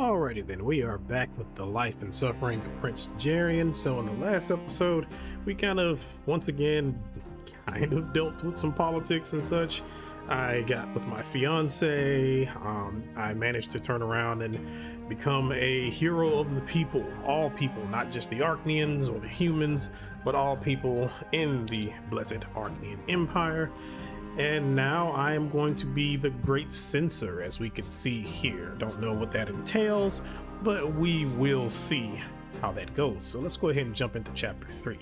Alrighty then, we are back with the life and suffering of Prince Jerian. So in the last episode, we once again, dealt with some politics and such. I got with my fiance. I managed to turn around and become a hero of the people. All people, not just the Archnians or the humans, but all people in the blessed Archnian Empire. And now I am going to be the Great Censor, as we can see here. Don't know what that entails, but we will see how that goes. So let's go ahead and jump into chapter 3.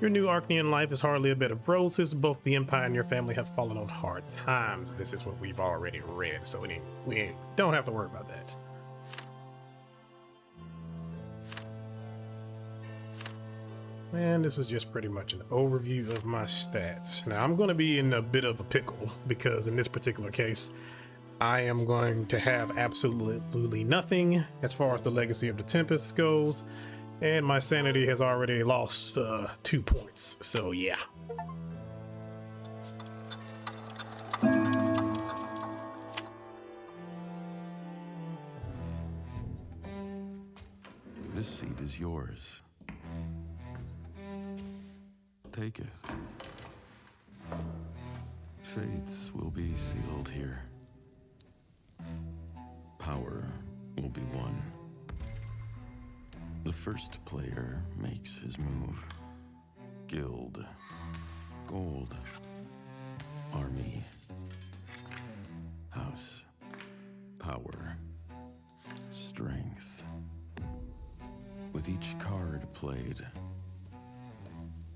Your new Archnian life is hardly a bed of roses. Both the Empire and your family have fallen on hard times. This is what we've already read, so we don't have to worry about that. And this is just pretty much an overview of my stats. Now I'm going to be in a bit of a pickle because in this particular case, I am going to have absolutely nothing as far as the legacy of the Tempest goes. And my sanity has already lost 2 points. So yeah. This seat is yours. Take it. Fates will be sealed here. Power will be won. The first player makes his move. Guild. Gold. Army. House. Power. Strength. With each card played,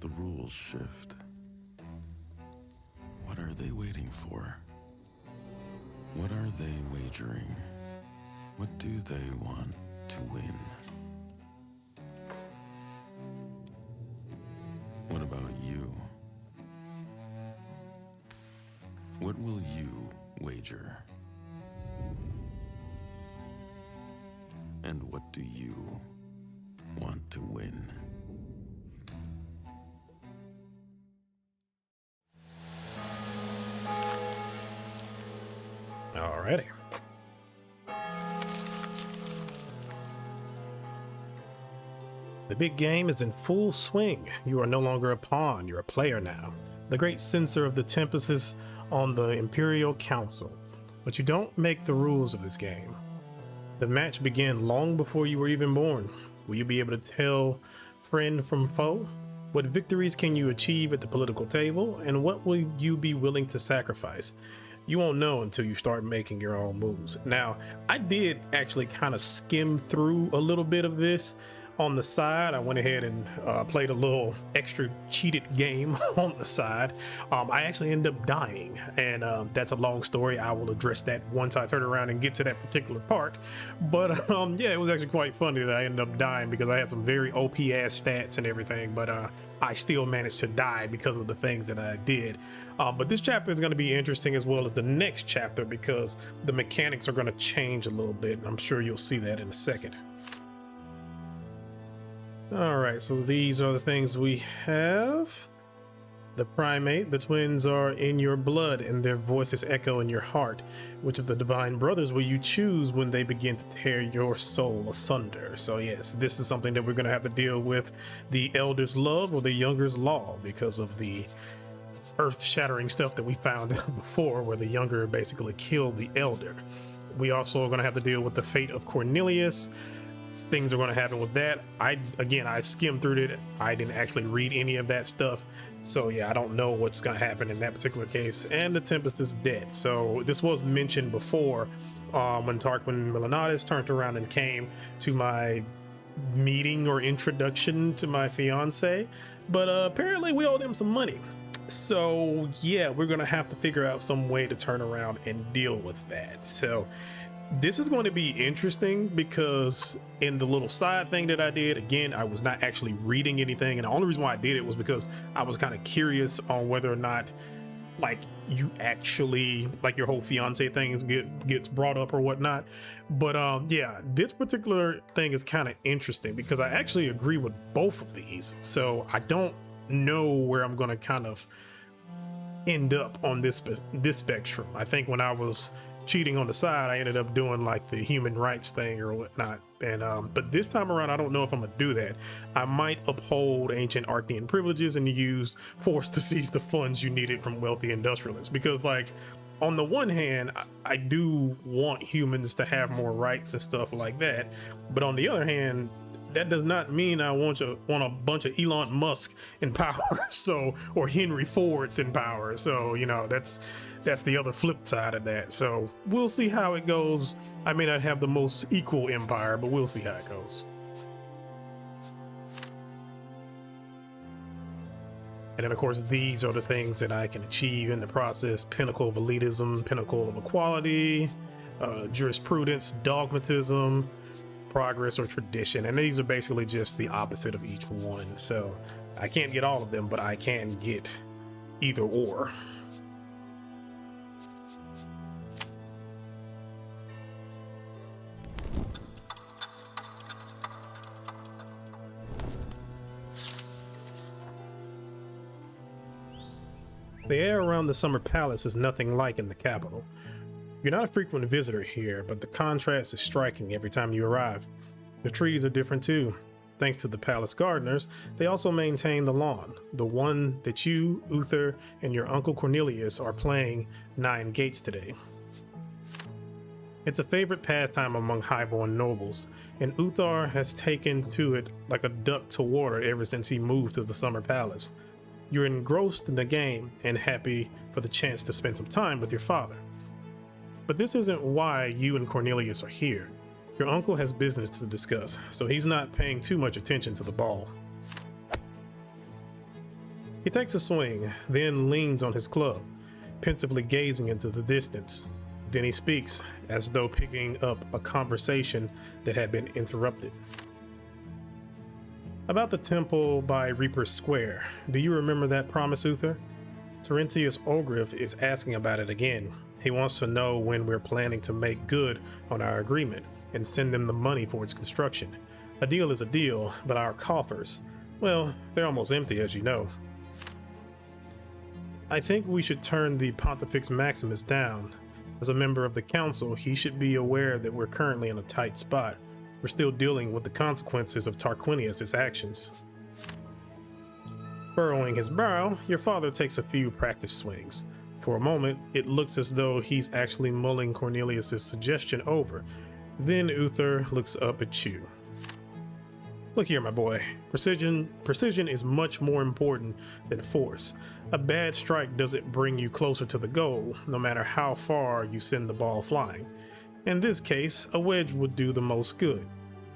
the rules shift. What are they waiting for? What are they wagering? What do they want to win? What about you? What will you wager? And what do you want to win? Alrighty. The big game is in full swing. You are no longer a pawn, you're a player now. The Great Censor of the Tempest is on the Imperial Council, but you don't make the rules of this game. The match began long before you were even born. Will you be able to tell friend from foe? What victories can you achieve at the political table, and what will you be willing to sacrifice? You won't know until you start making your own moves. Now, I did actually kind of skim through a little bit of this on the side. I went ahead and played a little extra cheated game on the side. I actually ended up dying, and that's a long story. I will address that once I turn around and get to that particular part. But yeah, it was actually quite funny that I ended up dying because I had some very OP ass stats and everything, but I still managed to die because of the things that I did. But this chapter is going to be interesting as well as the next chapter because the mechanics are going to change a little bit, and I'm sure you'll see that in a second. All right, so these are the things we have. The primate, the twins are in your blood and their voices echo in your heart. Which of the divine brothers will you choose when they begin to tear your soul asunder? So yes, this is something that we're going to have to deal with, the elder's love or the younger's law, because of the earth-shattering stuff that we found before where the younger basically killed the elder. We also are going to have to deal with the fate of Cornelius. Things are going to happen with that. I skimmed through it. I didn't actually read any of that stuff. So yeah, I don't know what's going to happen in that particular case. And the Tempest is dead. So this was mentioned before when Tarquin Milanatis turned around and came to my meeting or introduction to my fiance. But apparently we owed him some money. So yeah, we're going to have to figure out some way to turn around and deal with that. So this is going to be interesting because in the little side thing that I did, again, I was not actually reading anything. And the only reason why I did it was because I was kind of curious on whether or not like you actually like your whole fiance thing gets brought up or whatnot. But yeah, this particular thing is kind of interesting because I actually agree with both of these. So I don't know where I'm going to kind of end up on this spectrum. I think when I was cheating on the side, I ended up doing like the human rights thing or whatnot. And but this time around, I don't know if I'm gonna do that. I might uphold ancient Archean privileges and use force to seize the funds you needed from wealthy industrialists, because like on the one hand, I do want humans to have more rights and stuff like that, but on the other hand, that does not mean I want a bunch of Elon Musk in power, so, or Henry Ford's in power. So, you know, that's the other flip side of that. So we'll see how it goes. I may not have the most equal empire, but we'll see how it goes. And then of course, these are the things that I can achieve in the process: pinnacle of elitism, pinnacle of equality, jurisprudence, dogmatism, progress, or tradition. And these are basically just the opposite of each one. So I can't get all of them, but I can get either or. The air around the Summer Palace is nothing like in the capital. You're not a frequent visitor here, but the contrast is striking every time you arrive. The trees are different too. Thanks to the palace gardeners, they also maintain the lawn, the one that you, Uther, and your uncle Cornelius are playing 9 Gates today. It's a favorite pastime among highborn nobles, and Uther has taken to it like a duck to water ever since he moved to the Summer Palace. You're engrossed in the game and happy for the chance to spend some time with your father. But this isn't why you and Cornelius are here. Your uncle has business to discuss, so he's not paying too much attention to the ball. He takes a swing, then leans on his club, pensively gazing into the distance. Then he speaks, as though picking up a conversation that had been interrupted. About the temple by Reaper's Square. Do you remember that promise, Uther? Terentius Ogriff is asking about it again. He wants to know when we're planning to make good on our agreement and send them the money for its construction. A deal is a deal, but our coffers, well, they're almost empty, as you know. I think we should turn the Pontifex Maximus down. As a member of the council, he should be aware that we're currently in a tight spot. We're still dealing with the consequences of Tarquinius' actions. Furrowing his brow, your father takes a few practice swings. For a moment, it looks as though he's actually mulling Cornelius' suggestion over. Then Uther looks up at you. Look here, my boy. Precision is much more important than force. A bad strike doesn't bring you closer to the goal, no matter how far you send the ball flying. In this case, a wedge would do the most good.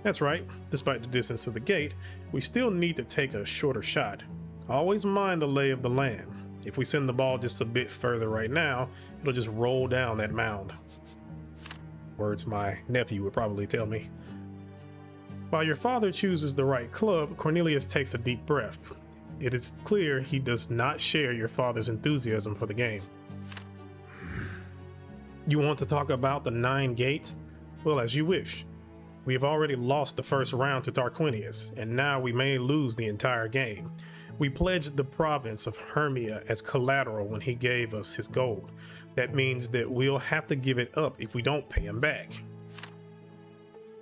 That's right, despite the distance to the gate, we still need to take a shorter shot. Always mind the lay of the land. If we send the ball just a bit further right now, it'll just roll down that mound. Words my nephew would probably tell me. While your father chooses the right club, Cornelius takes a deep breath. It is clear he does not share your father's enthusiasm for the game. You want to talk about the 9 Gates? Well, as you wish. We have already lost the first round to Tarquinius, and now we may lose the entire game. We pledged the province of Hermia as collateral when he gave us his gold. That means that we'll have to give it up if we don't pay him back.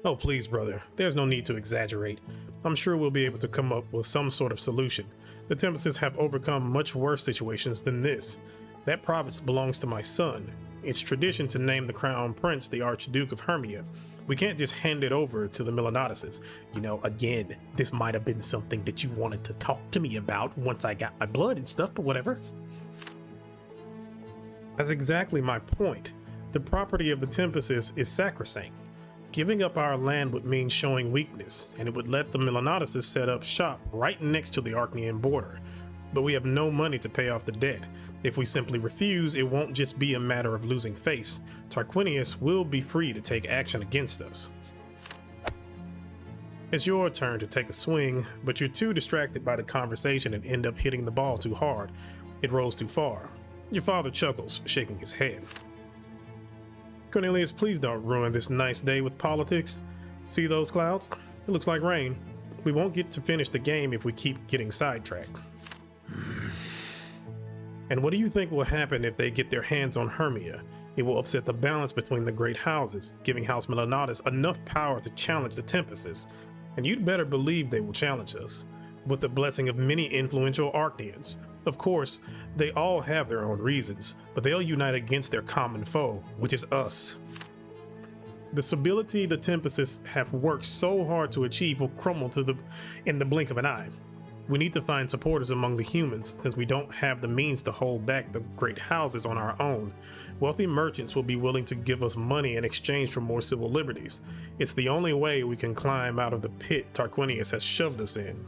Oh, please, brother, there's no need to exaggerate. I'm sure we'll be able to come up with some sort of solution. The Tempests have overcome much worse situations than this. That province belongs to my son. It's tradition to name the crown prince the Archduke of Hermia. We can't just hand it over to the Milonatises. You know, again, this might have been something that you wanted to talk to me about once I got my blood and stuff, but whatever. That's exactly my point. The property of the Tempests is sacrosanct. Giving up our land would mean showing weakness, and it would let the Milonatises set up shop right next to the Archean border. But we have no money to pay off the debt. If we simply refuse, it won't just be a matter of losing face. Tarquinius will be free to take action against us. It's your turn to take a swing, but you're too distracted by the conversation and end up hitting the ball too hard. It rolls too far. Your father chuckles, shaking his head. Cornelius, please don't ruin this nice day with politics. See those clouds? It looks like rain. We won't get to finish the game if we keep getting sidetracked. And what do you think will happen if they get their hands on Hermia? It will upset the balance between the great houses, giving House Melanatus enough power to challenge the Tempests. And you'd better believe they will challenge us, with the blessing of many influential Arcanians. Of course, they all have their own reasons, but they'll unite against their common foe, which is us. The stability the Tempests have worked so hard to achieve will crumble in the blink of an eye. We need to find supporters among the humans, since we don't have the means to hold back the great houses on our own. Wealthy merchants will be willing to give us money in exchange for more civil liberties. It's the only way we can climb out of the pit Tarquinius has shoved us in.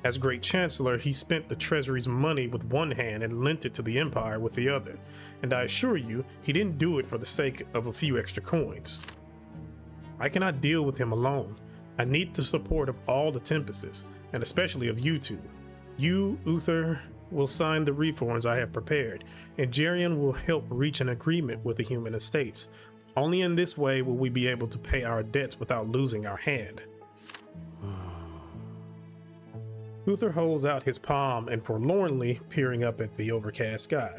As Great Chancellor, he spent the treasury's money with one hand and lent it to the Empire with the other. And I assure you, he didn't do it for the sake of a few extra coins. I cannot deal with him alone. I need the support of all the Tempests, and especially of you two. You, Uther, will sign the reforms I have prepared, and Jerian will help reach an agreement with the human estates. Only in this way will we be able to pay our debts without losing our hand. Uther holds out his palm and forlornly peering up at the overcast sky.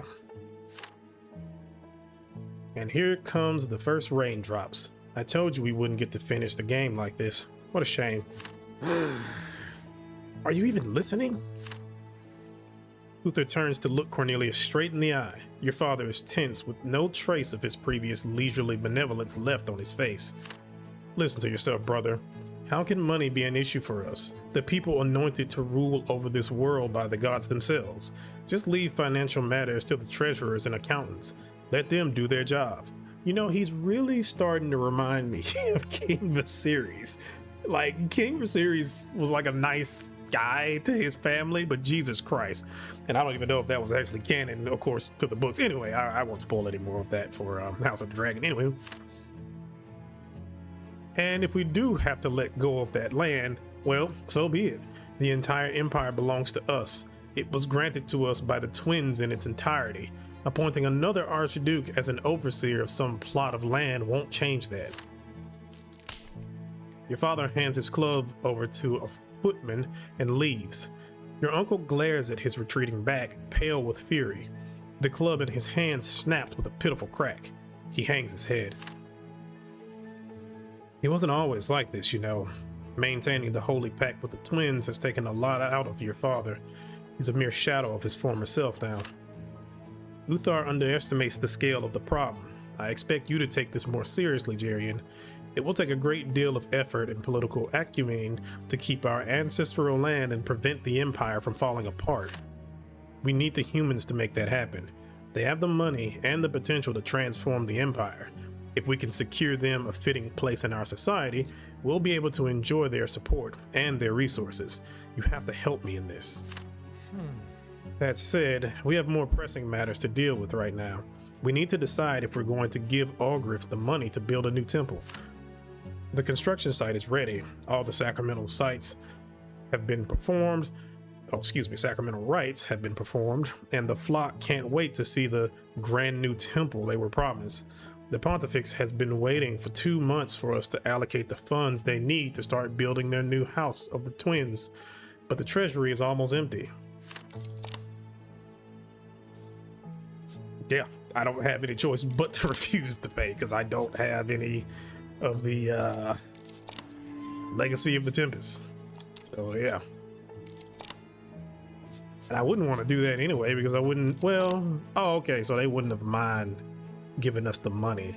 And here comes the first raindrops. I told you we wouldn't get to finish the game like this. What a shame. Are you even listening? Uther turns to look Cornelius straight in the eye. Your father is tense with no trace of his previous leisurely benevolence left on his face. Listen to yourself, brother. How can money be an issue for us, the people anointed to rule over this world by the gods themselves? Just leave financial matters to the treasurers and accountants. Let them do their jobs. You know, he's really starting to remind me of King Viserys. Like, King Viserys was like a nice guy to his family, but Jesus Christ. And I don't even know if that was actually canon, of course, to the books. Anyway, I won't spoil any more of that for House of the Dragon. Anyway. And if we do have to let go of that land, well, so be it. The entire empire belongs to us. It was granted to us by the twins in its entirety. Appointing another archduke as an overseer of some plot of land won't change that. Your father hands his club over to a footman and leaves. Your uncle glares at his retreating back, pale with fury. The club in his hand snaps with a pitiful crack. He hangs his head. He wasn't always like this, you know. Maintaining the holy pact with the twins has taken a lot out of your father. He's a mere shadow of his former self now. Uther underestimates the scale of the problem. I expect you to take this more seriously, Jerian. It will take a great deal of effort and political acumen to keep our ancestral land and prevent the empire from falling apart. We need the humans to make that happen. They have the money and the potential to transform the empire. If we can secure them a fitting place in our society, we'll be able to enjoy their support and their resources. You have to help me in this. That said, we have more pressing matters to deal with right now. We need to decide if we're going to give Algrith the money to build a new temple. The construction site is ready. All the sacramental rites have been performed, and the flock can't wait to see the grand new temple they were promised. The Pontifex has been waiting for 2 months for us to allocate the funds they need to start building their new house of the twins, but the treasury is almost empty. Yeah, I don't have any choice but to refuse to pay because I don't have any of the legacy of the Tempest. So yeah. And I wouldn't want to do that anyway because I wouldn't, well, oh, okay, so they wouldn't have mind giving us the money.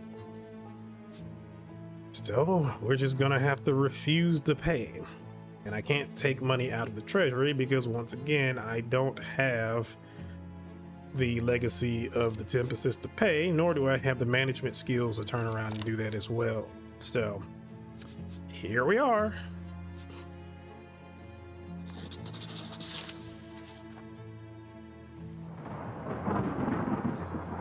So we're just gonna have to refuse to pay. And I can't take money out of the treasury because once again, I don't have the legacy of the Tempests to pay, nor do I have the management skills to turn around and do that as well. So here we are.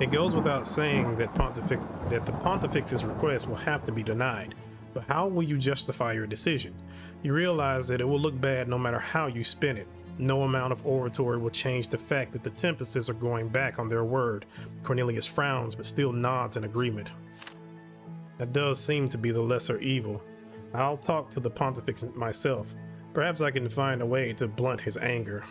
It goes without saying that the Pontifex's request will have to be denied. But how will you justify your decision? You realize that it will look bad no matter how you spin it. No amount of oratory will change the fact that the Tempests are going back on their word. Cornelius frowns but still nods in agreement. That does seem to be the lesser evil. I'll talk to the Pontifex myself. Perhaps I can find a way to blunt his anger.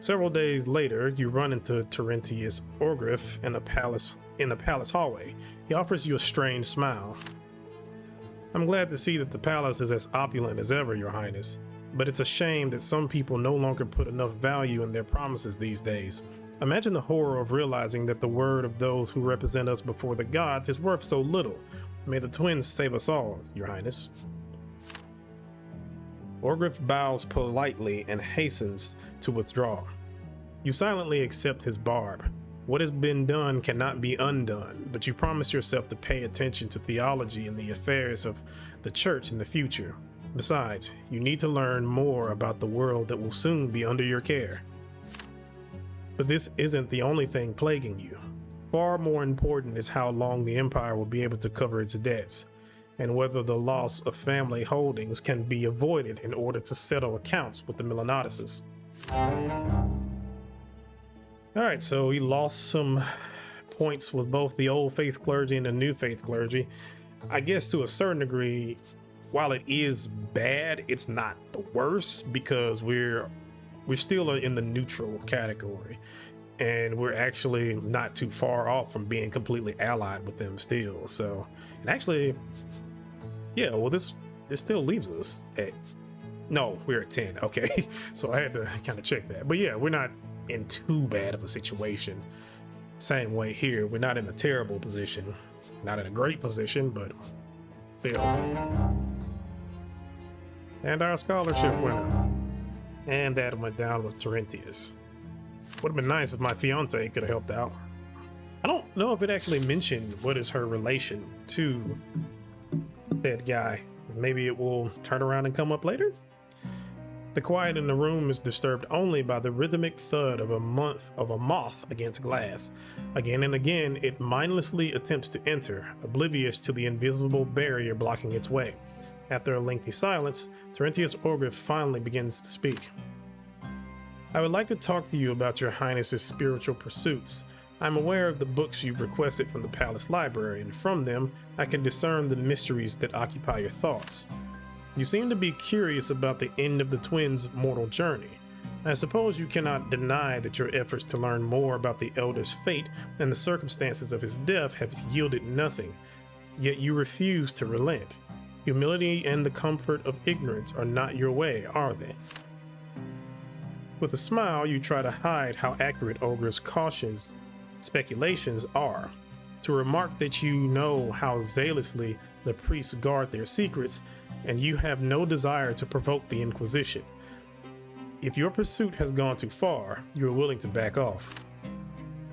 Several days later, you run into Terentius Orgriff in the palace hallway. He offers you a strange smile. I'm glad to see that the palace is as opulent as ever, Your Highness, but it's a shame that some people no longer put enough value in their promises these days. Imagine the horror of realizing that the word of those who represent us before the gods is worth so little. May the twins save us all, Your Highness. Orgriff bows politely and hastens to withdraw. You silently accept his barb. What has been done cannot be undone, but you promise yourself to pay attention to theology and the affairs of the church in the future. Besides, you need to learn more about the world that will soon be under your care. But this isn't the only thing plaguing you. Far more important is how long the Empire will be able to cover its debts, and whether the loss of family holdings can be avoided in order to settle accounts with the Milonatises. Alright, so he lost some points with both the old faith clergy and the new faith clergy. I guess to a certain degree, while it is bad, it's not the worst because we're still in the neutral category. And we're actually not too far off from being completely allied with them still. So, and actually, yeah, well, this still leaves us at, no, we're at 10. Okay, so I had to kind of check that. But yeah, we're not in too bad of a situation. Same way here, we're not in a terrible position, not in a great position, but still. And our scholarship winner. And that went down with Terentius. Would have been nice if my fiance could have helped out. I don't know if it actually mentioned what is her relation to that guy. Maybe it will turn around and come up later. The quiet in the room is disturbed only by the rhythmic thud of a moth against glass. Again and again, it mindlessly attempts to enter, oblivious to the invisible barrier blocking its way. After a lengthy silence, Terentius Orgriff finally begins to speak. I would like to talk to you about your Highness's spiritual pursuits. I'm aware of the books you've requested from the palace library, and from them, I can discern the mysteries that occupy your thoughts. You seem to be curious about the end of the twins' mortal journey. I suppose you cannot deny that your efforts to learn more about the elder's fate and the circumstances of his death have yielded nothing, yet you refuse to relent. Humility and the comfort of ignorance are not your way, are they? With a smile, you try to hide how accurate Ogre's cautions, speculations are. To remark that you know how zealously the priests guard their secrets, and you have no desire to provoke the Inquisition. If your pursuit has gone too far, you are willing to back off.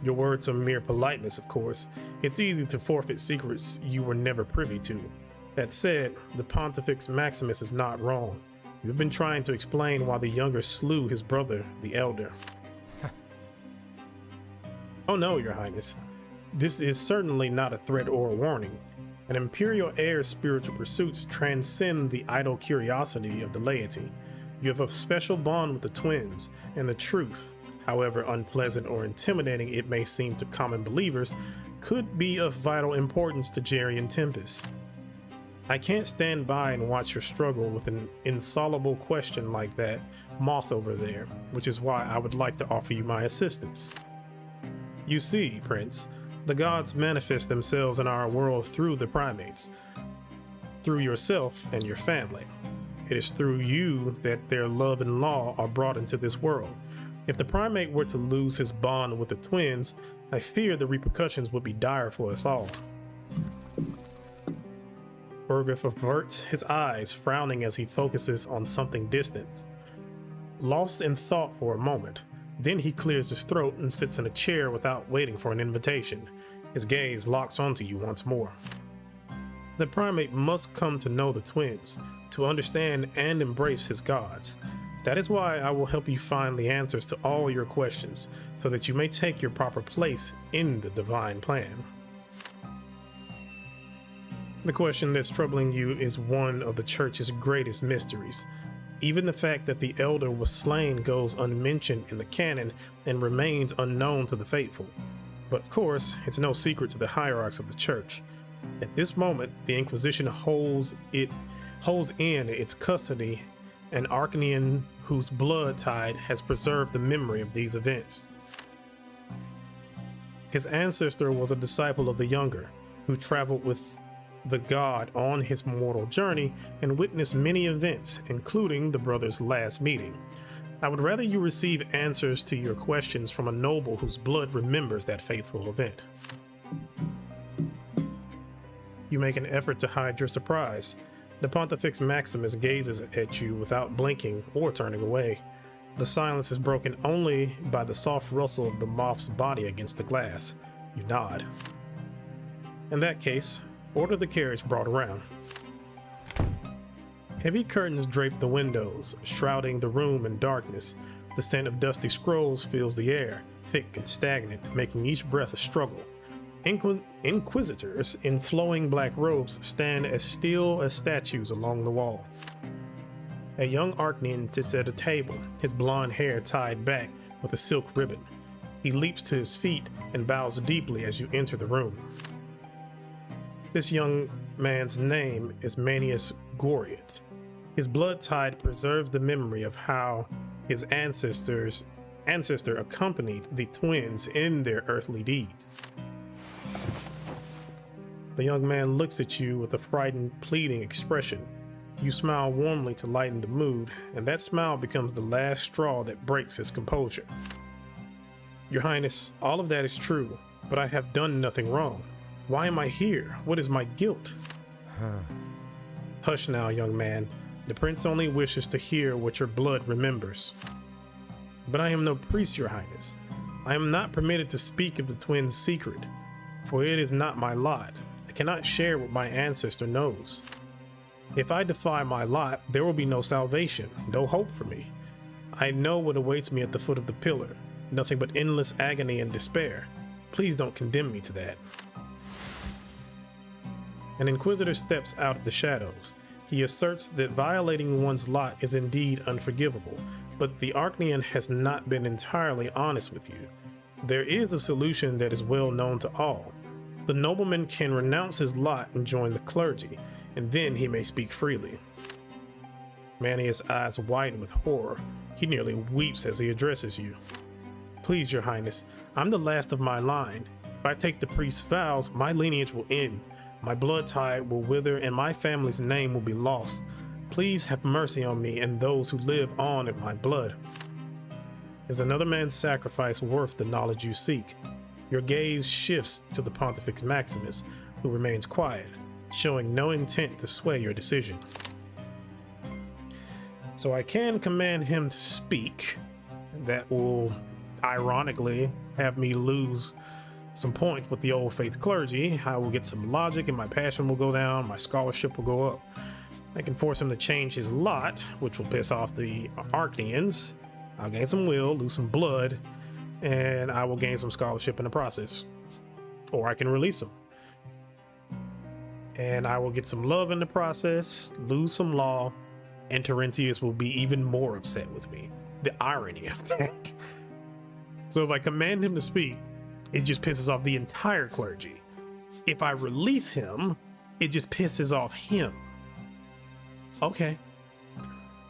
Your words are mere politeness, of course. It's easy to forfeit secrets you were never privy to. That said, the Pontifex Maximus is not wrong. You've been trying to explain why the younger slew his brother, the elder. Oh no, Your Highness. This is certainly not a threat or a warning. An imperial heir's spiritual pursuits transcend the idle curiosity of the laity. You have a special bond with the twins, and the truth, however unpleasant or intimidating it may seem to common believers, could be of vital importance to Jerian Tempest. I can't stand by and watch her struggle with an insoluble question like that moth over there, which is why I would like to offer you my assistance. You see, Prince, the gods manifest themselves in our world through the primates, through yourself and your family. It is through you that their love and law are brought into this world. If the primate were to lose his bond with the twins, I fear the repercussions would be dire for us all. Orgriff averts his eyes, frowning as he focuses on something distant. Lost in thought for a moment, then he clears his throat and sits in a chair without waiting for an invitation. His gaze locks onto you once more. The primate must come to know the twins, to understand and embrace his gods. That is why I will help you find the answers to all your questions, so that you may take your proper place in the divine plan. The question that's troubling you is one of the church's greatest mysteries. Even the fact that the elder was slain goes unmentioned in the canon and remains unknown to the faithful. But of course, it's no secret to the hierarchs of the church. At this moment, the Inquisition holds in its custody an Arcanian whose blood tide has preserved the memory of these events. His ancestor was a disciple of the younger, who traveled with the god on his mortal journey and witnessed many events, including the brothers' last meeting. I would rather you receive answers to your questions from a noble whose blood remembers that faithful event. You make an effort to hide your surprise. The Pontifex Maximus gazes at you without blinking or turning away. The silence is broken only by the soft rustle of the moth's body against the glass. You nod. In that case, order the carriage brought around. Heavy curtains drape the windows, shrouding the room in darkness. The scent of dusty scrolls fills the air, thick and stagnant, making each breath a struggle. Inquisitors in flowing black robes stand as still as statues along the wall. A young Archnean sits at a table, his blonde hair tied back with a silk ribbon. He leaps to his feet and bows deeply as you enter the room. This young man's name is Manius Goriot. His blood tide preserves the memory of how his ancestor accompanied the twins in their earthly deeds. The young man looks at you with a frightened, pleading expression. You smile warmly to lighten the mood, and that smile becomes the last straw that breaks his composure. Your Highness, all of that is true, but I have done nothing wrong. Why am I here? What is my guilt? Hush now, young man. The prince only wishes to hear what your blood remembers. But I am no priest, your Highness. I am not permitted to speak of the twins' secret, for it is not my lot. I cannot share what my ancestor knows. If I defy my lot, there will be no salvation, no hope for me. I know what awaits me at the foot of the pillar, nothing but endless agony and despair. Please don't condemn me to that. An inquisitor steps out of the shadows. He asserts that violating one's lot is indeed unforgivable, but the Archnean has not been entirely honest with you. There is a solution that is well known to all. The nobleman can renounce his lot and join the clergy, and then he may speak freely. Manius' eyes widen with horror. He nearly weeps as he addresses you. Please, your Highness, I'm the last of my line. If I take the priest's vows, my lineage will end. My blood tide will wither and my family's name will be lost. Please have mercy on me and those who live on in my blood. Is another man's sacrifice worth the knowledge you seek? Your gaze shifts to the Pontifex Maximus, who remains quiet, showing no intent to sway your decision. So I can command him to speak. That will, ironically, have me lose some points with the old faith clergy. I will get some logic and my passion will go down, my scholarship will go up. I can force him to change his lot, which will piss off the Archneans. I'll gain some will, lose some blood, and I will gain some scholarship in the process. Or I can release him. And I will get some love in the process, lose some law, and Terentius will be even more upset with me. The irony of that. So if I command him to speak, it just pisses off the entire clergy. If I release him, it just pisses off him. Okay.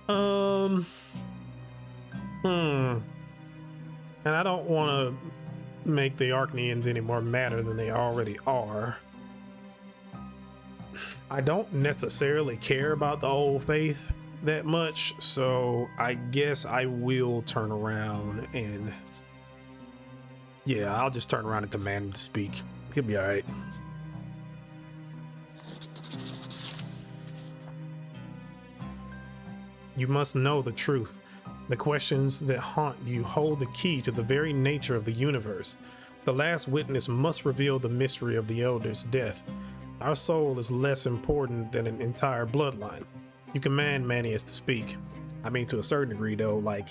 And I don't want to make the Archneans any more madder than they already are. I don't necessarily care about the old faith that much, so I guess I will turn around and I'll just turn around and command him to speak. He'll be all right. You must know the truth. The questions that haunt you hold the key to the very nature of the universe. The last witness must reveal the mystery of the elder's death. Our soul is less important than an entire bloodline. You command Manius to speak. I mean, to a certain degree, though, like,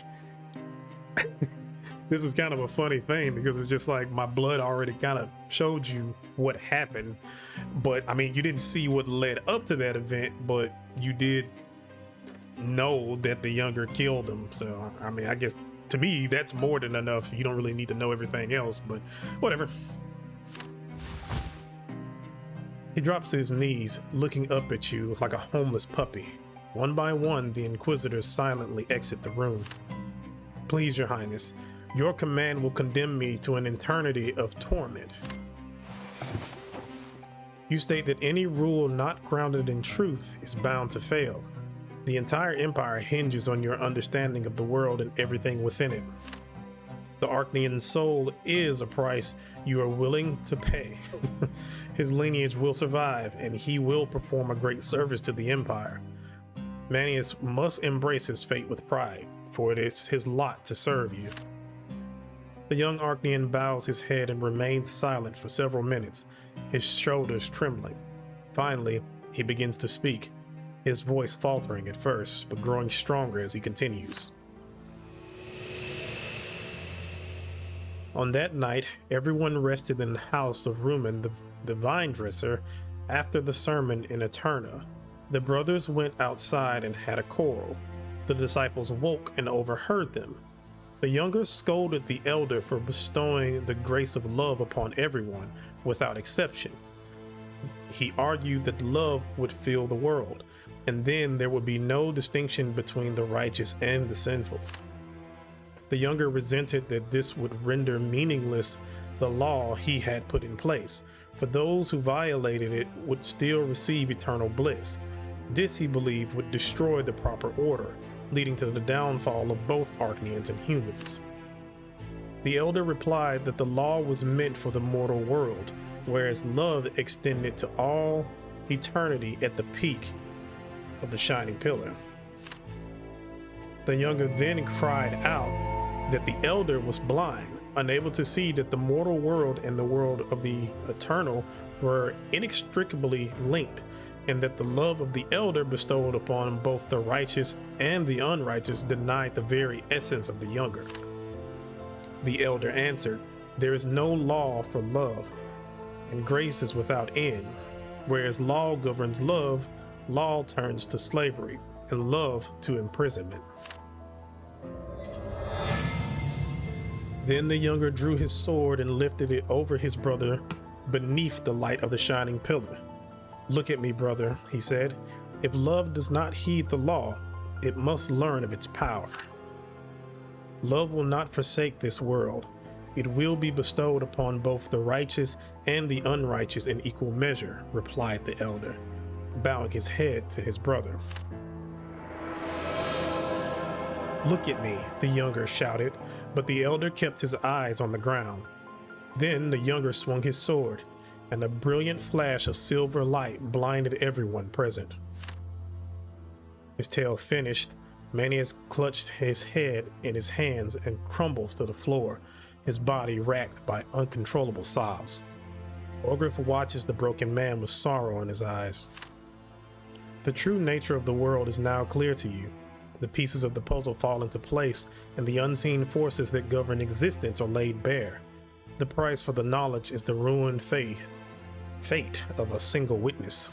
this is kind of a funny thing because it's just like my blood already kind of showed you what happened. But I mean, you didn't see what led up to that event, but you did know that the younger killed him. So, I mean, I guess to me, that's more than enough. You don't really need to know everything else, but whatever. He drops to his knees, looking up at you like a homeless puppy. One by one, the Inquisitors silently exit the room. Please, Your Highness, your command will condemn me to an eternity of torment. You state that any rule not grounded in truth is bound to fail. The entire empire hinges on your understanding of the world and everything within it. The Archnean soul is a price you are willing to pay. His lineage will survive, and he will perform a great service to the empire. Manius must embrace his fate with pride, for it is his lot to serve you. The young Archnean bows his head and remains silent for several minutes, his shoulders trembling. Finally, he begins to speak, his voice faltering at first, but growing stronger as he continues. On that night, everyone rested in the house of Rumen, the vine dresser, after the sermon in Eterna. The brothers went outside and had a quarrel. The disciples woke and overheard them. The younger scolded the elder for bestowing the grace of love upon everyone, without exception. He argued that love would fill the world, and then there would be no distinction between the righteous and the sinful. The younger resented that this would render meaningless the law he had put in place, for those who violated it would still receive eternal bliss. This, he believed, would destroy the proper order, leading to the downfall of both Archneans and humans. The elder replied that the law was meant for the mortal world, whereas love extended to all eternity at the peak of the shining pillar. The younger then cried out that the elder was blind, unable to see that the mortal world and the world of the eternal were inextricably linked, and that the love of the elder bestowed upon both the righteous and the unrighteous denied the very essence of the younger. The elder answered, "There is no law for love, and grace is without end. Whereas law governs love, law turns to slavery, and love to imprisonment." Then the younger drew his sword and lifted it over his brother beneath the light of the shining pillar. "Look at me, brother," he said. "If love does not heed the law, it must learn of its power. Love will not forsake this world. It will be bestowed upon both the righteous and the unrighteous in equal measure," replied the elder, bowing his head to his brother. "Look at me," the younger shouted, but the elder kept his eyes on the ground. Then the younger swung his sword, and a brilliant flash of silver light blinded everyone present. His tale finished, Manius clutched his head in his hands and crumbles to the floor, his body racked by uncontrollable sobs. Orgriff watches the broken man with sorrow in his eyes. The true nature of the world is now clear to you. The pieces of the puzzle fall into place, and the unseen forces that govern existence are laid bare. The price for the knowledge is the ruined fate of a single witness.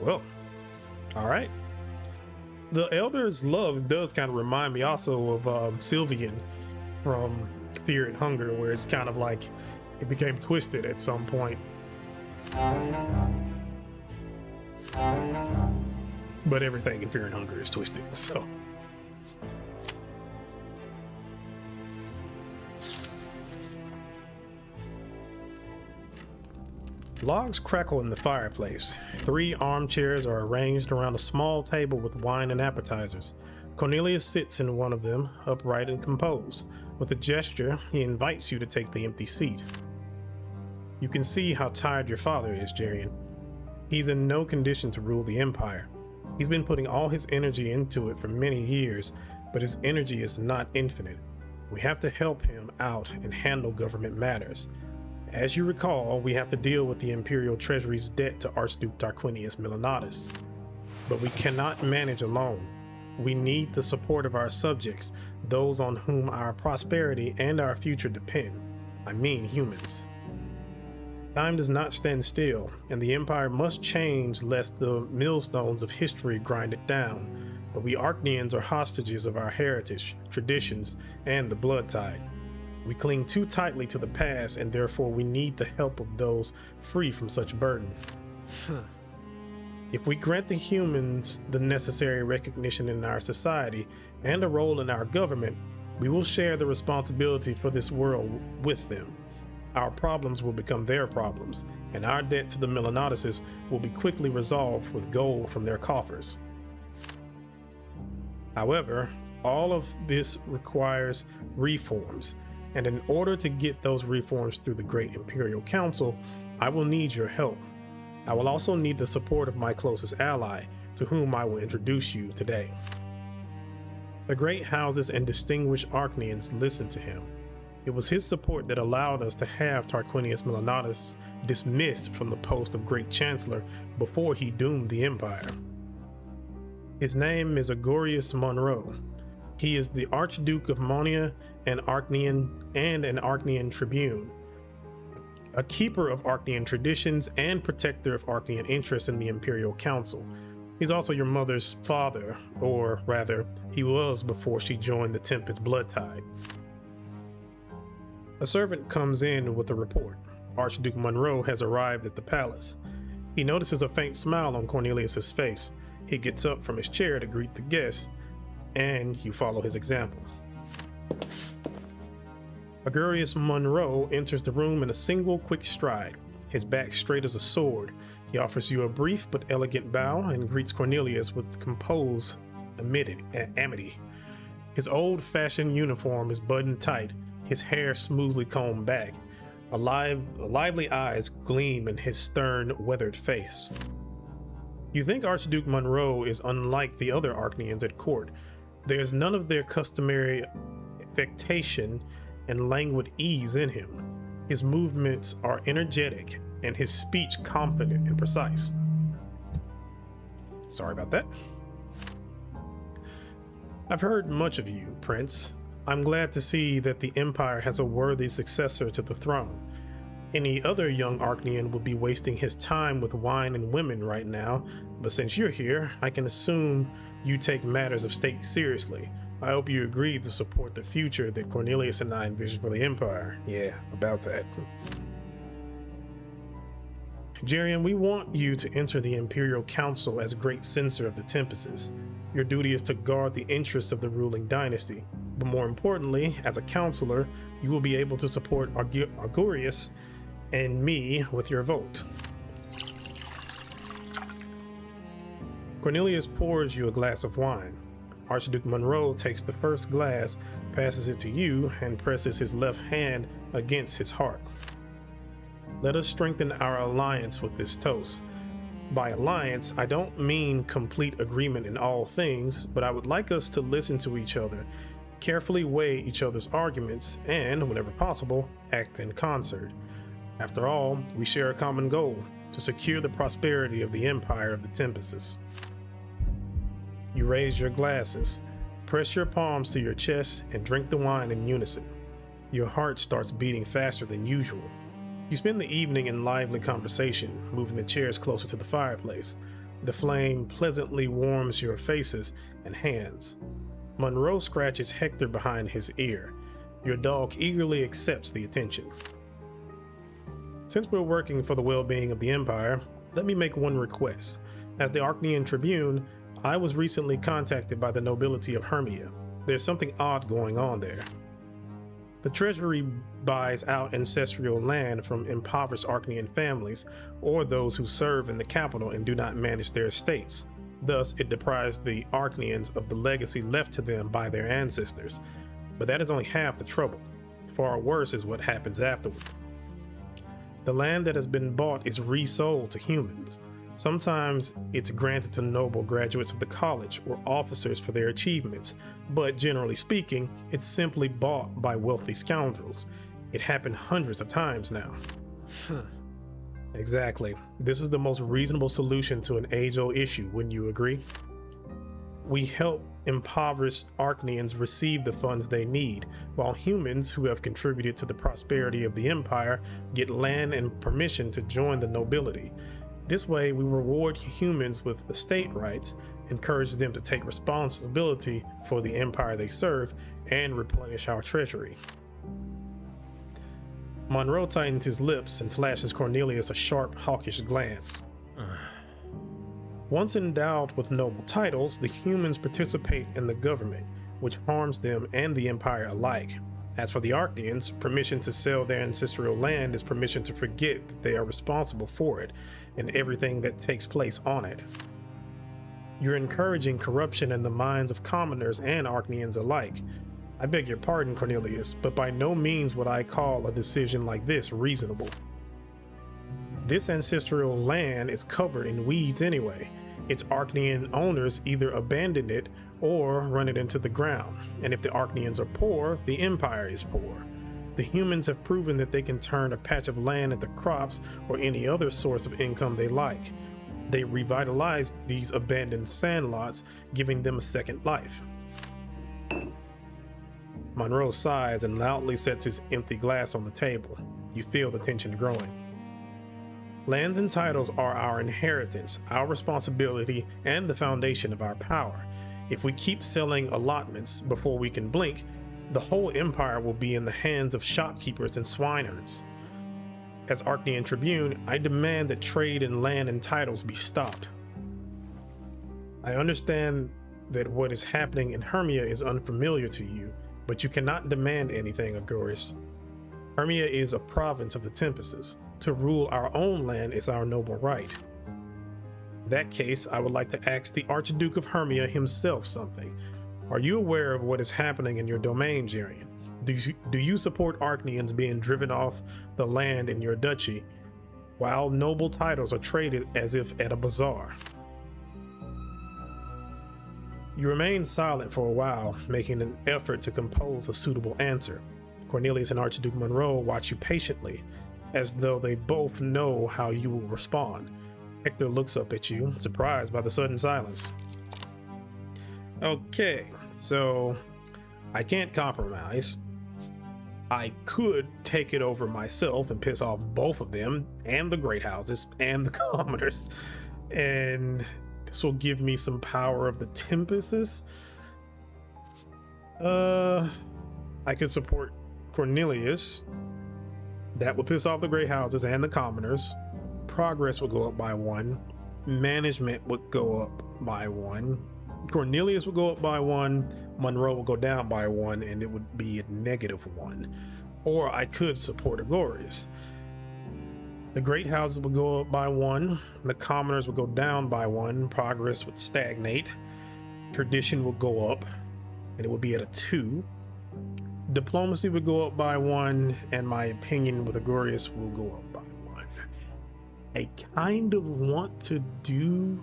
Well, all right. The elder's love does kind of remind me also of Sylvian from Fear and Hunger, where it's kind of like it became twisted at some point. But everything in Fear and Hunger is twisted, so. Logs crackle in the fireplace. 3 armchairs are arranged around a small table with wine and appetizers. Cornelius sits in one of them, upright and composed. With a gesture, he invites you to take the empty seat. "You can see how tired your father is, Jerian. He's in no condition to rule the Empire. He's been putting all his energy into it for many years, but his energy is not infinite. We have to help him out and handle government matters. As you recall, we have to deal with the Imperial Treasury's debt to Archduke Tarquinius Millenatus. But we cannot manage alone. We need the support of our subjects, those on whom our prosperity and our future depend. I mean humans. Time does not stand still, and the Empire must change lest the millstones of history grind it down. But we Archneans are hostages of our heritage, traditions, and the blood tide. We cling too tightly to the past, and therefore we need the help of those free from such burden." If we grant the humans the necessary recognition in our society and a role in our government, we will share the responsibility for this world with them. Our problems will become their problems, and our debt to the Melanotices will be quickly resolved with gold from their coffers. However, all of this requires reforms, and in order to get those reforms through the Great Imperial Council, I will need your help. I will also need the support of my closest ally, to whom I will introduce you today. The great houses and distinguished Archnians listened to him. It was his support that allowed us to have Tarquinius Melanotus dismissed from the post of Great Chancellor before he doomed the Empire. His name is Agorius Monroe. He is the Archduke of Monia and an Archnian tribune, a keeper of Archnian traditions and protector of Archnian interests in the Imperial Council. He's also your mother's father, or rather, he was before she joined the Tempest blood tide. A servant comes in with a report. Archduke Monroe has arrived at the palace. He notices a faint smile on Cornelius's face. He gets up from his chair to greet the guests, and you follow his example. Agurius Monroe enters the room in a single quick stride, his back straight as a sword. He offers you a brief but elegant bow and greets Cornelius with composed amity. His old-fashioned uniform is buttoned tight, his hair smoothly combed back. Lively eyes gleam in his stern, weathered face. You think Archduke Monroe is unlike the other Archnians at court. There's none of their customary affectation and languid ease in him. His movements are energetic and his speech confident and precise. Sorry about that. I've heard much of you, Prince. I'm glad to see that the Empire has a worthy successor to the throne. Any other young Archnian would be wasting his time with wine and women right now, but since you're here, I can assume you take matters of state seriously. I hope you agree to support the future that Cornelius and I envision for the Empire. Yeah, about that. Jerian, we want you to enter the Imperial Council as Great Censor of the Tempests. Your duty is to guard the interests of the ruling dynasty. But more importantly, as a counselor, you will be able to support Agurius and me with your vote. Cornelius pours you a glass of wine. Archduke Monroe takes the first glass, passes it to you, and presses his left hand against his heart. Let us strengthen our alliance with this toast. By alliance, I don't mean complete agreement in all things, but I would like us to listen to each other, carefully weigh each other's arguments, and, whenever possible, act in concert. After all, we share a common goal: to secure the prosperity of the Empire of the Tempests. You raise your glasses, press your palms to your chest, and drink the wine in unison. Your heart starts beating faster than usual. You spend the evening in lively conversation, moving the chairs closer to the fireplace. The flame pleasantly warms your faces and hands. Monroe scratches Hector behind his ear. Your dog eagerly accepts the attention. Since we're working for the well-being of the Empire, let me make one request. As the Archnian Tribune, I was recently contacted by the nobility of Hermia. There's something odd going on there. The treasury buys out ancestral land from impoverished Archnian families or those who serve in the capital and do not manage their estates. Thus, it deprives the Archnians of the legacy left to them by their ancestors. But that is only half the trouble. Far worse is what happens afterward. The land that has been bought is resold to humans. Sometimes it's granted to noble graduates of the college or officers for their achievements, but generally speaking, it's simply bought by wealthy scoundrels. It happened hundreds of times now. Exactly. This is the most reasonable solution to an age-old issue, wouldn't you agree? We help impoverished Archnians receive the funds they need, while humans who have contributed to the prosperity of the Empire get land and permission to join the nobility. This way, we reward humans with estate rights, encourage them to take responsibility for the empire they serve, and replenish our treasury. Monroe tightens his lips and flashes Cornelius a sharp, hawkish glance. Once endowed with noble titles, the humans participate in the government, which harms them and the Empire alike. As for the Archnians, permission to sell their ancestral land is permission to forget that they are responsible for it and everything that takes place on it. You're encouraging corruption in the minds of commoners and Archnians alike. I beg your pardon, Cornelius, but by no means would I call a decision like this reasonable. This ancestral land is covered in weeds anyway. Its Archnian owners either abandon it or run it into the ground, and if the Archnians are poor, the Empire is poor. The humans have proven that they can turn a patch of land into crops or any other source of income they like. They revitalized these abandoned sandlots, giving them a second life. Monroe sighs and loudly sets his empty glass on the table. You feel the tension growing. Lands and titles are our inheritance, our responsibility, and the foundation of our power. If we keep selling allotments before we can blink, the whole empire will be in the hands of shopkeepers and swineherds. As Archnian Tribune, I demand that trade in land and titles be stopped. I understand that what is happening in Hermia is unfamiliar to you, but you cannot demand anything, Agorius. Hermia is a province of the Tempests. To rule our own land is our noble right. In that case, I would like to ask the Archduke of Hermia himself something. Are you aware of what is happening in your domain, Jerian? Do you support Archnians being driven off the land in your duchy, while noble titles are traded as if at a bazaar? You remain silent for a while, making an effort to compose a suitable answer. Cornelius and Archduke Monroe watch you patiently, as though they both know how you will respond. Hector looks up at you, surprised by the sudden silence. Okay, so I can't compromise. I could take it over myself and piss off both of them and the great houses and the commoners, and this will give me some power of the Tempests. I could support Cornelius. That would piss off the great houses and the commoners. Progress would go up by 1. Management would go up by 1. Cornelius would go up by 1. Monroe would go down by 1, and it would be at -1. Or I could support Agorius. The great houses would go up by 1. The commoners would go down by 1. Progress would stagnate. Tradition would go up, and it would be at a 2. Diplomacy would go up by 1, and my opinion with Agorius will go up by 1. I kind of want to do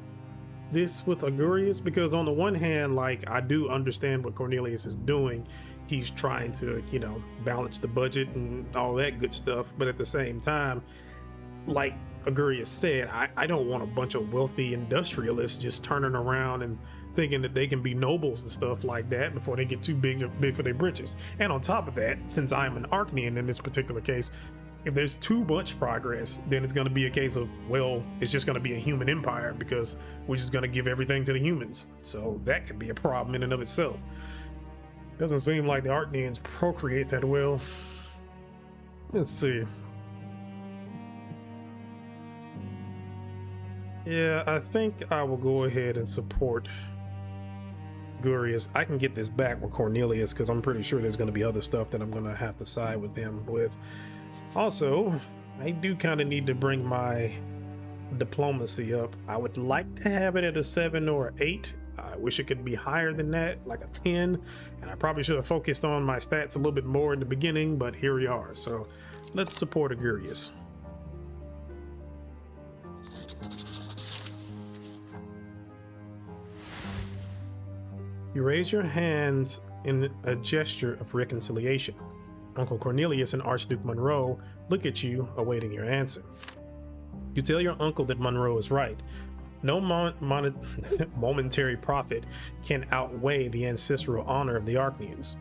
this with Agorius because on the one hand, like, I do understand what Cornelius is doing. He's trying to, balance the budget and all that good stuff. But at the same time, like Agorius said, I don't want a bunch of wealthy industrialists just turning around and thinking that they can be nobles and stuff like that before they get too big for their britches. And on top of that, since I'm an Archnian in this particular case, if there's too much progress, then it's going to be a case of, well, it's just going to be a human empire because we're just going to give everything to the humans. So that could be a problem in and of itself. Doesn't seem like the Archnians procreate that well. Let's see. Yeah, I think I will go ahead and support Agorius. I can get this back with Cornelius because I'm pretty sure there's going to be other stuff that I'm going to have to side with him with. Also, I do kind of need to bring my diplomacy up. I would like to have it at a 7 or an 8. I wish it could be higher than that, like a 10. And I probably should have focused on my stats a little bit more in the beginning, but here we are. So let's support Agorius. You raise your hands in a gesture of reconciliation. Uncle Cornelius and Archduke Monroe look at you, awaiting your answer. You tell your uncle that Monroe is right. No momentary profit can outweigh the ancestral honor of the Archnians,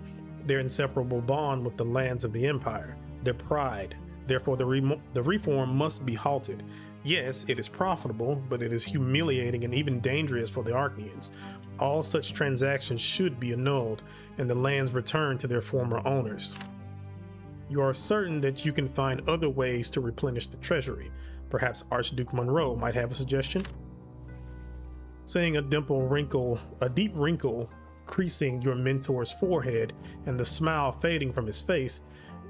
their inseparable bond with the lands of the Empire, their pride. Therefore, the reform must be halted. Yes, it is profitable, but it is humiliating and even dangerous for the Archnians. All such transactions should be annulled and the lands returned to their former owners. You are certain that you can find other ways to replenish the treasury. Perhaps Archduke Monroe might have a suggestion? Seeing a deep wrinkle creasing your mentor's forehead and the smile fading from his face,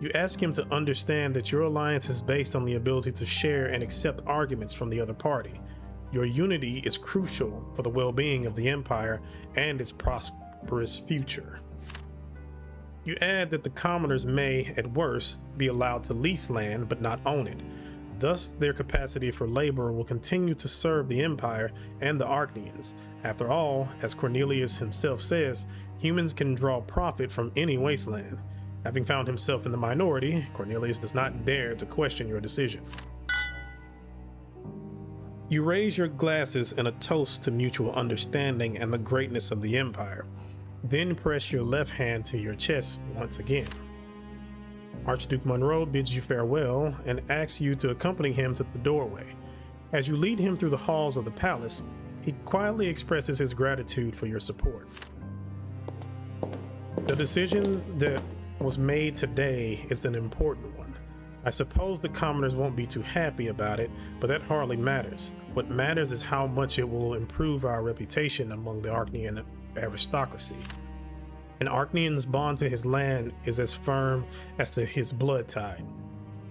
you ask him to understand that your alliance is based on the ability to share and accept arguments from the other party. Your unity is crucial for the well-being of the Empire and its prosperous future. You add that the commoners may, at worst, be allowed to lease land but not own it. Thus, their capacity for labor will continue to serve the Empire and the Archnians. After all, as Cornelius himself says, humans can draw profit from any wasteland. Having found himself in the minority, Cornelius does not dare to question your decision. You raise your glasses in a toast to mutual understanding and the greatness of the Empire. Then press your left hand to your chest once again. Archduke Monroe bids you farewell and asks you to accompany him to the doorway. As you lead him through the halls of the palace, he quietly expresses his gratitude for your support. The decision that was made today is an important one. I suppose the commoners won't be too happy about it, but that hardly matters. What matters is how much it will improve our reputation among the Archnian aristocracy. An Archnian's bond to his land is as firm as to his blood tide.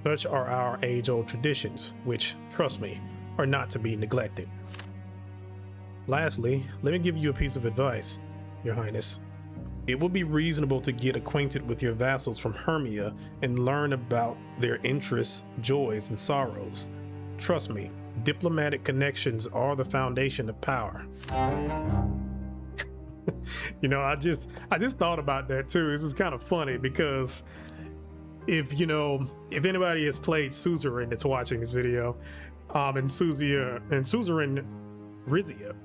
Such are our age-old traditions, which, trust me, are not to be neglected. Lastly, let me give you a piece of advice, Your Highness. It will be reasonable to get acquainted with your vassals from Hermia and learn about their interests, joys, and sorrows. Trust me, diplomatic connections are the foundation of power. You know, I just thought about that too. This is kind of funny because if anybody has played Suzerain that's watching this video, and Suzerain Rizia,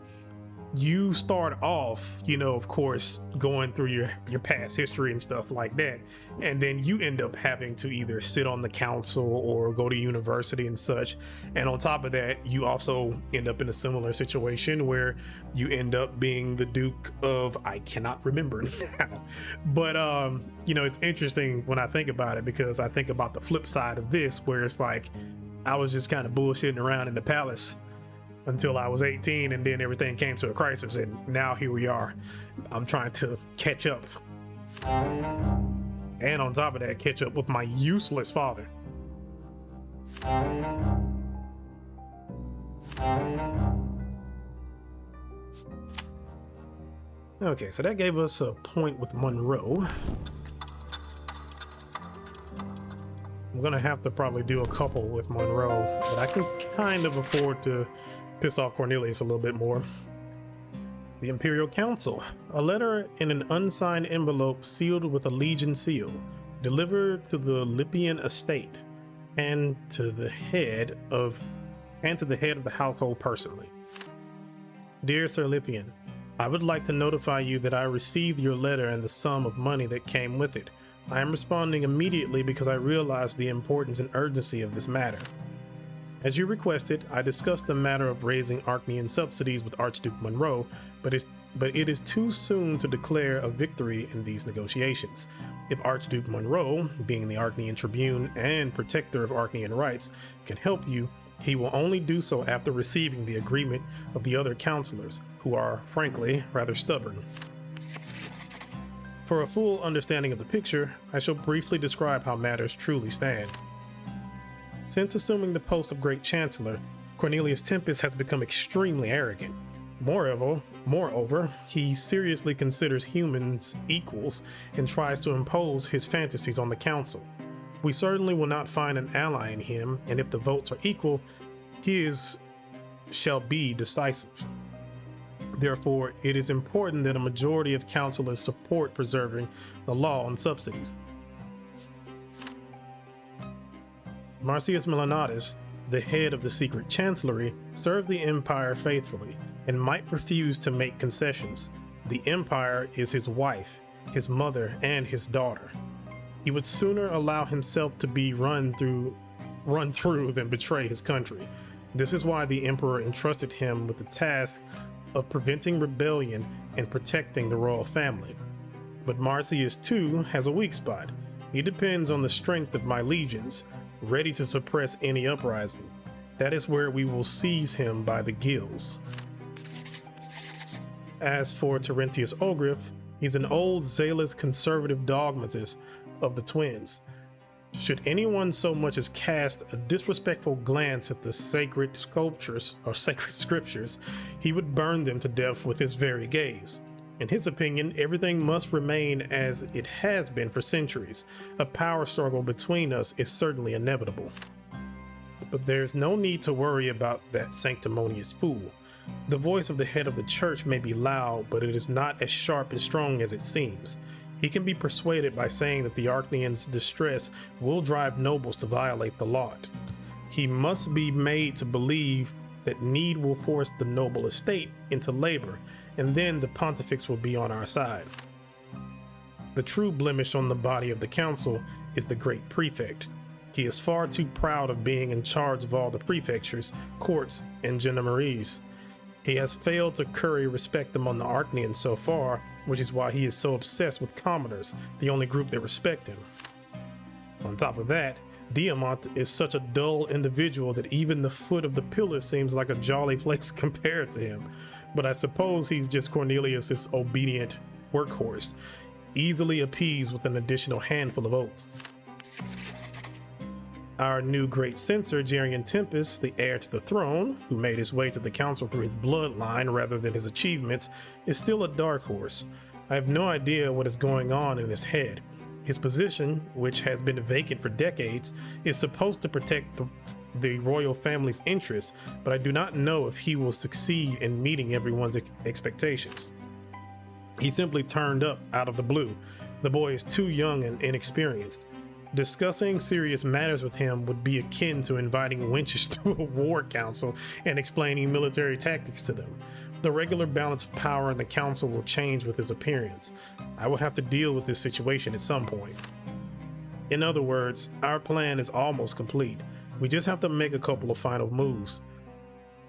you start off, of course, going through your past history and stuff like that. And then you end up having to either sit on the council or go to university and such. And on top of that, you also end up in a similar situation where you end up being the Duke of, I cannot remember now. But, it's interesting when I think about it, because I think about the flip side of this, where it's like, I was just kind of bullshitting around in the palace until I was 18, and then everything came to a crisis, and now here we are. I'm trying to catch up. And on top of that, catch up with my useless father. Okay, so that gave us a point with Monroe. I'm gonna have to probably do a couple with Monroe, but I can kind of afford to piss off Cornelius a little bit more. The Imperial Council. A letter in an unsigned envelope sealed with a Legion seal, delivered to the Lippian estate and to the head of the household personally. Dear Sir Lippian, I would like to notify you that I received your letter and the sum of money that came with it. I am responding immediately because I realize the importance and urgency of this matter. As you requested, I discussed the matter of raising Archnian subsidies with Archduke Monroe, but it is too soon to declare a victory in these negotiations. If Archduke Monroe, being the Archnian Tribune and protector of Archnian rights, can help you, he will only do so after receiving the agreement of the other councillors, who are, frankly, rather stubborn. For a full understanding of the picture, I shall briefly describe how matters truly stand. Since assuming the post of Great Chancellor, Cornelius Tempest has become extremely arrogant. Moreover, he seriously considers humans equals and tries to impose his fantasies on the council. We certainly will not find an ally in him, and if the votes are equal, his shall be decisive. Therefore, it is important that a majority of councillors support preserving the law on subsidies. Marcius Milanatus, the head of the secret chancellery, serves the Empire faithfully and might refuse to make concessions. The Empire is his wife, his mother, and his daughter. He would sooner allow himself to be run through than betray his country. This is why the Emperor entrusted him with the task of preventing rebellion and protecting the royal family. But Marcius too has a weak spot. He depends on the strength of my legions, ready to suppress any uprising. That is where we will seize him by the gills. As for Terentius Ogriff, he's an old, zealous, conservative dogmatist of the twins. Should anyone so much as cast a disrespectful glance at the sacred sculptures or sacred scriptures, he would burn them to death with his very gaze. In his opinion, everything must remain as it has been for centuries. A power struggle between us is certainly inevitable. But there's no need to worry about that sanctimonious fool. The voice of the head of the church may be loud, but it is not as sharp and strong as it seems. He can be persuaded by saying that the Archneans' distress will drive nobles to violate the law. He must be made to believe that need will force the noble estate into labor, and then the pontifex will be on our side. The true blemish on the body of the council is the great prefect. He is far too proud of being in charge of all the prefectures, courts, and gendarmeries. He has failed to curry respect among the Archneans so far, which is why he is so obsessed with commoners, the only group that respect him. On top of that, Diamant is such a dull individual that even the foot of the pillar seems like a jolly place compared to him. But I suppose he's just Cornelius's obedient workhorse, easily appeased with an additional handful of oats. Our new great censor, Jerian Tempest, the heir to the throne, who made his way to the council through his bloodline rather than his achievements, is still a dark horse. I have no idea what is going on in his head. His position, which has been vacant for decades, is supposed to protect the royal family's interests, but I do not know if he will succeed in meeting everyone's expectations. He simply turned up out of the blue. The boy is too young and inexperienced. Discussing serious matters with him would be akin to inviting wenches to a war council and explaining military tactics to them. The regular balance of power in the council will change with his appearance. I will have to deal with this situation at some point. In other words, our plan is almost complete. We just have to make a couple of final moves.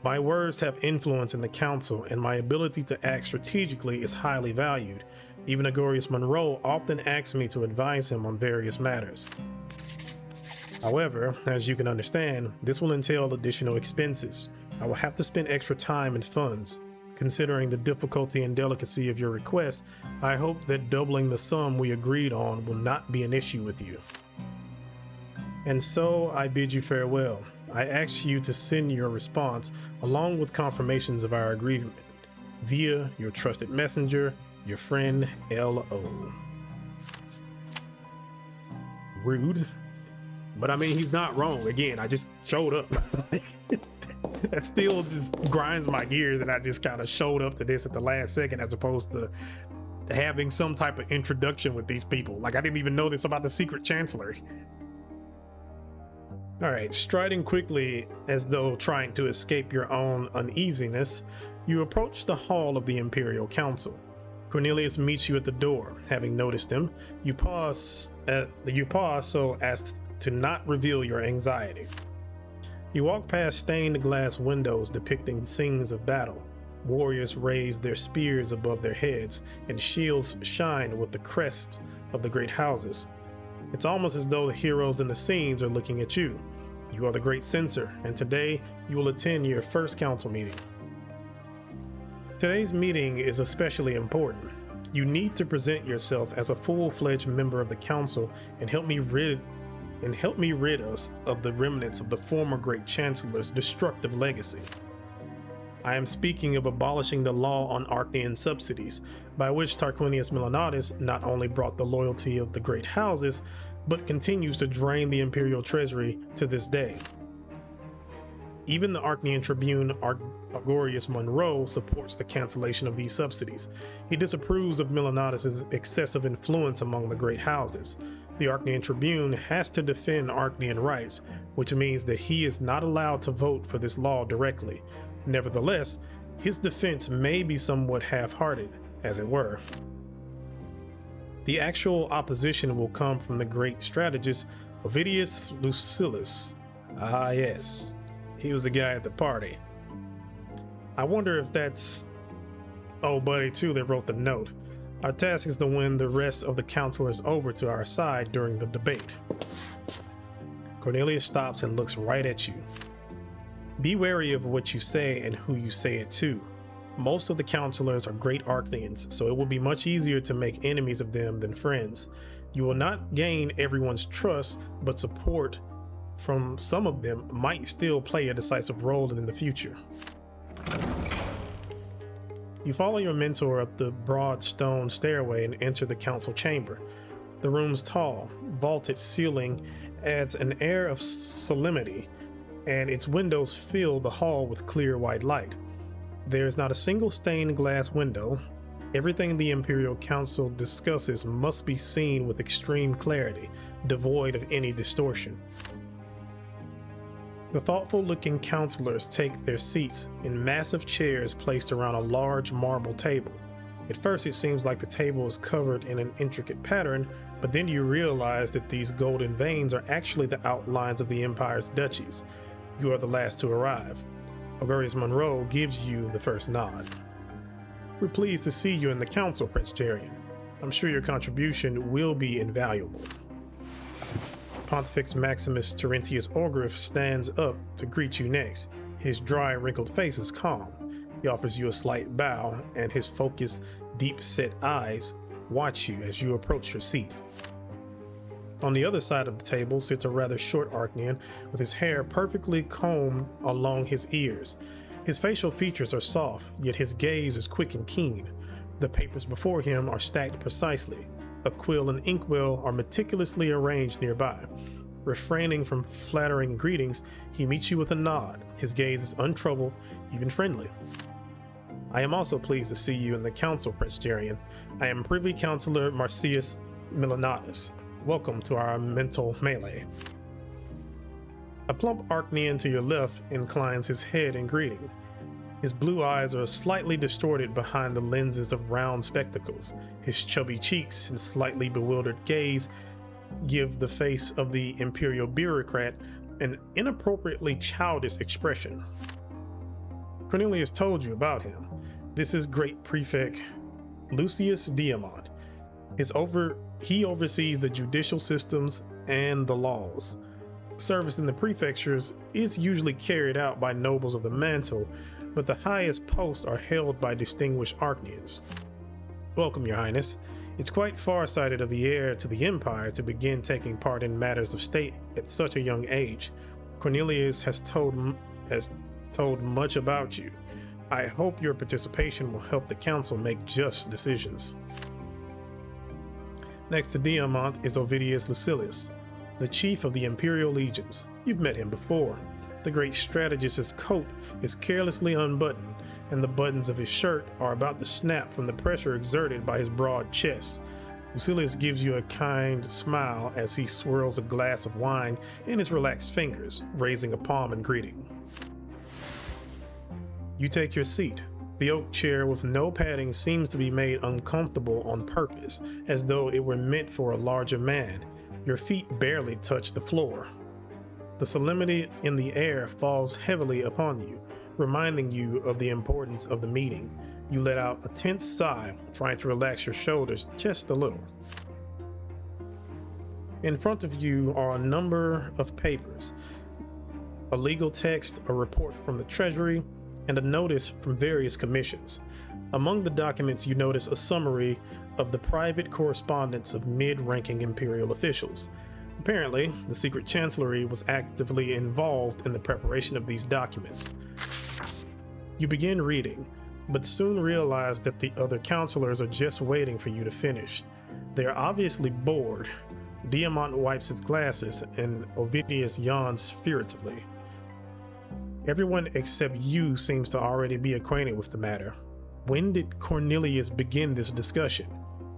My words have influence in the council, and my ability to act strategically is highly valued. Even Agorius Monroe often asks me to advise him on various matters. However, as you can understand, this will entail additional expenses. I will have to spend extra time and funds. Considering the difficulty and delicacy of your request, I hope that doubling the sum we agreed on will not be an issue with you. And so I bid you farewell. I ask you to send your response along with confirmations of our agreement via your trusted messenger, your friend L.O. Rude. But I mean, he's not wrong. Again, I just showed up. That still just grinds my gears, and I just kind of showed up to this at the last second as opposed to having some type of introduction with these people. Like, I didn't even know this about the secret chancellor. All right, striding quickly as though trying to escape your own uneasiness, you approach the hall of the Imperial Council. Cornelius meets you at the door. Having noticed him, you pause so as to not reveal your anxiety. You walk past stained glass windows depicting scenes of battle. Warriors raise their spears above their heads, and shields shine with the crests of the great houses. It's almost as though the heroes in the scenes are looking at you. You are the great censor, and today you will attend your first council meeting. Today's meeting is especially important. You need to present yourself as a full-fledged member of the council and help me rid us of the remnants of the former great chancellor's destructive legacy. I am speaking of abolishing the law on Archnean subsidies, by which Tarquinius Milanatus not only brought the loyalty of the great houses, but continues to drain the imperial treasury to this day. Even the Archnean tribune Agorius Monroe supports the cancellation of these subsidies. He disapproves of Milanatus' excessive influence among the great houses. The Archnean tribune has to defend Archnean rights, which means that he is not allowed to vote for this law directly. Nevertheless, his defense may be somewhat half-hearted, as it were. The actual opposition will come from the great strategist Ovidius Lucilius. Ah yes, he was the guy at the party. I wonder if that's old buddy too that wrote the note. Our task is to win the rest of the counselors over to our side during the debate. Cornelius stops and looks right at you. Be wary of what you say and who you say it to. Most of the counselors are great Archnians, so it will be much easier to make enemies of them than friends. You will not gain everyone's trust, but support from some of them might still play a decisive role in the future. You follow your mentor up the broad stone stairway and enter the council chamber. The room's tall, vaulted ceiling adds an air of solemnity, and its windows fill the hall with clear white light. There is not a single stained glass window. Everything the Imperial Council discusses must be seen with extreme clarity, devoid of any distortion. The thoughtful-looking counselors take their seats in massive chairs placed around a large marble table. At first, it seems like the table is covered in an intricate pattern, but then you realize that these golden veins are actually the outlines of the Empire's duchies. You are the last to arrive. Augustus Monroe gives you the first nod. We're pleased to see you in the council, Prince Jerian. I'm sure your contribution will be invaluable. Pontifex Maximus Terentius Orgriff stands up to greet you next. His dry, wrinkled face is calm. He offers you a slight bow, and his focused, deep-set eyes watch you as you approach your seat. On the other side of the table sits a rather short Archnian with his hair perfectly combed along his ears. His facial features are soft, yet his gaze is quick and keen. The papers before him are stacked precisely. A quill and inkwell are meticulously arranged nearby. Refraining from flattering greetings, he meets you with a nod. His gaze is untroubled, even friendly. I am also pleased to see you in the council, Prince Jerian. I am Privy Councillor Marcius Milanatus. Welcome to our mental melee. A plump Archnian to your left inclines his head in greeting. His blue eyes are slightly distorted behind the lenses of round spectacles. His chubby cheeks and slightly bewildered gaze give the face of the imperial bureaucrat an inappropriately childish expression. Cornelius told you about him. This is Great Prefect Lucius Diamant. He oversees the judicial systems and the laws. Service in the prefectures is usually carried out by nobles of the mantle, but the highest posts are held by distinguished Archnians. Welcome, Your Highness. It's quite far-sighted of the heir to the Empire to begin taking part in matters of state at such a young age. Cornelius has told much about you. I hope your participation will help the council make just decisions. Next to Diamant is Ovidius Lucilius, the chief of the Imperial Legions. You've met him before. The great strategist's coat is carelessly unbuttoned, and the buttons of his shirt are about to snap from the pressure exerted by his broad chest. Lucilius gives you a kind smile as he swirls a glass of wine in his relaxed fingers, raising a palm in greeting. You take your seat. The oak chair with no padding seems to be made uncomfortable on purpose, as though it were meant for a larger man. Your feet barely touch the floor. The solemnity in the air falls heavily upon you, reminding you of the importance of the meeting. You let out a tense sigh, trying to relax your shoulders just a little. In front of you are a number of papers, a legal text, a report from the Treasury, and a notice from various commissions. Among the documents, you notice a summary of the private correspondence of mid-ranking imperial officials. Apparently, the secret chancellery was actively involved in the preparation of these documents. You begin reading, but soon realize that the other counselors are just waiting for you to finish. They are obviously bored. Diamant wipes his glasses, and Ovidius yawns furtively. Everyone except you seems to already be acquainted with the matter. When did Cornelius begin this discussion?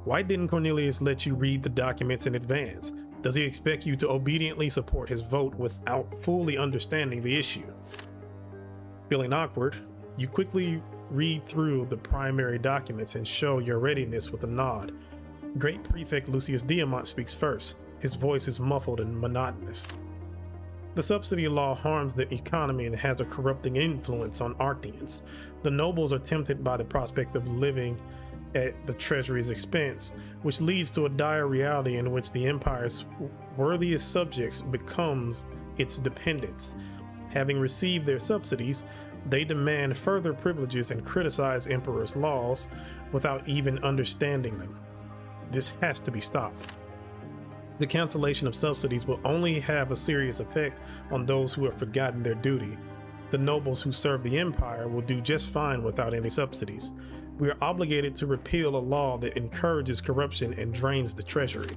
Why didn't Cornelius let you read the documents in advance? Does he expect you to obediently support his vote without fully understanding the issue? Feeling awkward, you quickly read through the primary documents and show your readiness with a nod. Great Prefect Lucius Diamant speaks first. His voice is muffled and monotonous. The subsidy law harms the economy and has a corrupting influence on Archnians. The nobles are tempted by the prospect of living at the treasury's expense, which leads to a dire reality in which the empire's worthiest subjects becomes its dependents. Having received their subsidies, They demand further privileges and criticize Emperor's laws without even understanding them. This has to be stopped. The cancellation of subsidies will only have a serious effect on those who have forgotten their duty. The nobles who serve the empire will do just fine without any subsidies. We are obligated to repeal a law that encourages corruption and drains the treasury.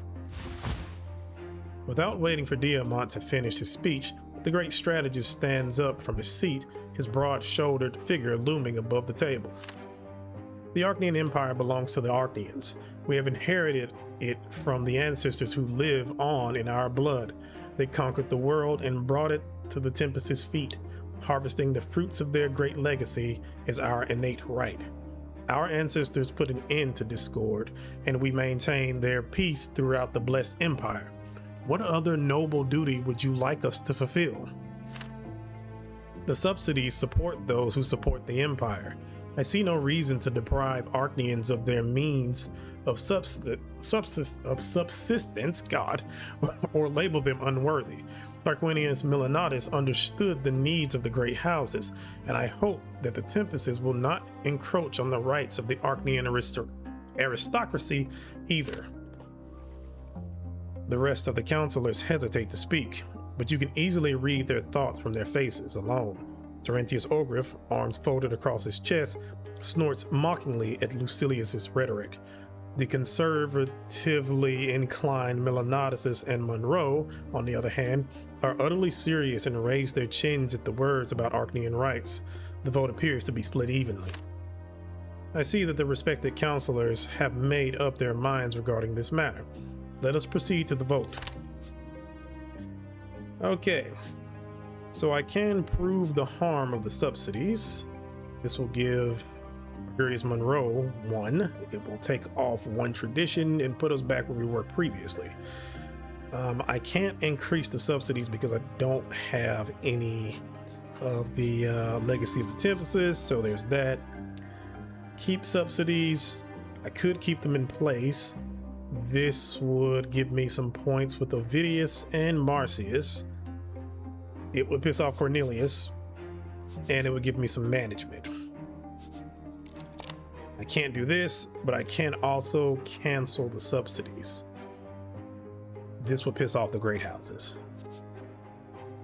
Without waiting for Diamant to finish his speech, the great strategist stands up from his seat, his broad-shouldered figure looming above the table. The Arcnean Empire belongs to the Arcneans. We have inherited it from the ancestors who live on in our blood. They conquered the world and brought it to the Tempest's feet. Harvesting the fruits of their great legacy is our innate right. Our ancestors put an end to discord, and we maintain their peace throughout the blessed empire. What other noble duty would you like us to fulfill? The subsidies support those who support the empire. I see no reason to deprive Arcneans of their means of subsistence, God, or label them unworthy. Tarquinius Milanatus understood the needs of the great houses, and I hope that the Tempests will not encroach on the rights of the Arcnean aristocracy either. The rest of the counselors hesitate to speak, but you can easily read their thoughts from their faces alone. Terentius Ogriff, arms folded across his chest, snorts mockingly at Lucilius's rhetoric. The conservatively inclined Milanatus and Monroe, on the other hand, are utterly serious and raise their chins at the words about Arcnean rights. The vote appears to be split evenly. I see that the respected counselors have made up their minds regarding this matter. Let us proceed to the vote. Okay, so I can prove the harm of the subsidies. This will give Gregorius Monroe 1. It will take off 1 tradition and put us back where we were previously. I can't increase the subsidies because I don't have any of the legacy of the Tempests, so there's that. Keep subsidies. I could keep them in place. This would give me some points with Ovidius and Marcius. It would piss off Cornelius, and it would give me some management. I can't do this, but I can also cancel the subsidies. This will piss off the great houses.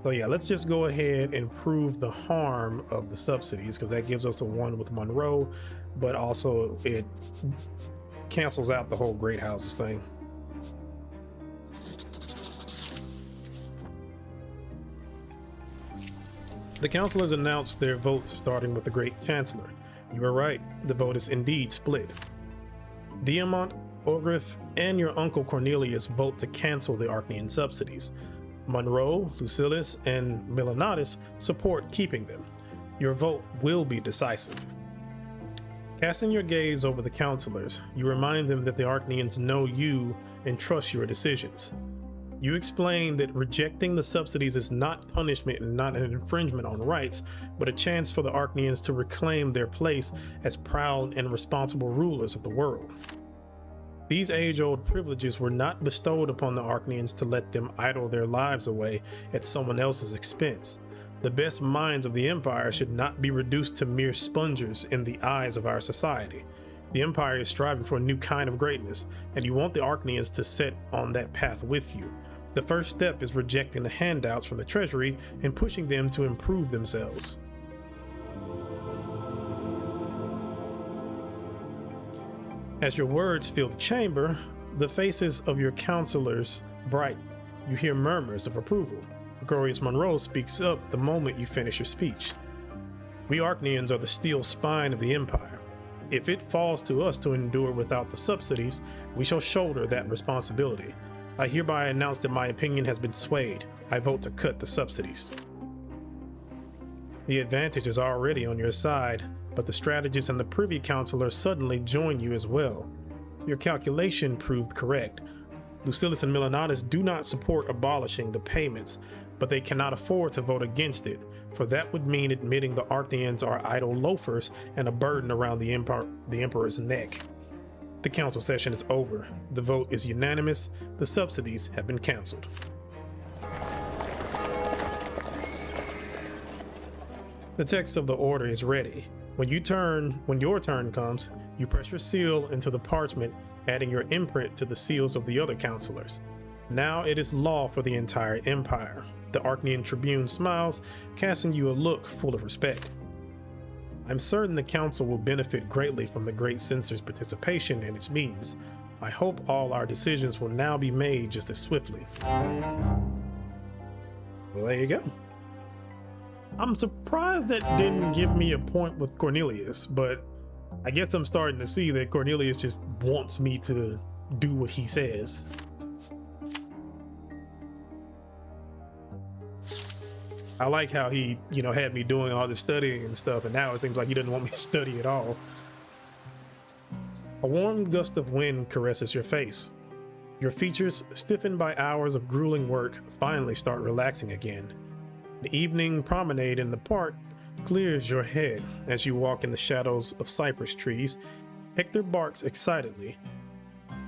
So yeah, let's just go ahead and prove the harm of the subsidies, because that gives us a 1 with Monroe, but also it cancels out the whole great houses thing. The counselors announced their votes, starting with the great chancellor. You were right, the vote is indeed split. Diamant, Ogriff, and your uncle Cornelius vote to cancel the Arcnean subsidies. Monroe, Lucilius, and Milanatus support keeping them. Your vote will be decisive. Casting your gaze over the counselors, you remind them that the Arcneans know you and trust your decisions. You explain that rejecting the subsidies is not punishment and not an infringement on rights, but a chance for the Arcneans to reclaim their place as proud and responsible rulers of the world. These age-old privileges were not bestowed upon the Arcneans to let them idle their lives away at someone else's expense. The best minds of the Empire should not be reduced to mere spongers in the eyes of our society. The Empire is striving for a new kind of greatness, and you want the Arcneans to set on that path with you. The first step is rejecting the handouts from the treasury and pushing them to improve themselves. As your words fill the chamber, the faces of your counselors brighten. You hear murmurs of approval. Gregorius Monroe speaks up the moment you finish your speech. We Arcneans are the steel spine of the Empire. If it falls to us to endure without the subsidies, we shall shoulder that responsibility. I hereby announce that my opinion has been swayed. I vote to cut the subsidies. The advantage is already on your side, but the strategists and the privy councilor suddenly join you as well. Your calculation proved correct. Lucilius and Milanatus do not support abolishing the payments, but they cannot afford to vote against it, for that would mean admitting the Arcneans are idle loafers and a burden around the Emperor's neck. The council session is over. The vote is unanimous. The subsidies have been canceled. The text of the order is ready. When your turn comes, you press your seal into the parchment, adding your imprint to the seals of the other counselors. Now it is law for the entire empire. The Archnean Tribune smiles, casting you a look full of respect. I'm certain the council will benefit greatly from the Great Censor's participation in its meetings. I hope all our decisions will now be made just as swiftly. Well, there you go. I'm surprised that didn't give me a point with Cornelius, but I guess I'm starting to see that Cornelius just wants me to do what he says. I like how he, had me doing all this studying and stuff, and now it seems like he doesn't want me to study at all. A warm gust of wind caresses your face. Your features, stiffened by hours of grueling work, finally start relaxing again. The evening promenade in the park clears your head as you walk in the shadows of cypress trees. Hector barks excitedly,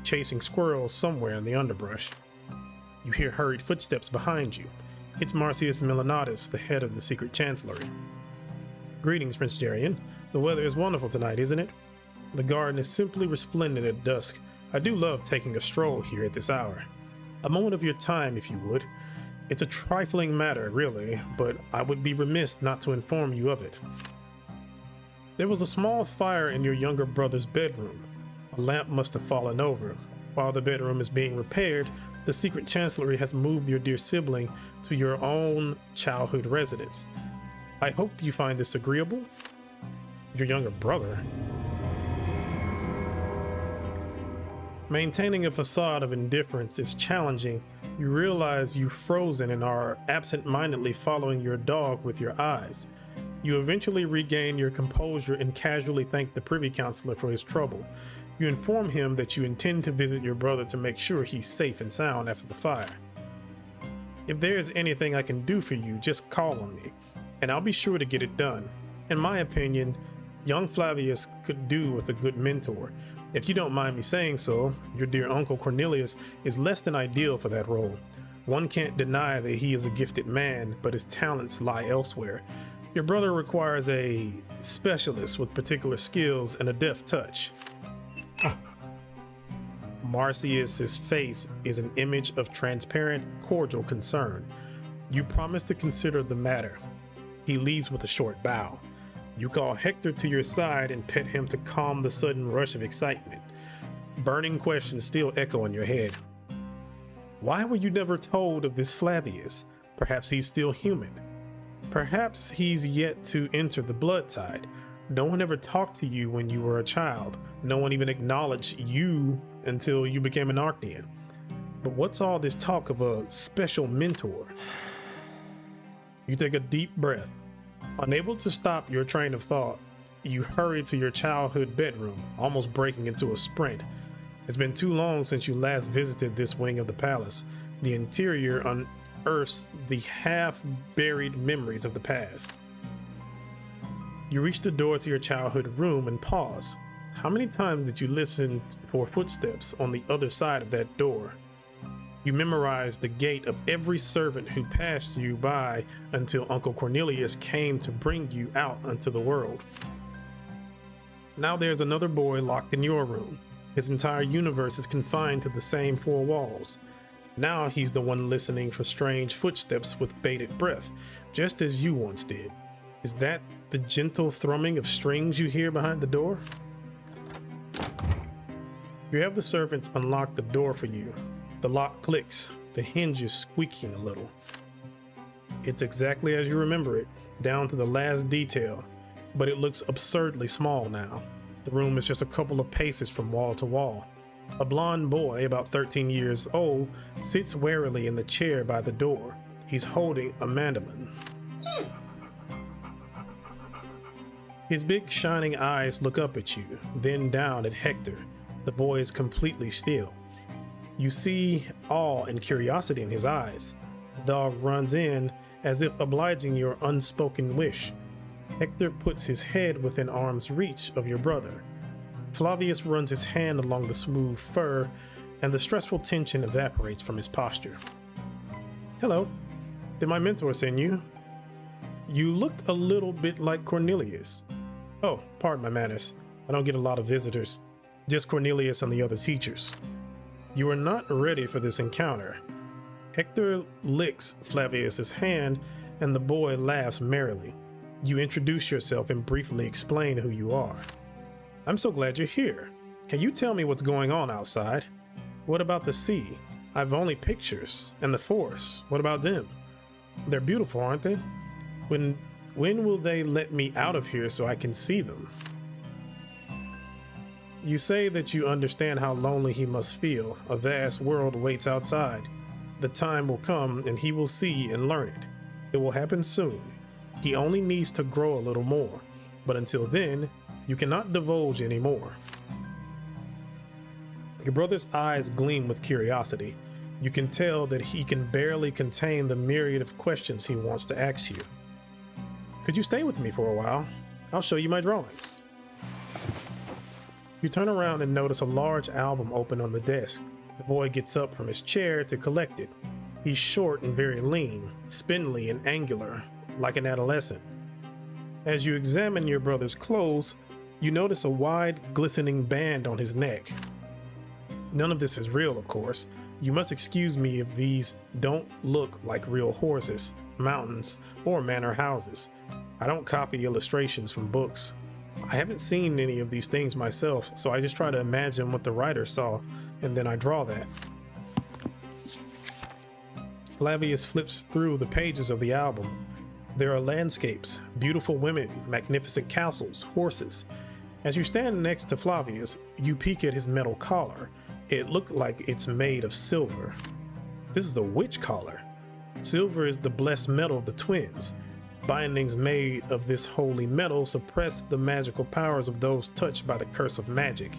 chasing squirrels somewhere in the underbrush. You hear hurried footsteps behind you. It's Marcius Milanatus, the head of the Secret Chancellery. Greetings, Prince Jerian. The weather is wonderful tonight, isn't it? The garden is simply resplendent at dusk. I do love taking a stroll here at this hour. A moment of your time, if you would. It's a trifling matter, really, but I would be remiss not to inform you of it. There was a small fire in your younger brother's bedroom. A lamp must have fallen over. While the bedroom is being repaired, the Secret Chancellery has moved your dear sibling to your own childhood residence. I hope you find this agreeable. Your younger brother. Maintaining a facade of indifference is challenging. You realize you've frozen and are absent-mindedly following your dog with your eyes. You eventually regain your composure and casually thank the Privy Councillor for his trouble. You inform him that you intend to visit your brother to make sure he's safe and sound after the fire. If there is anything I can do for you, just call on me, and I'll be sure to get it done. In my opinion, young Flavius could do with a good mentor. If you don't mind me saying so, your dear Uncle Cornelius is less than ideal for that role. One can't deny that he is a gifted man, but his talents lie elsewhere. Your brother requires a specialist with particular skills and a deft touch. Marcius's face is an image of transparent, cordial concern. You promise to consider the matter. He leaves with a short bow. You call Hector to your side and pet him to calm the sudden rush of excitement. Burning questions still echo in your head. Why were you never told of this Flavius? Perhaps he's still human. Perhaps he's yet to enter the blood tide. No one ever talked to you when you were a child. No one even acknowledged you until you became an Archnean. But what's all this talk of a special mentor? You take a deep breath. Unable to stop your train of thought, you hurry to your childhood bedroom, almost breaking into a sprint. It's been too long since you last visited this wing of the palace. The interior unearths the half-buried memories of the past. You reach the door to your childhood room and pause. How many times did you listen for footsteps on the other side of that door? You memorized the gait of every servant who passed you by until Uncle Cornelius came to bring you out into the world. Now there's another boy locked in your room. His entire universe is confined to the same four walls. Now he's the one listening for strange footsteps with bated breath, just as you once did. Is that the gentle thrumming of strings you hear behind the door? You have the servants unlock the door for you. The lock clicks, the hinges squeaking a little. It's exactly as you remember it, down to the last detail, but it looks absurdly small now. The room is just a couple of paces from wall to wall. A blond boy, about 13 years old, sits warily in the chair by the door. He's holding a mandolin. His big shining eyes look up at you, then down at Hector. The boy is completely still. You see awe and curiosity in his eyes. The dog runs in as if obliging your unspoken wish. Hector puts his head within arm's reach of your brother. Flavius runs his hand along the smooth fur, and the stressful tension evaporates from his posture. Hello. Did my mentor send you? You look a little bit like Cornelius. Oh, pardon my manners. I don't get a lot of visitors. Just Cornelius and the other teachers. You are not ready for this encounter. Hector licks Flavius's hand and the boy laughs merrily. You introduce yourself and briefly explain who you are. I'm so glad you're here. Can you tell me what's going on outside? What about the sea? I've only pictures. And the forest, what about them? They're beautiful, aren't they? When will they let me out of here so I can see them? You say that you understand how lonely he must feel. A vast world waits outside. The time will come and he will see and learn it. It will happen soon. He only needs to grow a little more. But until then, you cannot divulge anymore. Your brother's eyes gleam with curiosity. You can tell that he can barely contain the myriad of questions he wants to ask you. Could you stay with me for a while? I'll show you my drawings. You turn around and notice a large album open on the desk. The boy gets up from his chair to collect it. He's short and very lean, spindly and angular, like an adolescent. As you examine your brother's clothes, you notice a wide, glistening band on his neck. None of this is real, of course. You must excuse me if these don't look like real horses, mountains, or manor houses. I don't copy illustrations from books. I haven't seen any of these things myself, so I just try to imagine what the writer saw, and then I draw that. Flavius flips through the pages of the album. There are landscapes, beautiful women, magnificent castles, horses. As you stand next to Flavius, you peek at his metal collar. It looked like it's made of silver. This is a witch collar. Silver is the blessed metal of the twins. Bindings made of this holy metal suppress the magical powers of those touched by the curse of magic.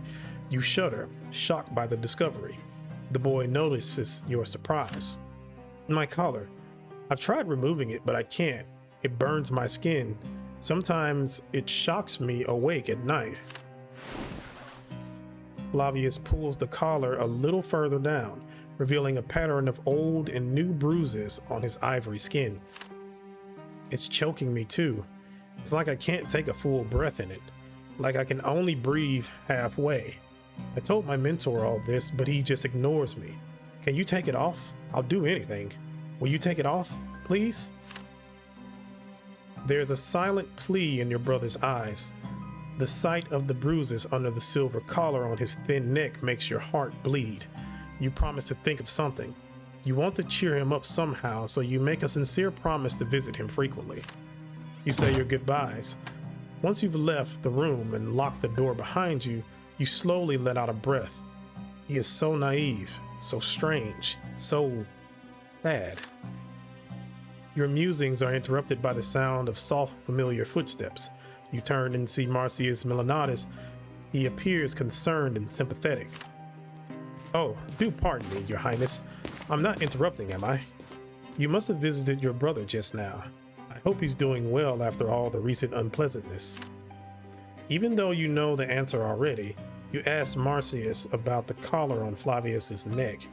You shudder, shocked by the discovery. The boy notices your surprise. My collar. I've tried removing it, but I can't. It burns my skin. Sometimes it shocks me awake at night. Flavius pulls the collar a little further down, revealing a pattern of old and new bruises on his ivory skin. It's choking me too. It's like I can't take a full breath in it, like I can only breathe halfway. I told my mentor all this, but he just ignores me. Can you take it off? I'll do anything. Will you take it off, please? There's a silent plea in your brother's eyes. The sight of the bruises under the silver collar on his thin neck makes your heart bleed. You promise to think of something. You want to cheer him up somehow, so you make a sincere promise to visit him frequently. You say your goodbyes. Once you've left the room and locked the door behind you, you slowly let out a breath. He is so naive, so strange, so bad. Your musings are interrupted by the sound of soft, familiar footsteps. You turn and see Marcius Milanatus. He appears concerned and sympathetic. Oh, do pardon me, Your Highness. I'm not interrupting, am I? You must have visited your brother just now. I hope he's doing well after all the recent unpleasantness. Even though you know the answer already, you ask Marcius about the collar on Flavius's neck.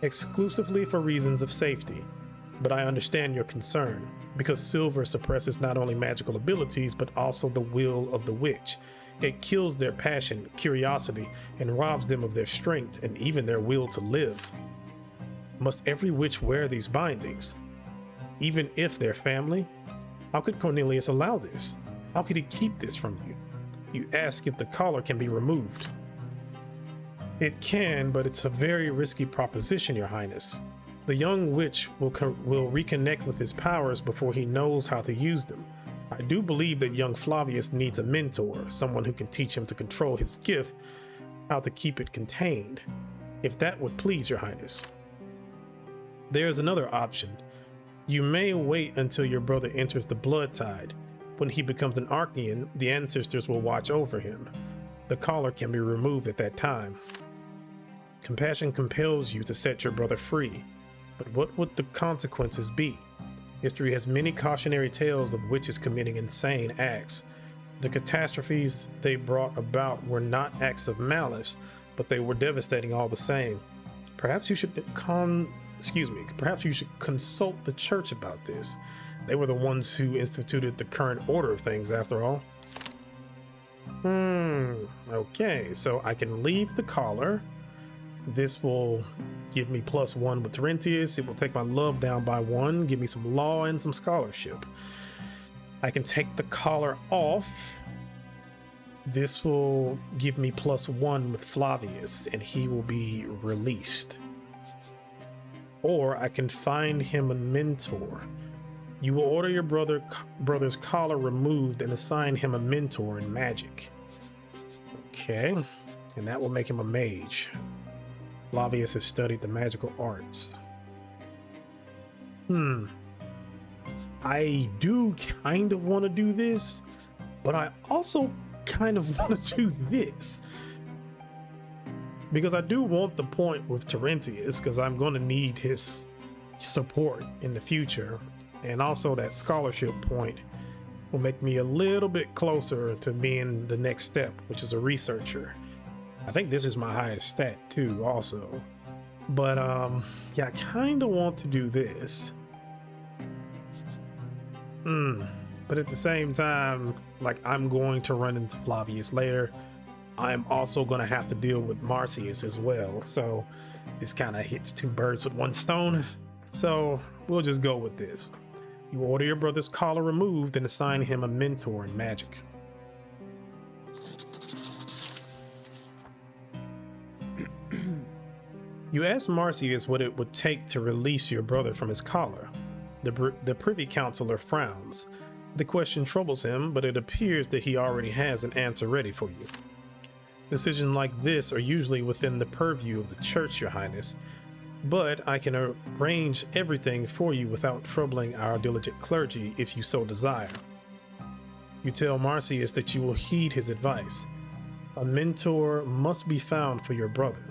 Exclusively for reasons of safety, but I understand your concern, because silver suppresses not only magical abilities, but also the will of the witch. It kills their passion, curiosity, and robs them of their strength and even their will to live. Must every witch wear these bindings? Even if they're family? How could Cornelius allow this? How could he keep this from you? You ask if the collar can be removed. It can, but it's a very risky proposition, Your Highness. The young witch will reconnect with his powers before he knows how to use them. I do believe that young Flavius needs a mentor, someone who can teach him to control his gift, how to keep it contained, if that would please Your Highness. There's another option. You may wait until your brother enters the blood tide. When he becomes an Archean, the ancestors will watch over him. The collar can be removed at that time. Compassion compels you to set your brother free. But what would the consequences be? History has many cautionary tales of witches committing insane acts. The catastrophes they brought about were not acts of malice, but they were devastating all the same. Perhaps you should consult the church about this. They were the ones who instituted the current order of things, after all. Okay, so I can leave the collar. This will give me +1 with Terentius. It will take my love down by 1, give me some law and some scholarship. I can take the collar off. This will give me +1 with Flavius, and he will be released. Or I can find him a mentor. You will order your brother's collar removed and assign him a mentor in magic. Okay, and that will make him a mage. Flavius has studied the magical arts. I do kind of want to do this, but I also kind of want to do this. Because I do want the point with Terentius, because I'm going to need his support in the future. And also that scholarship point will make me a little bit closer to being the next step, which is a researcher. I think this is my highest stat too, also. But yeah, I kind of want to do this. But at the same time, like, I'm going to run into Flavius later. I'm also going to have to deal with Marcius as well. So this kind of hits 2 birds with 1 stone. So we'll just go with this. You order your brother's collar removed and assign him a mentor in magic. You ask Marcius what it would take to release your brother from his collar. The privy councilor frowns. The question troubles him, but it appears that he already has an answer ready for you. Decisions like this are usually within the purview of the church, Your Highness, but I can arrange everything for you without troubling our diligent clergy if you so desire. You tell Marcius that you will heed his advice. A mentor must be found for your brother.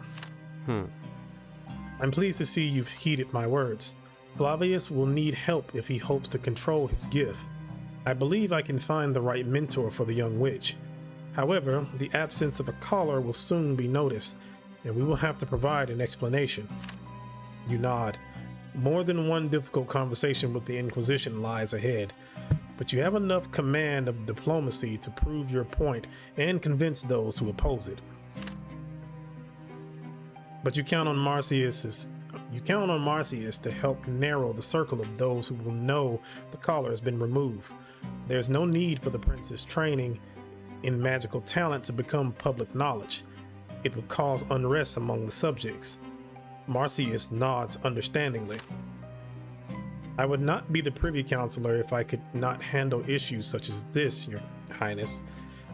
I'm pleased to see you've heeded my words. Flavius will need help if he hopes to control his gift. I believe I can find the right mentor for the young witch. However, the absence of a collar will soon be noticed, and we will have to provide an explanation. You nod. More than one difficult conversation with the Inquisition lies ahead, but you have enough command of diplomacy to prove your point and convince those who oppose it. But you count on Marcius to help narrow the circle of those who will know the collar has been removed. There's no need for the prince's training in magical talent to become public knowledge. It would cause unrest among the subjects. Marcius nods understandingly. I would not be the privy councilor if I could not handle issues such as this, Your Highness.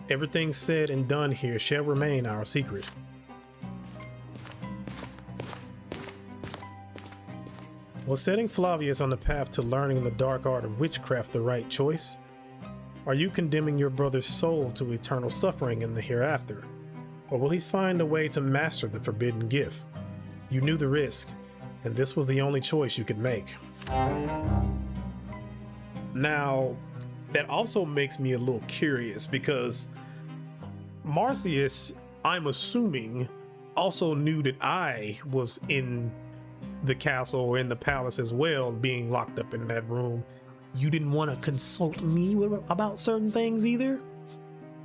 Everything said and done here shall remain our secret. Was setting Flavius on the path to learning the dark art of witchcraft the right choice? Are you condemning your brother's soul to eternal suffering in the hereafter? Or will he find a way to master the forbidden gift? You knew the risk, and this was the only choice you could make. Now, that also makes me a little curious because Marcius, I'm assuming, also knew that I was in the castle or in the palace as well, being locked up in that room. You didn't want to consult me about certain things either?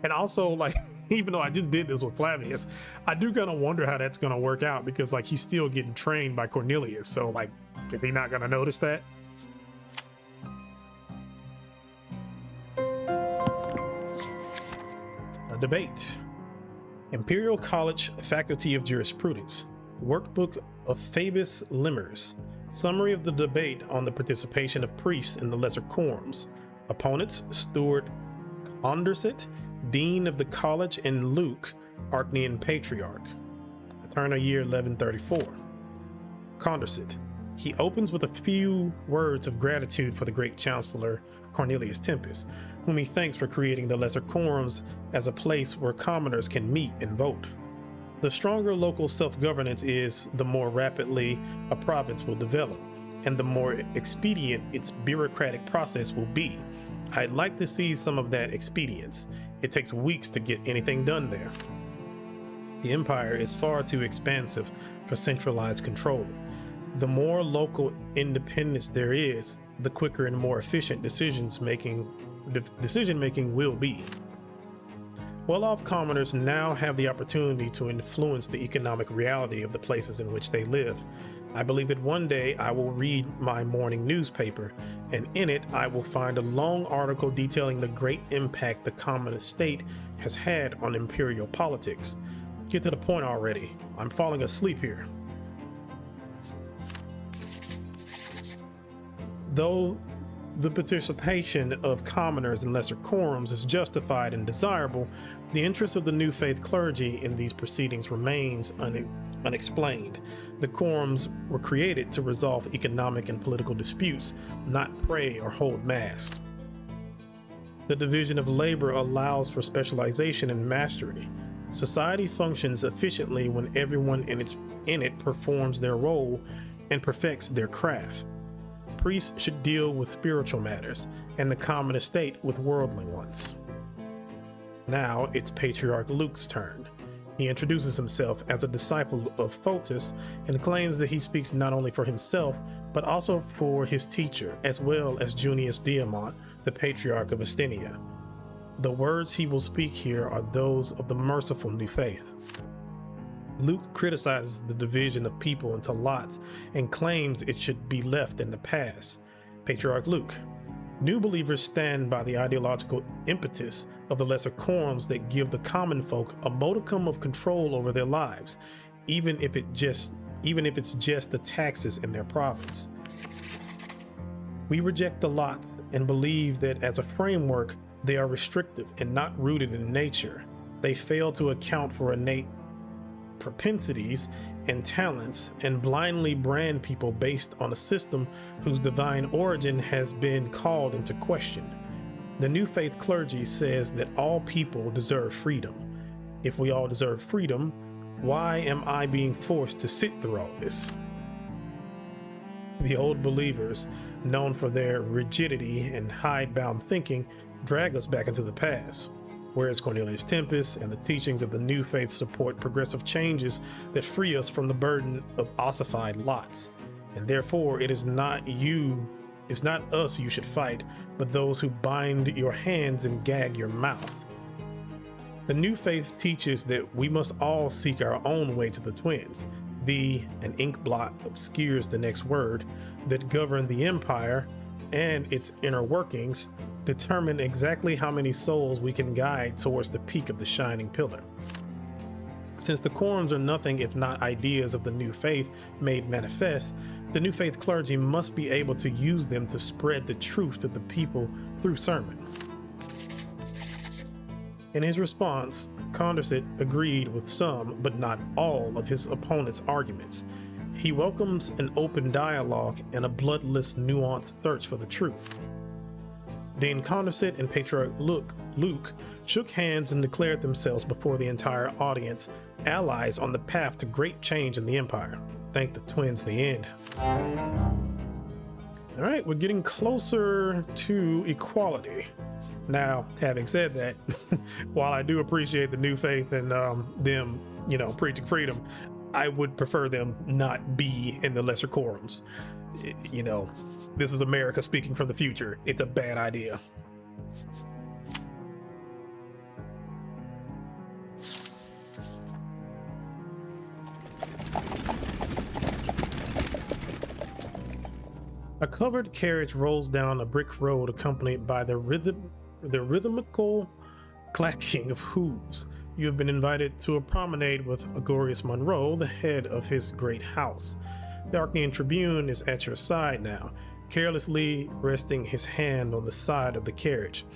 And also, like, even though I just did this with Flavius, I do kind of wonder how that's going to work out because, like, he's still getting trained by Cornelius. So, like, is he not going to notice that? A debate. Imperial College Faculty of Jurisprudence. Workbook of Fabius Limmers. Summary of the debate on the participation of priests in the lesser quorums. Opponents: Stuart Condorcet, Dean of the College, and Luke, Archnean Patriarch. Eterna year 1134. Condorcet. He opens with a few words of gratitude for the great Chancellor Cornelius Tempest, whom he thanks for creating the lesser quorums as a place where commoners can meet and vote. The stronger local self-governance is, the more rapidly a province will develop, and the more expedient its bureaucratic process will be. I'd like to see some of that expedience. It takes weeks to get anything done there. The empire is far too expansive for centralized control. The more local independence there is, the quicker and more efficient decision making will be. Well-off commoners now have the opportunity to influence the economic reality of the places in which they live. I believe that one day I will read my morning newspaper, and in it I will find a long article detailing the great impact the common estate has had on imperial politics. Get to the point already. I'm falling asleep here. Though the participation of commoners in lesser quorums is justified and desirable, the interest of the new faith clergy in these proceedings remains unexplained. The quorums were created to resolve economic and political disputes, not pray or hold mass. The division of labor allows for specialization and mastery. Society functions efficiently when everyone in it performs their role and perfects their craft. Priests should deal with spiritual matters, and the common estate with worldly ones. Now it's Patriarch Luke's turn. He introduces himself as a disciple of Photis and claims that he speaks not only for himself, but also for his teacher, as well as Junius Diamant, the Patriarch of Astinia. The words he will speak here are those of the merciful new faith. Luke criticizes the division of people into lots and claims it should be left in the past. Patriarch Luke: new believers stand by the ideological impetus of the lesser quorums that give the common folk a modicum of control over their lives, even if it's just the taxes in their province. We reject the lots and believe that as a framework, they are restrictive and not rooted in nature. They fail to account for innate propensities and talents and blindly brand people based on a system whose divine origin has been called into question. The new faith clergy says that all people deserve freedom. If we all deserve freedom, why am I being forced to sit through all this? The old believers, known for their rigidity and hidebound thinking, drag us back into the past. Whereas Cornelius Tempest and the teachings of the new faith support progressive changes that free us from the burden of ossified lots. And therefore, it is not us you should fight, but those who bind your hands and gag your mouth. The new faith teaches that we must all seek our own way to the twins. An ink blot obscures the next word, that govern the empire and its inner workings, determine exactly how many souls we can guide towards the peak of the shining pillar. Since the quorums are nothing if not ideas of the new faith made manifest, the new faith clergy must be able to use them to spread the truth to the people through sermon. In his response, Condorcet agreed with some, but not all, of his opponent's arguments. He welcomes an open dialogue and a bloodless, nuanced search for the truth. Dean Condorcet and Patriarch Luke shook hands and declared themselves before the entire audience allies on the path to great change in the Empire. Thank the twins the end. All right, we're getting closer to equality. Now, having said that, while I do appreciate the new faith and them, preaching freedom, I would prefer them not be in the lesser quorums. This is America speaking from the future. It's a bad idea. A covered carriage rolls down a brick road accompanied by the rhythmical clacking of hooves. You have been invited to a promenade with Agorius Monroe, the head of his great house. The Archaean Tribune is at your side now, carelessly resting his hand on the side of the carriage.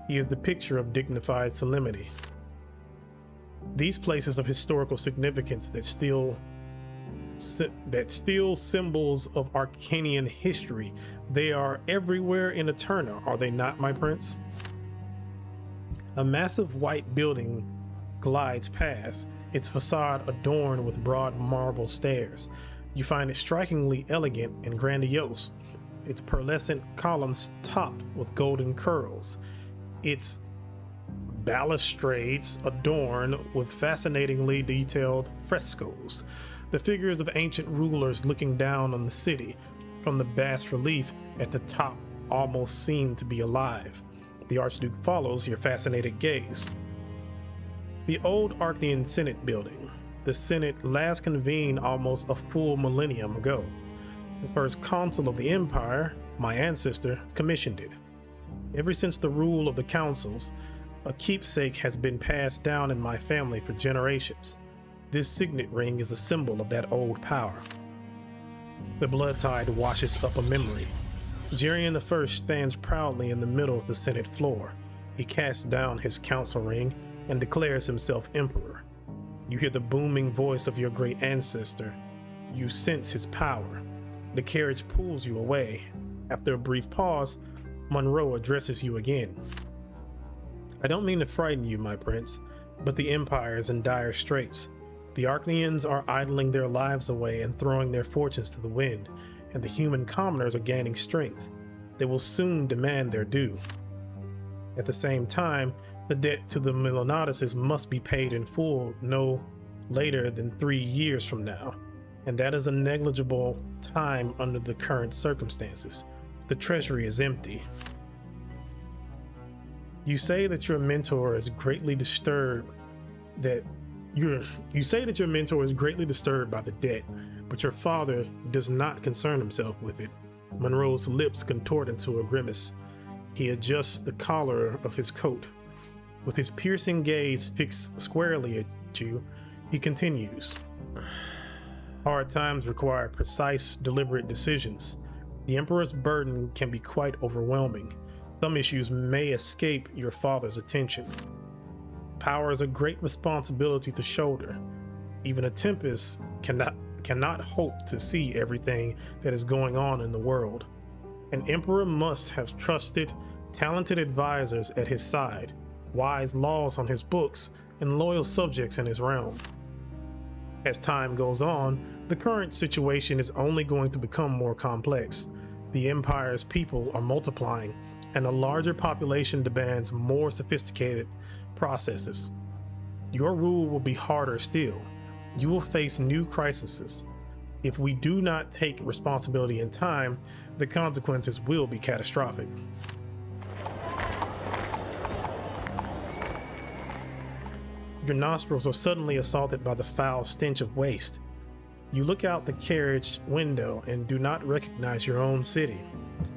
He is the picture of dignified solemnity. These places of historical significance that still symbols of Arcanian history, they are everywhere in Eterna, are they not, my prince? A massive white building glides past, its facade adorned with broad marble stairs. You find it strikingly elegant and grandiose, its pearlescent columns topped with golden curls, its balustrades adorned with fascinatingly detailed frescoes, the figures of ancient rulers looking down on the city, from the bas relief at the top almost seem to be alive. The Archduke follows your fascinated gaze. The old Arcnean Senate building. The Senate last convened almost a full millennium ago. The first consul of the Empire, my ancestor, commissioned it. Ever since the rule of the councils, a keepsake has been passed down in my family for generations. This signet ring is a symbol of that old power. The blood tide washes up a memory. Jerian I stands proudly in the middle of the Senate floor. He casts down his council ring and declares himself emperor. You hear the booming voice of your great ancestor. You sense his power. The carriage pulls you away. After a brief pause, Monroe addresses you again. I don't mean to frighten you, my prince, but the Empire is in dire straits. The Arcneans are idling their lives away and throwing their fortunes to the wind, and the human commoners are gaining strength. They will soon demand their due. At the same time, the debt to the Milonatises must be paid in full no later than 3 years from now, and that is a negligible time under the current circumstances. The treasury is empty. You say that your mentor is greatly disturbed by the debt, but your father does not concern himself with it. Monroe's lips contort into a grimace. He adjusts the collar of his coat. With his piercing gaze fixed squarely at you, he continues. Hard times require precise, deliberate decisions. The Emperor's burden can be quite overwhelming. Some issues may escape your father's attention. Power is a great responsibility to shoulder. Even a tempest cannot hope to see everything that is going on in the world. An emperor must have trusted, talented advisors at his side, wise laws on his books, and loyal subjects in his realm. As time goes on, the current situation is only going to become more complex. The Empire's people are multiplying, and a larger population demands more sophisticated processes. Your rule will be harder still. You will face new crises. If we do not take responsibility in time, the consequences will be catastrophic. Your nostrils are suddenly assaulted by the foul stench of waste. You look out the carriage window and do not recognize your own city.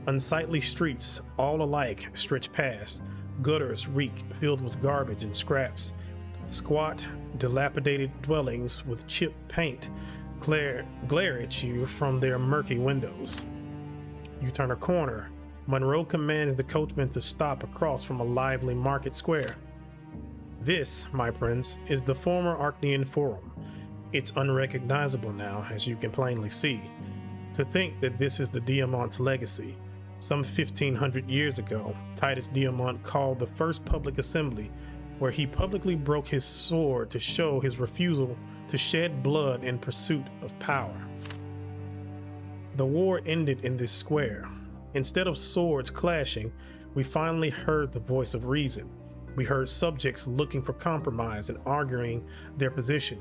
Unsightly streets, all alike, stretch past. Gutters reek, filled with garbage and scraps. Squat, dilapidated dwellings with chipped paint glare at you from their murky windows. You turn a corner. Monroe commands the coachman to stop across from a lively market square. This, my prince, is the former Arcnean Forum. It's unrecognizable now, as you can plainly see. To think that this is the Diamant's legacy. Some 1,500 years ago, Titus Diamant called the first public assembly, where he publicly broke his sword to show his refusal to shed blood in pursuit of power. The war ended in this square. Instead of swords clashing, we finally heard the voice of reason. We heard subjects looking for compromise and arguing their position.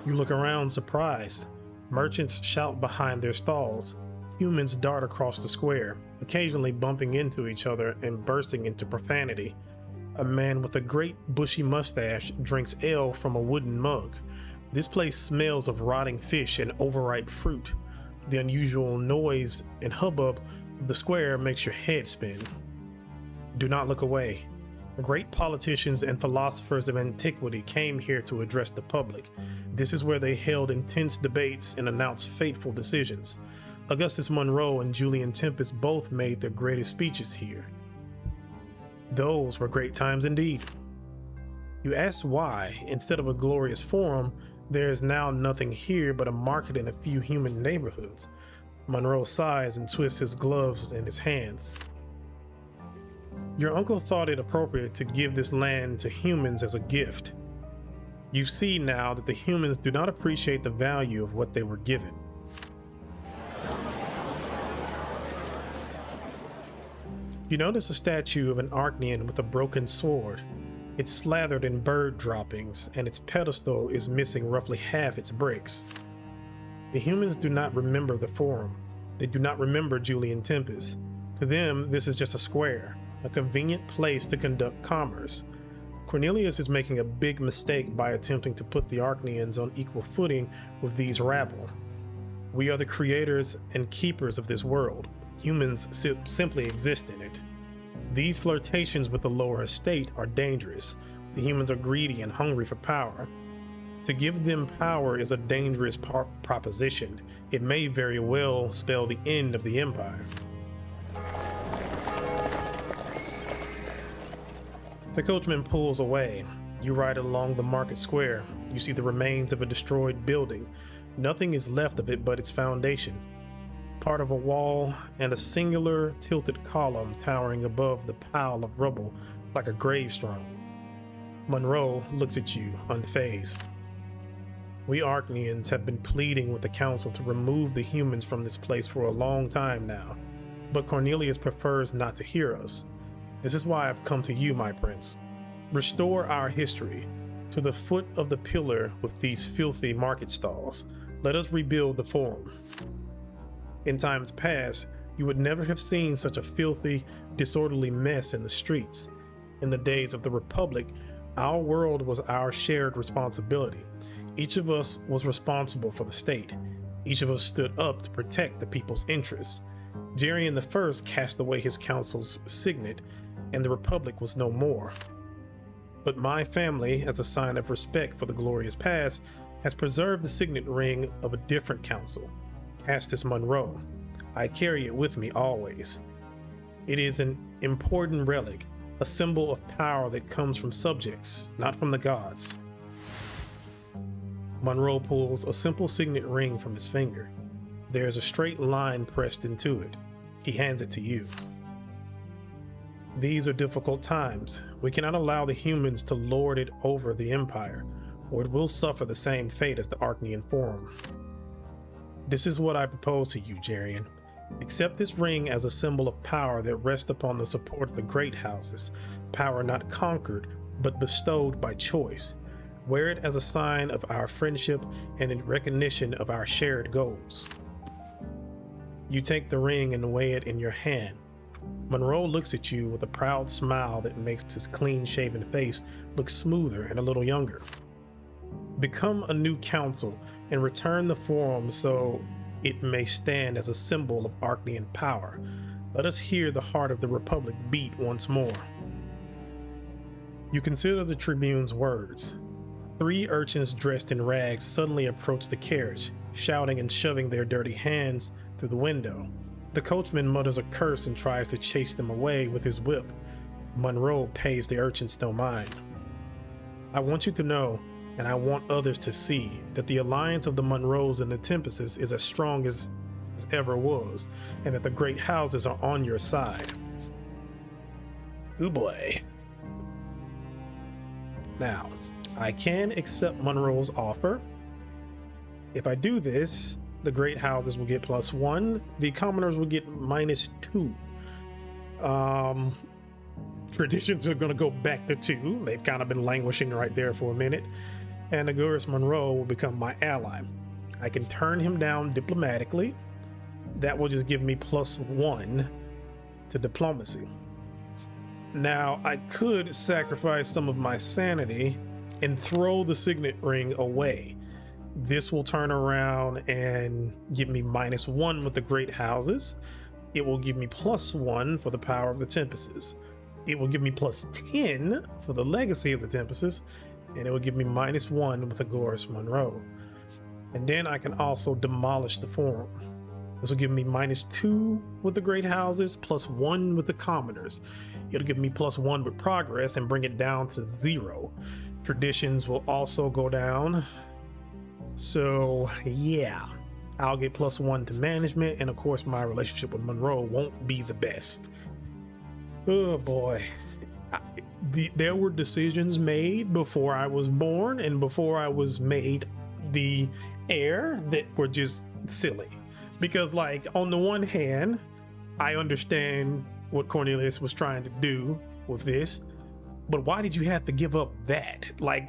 You look around surprised. Merchants shout behind their stalls. Humans dart across the square, occasionally bumping into each other and bursting into profanity. A man with a great bushy mustache drinks ale from a wooden mug. This place smells of rotting fish and overripe fruit. The unusual noise and hubbub of the square makes your head spin. Do not look away. Great politicians and philosophers of antiquity came here to address the public. This is where they held intense debates and announced fateful decisions. Augustus Monroe and Julian Tempest both made their greatest speeches here. Those were great times indeed. You ask why, instead of a glorious forum, there is now nothing here but a market and a few human neighborhoods. Monroe sighs and twists his gloves in his hands. Your uncle thought it appropriate to give this land to humans as a gift. You see now that the humans do not appreciate the value of what they were given. You notice a statue of an Arcnean with a broken sword. It's slathered in bird droppings, and its pedestal is missing roughly half its bricks. The humans do not remember the Forum. They do not remember Julian Tempest. To them, this is just a square, a convenient place to conduct commerce. Cornelius is making a big mistake by attempting to put the Archnians on equal footing with these rabble. We are the creators and keepers of this world. Humans simply exist in it. These flirtations with the lower estate are dangerous. The humans are greedy and hungry for power. To give them power is a dangerous proposition. It may very well spell the end of the empire. The coachman pulls away. You ride along the market square. You see the remains of a destroyed building. Nothing is left of it but its foundation. Part of a wall and a singular tilted column towering above the pile of rubble like a gravestone. Monroe looks at you, unfazed. We Archnians have been pleading with the council to remove the humans from this place for a long time now, but Cornelius prefers not to hear us. This is why I've come to you, my prince. Restore our history to the foot of the pillar with these filthy market stalls. Let us rebuild the Forum. In times past, you would never have seen such a filthy, disorderly mess in the streets. In the days of the Republic, our world was our shared responsibility. Each of us was responsible for the state. Each of us stood up to protect the people's interests. Jerian I cast away his council's signet, and the Republic was no more. But my family, as a sign of respect for the glorious past, has preserved the signet ring of a different council, Castus Monroe. I carry it with me always. It is an important relic, a symbol of power that comes from subjects, not from the gods. Monroe pulls a simple signet ring from his finger. There is a straight line pressed into it. He hands it to you. These are difficult times. We cannot allow the humans to lord it over the Empire, or it will suffer the same fate as the Archnian Forum. This is what I propose to you, Jerian. Accept this ring as a symbol of power that rests upon the support of the great houses, power not conquered, but bestowed by choice. Wear it as a sign of our friendship and in recognition of our shared goals. You take the ring and weigh it in your hand. Monroe looks at you with a proud smile that makes his clean-shaven face look smoother and a little younger. Become a new council and return the Forum so it may stand as a symbol of Archnian power. Let us hear the heart of the Republic beat once more. You consider the Tribune's words. 3 urchins dressed in rags suddenly approach the carriage, shouting and shoving their dirty hands through the window. The coachman mutters a curse and tries to chase them away with his whip. Monroe pays the urchins no mind. I want you to know, and I want others to see, that the alliance of the Monroes and the Tempests is as strong as ever was, and that the great houses are on your side. Ooh boy. Now, I can accept Monroe's offer. If I do this, the great houses will get +1. The commoners will get -2. Traditions are going to go back to 2. They've kind of been languishing right there for a minute. And Aguirus Monroe will become my ally. I can turn him down diplomatically. That will just give me +1 to diplomacy. Now, I could sacrifice some of my sanity and throw the signet ring away. This will turn around and give me -1 with the great houses. It will give me +1 for the power of the Tempests. It will give me +10 for the legacy of the Tempests, and it will give me -1 with Aguirus Monroe. And then I can also demolish the Forum. This will give me -2 with the great houses, +1 with the commoners. It'll give me +1 with progress and bring it down to 0. Traditions will also go down. So yeah, I'll get +1 to management, and of course my relationship with Monroe won't be the best. Oh boy. There were decisions made before I was born and before I was made the heir that were just silly. Because like, on the one hand, I understand what Cornelius was trying to do with this. but why did you have to give up that? Like,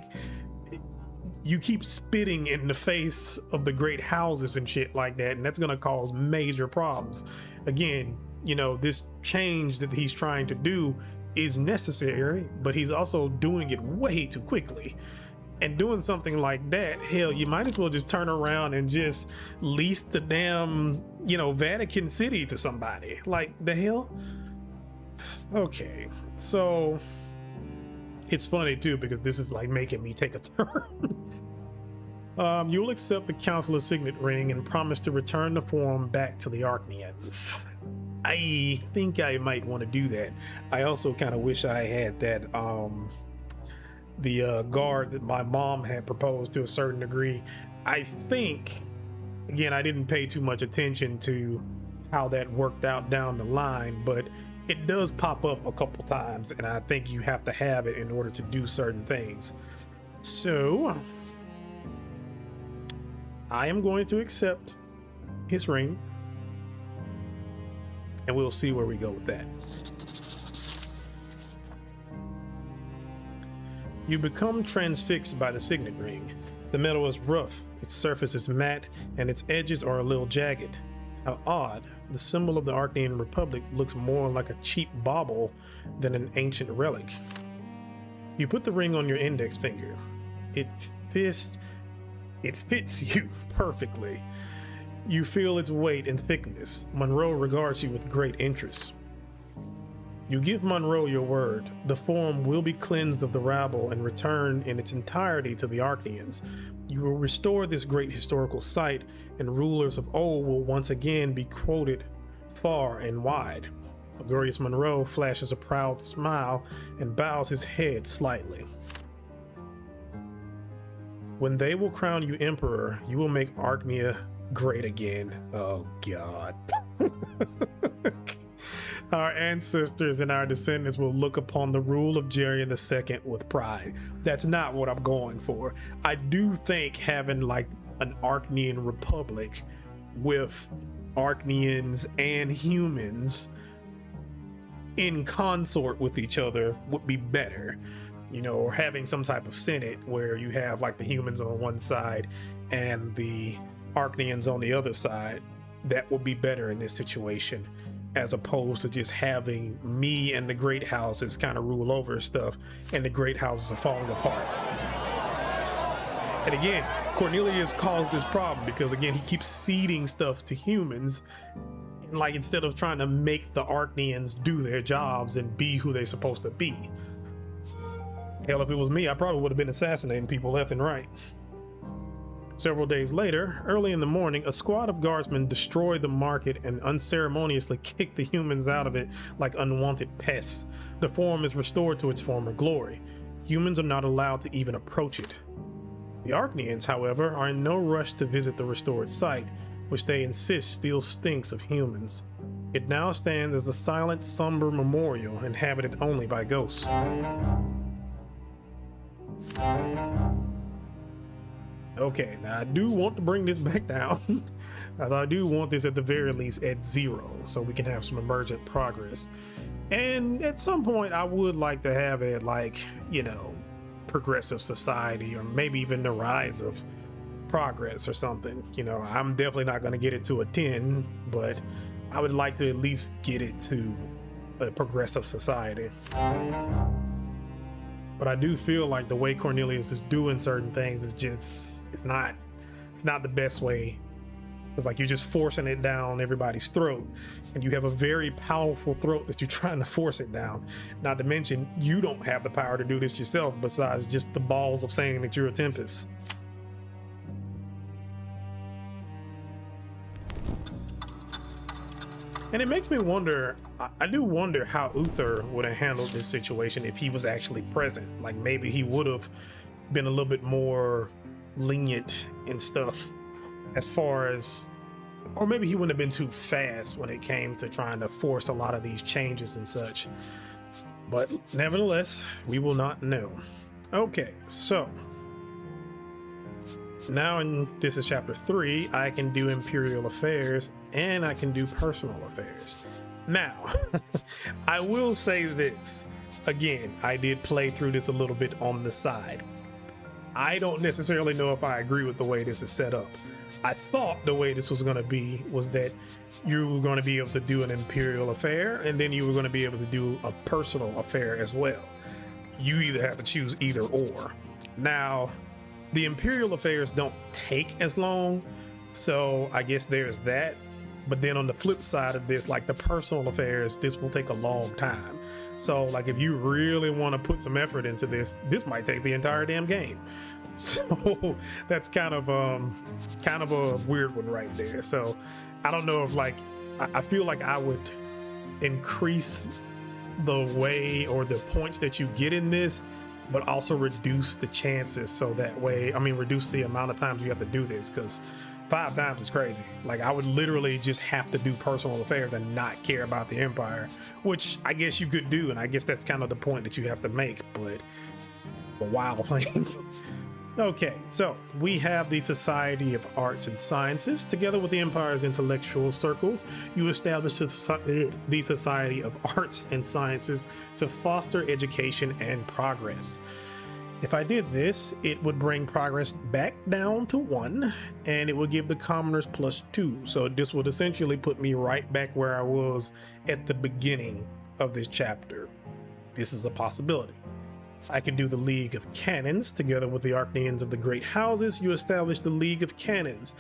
you keep spitting in the face of the great houses and shit like that, and that's gonna cause major problems. Again, you know, this change that he's trying to do is necessary, but he's also doing it way too quickly. And doing something like that, hell, you might as well just turn around and just lease the damn, you know, Vatican City to somebody. Like, the hell? Okay, so it's funny too, because this is like making me take a turn. You'll accept the Counselor's Signet Ring and promise to return the form back to the Archnians. I think I might want to do that. I also kind of wish I had that the guard that my mom had proposed to a certain degree. I think, again, I didn't pay too much attention to how that worked out down the line, but it does pop up a couple times, and I think you have to have it in order to do certain things. So I am going to accept his ring, and we'll see where we go with that. You become transfixed by the signet ring. The metal is rough, its surface is matte, and its edges are a little jagged. How odd. The symbol of the Archnian Republic looks more like a cheap bauble than an ancient relic. You put the ring on your index finger. It fits you perfectly. You feel its weight and thickness. Monroe regards you with great interest. You give Monroe your word. The form will be cleansed of the rabble and returned in its entirety to the Archnians. You will restore this great historical site, and rulers of old will once again be quoted far and wide. Augurius Monroe flashes a proud smile and bows his head slightly. When they will crown you emperor, you will make Archnia great again. Oh God. Our ancestors and our descendants will look upon the rule of Jerian II with pride. That's not what I'm going for. I do think having like an Archnian republic with Archnians and humans in consort with each other would be better. You know, or having some type of senate where you have like the humans on one side and the Archnians on the other side. That would be better in this situation, as opposed to just having me and the great houses kind of rule over stuff, and the great houses are falling apart. And again, Cornelius caused this problem because, again, he keeps ceding stuff to humans, and like, instead of trying to make the Archnians do their jobs and be who they're supposed to be. Hell, if it was me, I probably would have been assassinating people left and right. Several days later, early in the morning, a squad of guardsmen destroy the market and unceremoniously kick the humans out of it like unwanted pests. The forum is restored to its former glory. Humans are not allowed to even approach it. The Archnians, however, are in no rush to visit the restored site, which they insist still stinks of humans. It now stands as a silent, somber memorial inhabited only by ghosts. Okay, now I do want to bring this back down. I do want this at the very least at 0, so we can have some emergent progress. And at some point, I would like to have it like, you know, progressive society, or maybe even the rise of progress or something. You know, I'm definitely not going to get it to a 10, but I would like to at least get it to a progressive society. But I do feel like the way Cornelius is doing certain things is just, it's not the best way. It's like you're just forcing it down everybody's throat, and you have a very powerful throat that you're trying to force it down. Not to mention, you don't have the power to do this yourself, besides just the balls of saying that you're a Tempest. And it makes me wonder, I do wonder how Uther would have handled this situation if he was actually present. Like, maybe he would have been a little bit more lenient and stuff, as far as, or maybe he wouldn't have been too fast when it came to trying to force a lot of these changes and such. But nevertheless, we will not know. Okay, so now this is chapter 3, I can do Imperial Affairs and I can do Personal Affairs. Now, I will say this. again, I did play through this a little bit on the side. I don't necessarily know if I agree with the way this is set up. I thought the way this was going to be was that you were going to be able to do an imperial affair, and then you were going to be able to do a personal affair as well. You either have to choose either or. Now, the imperial affairs don't take as long, so I guess there's that. But then on the flip side of this, like the personal affairs, this will take a long time. So like if you really want to put some effort into this, this might take the entire damn game. So that's kind of a weird one right there. So I don't know if like, I feel like I would increase the way or the points that you get in this, but also reduce the chances. So that way, I mean, reduce the amount of times you have to do this, because 5 times is crazy. Like I would literally just have to do personal affairs and not care about the Empire, which I guess you could do. And I guess that's kind of the point that you have to make, but it's a wild thing. Okay, so we have the Society of Arts and Sciences. Together with the Empire's intellectual circles, you establish the Society of Arts and Sciences to foster education and progress. If I did this, it would bring progress back down to 1, and it would give the commoners +2. So this would essentially put me right back where I was at the beginning of this chapter. This is a possibility. I can do the League of Cannons. Together with the Archneans of the Great Houses, you establish the League of Cannons,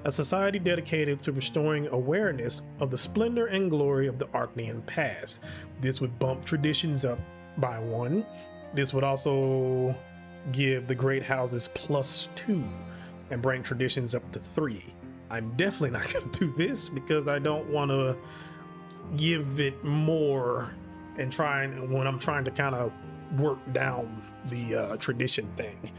a society dedicated to restoring awareness of the splendor and glory of the Archnean past. This would bump traditions up by 1. This would also give the Great Houses +2 and bring traditions up to 3. I'm definitely not going to do this because I don't want to give it more and when I'm trying to kind of work down the tradition thing.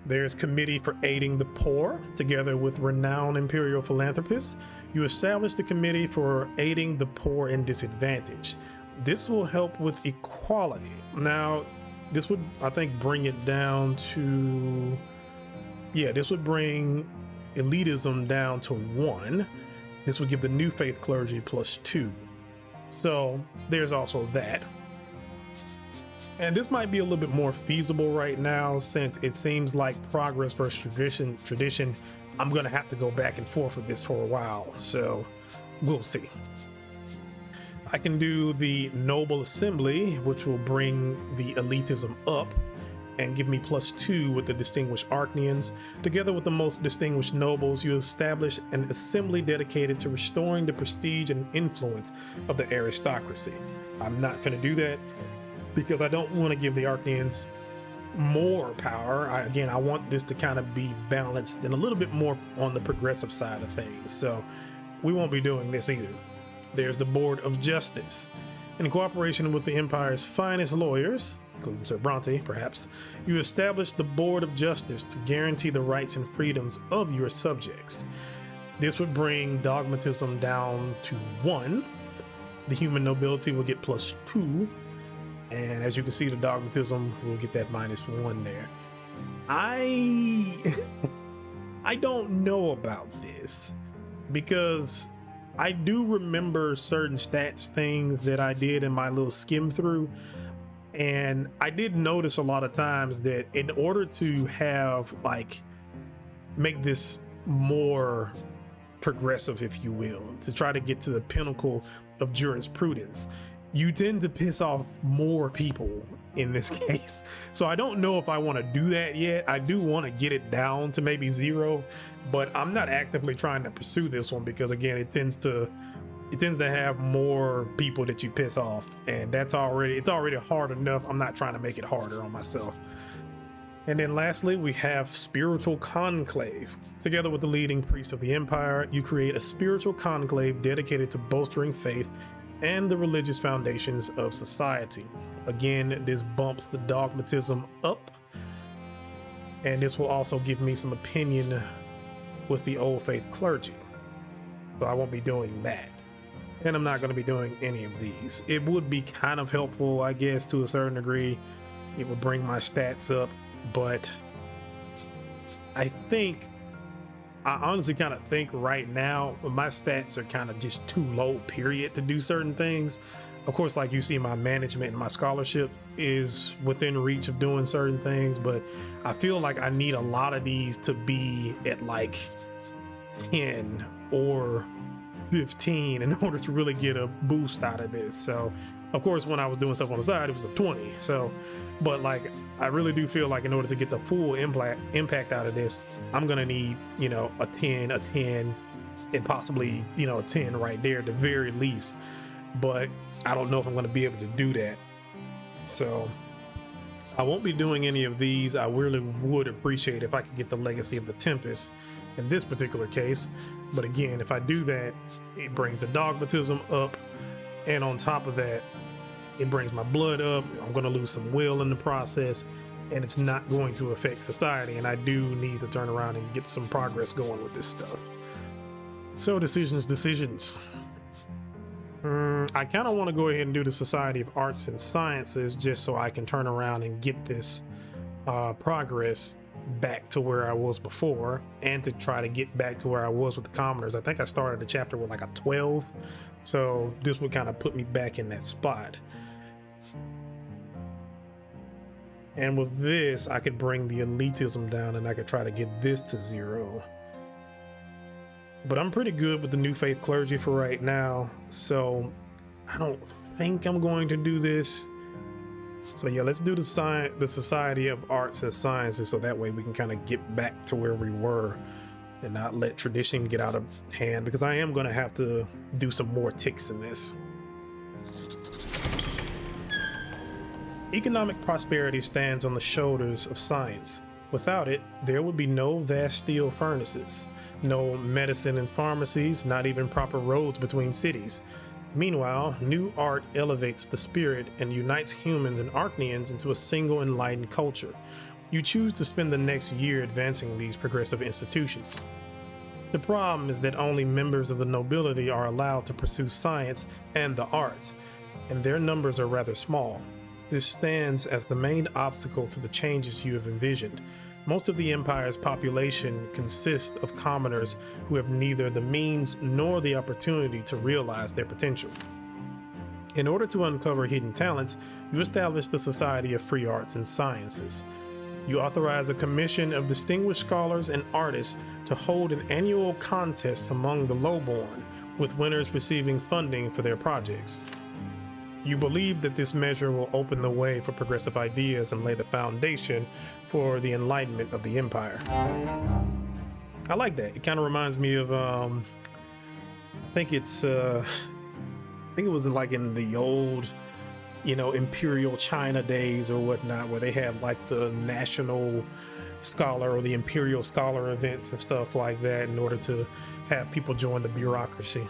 There's Committee for Aiding the Poor. Together with renowned imperial philanthropists, you establish the Committee for Aiding the Poor and Disadvantaged. This will help with equality. Now, this would, I think, bring it down to, this would bring elitism down to 1. This would give the New Faith clergy +2. So there's also that. And this might be a little bit more feasible right now, since it seems like progress versus tradition. I'm going to have to go back and forth with this for a while, so we'll see. I can do the Noble Assembly, which will bring the elitism up and give me +2 with the Distinguished Archneans. Together with the most distinguished nobles, you establish an assembly dedicated to restoring the prestige and influence of the aristocracy. I'm not going to do that because I don't want to give the Archneans more power. I want this to kind of be balanced and a little bit more on the progressive side of things. So we won't be doing this either. There's the Board of Justice. In cooperation with the Empire's finest lawyers, including Sir Bronte, perhaps, you establish the Board of Justice to guarantee the rights and freedoms of your subjects. This would bring dogmatism down to 1. The human nobility will get +2. And as you can see, the dogmatism will get that -1 there. I don't know about this because I do remember certain stats things that I did in my little skim through. And I did notice a lot of times that in order to have make this more progressive, if you will, to try to get to the pinnacle of jurisprudence, you tend to piss off more people in this case. So I don't know if I want to do that yet. I do want to get it down to maybe 0, but I'm not actively trying to pursue this one because again, it tends to have more people that you piss off, and it's already hard enough. I'm not trying to make it harder on myself. And then lastly, we have Spiritual Conclave. Together with the leading priests of the Empire, you create a spiritual conclave dedicated to bolstering faith and the religious foundations of society. Again, this bumps the dogmatism up, and this will also give me some opinion with the Old Faith clergy. So I won't be doing that. And I'm not going to be doing any of these. It would be kind of helpful, I guess, to a certain degree. It would bring my stats up, but I honestly kind of think right now my stats are kind of just too low, period, to do certain things. Of course, like you see, my management and my scholarship is within reach of doing certain things, but I feel like I need a lot of these to be at like 10 or 15 in order to really get a boost out of this. So of course, when I was doing stuff on the side, it was a 20. So, but like, I really do feel like in order to get the full impact out of this, I'm gonna need, you know, a 10, and possibly, you know, a 10 right there at the very least. But I don't know if I'm gonna be able to do that. So I won't be doing any of these. I really would appreciate if I could get the Legacy of the Tempest in this particular case. But again, if I do that, it brings the dogmatism up, and on top of that, it brings my blood up. I'm going to lose some will in the process, and it's not going to affect society, and I do need to turn around and get some progress going with this stuff. So decisions. I kind of want to go ahead and do the Society of Arts and Sciences just so I can turn around and get this progress back to where I was before, and to try to get back to where I was with the commoners. I think I started the chapter with like a 12, so this would kind of put me back in that spot. And with this, I could bring the elitism down, and I could try to get this to 0. But I'm pretty good with the New Faith clergy for right now, so I don't think I'm going to do this. So yeah, let's do the Society of Arts and Sciences, so that way we can kind of get back to where we were and not let tradition get out of hand, because I am going to have to do some more ticks in this. Economic prosperity stands on the shoulders of science. Without it, there would be no vast steel furnaces, no medicine and pharmacies, not even proper roads between cities. Meanwhile, new art elevates the spirit and unites humans and Archnians into a single enlightened culture. You choose to spend the next year advancing these progressive institutions. The problem is that only members of the nobility are allowed to pursue science and the arts, and their numbers are rather small. This stands as the main obstacle to the changes you have envisioned. Most of the empire's population consists of commoners who have neither the means nor the opportunity to realize their potential. In order to uncover hidden talents, you establish the Society of Free Arts and Sciences. You authorize a commission of distinguished scholars and artists to hold an annual contest among the lowborn, with winners receiving funding for their projects. You believe that this measure will open the way for progressive ideas and lay the foundation for the enlightenment of the empire. I like that. It kind of reminds me of, I think it was like in the old, you know, imperial China days or whatnot, where they had like the national scholar or the imperial scholar events and stuff like that in order to have people join the bureaucracy.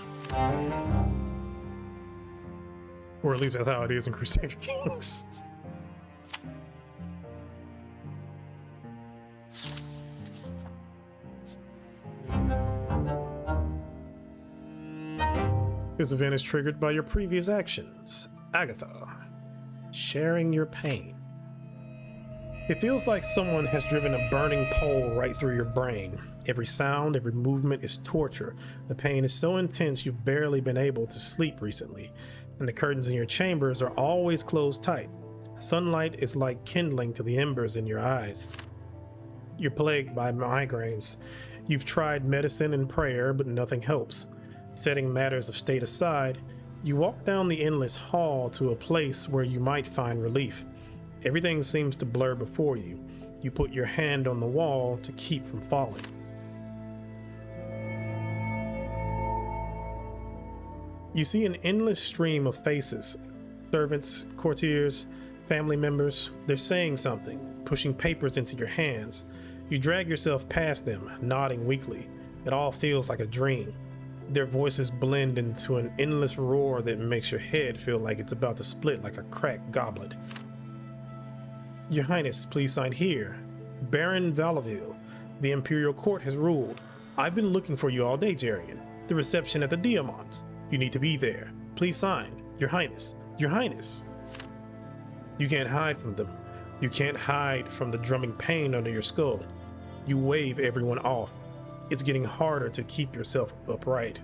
Or at least that's how it is in Crusader Kings. This event is triggered by your previous actions. Agatha, sharing your pain. It feels like someone has driven a burning pole right through your brain. Every sound, every movement is torture. The pain is so intense you've barely been able to sleep recently, and the curtains in your chambers are always closed tight. Sunlight is like kindling to the embers in your eyes. You're plagued by migraines. You've tried medicine and prayer, but nothing helps. Setting matters of state aside, you walk down the endless hall to a place where you might find relief. Everything seems to blur before you. You put your hand on the wall to keep from falling. You see an endless stream of faces. Servants, courtiers, family members. They're saying something, pushing papers into your hands. You drag yourself past them, nodding weakly. It all feels like a dream. Their voices blend into an endless roar that makes your head feel like it's about to split like a cracked goblet. Your Highness, please sign here. Baron Valaville, the Imperial Court has ruled. I've been looking for you all day, Jerian. The reception at the Diamonds. You need to be there. Please sign. Your Highness. Your Highness. You can't hide from them. You can't hide from the drumming pain under your skull. You wave everyone off. It's getting harder to keep yourself upright.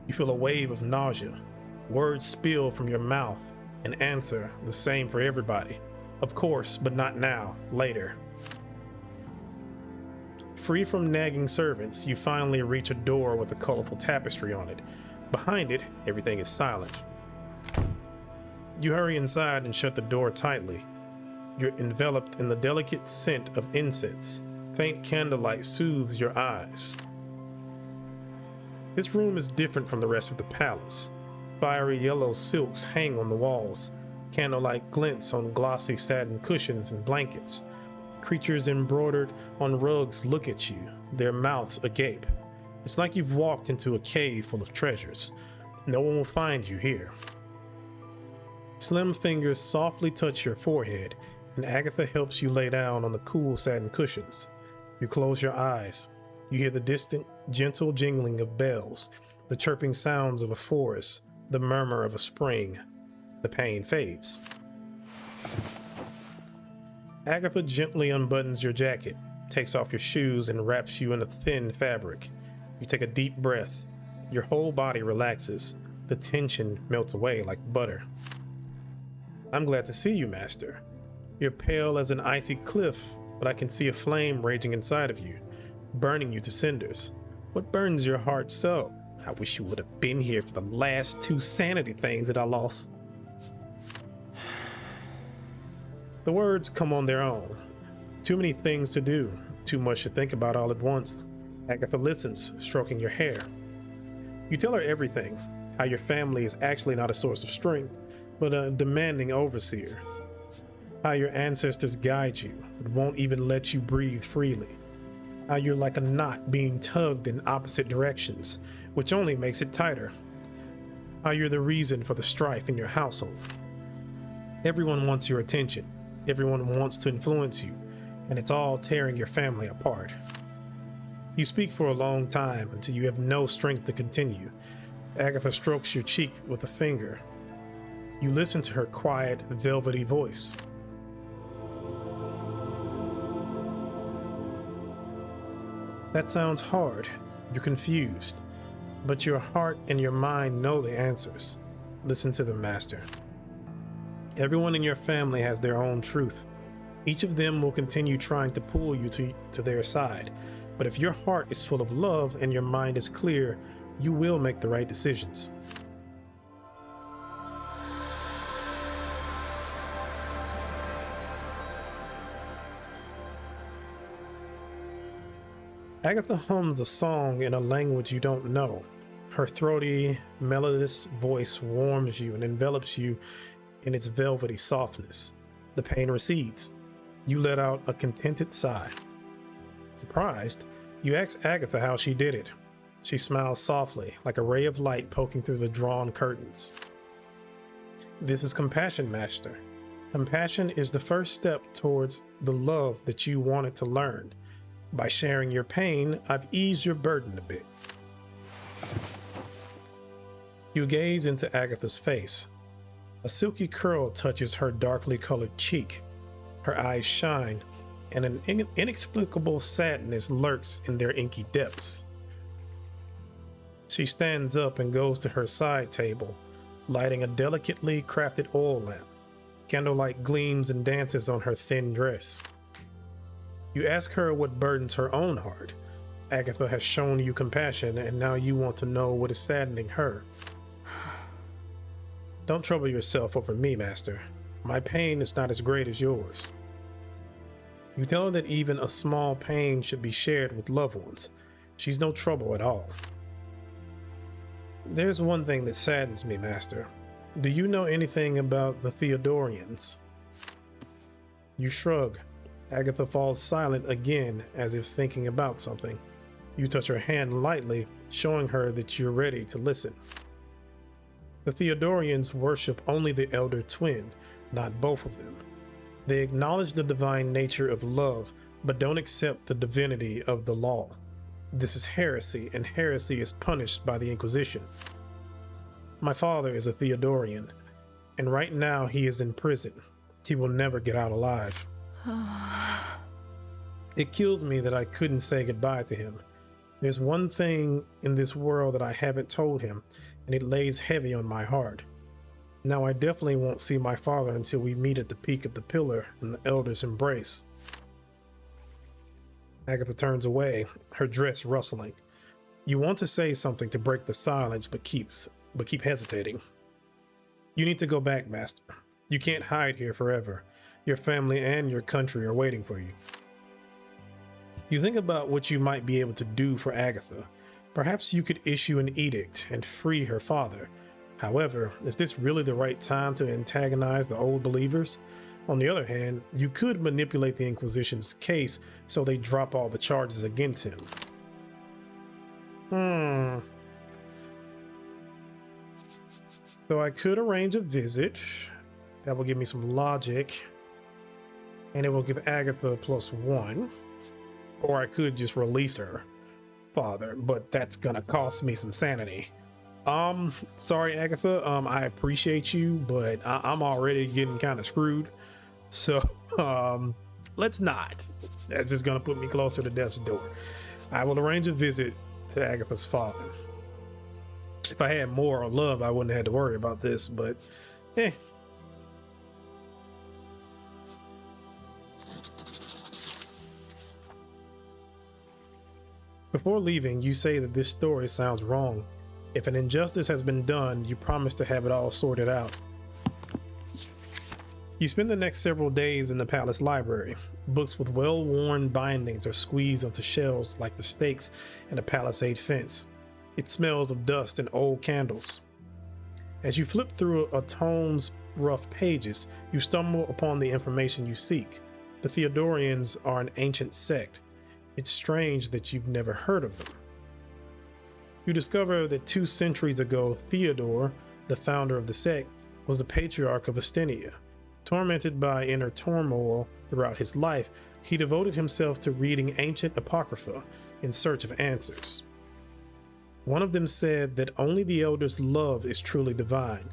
You feel a wave of nausea. Words spill from your mouth, An answer the same for everybody. Of course, but not now, later. Free from nagging servants, you finally reach a door with a colorful tapestry on it. Behind it, everything is silent. You hurry inside and shut the door tightly. You're enveloped in the delicate scent of incense. Faint candlelight soothes your eyes. This room is different from the rest of the palace. Fiery yellow silks hang on the walls. Candlelight glints on glossy satin cushions and blankets. Creatures embroidered on rugs look at you, their mouths agape. It's like you've walked into a cave full of treasures. No one will find you here. Slim fingers softly touch your forehead, and Agatha helps you lay down on the cool satin cushions. You close your eyes. You hear the distant, gentle jingling of bells, the chirping sounds of a forest, the murmur of a spring. The pain fades. Agatha gently unbuttons your jacket, takes off your shoes, and wraps you in a thin fabric. You take a deep breath. Your whole body relaxes. The tension melts away like butter. I'm glad to see you, Master. You're pale as an icy cliff, but I can see a flame raging inside of you, burning you to cinders. What burns your heart so? I wish you would have been here for the last 2 sanity things that I lost. The words come on their own. Too many things to do, too much to think about all at once. Agatha listens, stroking your hair. You tell her everything, how your family is actually not a source of strength, but a demanding overseer. How your ancestors guide you, but won't even let you breathe freely. How you're like a knot being tugged in opposite directions, which only makes it tighter. How you're the reason for the strife in your household. Everyone wants your attention. Everyone wants to influence you, and it's all tearing your family apart. You speak for a long time until you have no strength to continue. Agatha strokes your cheek with a finger. You listen to her quiet, velvety voice. That sounds hard. You're confused, but your heart and your mind know the answers. Listen to them, Master. Everyone in your family has their own truth. Each of them will continue trying to pull you to their side. But if your heart is full of love and your mind is clear, you will make the right decisions. Agatha hums a song in a language you don't know. Her throaty, melodious voice warms you and envelops you in its velvety softness. The pain recedes. You let out a contented sigh. Surprised, you ask Agatha how she did it. She smiles softly, like a ray of light poking through the drawn curtains. This is compassion, Master. Compassion is the first step towards the love that you wanted to learn. By sharing your pain, I've eased your burden a bit. You gaze into Agatha's face. A silky curl touches her darkly colored cheek. Her eyes shine, and an inexplicable sadness lurks in their inky depths. She stands up and goes to her side table, lighting a delicately crafted oil lamp. Candlelight gleams and dances on her thin dress. You ask her what burdens her own heart. Agatha has shown you compassion, and now you want to know what is saddening her. Don't trouble yourself over me, Master. My pain is not as great as yours. You tell her that even a small pain should be shared with loved ones. She's no trouble at all. There's one thing that saddens me, Master. Do you know anything about the Theodorians? You shrug. Agatha falls silent again, as if thinking about something. You touch her hand lightly, showing her that you're ready to listen. The Theodorians worship only the elder twin, not both of them. They acknowledge the divine nature of love, but don't accept the divinity of the law. This is heresy, and heresy is punished by the Inquisition. My father is a Theodorian, and right now he is in prison. He will never get out alive. It kills me that I couldn't say goodbye to him. There's one thing in this world that I haven't told him, and it lays heavy on my heart. Now I definitely won't see my father until we meet at the peak of the pillar and the elders embrace. Agatha turns away, her dress rustling. You want to say something to break the silence, but keep hesitating. You need to go back, Master. You can't hide here forever. Your family and your country are waiting for you. You think about what you might be able to do for Agatha. Perhaps you could issue an edict and free her father. However, is this really the right time to antagonize the old believers? On the other hand, you could manipulate the Inquisition's case so they drop all the charges against him. So I could arrange a visit. That will give me some logic. And it will give Agatha +1. Or I could just release her father, but that's gonna cost me some sanity. Sorry, Agatha. I appreciate you, but I'm already getting kind of screwed. So, let's not. That's just gonna put me closer to death's door. I will arrange a visit to Agatha's father. If I had more love, I wouldn't have had to worry about this, but Before leaving, you say that this story sounds wrong. If an injustice has been done, you promise to have it all sorted out. You spend the next several days in the palace library. Books with well-worn bindings are squeezed onto shelves like the stakes in a palisade fence. It smells of dust and old candles. As you flip through a tome's rough pages, you stumble upon the information you seek. The Theodorians are an ancient sect. It's strange that you've never heard of them. You discover that 2 centuries ago, Theodore, the founder of the sect, was the patriarch of Astinia. Tormented by inner turmoil throughout his life, he devoted himself to reading ancient apocrypha in search of answers. One of them said that only the elders' love is truly divine,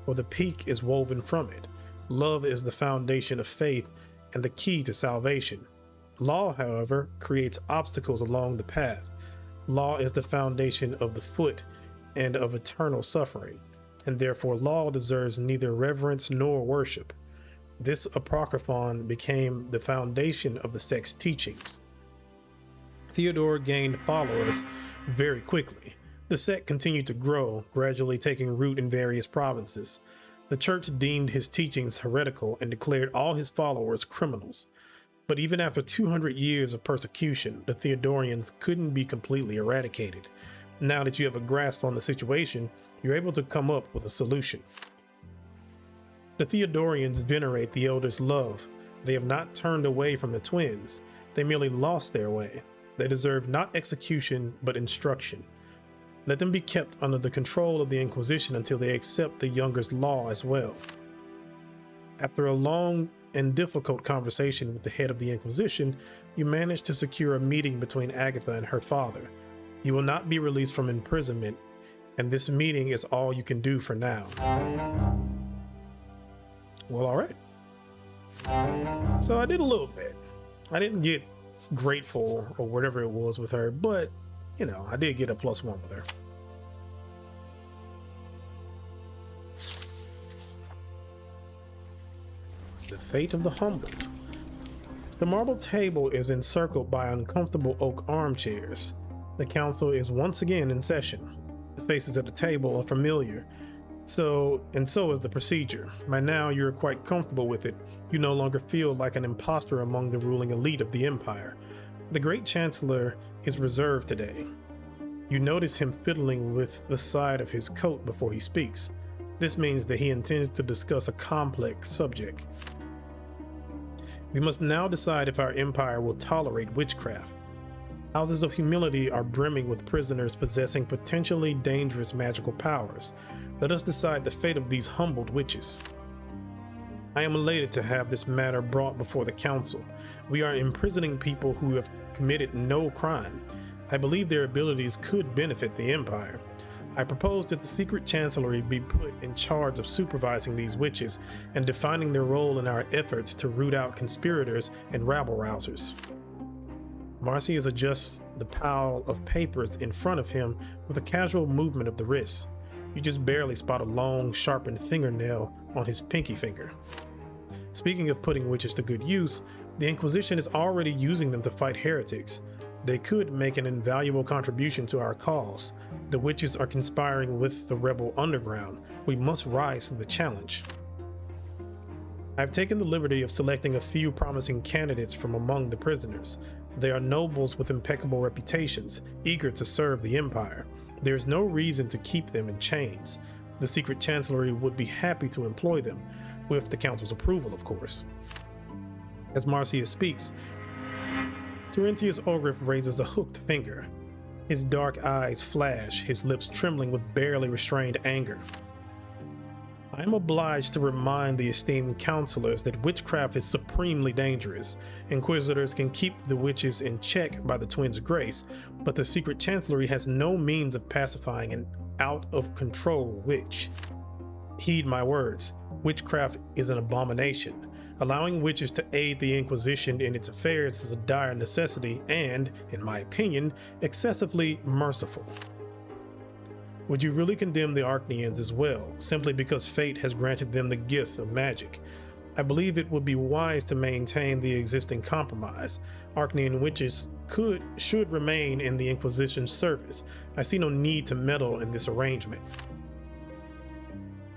for the peak is woven from it. Love is the foundation of faith and the key to salvation. Law, however, creates obstacles along the path. Law is the foundation of the foot and of eternal suffering, and therefore law deserves neither reverence nor worship. This apocryphon became the foundation of the sect's teachings. Theodore gained followers very quickly. The sect continued to grow, gradually taking root in various provinces. The church deemed his teachings heretical and declared all his followers criminals. But even after 200 years of persecution, the Theodorians couldn't be completely eradicated. Now that you have a grasp on the situation, you're able to come up with a solution. The Theodorians venerate the elders' love. They have not turned away from the twins. They merely lost their way. They deserve not execution, but instruction. Let them be kept under the control of the Inquisition until they accept the younger's law as well. After a long and difficult conversation with the head of the Inquisition, you manage to secure a meeting between Agatha and her father. You will not be released from imprisonment, and this meeting is all you can do for now. Well, all right. So I did a little bit. I didn't get grateful or whatever it was with her, but, I did get a +1 with her. The fate of the humbled. The marble table is encircled by uncomfortable oak armchairs. The council is once again in session. The faces at the table are familiar, so is the procedure. By now, you're quite comfortable with it. You no longer feel like an imposter among the ruling elite of the empire. The Great Chancellor is reserved today. You notice him fiddling with the side of his coat before he speaks. This means that he intends to discuss a complex subject. We must now decide if our empire will tolerate witchcraft. Houses of humility are brimming with prisoners possessing potentially dangerous magical powers. Let us decide the fate of these humbled witches. I am elated to have this matter brought before the council. We are imprisoning people who have committed no crime. I believe their abilities could benefit the empire. I propose that the secret chancellery be put in charge of supervising these witches and defining their role in our efforts to root out conspirators and rabble-rousers. Marcius adjusts the pile of papers in front of him with a casual movement of the wrist. You just barely spot a long, sharpened fingernail on his pinky finger. Speaking of putting witches to good use, the Inquisition is already using them to fight heretics. They could make an invaluable contribution to our cause. The witches are conspiring with the rebel underground. We must rise to the challenge. I've taken the liberty of selecting a few promising candidates from among the prisoners. They are nobles with impeccable reputations, eager to serve the Empire. There is no reason to keep them in chains. The Secret Chancellery would be happy to employ them, with the Council's approval, of course. As Marcia speaks, Terentius Ogriff raises a hooked finger. His dark eyes flash, his lips trembling with barely restrained anger. I am obliged to remind the esteemed counselors that witchcraft is supremely dangerous. Inquisitors can keep the witches in check by the twins' grace, but the Secret Chancellery has no means of pacifying an out-of-control witch. Heed my words. Witchcraft is an abomination. Allowing witches to aid the Inquisition in its affairs is a dire necessity and, in my opinion, excessively merciful. Would you really condemn the Archneans as well, simply because fate has granted them the gift of magic? I believe it would be wise to maintain the existing compromise. Archnean witches should remain in the Inquisition's service. I see no need to meddle in this arrangement.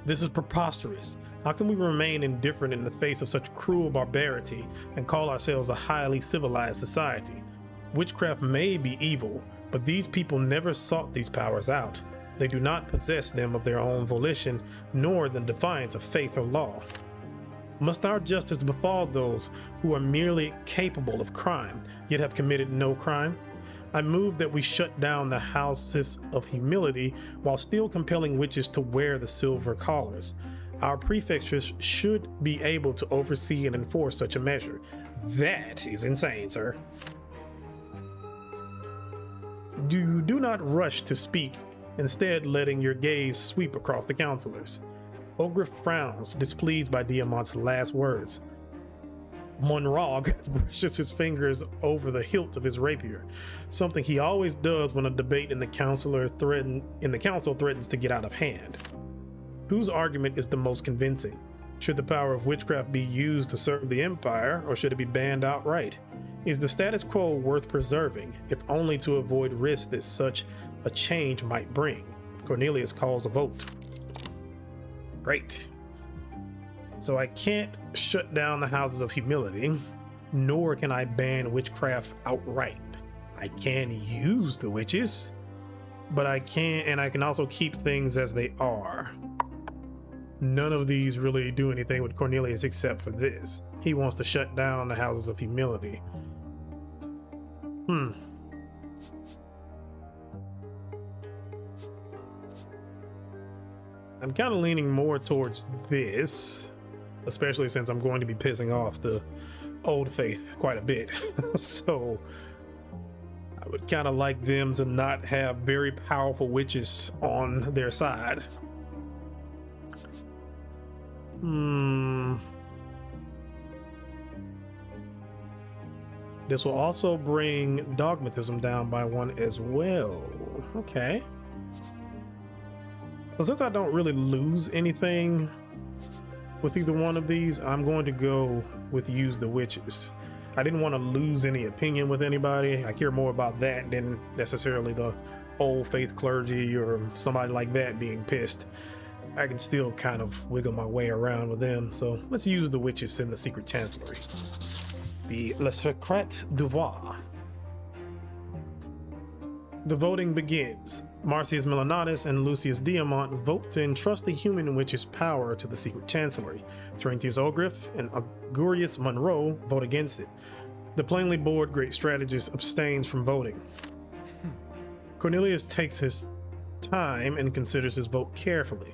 This is preposterous. How can we remain indifferent in the face of such cruel barbarity and call ourselves a highly civilized society? Witchcraft may be evil, but these people never sought these powers out. They do not possess them of their own volition, nor the defiance of faith or law. Must our justice befall those who are merely capable of crime, yet have committed no crime? I move that we shut down the houses of humility while still compelling witches to wear the silver collars. Our prefectures should be able to oversee and enforce such a measure. That is insane, sir. Do not rush to speak, instead letting your gaze sweep across the counselors. Ogriff frowns, displeased by Diamant's last words. Monrog brushes his fingers over the hilt of his rapier, something he always does when a debate in the council threatens to get out of hand. Whose argument is the most convincing? Should the power of witchcraft be used to serve the Empire, or should it be banned outright? Is the status quo worth preserving, if only to avoid risks that such a change might bring? Cornelius calls a vote. Great. So I can't shut down the houses of humility, nor can I ban witchcraft outright. I can use the witches, but I can also keep things as they are. None of these really do anything with Cornelius except for this. He wants to shut down the houses of humility. I'm kind of leaning more towards this, especially since I'm going to be pissing off the old faith quite a bit. So I would kind of like them to not have very powerful witches on their side. This will also bring dogmatism down by 1 as well. Okay. So since I don't really lose anything with either one of these, I'm going to go with use the witches. I didn't want to lose any opinion with anybody. I care more about that than necessarily the old faith clergy or somebody like that being pissed. I can still kind of wiggle my way around with them. So let's use the witches in the Secret Chancellery. The Le Secret Devoir. The voting begins. Marcius Melanatus and Lucius Diamant vote to entrust the human witch's power to the Secret Chancellery. Terentius Ogriff and Augurius Monroe vote against it. The plainly bored great strategist abstains from voting. Cornelius takes his time and considers his vote carefully.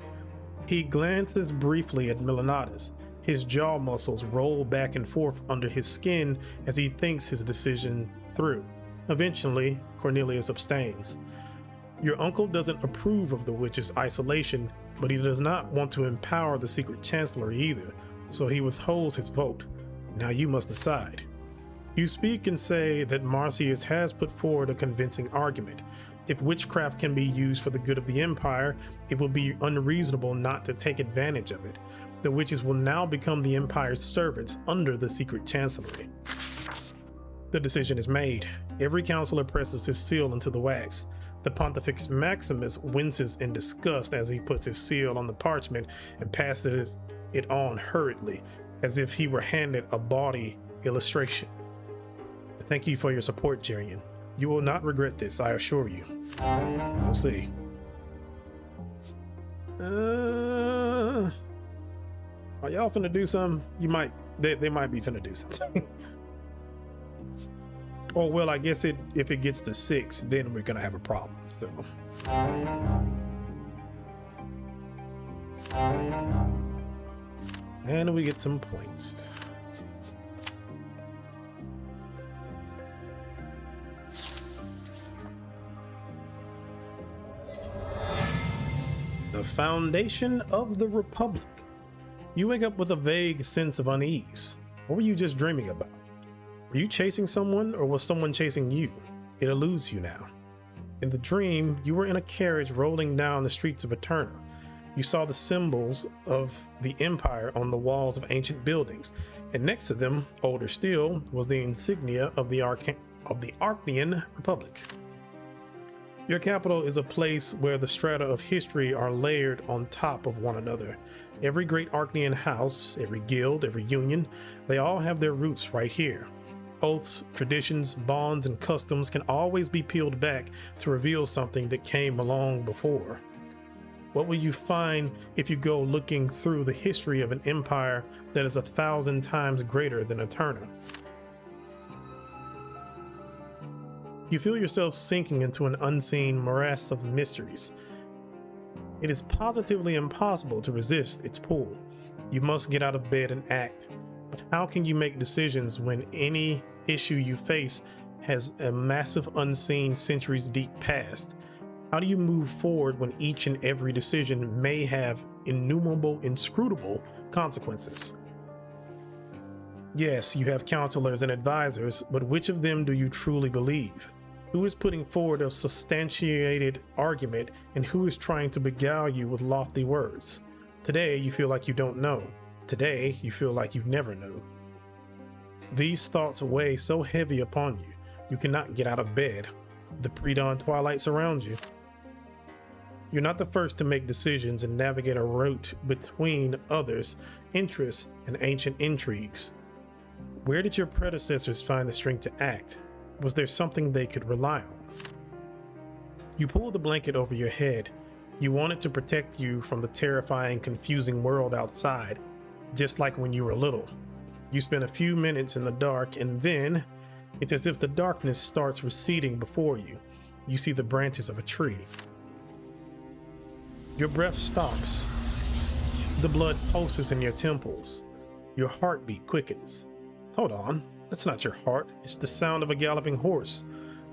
He glances briefly at Melanatus. His jaw muscles roll back and forth under his skin as he thinks his decision through. Eventually, Cornelius abstains. Your uncle doesn't approve of the witch's isolation, but he does not want to empower the Secret Chancellery either, so he withholds his vote. Now you must decide. You speak and say that Marcius has put forward a convincing argument. If witchcraft can be used for the good of the Empire, it will be unreasonable not to take advantage of it. The witches will now become the Empire's servants under the secret chancellery. The decision is made. Every counselor presses his seal into the wax. The Pontifex Maximus winces in disgust as he puts his seal on the parchment and passes it on hurriedly, as if he were handed a bawdy illustration. Thank you for your support, Jerian. You will not regret this, I assure you. We'll see. Are y'all finna do something? They might be finna do something. Oh, well, I guess if it gets to 6, then we're gonna have a problem, so. And we get some points. The foundation of the Republic. You wake up with a vague sense of unease. What were you just dreaming about? Were you chasing someone, or was someone chasing you? It eludes you now. In the dream, you were in a carriage rolling down the streets of Eterna. You saw the symbols of the Empire on the walls of ancient buildings, and next to them, older still, was the insignia of the Archnean Republic. Your capital is a place where the strata of history are layered on top of one another. Every great Archnean house, every guild, every union, they all have their roots right here. Oaths, traditions, bonds, and customs can always be peeled back to reveal something that came along before. What will you find if you go looking through the history of an empire that is 1,000 times greater than Eterna? You feel yourself sinking into an unseen morass of mysteries. It is positively impossible to resist its pull. You must get out of bed and act. But how can you make decisions when any issue you face has a massive unseen centuries deep past? How do you move forward when each and every decision may have innumerable, inscrutable consequences? Yes, you have counselors and advisors, but which of them do you truly believe? Who is putting forward a substantiated argument, and who is trying to beguile you with lofty words? Today, you feel like you don't know. Today, you feel like you never knew. These thoughts weigh so heavy upon you, you cannot get out of bed. The pre-dawn twilight surrounds you. You're not the first to make decisions and navigate a route between others' interests and ancient intrigues. Where did your predecessors find the strength to act? Was there something they could rely on? You pull the blanket over your head. You want it to protect you from the terrifying, confusing world outside, just like when you were little. You spend a few minutes in the dark, and then it's as if the darkness starts receding before you. You see the branches of a tree. Your breath stops. The blood pulses in your temples. Your heartbeat quickens. Hold on, that's not your heart. It's the sound of a galloping horse.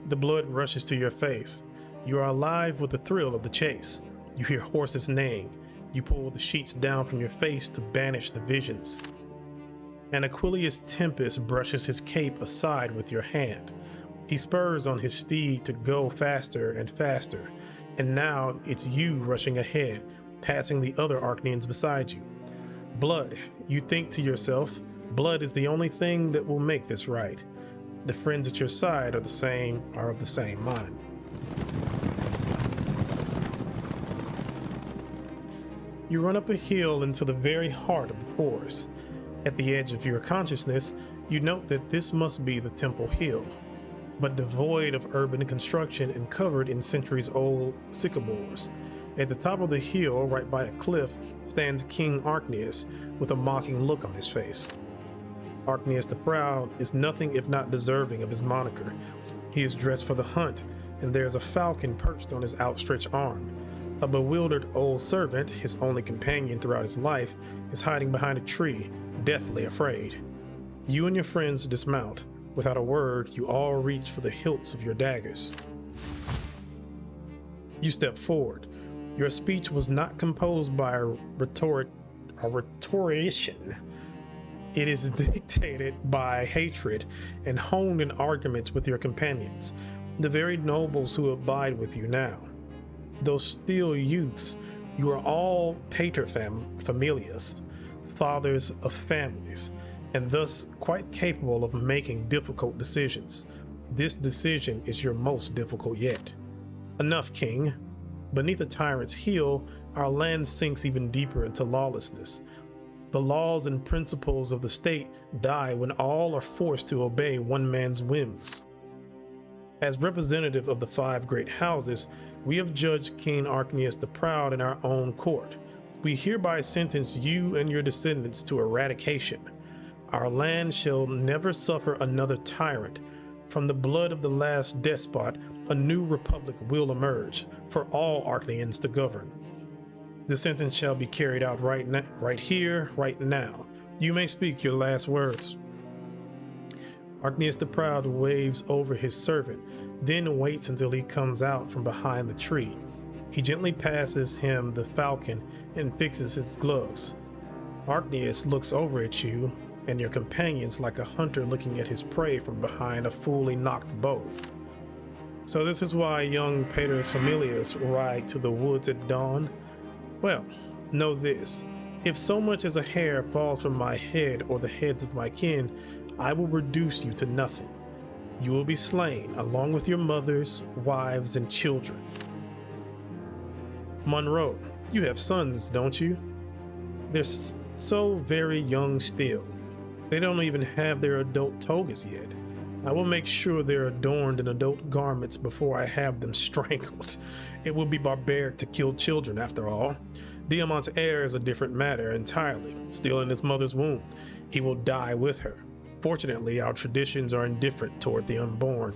The blood rushes to your face. You are alive with the thrill of the chase. You hear horses neighing. You pull the sheets down from your face to banish the visions. And Aquilius Tempest brushes his cape aside with your hand. He spurs on his steed to go faster and faster, and now it's you rushing ahead, passing the other Archneans beside you. Blood, you think to yourself, blood is the only thing that will make this right. The friends at your side are of the same mind. You run up a hill into the very heart of the forest. At the edge of your consciousness, you note that this must be the Temple Hill, but devoid of urban construction and covered in centuries-old sycamores. At the top of the hill, right by a cliff, stands King Archneus with a mocking look on his face. Archneus the Proud is nothing if not deserving of his moniker. He is dressed for the hunt, and there is a falcon perched on his outstretched arm. A bewildered old servant, his only companion throughout his life, is hiding behind a tree, deathly afraid. You and your friends dismount. Without a word, you all reach for the hilts of your daggers. You step forward. Your speech was not composed by a rhetorician. It is dictated by hatred and honed in arguments with your companions. The very nobles who abide with you now, those still youths, you are all pater familias, fathers of families, and thus quite capable of making difficult decisions. This decision is your most difficult yet. Enough, king. Beneath a tyrant's heel, our land sinks even deeper into lawlessness. The laws and principles of the state die when all are forced to obey one man's whims. As representative of the 5 great houses, we have judged King Archneus the Proud in our own court. We hereby sentence you and your descendants to eradication. Our land shall never suffer another tyrant. From the blood of the last despot, a new republic will emerge for all Archneans to govern. The sentence shall be carried out right here, right now. You may speak your last words. Archneus the Proud waves over his servant, then waits until he comes out from behind the tree. He gently passes him the falcon and fixes his gloves. Archneus looks over at you and your companions like a hunter looking at his prey from behind a fully nocked bow. So this is why young paterfamilias ride to the woods at dawn? Well, know this. If so much as a hair falls from my head or the heads of my kin, I will reduce you to nothing. You will be slain, along with your mothers, wives, and children. Monroe, you have sons, don't you? They're so very young still. They don't even have their adult togas yet. I will make sure they're adorned in adult garments before I have them strangled. It would be barbaric to kill children, after all. Diamant's heir is a different matter entirely, still in his mother's womb. He will die with her. Fortunately, our traditions are indifferent toward the unborn.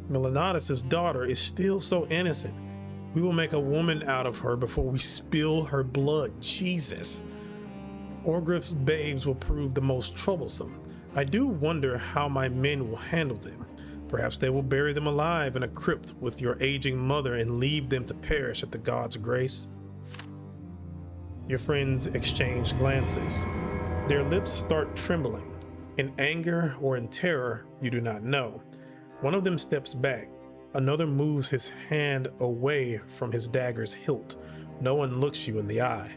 Melanidas' daughter is still so innocent. We will make a woman out of her before we spill her blood. Jesus. Orgriff's babes will prove the most troublesome. I do wonder how my men will handle them. Perhaps they will bury them alive in a crypt with your aging mother and leave them to perish at the gods' grace. Your friends exchange glances. Their lips start trembling. In anger or in terror, you do not know. One of them steps back. Another moves his hand away from his dagger's hilt. No one looks you in the eye.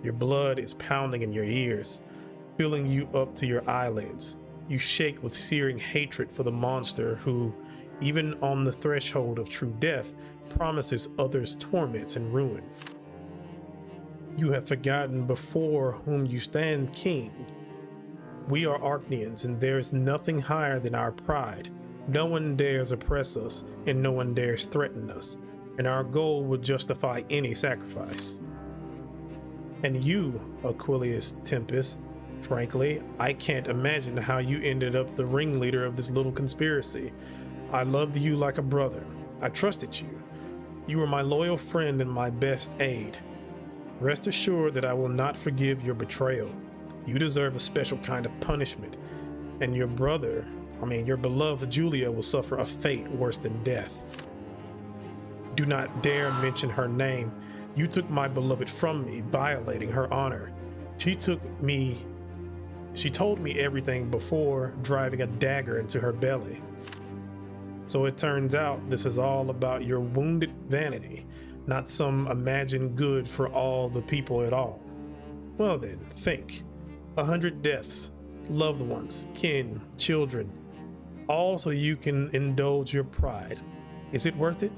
Your blood is pounding in your ears, filling you up to your eyelids. You shake with searing hatred for the monster who, even on the threshold of true death, promises others torments and ruin. You have forgotten before whom you stand king. We are Archneans, and there is nothing higher than our pride. No one dares oppress us, and no one dares threaten us, and our goal would justify any sacrifice. And you, Aquilius Tempest, frankly, I can't imagine how you ended up the ringleader of this little conspiracy. I loved you like a brother. I trusted you. You were my loyal friend and my best aid. Rest assured that I will not forgive your betrayal. You deserve a special kind of punishment, and your beloved Julia will suffer a fate worse than death. Do not dare mention her name. You took my beloved from me, violating her honor. She told me everything before driving a dagger into her belly. So it turns out this is all about your wounded vanity, not some imagined good for all the people at all. Well then, think. 100 deaths, loved ones, kin, children, all so you can indulge your pride. Is it worth it?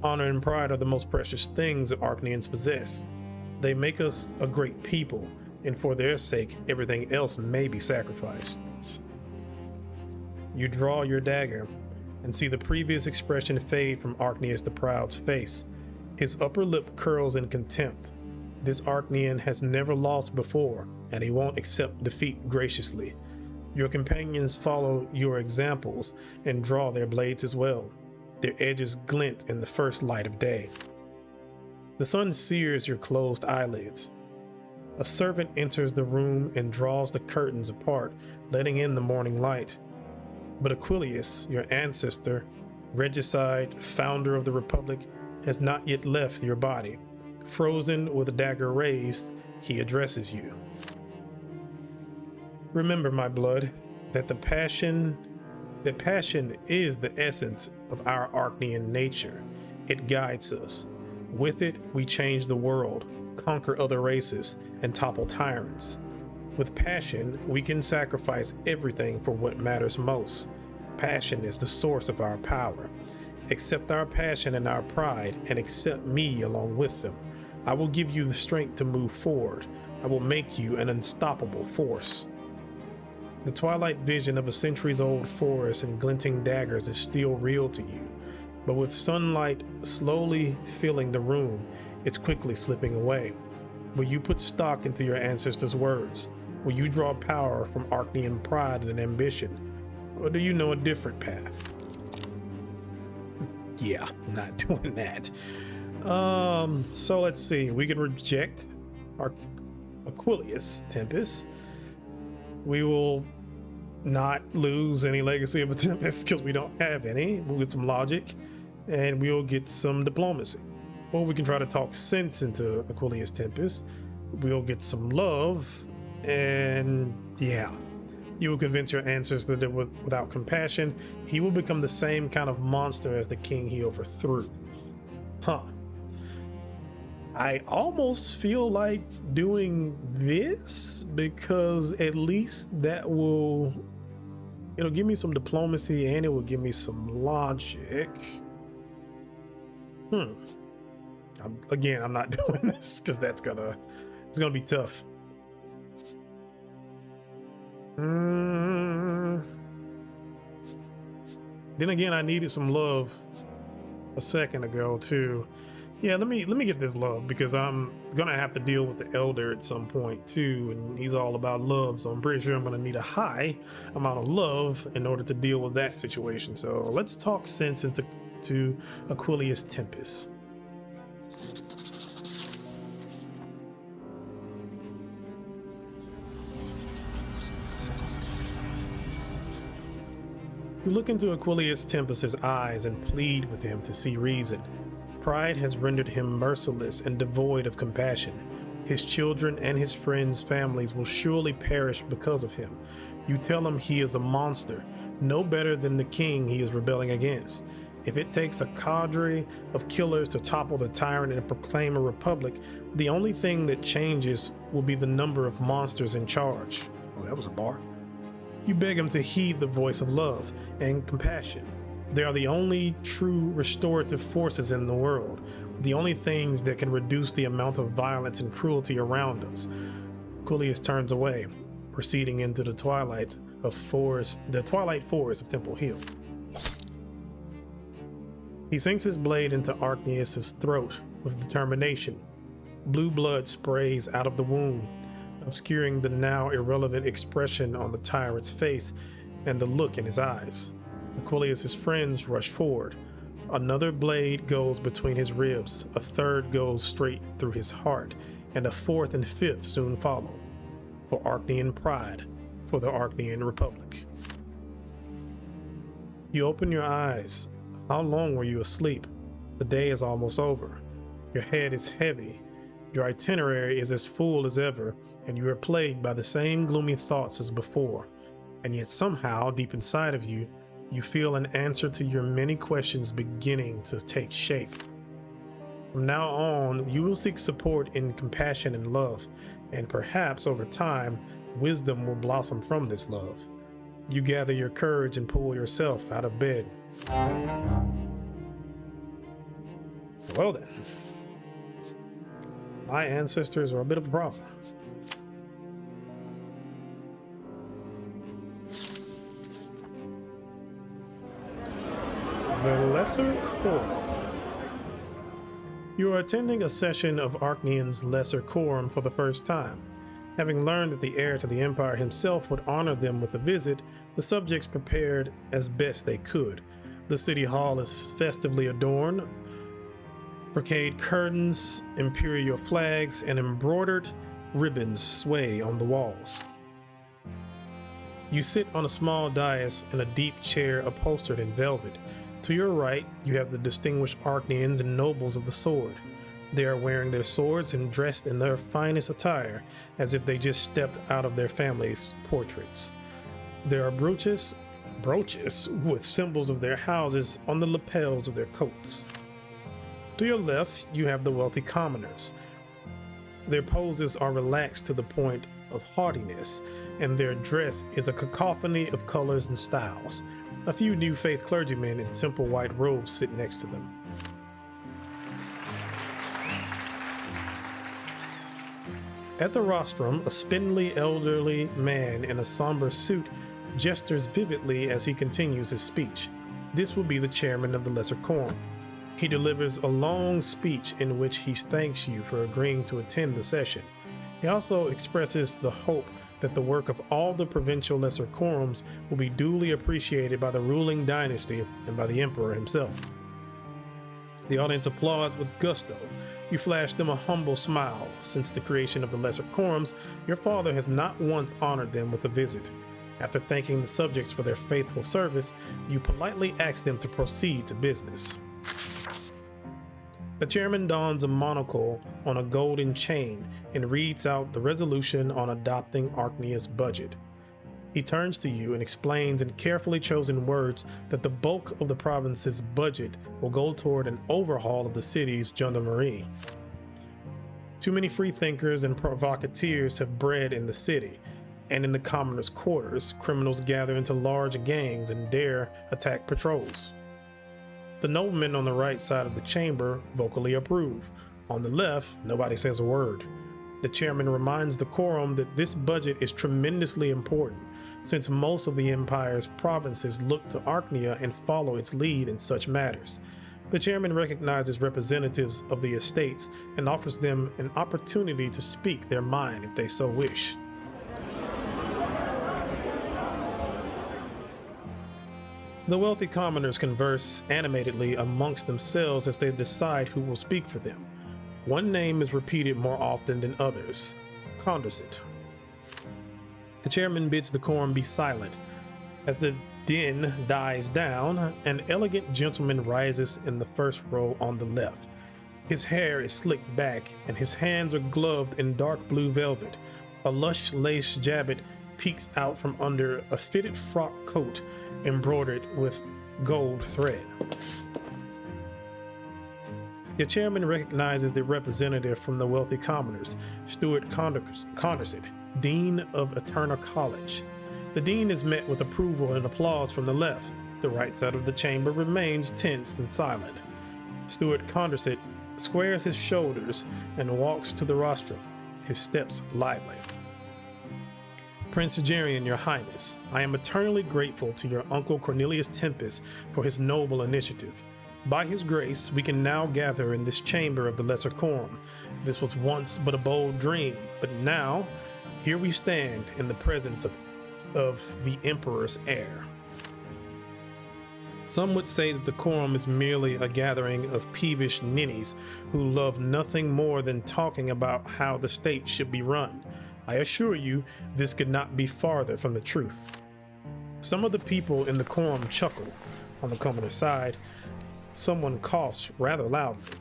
Honor and pride are the most precious things that Archneans possess. They make us a great people, and for their sake, everything else may be sacrificed. You draw your dagger and see the previous expression fade from Archneus the Proud's face. His upper lip curls in contempt. This Archnean has never lost before, and he won't accept defeat graciously. Your companions follow your examples and draw their blades as well. Their edges glint in the first light of day. The sun sears your closed eyelids. A servant enters the room and draws the curtains apart, letting in the morning light. But Aquilius, your ancestor, regicide, founder of the Republic, has not yet left your body. Frozen with a dagger raised, he addresses you. Remember, my blood, that the passion that passion is the essence of our Arcnean nature. It guides us. With it, we change the world, conquer other races, and topple tyrants. With passion, we can sacrifice everything for what matters most. Passion is the source of our power. Accept our passion and our pride, and accept me along with them. I will give you the strength to move forward. I will make you an unstoppable force. The twilight vision of a centuries-old forest and glinting daggers is still real to you, but with sunlight slowly filling the room, it's quickly slipping away. Will you put stock into your ancestors' words? Will you draw power from Arcnean pride and ambition? Or do you know a different path? Yeah, I'm not doing that. So let's see. We can reject our Aquilius Tempest. We will not lose any legacy of a Tempest because we don't have any. We'll get some logic and we'll get some diplomacy. Or we can try to talk sense into Aquilius Tempest. We'll get some love, and yeah, you will convince your ancestor that without compassion, he will become the same kind of monster as the king he overthrew. I almost feel like doing this because at least it'll give me some diplomacy and it will give me some logic. Again, I'm not doing this because it's gonna be tough. Then again, I needed some love a second ago too. Yeah, let me get this love because I'm gonna have to deal with the elder at some point too, and he's all about love, so I'm pretty sure I'm gonna need a high amount of love in order to deal with that situation. So let's talk sense into Aquilius Tempest. You look into Aquilius Tempest's eyes and plead with him to see reason. Pride has rendered him merciless and devoid of compassion. His children and his friends' families will surely perish because of him. You tell him he is a monster, no better than the king he is rebelling against. If it takes a cadre of killers to topple the tyrant and proclaim a republic, the only thing that changes will be the number of monsters in charge. Oh, that was a bar. You beg him to heed the voice of love and compassion. They are the only true restorative forces in the world, the only things that can reduce the amount of violence and cruelty around us. Aquilius turns away, proceeding into the twilight forest of Temple Hill. He sinks his blade into Arcneus's throat with determination. Blue blood sprays out of the wound, obscuring the now irrelevant expression on the tyrant's face and the look in his eyes. Aquilius's friends rush forward. Another blade goes between his ribs, a third goes straight through his heart, and a fourth and fifth soon follow. For Arcnean pride, for the Arcnean Republic. You open your eyes. How long were you asleep? The day is almost over. Your head is heavy. Your itinerary is as full as ever, and you are plagued by the same gloomy thoughts as before. And yet somehow, deep inside of you, you feel an answer to your many questions beginning to take shape. From now on, you will seek support in compassion and love, and perhaps over time, wisdom will blossom from this love. You gather your courage and pull yourself out of bed. Well then, my ancestors are a bit of a problem. The Lesser Quorum. You are attending a session of Arcnean's Lesser Quorum for the first time. Having learned that the heir to the Empire himself would honor them with a visit, the subjects prepared as best they could. The city hall is festively adorned. Brocade curtains, imperial flags, and embroidered ribbons sway on the walls. You sit on a small dais in a deep chair upholstered in velvet. To your right, you have the distinguished Arcneans and nobles of the sword. They are wearing their swords and dressed in their finest attire, as if they just stepped out of their families' portraits. There are brooches, brooches with symbols of their houses on the lapels of their coats. To your left, you have the wealthy commoners. Their poses are relaxed to the point of haughtiness, and their dress is a cacophony of colors and styles. A few new faith clergymen in simple white robes sit next to them. At the rostrum, a spindly elderly man in a somber suit gestures vividly as he continues his speech. This will be the chairman of the Lesser Quorum. He delivers a long speech in which he thanks you for agreeing to attend the session. He also expresses the hope that the work of all the provincial Lesser Quorums will be duly appreciated by the ruling dynasty and by the emperor himself. The audience applauds with gusto. You flash them a humble smile. Since the creation of the Lesser Quorums, your father has not once honored them with a visit. After thanking the subjects for their faithful service, you politely ask them to proceed to business. The chairman dons a monocle on a golden chain and reads out the resolution on adopting Arknia's budget. He turns to you and explains in carefully chosen words that the bulk of the province's budget will go toward an overhaul of the city's gendarmerie. Too many freethinkers and provocateurs have bred in the city, and in the commoners' quarters, criminals gather into large gangs and dare attack patrols. The noblemen on the right side of the chamber vocally approve. On the left, nobody says a word. The chairman reminds the quorum that this budget is tremendously important, since most of the empire's provinces look to Arknia and follow its lead in such matters. The chairman recognizes representatives of the estates and offers them an opportunity to speak their mind if they so wish. The wealthy commoners converse animatedly amongst themselves as they decide who will speak for them. One name is repeated more often than others: Condorcet. The chairman bids the quorum be silent. As the din dies down, an elegant gentleman rises in the first row on the left. His hair is slicked back, and his hands are gloved in dark blue velvet. A lush lace jabot peeks out from under a fitted frock coat embroidered with gold thread. The chairman recognizes the representative from the wealthy commoners, Stuart Condorcet, Dean of Eterna College. The dean is met with approval and applause from the left. The right side of the chamber remains tense and silent. Stuart Condorcet squares his shoulders and walks to the rostrum, his steps lively. Prince Jerian, your highness, I am eternally grateful to your uncle Cornelius Tempest for his noble initiative. By his grace, we can now gather in this chamber of the Lesser Quorum. This was once but a bold dream, but now, here we stand in the presence of the Emperor's heir. Some would say that the quorum is merely a gathering of peevish ninnies who love nothing more than talking about how the state should be run. I assure you, this could not be farther from the truth. Some of the people in the quorum chuckle. On the commoner side, someone coughs rather loudly.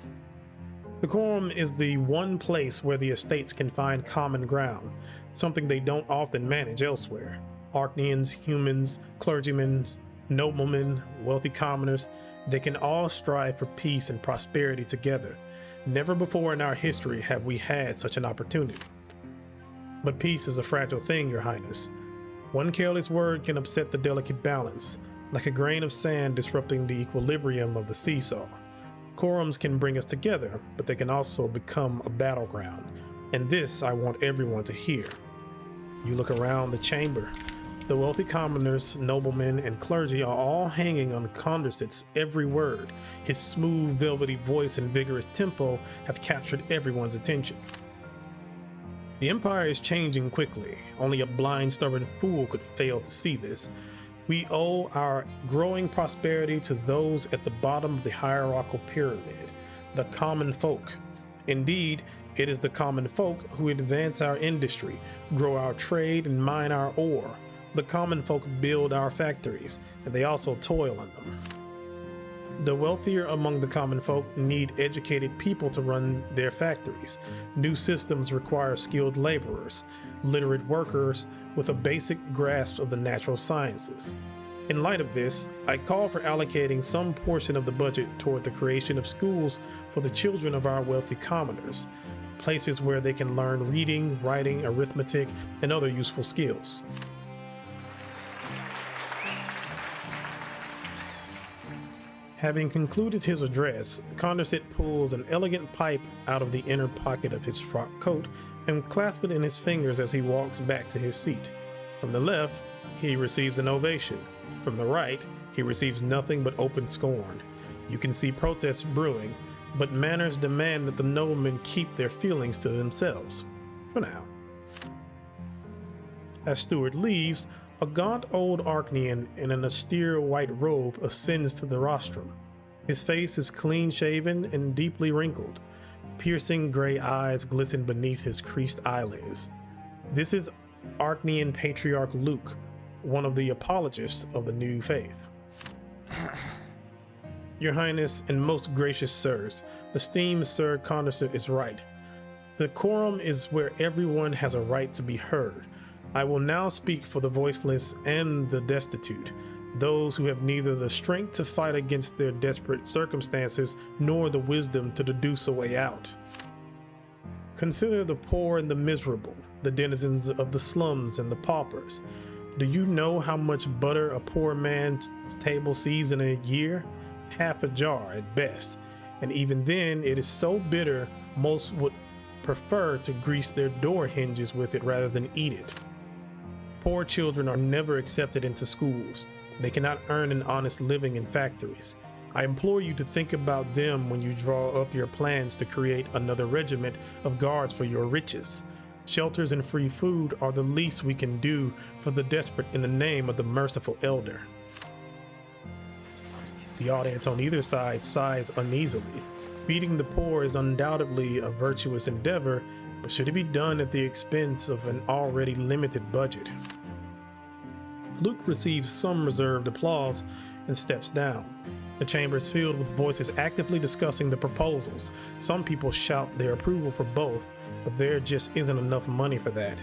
The quorum is the one place where the estates can find common ground, something they don't often manage elsewhere. Arknians, humans, clergymen, noblemen, wealthy commoners, they can all strive for peace and prosperity together. Never before in our history have we had such an opportunity. But peace is a fragile thing, your highness. One careless word can upset the delicate balance, like a grain of sand disrupting the equilibrium of the seesaw. Quorums can bring us together, but they can also become a battleground. And this I want everyone to hear. You look around the chamber. The wealthy commoners, noblemen, and clergy are all hanging on Condorcet's every word. His smooth, velvety voice and vigorous tempo have captured everyone's attention. The empire is changing quickly. Only a blind, stubborn fool could fail to see this. We owe our growing prosperity to those at the bottom of the hierarchical pyramid, the common folk. Indeed, it is the common folk who advance our industry, grow our trade, and mine our ore. The common folk build our factories, and they also toil in them. The wealthier among the common folk need educated people to run their factories. New systems require skilled laborers, literate workers with a basic grasp of the natural sciences. In light of this, I call for allocating some portion of the budget toward the creation of schools for the children of our wealthy commoners, places where they can learn reading, writing, arithmetic, and other useful skills. Having concluded his address, Condorcet pulls an elegant pipe out of the inner pocket of his frock coat and clasps it in his fingers as he walks back to his seat. From the left, he receives an ovation. From the right, he receives nothing but open scorn. You can see protests brewing, but manners demand that the noblemen keep their feelings to themselves. For now. As Stuart leaves, a gaunt old Archnean in an austere white robe ascends to the rostrum. His face is clean-shaven and deeply wrinkled. Piercing gray eyes glisten beneath his creased eyelids. This is Archnean Patriarch Luke, one of the apologists of the new faith. Your Highness and most gracious sirs, esteemed Sir Condorcet is right. The quorum is where everyone has a right to be heard. I will now speak for the voiceless and the destitute, those who have neither the strength to fight against their desperate circumstances nor the wisdom to deduce a way out. Consider the poor and the miserable, the denizens of the slums and the paupers. Do you know how much butter a poor man's table sees in a year? Half a jar at best, and even then it is so bitter most would prefer to grease their door hinges with it rather than eat it. Poor children are never accepted into schools. They cannot earn an honest living in factories. I implore you to think about them when you draw up your plans to create another regiment of guards for your riches. Shelters and free food are the least we can do for the desperate in the name of the merciful elder. The audience on either side sighs uneasily. Feeding the poor is undoubtedly a virtuous endeavor, but should it be done at the expense of an already limited budget? Luke receives some reserved applause and steps down. The chamber is filled with voices actively discussing the proposals. Some people shout their approval for both, but there just isn't enough money for that.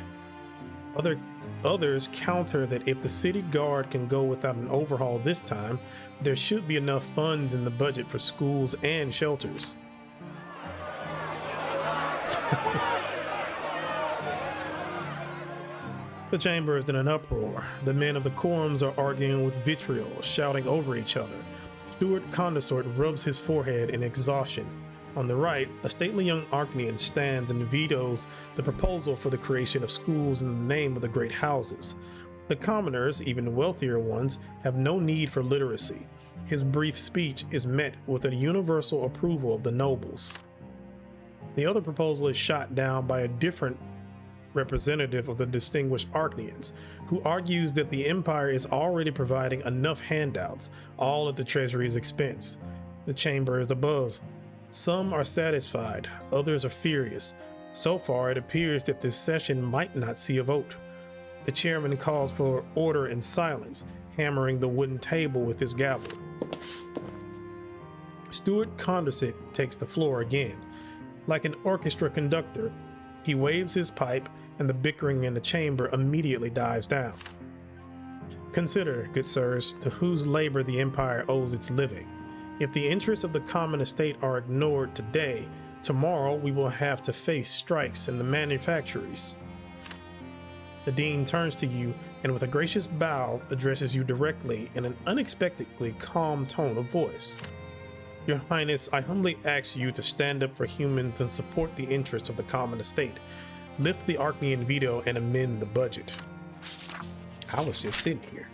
Others counter that if the city guard can go without an overhaul this time, there should be enough funds in the budget for schools and shelters. The chamber is in an uproar. The men of the quorums are arguing with vitriol, shouting over each other. Stuart Condorcet rubs his forehead in exhaustion. On the right, a stately young Archnean stands and vetoes the proposal for the creation of schools in the name of the great houses. The commoners, even wealthier ones, have no need for literacy. His brief speech is met with a universal approval of the nobles. The other proposal is shot down by a different representative of the distinguished Archneans, who argues that the Empire is already providing enough handouts, all at the Treasury's expense. The chamber is abuzz. Some are satisfied, others are furious. So far, it appears that this session might not see a vote. The chairman calls for order and silence, hammering the wooden table with his gavel. Stuart Condorcet takes the floor again. Like an orchestra conductor, he waves his pipe, and the bickering in the chamber immediately dies down. Consider, good sirs, to whose labor the empire owes its living. If the interests of the common estate are ignored today, tomorrow we will have to face strikes in the manufactories. The dean turns to you and with a gracious bow addresses you directly in an unexpectedly calm tone of voice. Your Highness, I humbly ask you to stand up for humans and support the interests of the common estate. Lift the Archnean veto and amend the budget. I was just sitting here.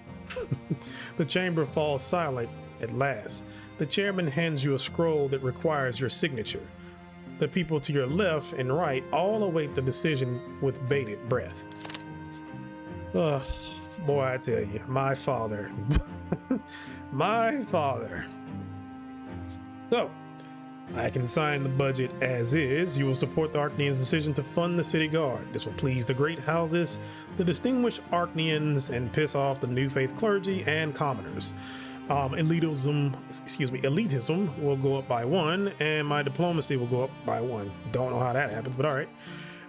The chamber falls silent at last. The chairman hands you a scroll that requires your signature. The people to your left and right all await the decision with bated breath. Ugh, boy, I tell you, my father. My father. So, I can sign the budget as is. You will support the Archneans' decision to fund the city guard. This will please the great houses, the distinguished Archneans, and piss off the new faith clergy and commoners. Elitism will go up by 1, and my diplomacy will go up by 1. Don't know how that happens, but all right.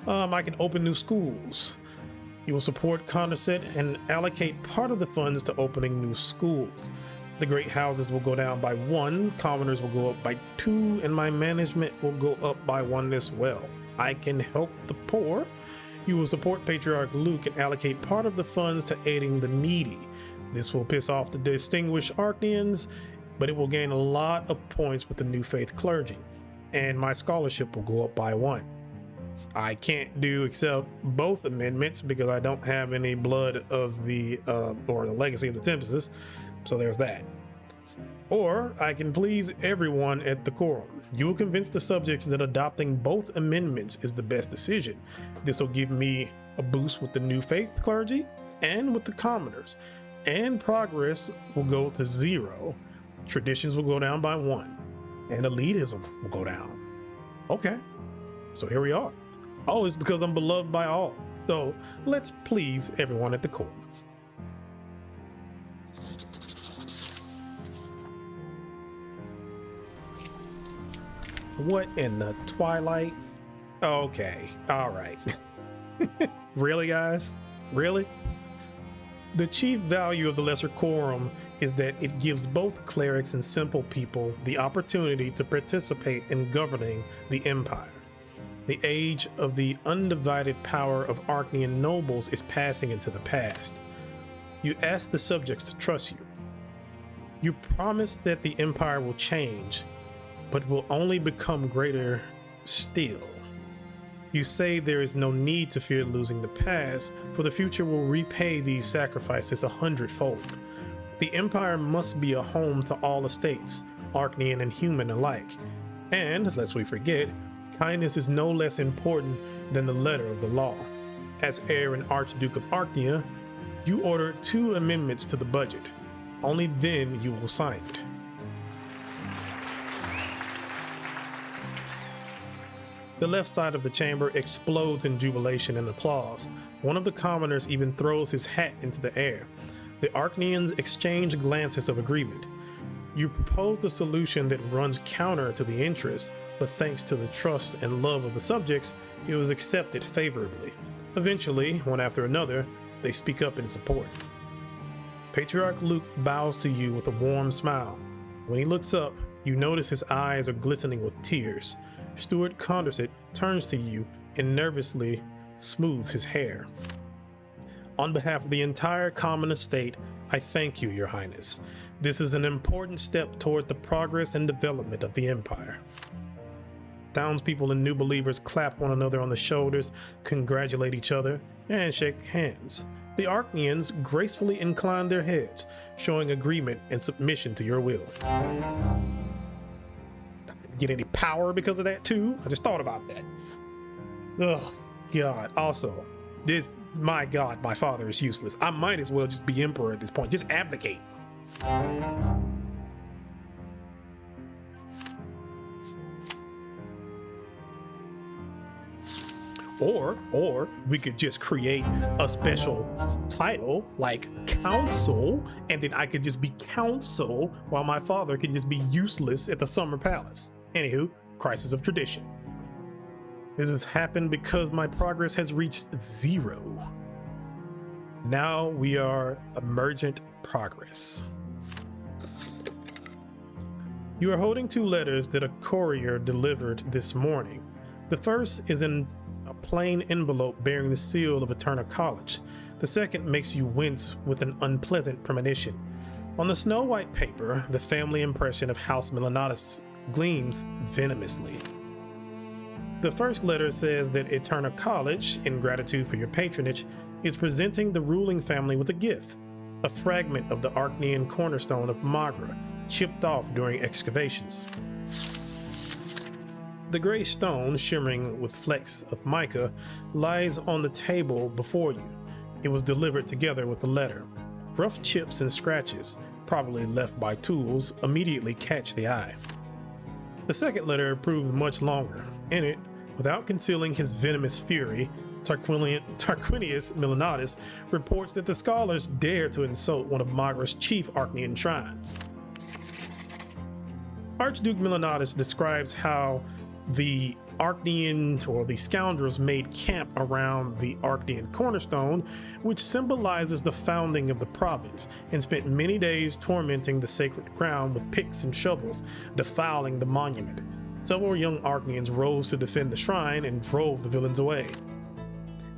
I can open new schools. You will support Condorcet and allocate part of the funds to opening new schools. The great houses will go down by 1, commoners will go up by 2, and my management will go up by 1 as well. I can help the poor. You will support Patriarch Luke and allocate part of the funds to aiding the needy. This will piss off the distinguished Archnians, but it will gain a lot of points with the new faith clergy, and my scholarship will go up by 1. I can't do accept both amendments because I don't have any blood of the or the legacy of the Tempests, so there's that. Or I can please everyone at the quorum. You will convince the subjects that adopting both amendments is the best decision. This will give me a boost with the new faith clergy and with the commoners, and progress will go to 0. Traditions will go down by 1, and elitism will go down. Okay, so here we are. Oh, it's because I'm beloved by all. So let's please everyone at the quorum. What in the twilight? Okay, all right. Really, guys? Really? The chief value of the lesser quorum is that it gives both clerics and simple people the opportunity to participate in governing the empire. The age of the undivided power of Archnian nobles is passing into the past. You ask the subjects to trust you. You promise that the empire will change, but will only become greater still. You say there is no need to fear losing the past, for the future will repay these sacrifices 100-fold. The empire must be a home to all estates, Archnian and human alike. And, lest we forget, kindness is no less important than the letter of the law. As heir and Archduke of Archnia, you order 2 amendments to the budget. Only then you will sign it. The left side of the chamber explodes in jubilation and applause. One of the commoners even throws his hat into the air. The Archnians exchange glances of agreement. You propose a solution that runs counter to the interests, but thanks to the trust and love of the subjects, it was accepted favorably. Eventually, one after another, they speak up in support. Patriarch Luke bows to you with a warm smile. When he looks up, you notice his eyes are glistening with tears. Steward Condorcet turns to you and nervously smooths his hair. On behalf of the entire common estate, I thank you, Your Highness. This is an important step toward the progress and development of the Empire. Townspeople and new believers clap one another on the shoulders, congratulate each other, and shake hands. The Archnians gracefully incline their heads, showing agreement and submission to your will. Get any power because of that too? I just thought about that. Oh, God. Also, my God, my father is useless. I might as well just be emperor at this point. Just abdicate. Or we could just create a special title like council, and then I could just be council while my father can just be useless at the Summer Palace. Anywho, crisis of tradition. This has happened because my progress has reached 0. Now we are emergent progress. You are holding 2 letters that a courier delivered this morning. The first is in a plain envelope bearing the seal of Eterna College. The second makes you wince with an unpleasant premonition. On the snow-white paper, the family impression of House Milanatus gleams venomously. The first letter says that Eterna College, in gratitude for your patronage, is presenting the ruling family with a gift, a fragment of the Archnian cornerstone of Magra, chipped off during excavations. The gray stone, shimmering with flecks of mica, lies on the table before you. It was delivered together with the letter. Rough chips and scratches, probably left by tools, immediately catch the eye. The second letter proved much longer. In it, without concealing his venomous fury, Tarquinius Milanatus reports that the scholars dare to insult one of Magra's chief Archnian shrines. Archduke Milanatus describes how the Arcnean, or the scoundrels, made camp around the Arcnean cornerstone, which symbolizes the founding of the province, and spent many days tormenting the sacred ground with picks and shovels, defiling the monument. Several young Arcneans rose to defend the shrine and drove the villains away.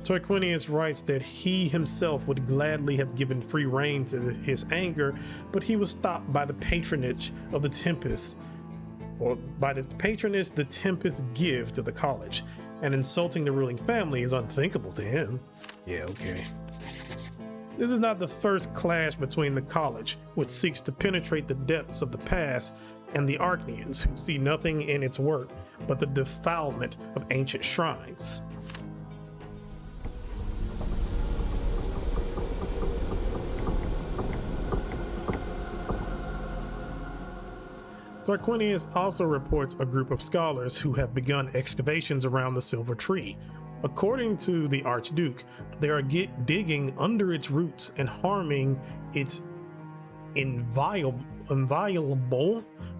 Tarquinius writes that he himself would gladly have given free rein to his anger, but he was stopped by the patronage of the Tempest, or by the patronage the Tempest give to the college, and insulting the ruling family is unthinkable to him. Yeah, okay. This is not the first clash between the college, which seeks to penetrate the depths of the past, and the Arcneans, who see nothing in its work but the defilement of ancient shrines. Tarquinius also reports a group of scholars who have begun excavations around the silver tree. According to the Archduke, they are digging under its roots and harming its inviolable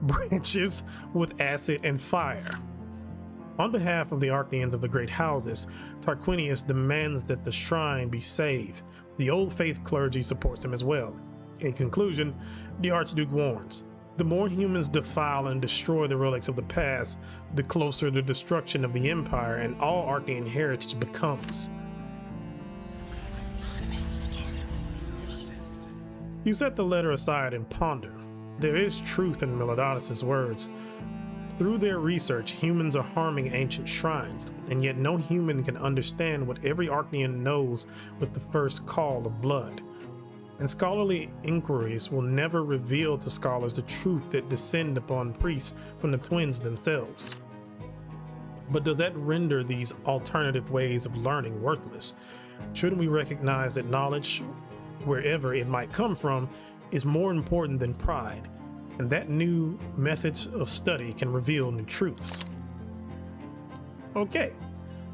branches with acid and fire. On behalf of the Arcneans of the Great Houses, Tarquinius demands that the shrine be saved. The Old Faith clergy supports him as well. In conclusion, the Archduke warns, the more humans defile and destroy the relics of the past, the closer the destruction of the Empire and all Arcnean heritage becomes. You set the letter aside and ponder. There is truth in Meliodorus' words. Through their research, humans are harming ancient shrines, and yet no human can understand what every Arcnean knows with the first call of blood. And scholarly inquiries will never reveal to scholars the truth that descend upon priests from the twins themselves. But does that render these alternative ways of learning worthless? Shouldn't we recognize that knowledge, wherever it might come from, is more important than pride, and that new methods of study can reveal new truths? Okay,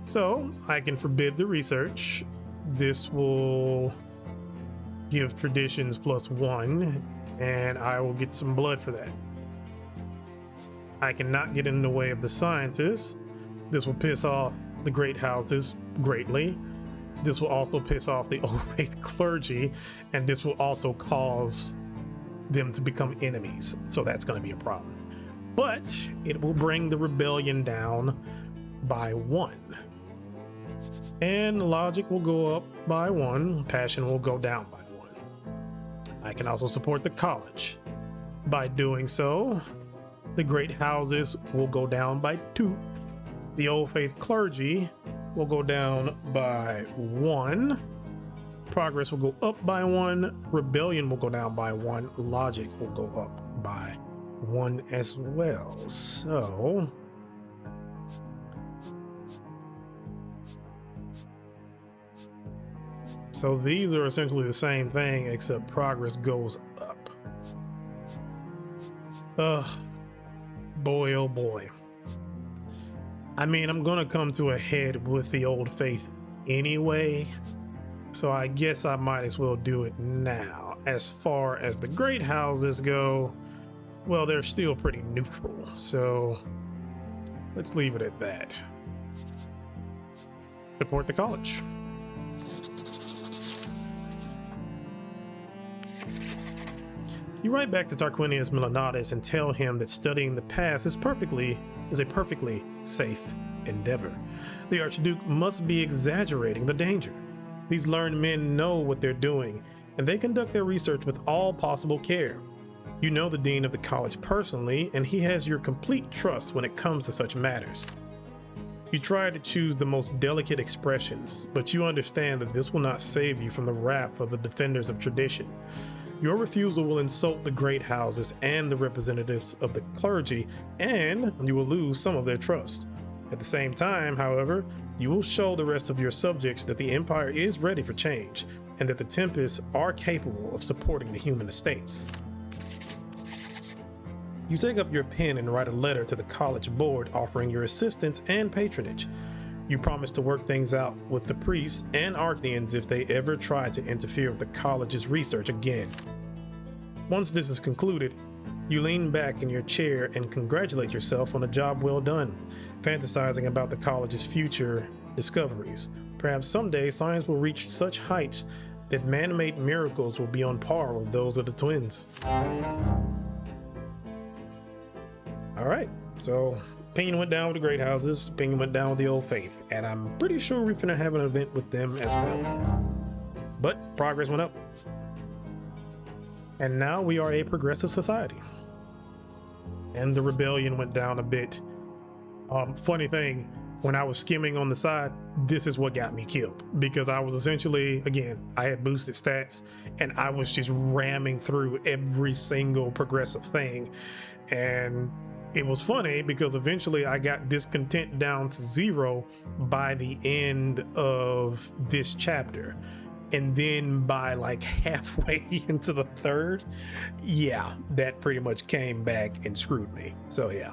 so I can forbid the research. This will give traditions +1, and I will get some blood for that. I cannot get in the way of the scientists. This will piss off the great houses greatly. This will also piss off the Old Faith clergy, and this will also cause them to become enemies. So that's going to be a problem. But it will bring the rebellion down by 1. And logic will go up by 1. Passion will go down by 1. I can also support the college. By doing so, the great houses will go down by 2. The Old Faith clergy will go down by 1. Progress will go up by 1. Rebellion will go down by 1. Logic will go up by 1 as well. So these are essentially the same thing, except progress goes up. Boy, oh boy. I mean, I'm gonna come to a head with the Old Faith anyway, so I guess I might as well do it now. As far as the great houses go, well, they're still pretty neutral, so let's leave it at that. Support the college. You write back to Tarquinius Meliodorus and tell him that studying the past is a perfectly safe endeavor. The Archduke must be exaggerating the danger. These learned men know what they're doing, and they conduct their research with all possible care. You know the dean of the college personally, and he has your complete trust when it comes to such matters. You try to choose the most delicate expressions, but you understand that this will not save you from the wrath of the defenders of tradition. Your refusal will insult the great houses and the representatives of the clergy, and you will lose some of their trust. At the same time, however, you will show the rest of your subjects that the Empire is ready for change, and that the Tempests are capable of supporting the human estates. You take up your pen and write a letter to the college board offering your assistance and patronage. You promise to work things out with the priests and Arcneans if they ever try to interfere with the college's research again. Once this is concluded, You lean back in your chair and congratulate yourself on a job well done, fantasizing about the college's future discoveries. Perhaps someday science will reach such heights that man-made miracles will be on par with those of the twins. All right, so opinion went down with the Great Houses, opinion went down with the Old Faith, and I'm pretty sure we're gonna have an event with them as well. But progress went up. And now we are a progressive society. And the rebellion went down a bit. Funny thing, when I was skimming on the side, this is what got me killed, because I was essentially, again, I had boosted stats and I was just ramming through every single progressive thing. And it was funny because eventually I got discontent down to 0 by the end of this chapter. And then by like halfway into the 3rd, yeah, that pretty much came back and screwed me. So yeah.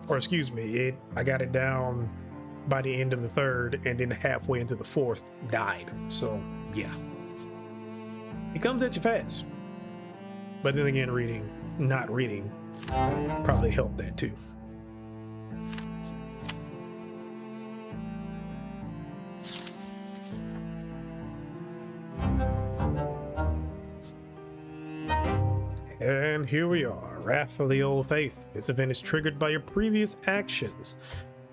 Or excuse me, I got it down by the end of the 3rd, and then halfway into the 4th died. So yeah. It comes at you fast. But then again, not reading probably helped that too. And here we are, Wrath of the Old Faith. This event is triggered by your previous actions.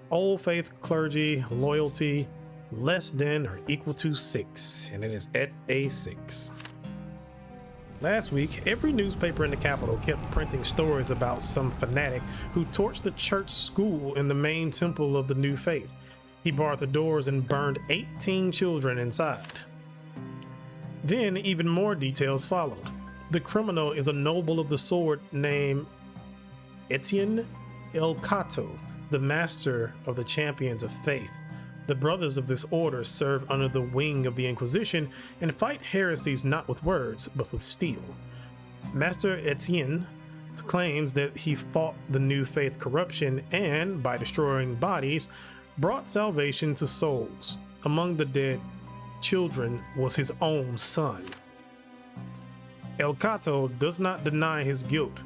Old Faith clergy loyalty less than or equal to 6, and it is at a 6. Last week, every newspaper in the capital kept printing stories about some fanatic who torched the church school in the main temple of the new faith. He barred the doors and burned 18 children inside. Then even more details followed. The criminal is a noble of the sword named Etienne El Cato, the master of the champions of faith. The brothers of this order serve under the wing of the Inquisition and fight heresies not with words, but with steel. Master Etienne claims that he fought the new faith corruption and, by destroying bodies, brought salvation to souls. Among the dead children was his own son. El Cato does not deny his guilt.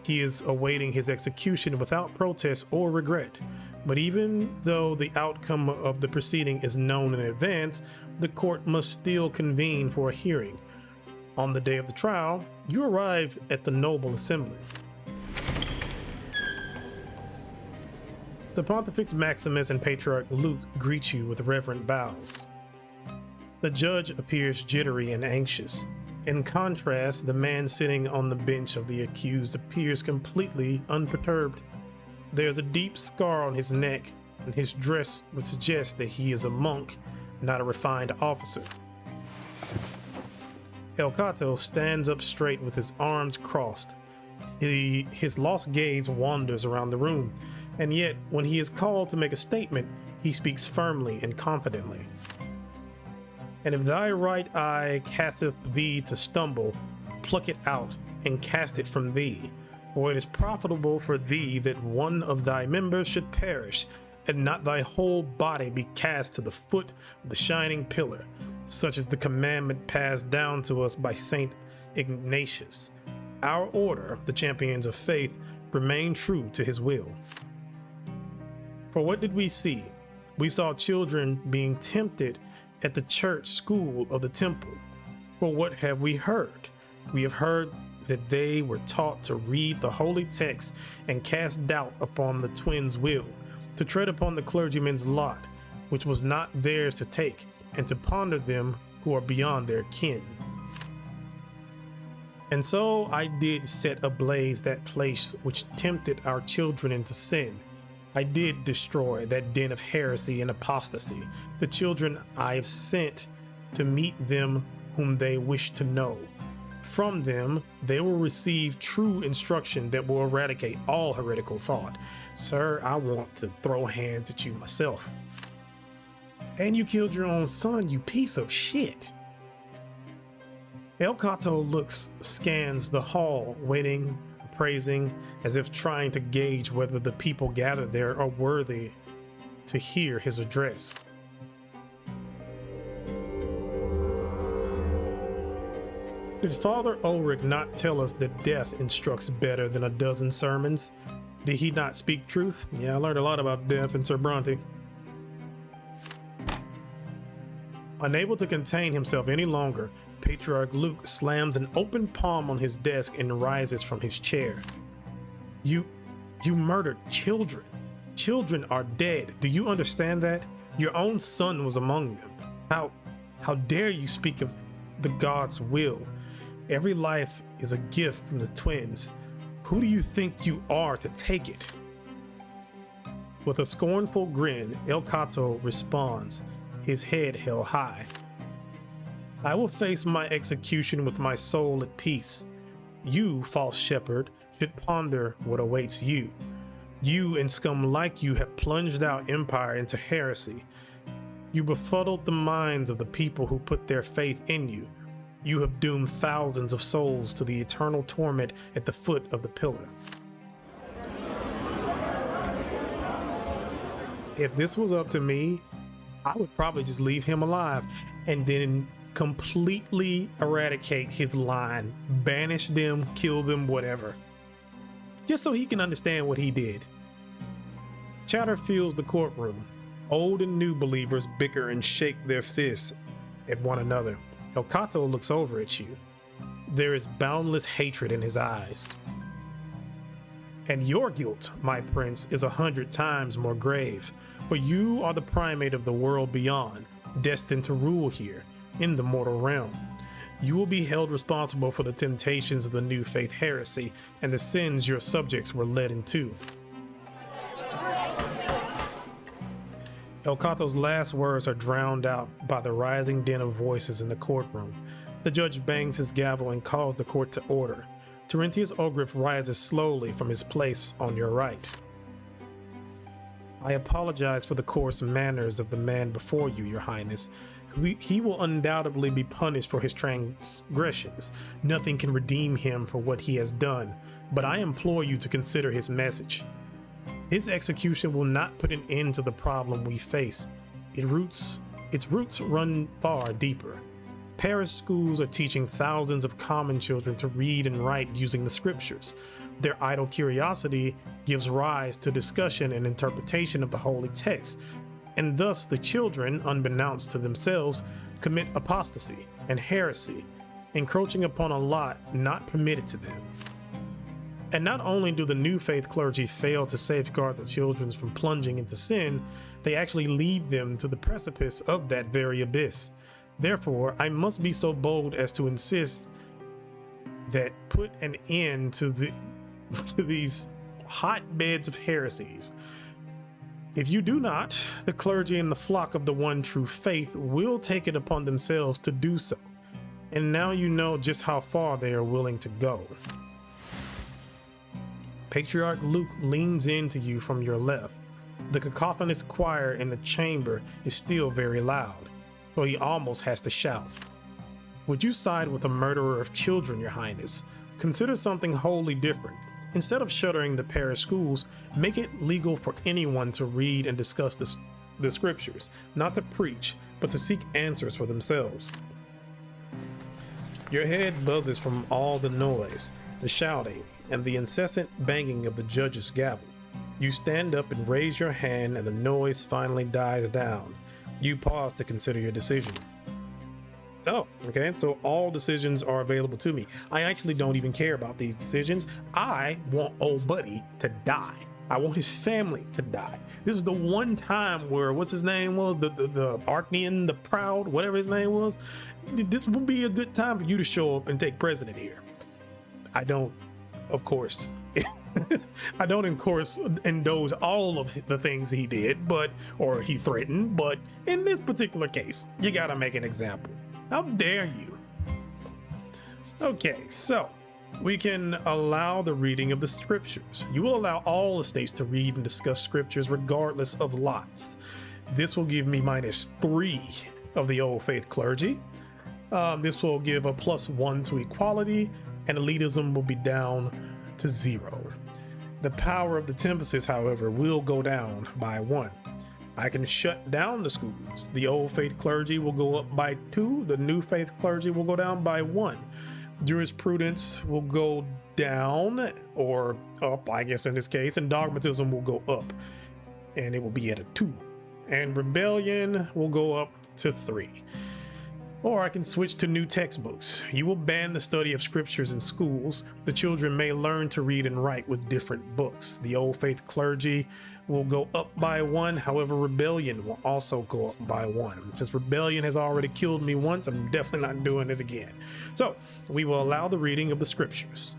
He is awaiting his execution without protest or regret. But even though the outcome of the proceeding is known in advance, the court must still convene for a hearing. On the day of the trial, you arrive at the noble assembly. The Pontifex Maximus and Patriarch Luke greet you with reverent bows. The judge appears jittery and anxious. In contrast, the man sitting on the bench of the accused appears completely unperturbed. There's a deep scar on his neck, and his dress would suggest that he is a monk, not a refined officer. El Cato stands up straight with his arms crossed. His lost gaze wanders around the room, and yet when he is called to make a statement, he speaks firmly and confidently. And if thy right eye casteth thee to stumble, pluck it out and cast it from thee. For it is profitable for thee that one of thy members should perish, and not thy whole body be cast to the foot of the shining pillar, such as the commandment passed down to us by Saint Ignatius. Our order, the champions of faith, remain true to his will. For what did we see? We saw children being tempted at the church school of the temple. For what have we heard? We have heard that they were taught to read the holy text and cast doubt upon the twins' will, to tread upon the clergyman's lot, which was not theirs to take, and to ponder them who are beyond their kin. And so I did set ablaze that place which tempted our children into sin. I did destroy that den of heresy and apostasy. The children I have sent to meet them whom they wish to know. From them, they will receive true instruction that will eradicate all heretical thought. Sir, I want to throw hands at you myself. And you killed your own son, you piece of shit. El Cato scans the hall, waiting, praising, as if trying to gauge whether the people gathered there are worthy to hear his address. Did Father Ulrich not tell us that death instructs better than a dozen sermons? Did he not speak truth? Yeah, I learned a lot about death in Sir Bronte. Unable to contain himself any longer, Patriarch Luke slams an open palm on his desk and rises from his chair. You murdered children. Children are dead. Do you understand that? Your own son was among them. How dare you speak of the God's will? Every life is a gift from the twins. Who do you think you are to take it? With a scornful grin, El Cato responds, his head held high. I will face my execution with my soul at peace. You, false shepherd, should ponder what awaits you. You and scum like you have plunged our empire into heresy. You befuddled the minds of the people who put their faith in you. You have doomed thousands of souls to the eternal torment at the foot of the pillar. If this was up to me, I would probably just leave him alive and then completely eradicate his line, banish them, kill them, whatever. Just so he can understand what he did. Chatter fills the courtroom. Old and new believers bicker and shake their fists at one another. El Cato looks over at you. There is boundless hatred in his eyes. And your guilt, my prince, is 100 times more grave, for you are the primate of the world beyond, destined to rule here, in the mortal realm. You will be held responsible for the temptations of the new faith heresy and the sins your subjects were led into. El Cato's last words are drowned out by the rising din of voices in the courtroom. The judge bangs his gavel and calls the court to order. Terentius Ogriff rises slowly from his place on your right. I apologize for the coarse manners of the man before you, your highness. He will undoubtedly be punished for his transgressions. Nothing can redeem him for what he has done, but I implore you to consider his message. His execution will not put an end to the problem we face. Its roots run far deeper. Parish schools are teaching thousands of common children to read and write using the scriptures. Their idle curiosity gives rise to discussion and interpretation of the holy text, and thus the children, unbeknownst to themselves, commit apostasy and heresy, encroaching upon a lot not permitted to them. And not only do the new faith clergy fail to safeguard the children from plunging into sin, they actually lead them to the precipice of that very abyss. Therefore, I must be so bold as to insist that put an end to these hotbeds of heresies. If you do not, the clergy and the flock of the one true faith will take it upon themselves to do so. And now you know just how far they are willing to go. Patriarch Luke leans into you from your left. The cacophonous choir in the chamber is still very loud, so he almost has to shout. Would you side with a murderer of children, your highness? Consider something wholly different. Instead of shuttering the parish schools, make it legal for anyone to read and discuss the scriptures, not to preach, but to seek answers for themselves. Your head buzzes from all the noise, the shouting, and the incessant banging of the judge's gavel. You stand up and raise your hand, and the noise finally dies down. You pause to consider your decision. Oh, okay, so all decisions are available to me. I actually don't even care about these decisions. I want old buddy to die. I want his family to die. This is the one time where, what's his name was? The Archnian, the Proud, whatever his name was. This would be a good time for you to show up and take precedent here. I don't, of course, I don't, of course, indulge all of the things he did, or he threatened, but in this particular case, you gotta make an example. How dare you? Okay, so we can allow the reading of the scriptures. You will allow all estates to read and discuss scriptures regardless of lots. This will give me -3 of the old faith clergy. This will give a +1 to equality, and elitism will be down to 0. The power of the Tempests, however, will go down by 1. I can shut down the schools. The old faith clergy will go up by 2. The new faith clergy will go down by 1. Jurisprudence will go down, or up, I guess in this case, and dogmatism will go up, and it will be at a 2. And rebellion will go up to 3. Or I can switch to new textbooks. You will ban the study of scriptures in schools. The children may learn to read and write with different books. The old faith clergy will go up by 1. However, rebellion will also go up by 1. And since rebellion has already killed me once, I'm definitely not doing it again. So we will allow the reading of the scriptures.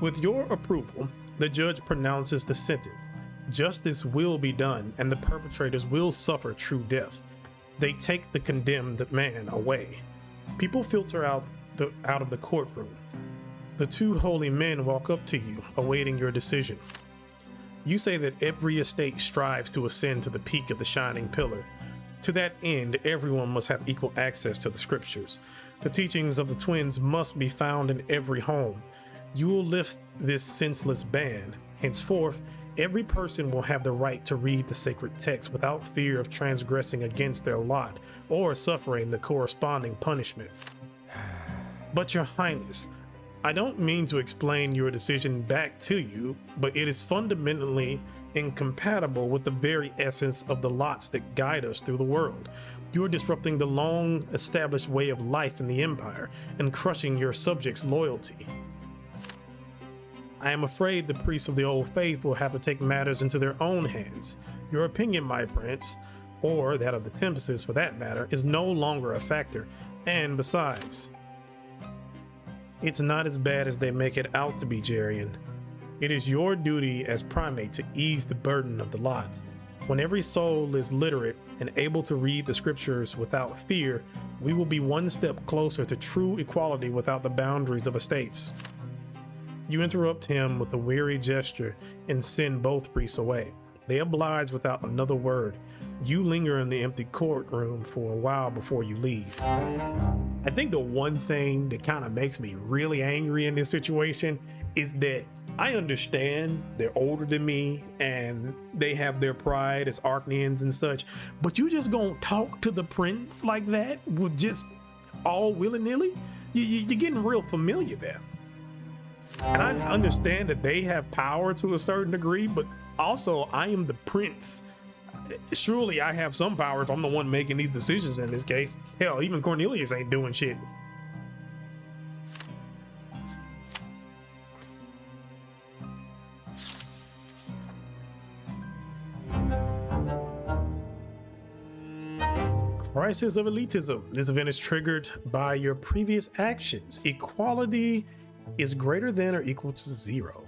With your approval, the judge pronounces the sentence. Justice will be done, and the perpetrators will suffer true death. They take the condemned man away. People filter out of the courtroom. The 2 holy men walk up to you, awaiting your decision. You say that every estate strives to ascend to the peak of the shining pillar. To that end, everyone must have equal access to the scriptures. The teachings of the twins must be found in every home. You will lift this senseless ban. Henceforth, every person will have the right to read the sacred text without fear of transgressing against their lot or suffering the corresponding punishment. But Your Highness, I don't mean to explain your decision back to you, but it is fundamentally incompatible with the very essence of the lots that guide us through the world. You are disrupting the long established way of life in the Empire and crushing your subjects' loyalty. I am afraid the priests of the old faith will have to take matters into their own hands. Your opinion, my prince, or that of the Tempests for that matter, is no longer a factor. And besides, it's not as bad as they make it out to be, Jerian. It is your duty as primate to ease the burden of the lots. When every soul is literate and able to read the scriptures without fear, we will be one step closer to true equality without the boundaries of estates. You interrupt him with a weary gesture and send both priests away. They oblige without another word. You linger in the empty courtroom for a while before you leave. I think the one thing that kind of makes me really angry in this situation is that I understand they're older than me and they have their pride as Archnians and such, but you just gonna talk to the prince like that with just all willy-nilly? You're getting real familiar there. And I understand that they have power to a certain degree, but also I am the prince. Surely I have some power if I'm the one making these decisions in this case. Hell, even Cornelius ain't doing shit. Crisis of elitism. This event is triggered by your previous actions. Equality is greater than or equal to 0.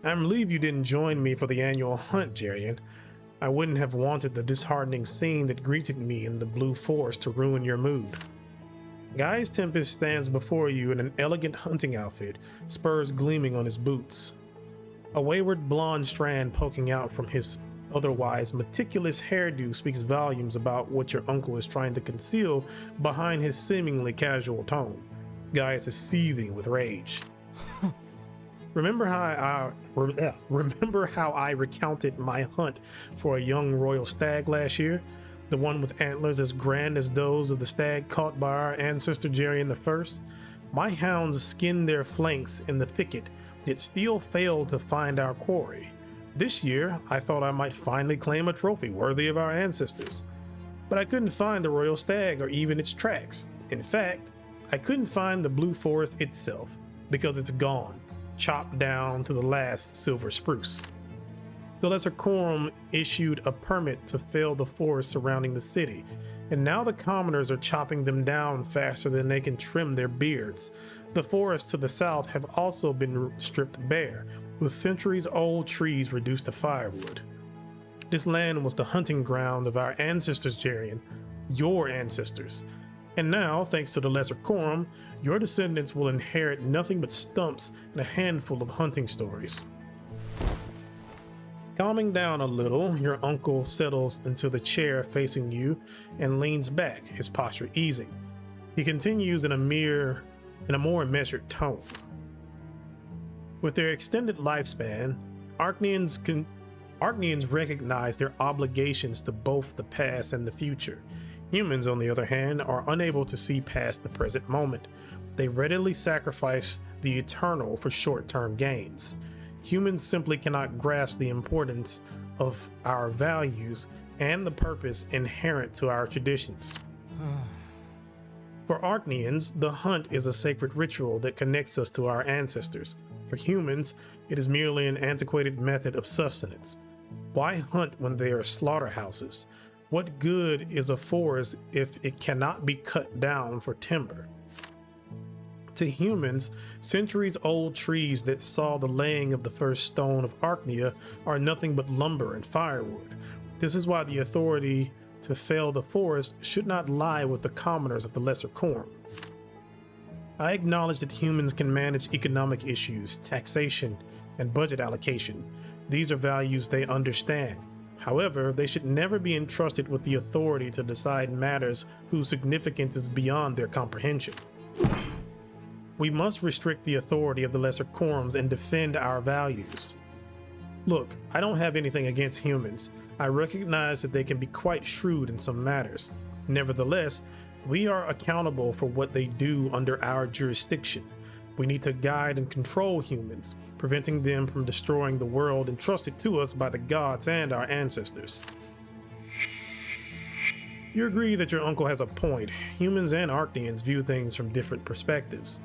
I'm relieved you didn't join me for the annual hunt, Jerian. I wouldn't have wanted the disheartening scene that greeted me in the Blue Forest to ruin your mood. Gaius Tempest stands before you in an elegant hunting outfit, spurs gleaming on his boots. A wayward blonde strand poking out from his otherwise meticulous hairdo speaks volumes about what your uncle is trying to conceal behind his seemingly casual tone. Gaius is seething with rage. Remember how I recounted my hunt for a young royal stag last year? The one with antlers as grand as those of the stag caught by our ancestor Jerian I? My hounds skinned their flanks in the thicket, yet still failed to find our quarry. This year, I thought I might finally claim a trophy worthy of our ancestors. But I couldn't find the royal stag or even its tracks. In fact, I couldn't find the Blue Forest itself, because it's gone, chopped down to the last silver spruce. The Lesser Quorum issued a permit to fell the forest surrounding the city, and now the commoners are chopping them down faster than they can trim their beards. The forests to the south have also been stripped bare, with centuries-old trees reduced to firewood. This land was the hunting ground of our ancestors, Jerian, your ancestors. And now, thanks to the Lesser Quorum, your descendants will inherit nothing but stumps and a handful of hunting stories. Calming down a little, your uncle settles into the chair facing you and leans back, his posture easing. He continues in a more measured tone. With their extended lifespan, Archnians Arcnians recognize their obligations to both the past and the future. Humans, on the other hand, are unable to see past the present moment. They readily sacrifice the eternal for short-term gains. Humans simply cannot grasp the importance of our values and the purpose inherent to our traditions. For Arcnians, the hunt is a sacred ritual that connects us to our ancestors. For humans, it is merely an antiquated method of sustenance. Why hunt when there are slaughterhouses? What good is a forest if it cannot be cut down for timber? To humans, centuries-old trees that saw the laying of the first stone of Arcnia are nothing but lumber and firewood. This is why the authority to fell the forest should not lie with the commoners of the Lesser Quorum. I acknowledge that humans can manage economic issues, taxation, and budget allocation. These are values they understand. However, they should never be entrusted with the authority to decide matters whose significance is beyond their comprehension. We must restrict the authority of the Lesser Quorums and defend our values. Look, I don't have anything against humans. I recognize that they can be quite shrewd in some matters. Nevertheless, we are accountable for what they do under our jurisdiction. We need to guide and control humans, preventing them from destroying the world entrusted to us by the gods and our ancestors. You agree that your uncle has a point. Humans and Arcnians view things from different perspectives.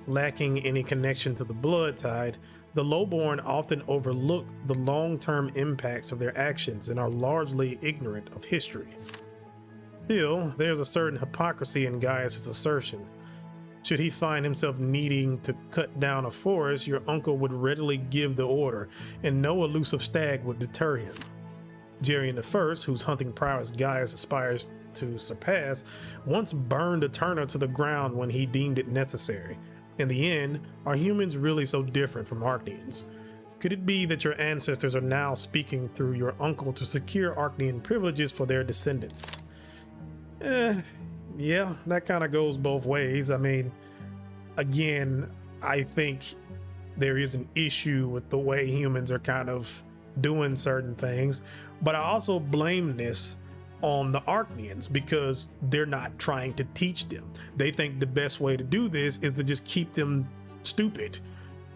Lacking any connection to the blood tide, the lowborn often overlook the long-term impacts of their actions and are largely ignorant of history. Still, there's a certain hypocrisy in Gaius' assertion. Should he find himself needing to cut down a forest, your uncle would readily give the order, and no elusive stag would deter him. Jerian I, whose hunting prowess Gaius aspires to surpass, once burned a turner to the ground when he deemed it necessary. In the end, are humans really so different from Arcnians? Could it be that your ancestors are now speaking through your uncle to secure Arcnian privileges for their descendants? Yeah, that kind of goes both ways. I mean, again, I think there is an issue with the way humans are kind of doing certain things, but I also blame this on the Arcnians because they're not trying to teach them. They think the best way to do this is to just keep them stupid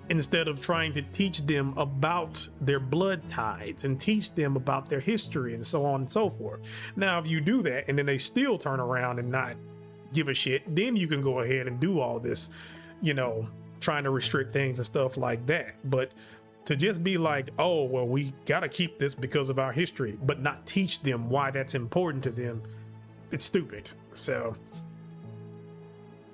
instead of trying to teach them about their blood tides and teach them about their history and so on and so forth. Now, if you do that and then they still turn around and not give a shit, then you can go ahead and do all this, trying to restrict things and stuff like that. But to just be like, oh, well, we got to keep this because of our history, but not teach them why that's important to them, it's stupid. So,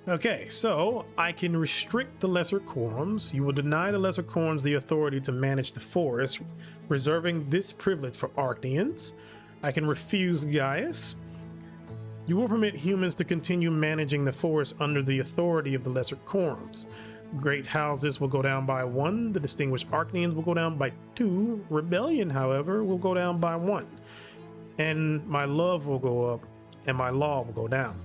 okay, so I can restrict the Lesser Quorums. You will deny the Lesser Quorums the authority to manage the forest, reserving this privilege for Arcnians. I can refuse Gaius. You will permit humans to continue managing the forest under the authority of the Lesser Quorums. Great houses will go down by 1. The distinguished Arcnians will go down by 2. Rebellion, however, will go down by 1. And my love will go up, and my law will go down.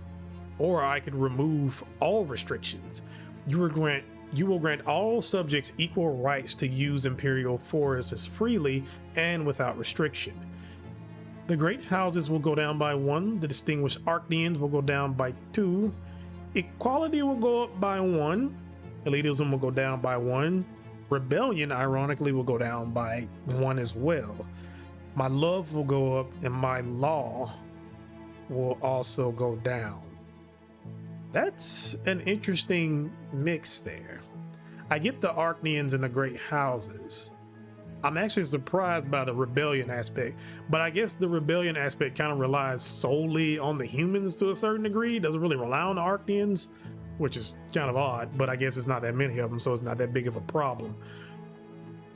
Or I could remove all restrictions. You will grant all subjects equal rights to use imperial forests freely and without restriction. The great houses will go down by 1. The distinguished Arcnians will go down by 2. Equality will go up by 1. Elitism will go down by 1. Rebellion, ironically, will go down by 1 as well. My love will go up, and my law will also go down. That's an interesting mix there. I get the Arcnians and the great houses. I'm actually surprised by the rebellion aspect, but I guess the rebellion aspect kind of relies solely on the humans to a certain degree. It doesn't really rely on the Arcnians, which is kind of odd, but I guess it's not that many of them, so it's not that big of a problem.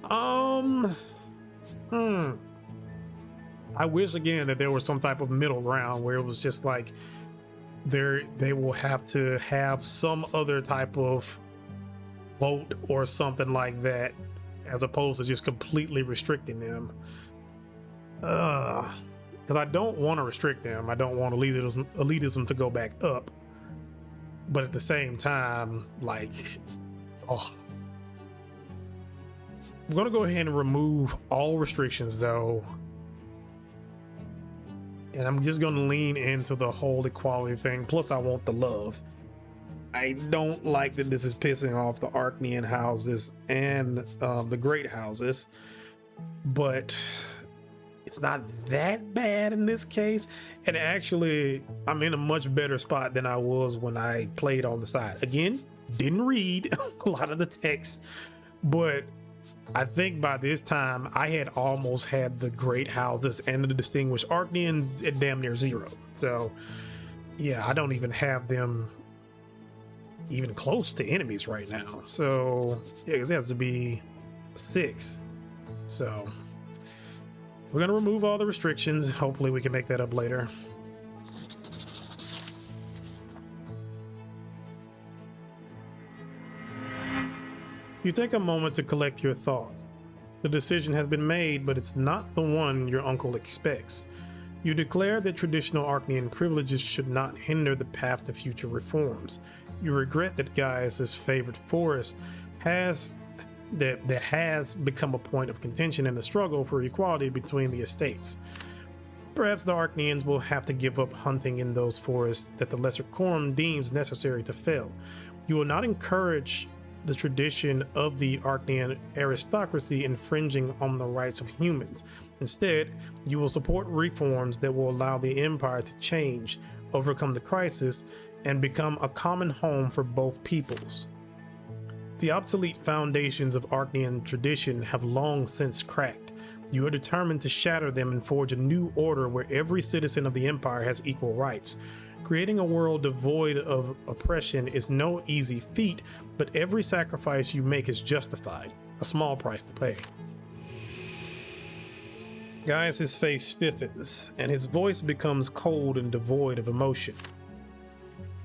I wish again that there was some type of middle ground where it was just like they will have to have some other type of vote or something like that, as opposed to just completely restricting them. Because I don't want to restrict them. I don't want elitism to go back up. But at the same time, like, I'm gonna go ahead and remove all restrictions though. And I'm just gonna lean into the whole equality thing. Plus I want the love. I don't like that this is pissing off the Arcnean houses and the great houses, but it's not that bad in this case. And actually, I'm in a much better spot than I was when I played on the side. Again, didn't read a lot of the text, but I think by this time I had almost had the great houses and the distinguished Arcneans at damn near zero. So yeah, I don't even have them even close to enemies right now. So yeah, it has to be 6. So we're gonna remove all the restrictions. Hopefully we can make that up later. You take a moment to collect your thoughts. The decision has been made, but it's not the one your uncle expects. You declare that traditional Arcnean privileges should not hinder the path to future reforms. You regret that Gaius's favorite forest has become a point of contention in the struggle for equality between the estates. Perhaps the Arcneans will have to give up hunting in those forests that the Lesser Quorum deems necessary to fell. You will not encourage the tradition of the Arcnean aristocracy infringing on the rights of humans. Instead, you will support reforms that will allow the Empire to change, overcome the crisis, and become a common home for both peoples. The obsolete foundations of Arcnean tradition have long since cracked. You are determined to shatter them and forge a new order where every citizen of the Empire has equal rights. Creating a world devoid of oppression is no easy feat, but every sacrifice you make is justified. A small price to pay. Gaius's face stiffens, and his voice becomes cold and devoid of emotion.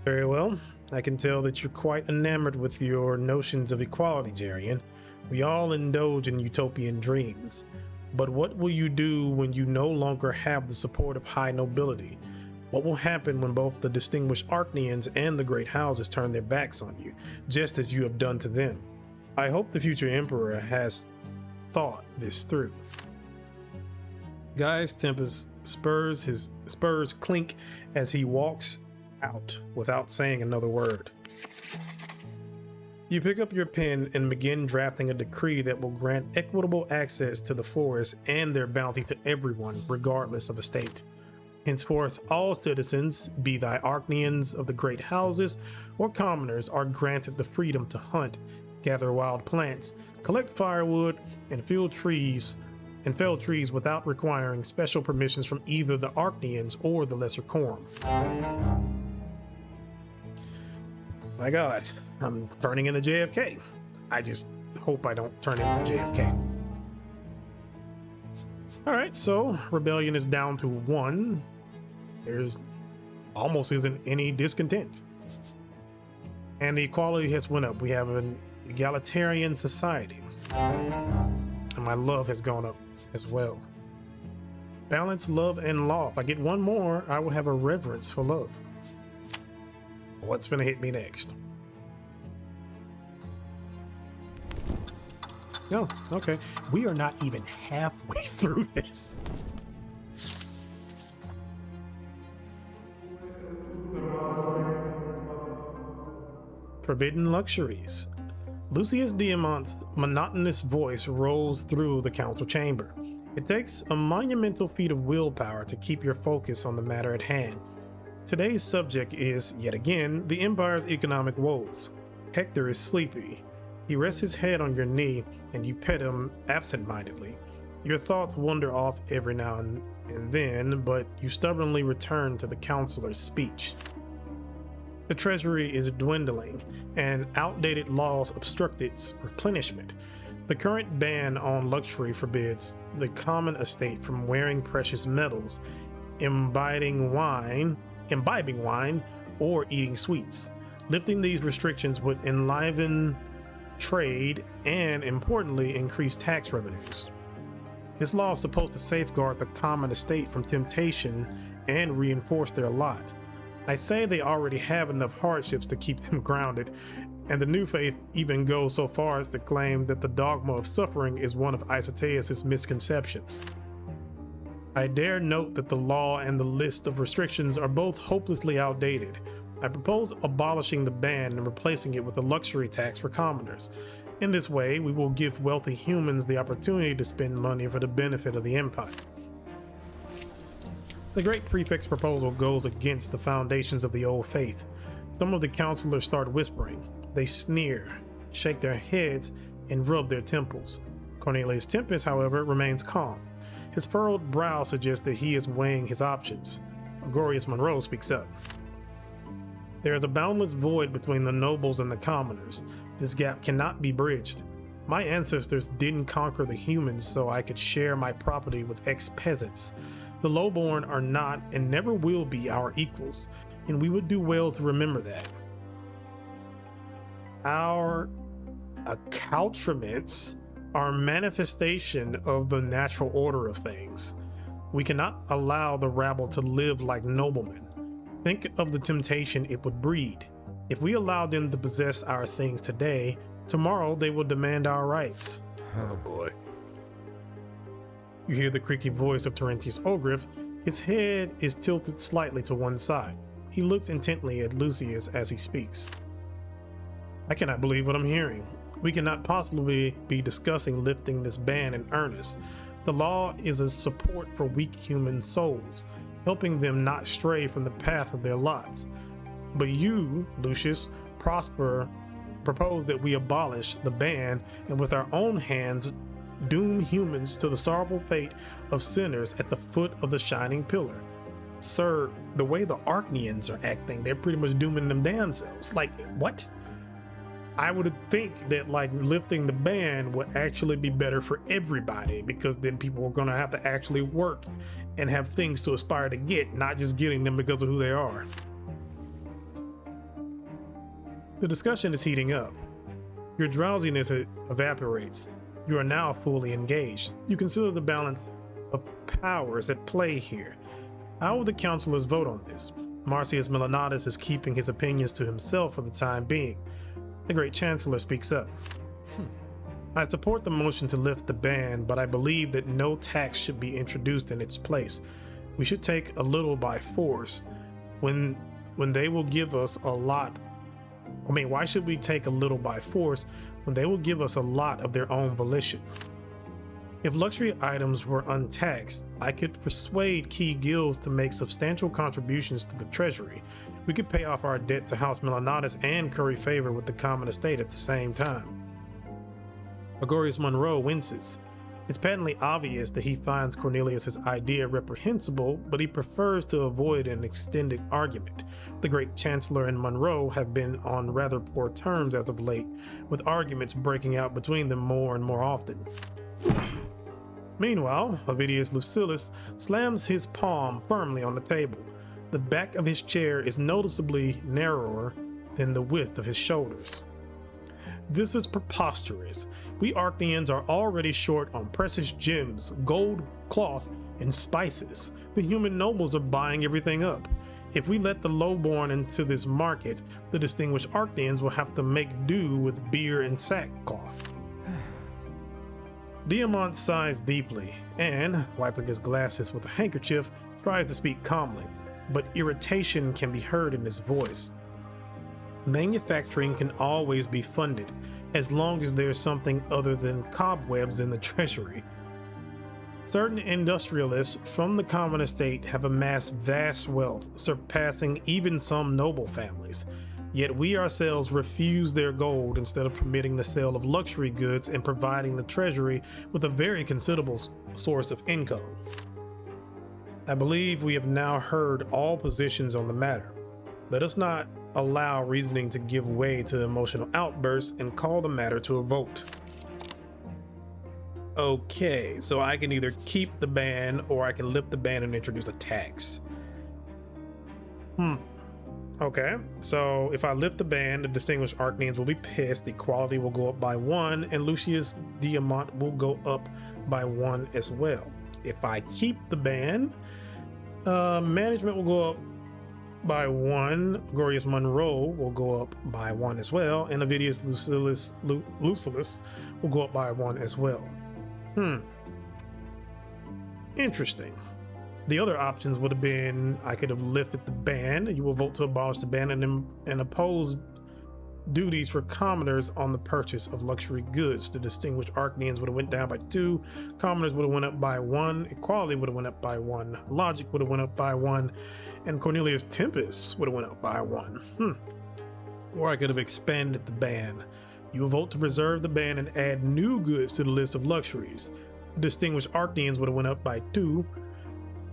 Very well. I can tell that you're quite enamored with your notions of equality, Jerian. We all indulge in utopian dreams. But what will you do when you no longer have the support of high nobility? What will happen when both the distinguished Arcneans and the great houses turn their backs on you, just as you have done to them? I hope the future emperor has thought this through. Gaius Tempest his spurs clink as he walks out without saying another word. You pick up your pen and begin drafting a decree that will grant equitable access to the forest and their bounty to everyone, regardless of estate. Henceforth, all citizens, be they Arcneans of the great houses or commoners, are granted the freedom to hunt, gather wild plants, collect firewood, and fell trees without requiring special permissions from either the Arcneans or the Lesser Quorum. My God, I'm turning into JFK. I just hope I don't turn into JFK. All right, so rebellion is down to 1. There's almost isn't any discontent. And the equality has went up. We have an egalitarian society. And my love has gone up as well. Balance, love, and law. If I get one more, I will have a reverence for love. What's gonna hit me next? No, okay. We are not even halfway through this. Forbidden luxuries. Lucius Diamant's monotonous voice rolls through the council chamber. It takes a monumental feat of willpower to keep your focus on the matter at hand. Today's subject is, yet again, the Empire's economic woes. Hector is sleepy. He rests his head on your knee, and you pet him absent-mindedly. Your thoughts wander off every now and then, but you stubbornly return to the counselor's speech. The treasury is dwindling, and outdated laws obstruct its replenishment. The current ban on luxury forbids the common estate from wearing precious metals, imbibing wine, or eating sweets. Lifting these restrictions would enliven trade and, importantly, increase tax revenues. This law is supposed to safeguard the common estate from temptation and reinforce their lot. I say they already have enough hardships to keep them grounded, And the new faith even goes so far as to claim that the dogma of suffering is one of Isoteus' misconceptions. I dare note that the law and the list of restrictions are both hopelessly outdated. I propose abolishing the ban and replacing it with a luxury tax for commoners. In this way, we will give wealthy humans the opportunity to spend money for the benefit of the Empire. The Great Prefect's proposal goes against the foundations of the old faith. Some of the counselors start whispering. They sneer, shake their heads, and rub their temples. Cornelius Tempest, however, remains calm. His furrowed brow suggests that he is weighing his options. Agorius Monroe speaks up. There is a boundless void between the nobles and the commoners. This gap cannot be bridged. My ancestors didn't conquer the humans so I could share my property with ex-peasants. The lowborn are not and never will be our equals, and we would do well to remember that. Our accoutrements are manifestation of the natural order of things. We cannot allow the rabble to live like noblemen. Think of the temptation it would breed. If we allow them to possess our things today, tomorrow they will demand our rights. Oh boy. You hear the creaky voice of Terentius Ogriff. His head is tilted slightly to one side. He looks intently at Lucius as he speaks. I cannot believe what I'm hearing. We cannot possibly be discussing lifting this ban in earnest. The law is a support for weak human souls, helping them not stray from the path of their lots. But you, Lucius, propose that we abolish the ban and with our own hands doom humans to the sorrowful fate of sinners at the foot of the shining pillar. Sir, the way the Archnians are acting, they're pretty much dooming them damn selves. Like, what? I would think that like lifting the ban would actually be better for everybody, because then people are going to have to actually work and have things to aspire to get, not just getting them because of who they are. The discussion is heating up. Your drowsiness evaporates. You are now fully engaged. You consider the balance of powers at play here. How will the councilors vote on this? Marcius Melanatus is keeping his opinions to himself for the time being. The Great Chancellor speaks up. I support the motion to lift the ban, but I believe that no tax should be introduced in its place. We should take a little by force. When they will give us a lot. Why should we take a little by force when they will give us a lot of their own volition? If luxury items were untaxed, I could persuade key guilds to make substantial contributions to the treasury. We could pay off our debt to House Melanatus and curry favor with the common estate at the same time. Agorius Monroe winces. It's patently obvious that he finds Cornelius's idea reprehensible, but he prefers to avoid an extended argument. The Great Chancellor and Monroe have been on rather poor terms as of late, with arguments breaking out between them more and more often. Meanwhile, Ovidius Lucilius slams his palm firmly on the table. The back of his chair is noticeably narrower than the width of his shoulders. This is preposterous. We Archnians are already short on precious gems, gold cloth, and spices. The human nobles are buying everything up. If we let the lowborn into this market, the distinguished Archnians will have to make do with beer and sackcloth. Diamant sighs deeply and, wiping his glasses with a handkerchief, tries to speak calmly, but irritation can be heard in his voice. Manufacturing can always be funded, as long as there's something other than cobwebs in the treasury. Certain industrialists from the common estate have amassed vast wealth, surpassing even some noble families. Yet we ourselves refuse their gold instead of permitting the sale of luxury goods and providing the treasury with a very considerable source of income. I believe we have now heard all positions on the matter. Let us not allow reasoning to give way to emotional outbursts and call the matter to a vote. Okay, so I can either keep the ban or I can lift the ban and introduce a tax. Okay, so if I lift the ban, the distinguished Archnians will be pissed, equality will go up by 1, and Lucius Diamant will go up by 1 as well. If I keep the ban, management will go up by 1. Glorious Monroe will go up by 1 as well, and Avidius Lucilius will go up by 1 as well. Interesting. The other options would have been I could have lifted the ban. You will vote to abolish the ban and oppose duties for commoners on the purchase of luxury goods. The distinguished Archnians would have went down by 2. Commoners would have went up by 1. Equality would have went up by 1. Logic would have went up by 1. And Cornelius Tempest would have went up by 1. Or I could have expanded the ban. You will vote to preserve the ban and add new goods to the list of luxuries. The distinguished Archnians would have went up by 2.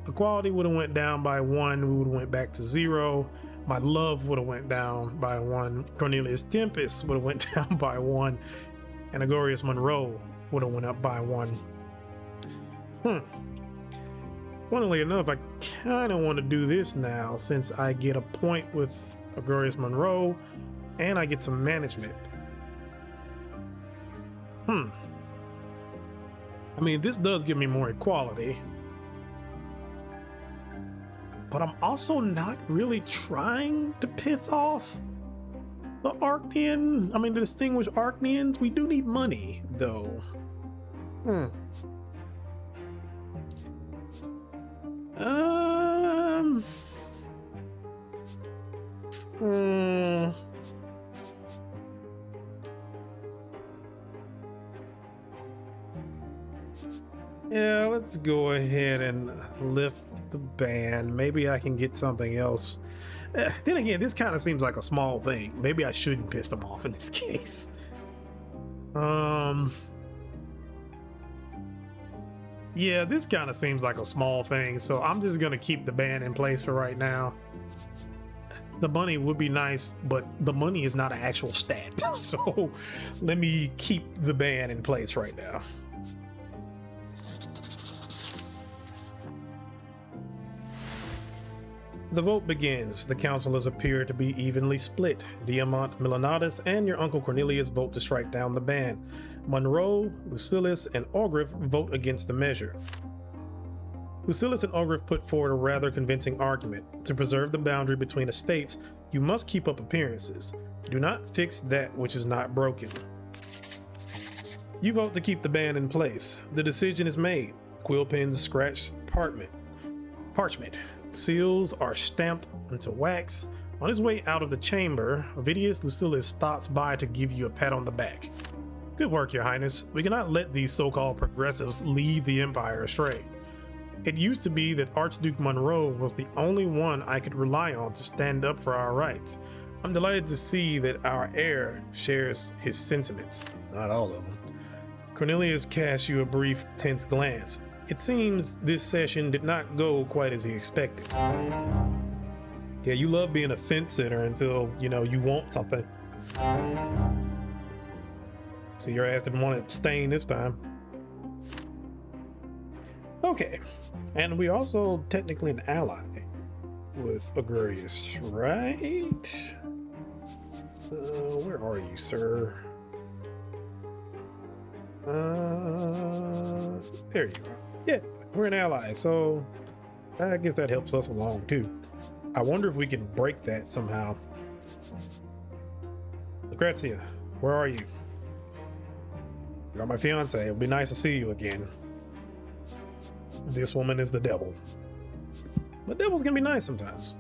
Equality would have went down by 1. We would have went back to 0. My love would have went down by 1. Cornelius Tempest would have went down by 1. And Agorius Monroe would have went up by 1. Funnily enough, I kind of want to do this now since I get a point with Agorius Monroe and I get some management. I mean, this does give me more equality. But I'm also not really trying to piss off the the distinguished Archnians. We do need money, though. Yeah, let's go ahead and lift the ban. Maybe I can get something else. Then again, this kind of seems like a small thing. Maybe I shouldn't piss them off in this case. Yeah, this kind of seems like a small thing, so I'm just gonna keep the ban in place for right now. The money would be nice, but the money is not an actual stat. So let me keep the ban in place right now. The vote begins. The councilors appear to be evenly split. Diamant Milanatus and your uncle Cornelius vote to strike down the ban. Monroe, Lucilius, and Orgriff vote against the measure. Lucilius and Orgriff put forward a rather convincing argument. To preserve the boundary between estates, you must keep up appearances. Do not fix that which is not broken. You vote to keep the ban in place. The decision is made. Quill pens scratch parchment. Seals are stamped into wax. On his way out of the chamber, Avidius Lucilius stops by to give you a pat on the back. Good work, Your Highness. We cannot let these so-called progressives lead the Empire astray. It used to be that Archduke Monroe was the only one I could rely on to stand up for our rights. I'm delighted to see that our heir shares his sentiments. Not all of them. Cornelius casts you a brief, tense glance. It seems this session did not go quite as he expected. Yeah, you love being a fence sitter until, you want something. See, your ass didn't want to abstain this time. Okay, and we also technically an ally with Agurius, right? Where are you, sir? There you are. Yeah, we're an ally, so I guess that helps us along too. I wonder if we can break that somehow. Lucrezia, where are you? You're my fiance. It'll be nice to see you again. This woman is the devil. The devil's gonna be nice sometimes.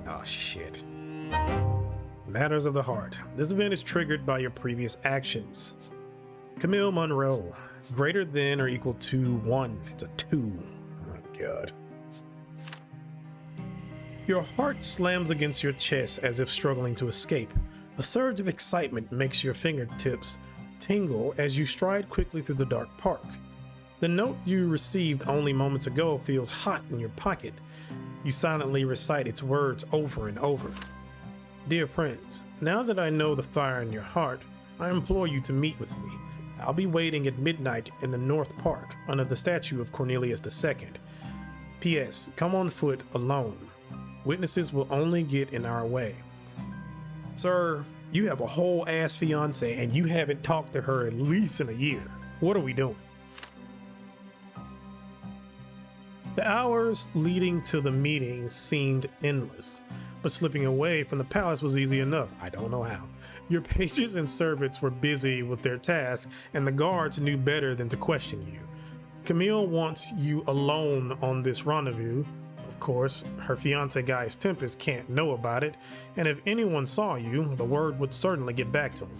Oh shit. Matters of the heart. This event is triggered by your previous actions. Camille Monroe. Greater than or equal to 1. It's a 2. Oh my god. Your heart slams against your chest as if struggling to escape. A surge of excitement makes your fingertips tingle as you stride quickly through the dark park. The note you received only moments ago feels hot in your pocket. You silently recite its words over and over. Dear Prince, now that I know the fire in your heart, I implore you to meet with me. I'll be waiting at midnight in the North Park under the statue of Cornelius II. P.S. Come on foot alone. Witnesses will only get in our way. Sir, You have a whole ass fiance and you haven't talked to her at least in a year. What are we doing? The hours leading to the meeting seemed endless, but slipping away from the palace was easy enough. I don't know how. Your pages and servants were busy with their tasks, and the guards knew better than to question you. Camille wants you alone on this rendezvous. Of course, her fiance Gaius Tempest can't know about it, and if anyone saw you, the word would certainly get back to him.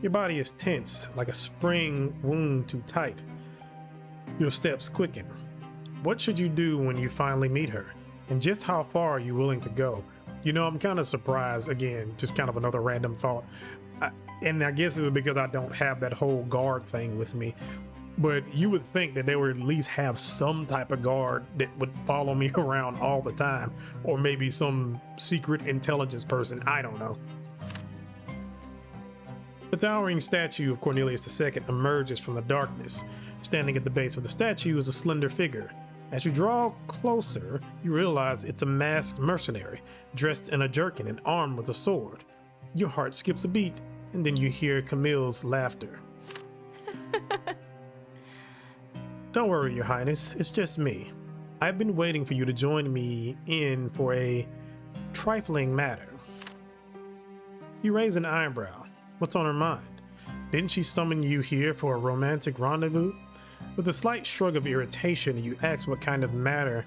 Your body is tense, like a spring wound too tight. Your steps quicken. What should you do when you finally meet her? And just how far are you willing to go? You know, I'm kind of surprised, again, just kind of another random thought. And I guess it's because I don't have that whole guard thing with me. But you would think that they would at least have some type of guard that would follow me around all the time. Or maybe some secret intelligence person, I don't know. The towering statue of Cornelius II emerges from the darkness. Standing at the base of the statue is a slender figure. As you draw closer, you realize it's a masked mercenary, dressed in a jerkin and armed with a sword. Your heart skips a beat, and then you hear Camille's laughter. Don't worry, Your Highness, it's just me. I've been waiting for you to join me in for a trifling matter. You raise an eyebrow. What's on her mind? Didn't she summon you here for a romantic rendezvous? With a slight shrug of irritation, you ask what kind of matter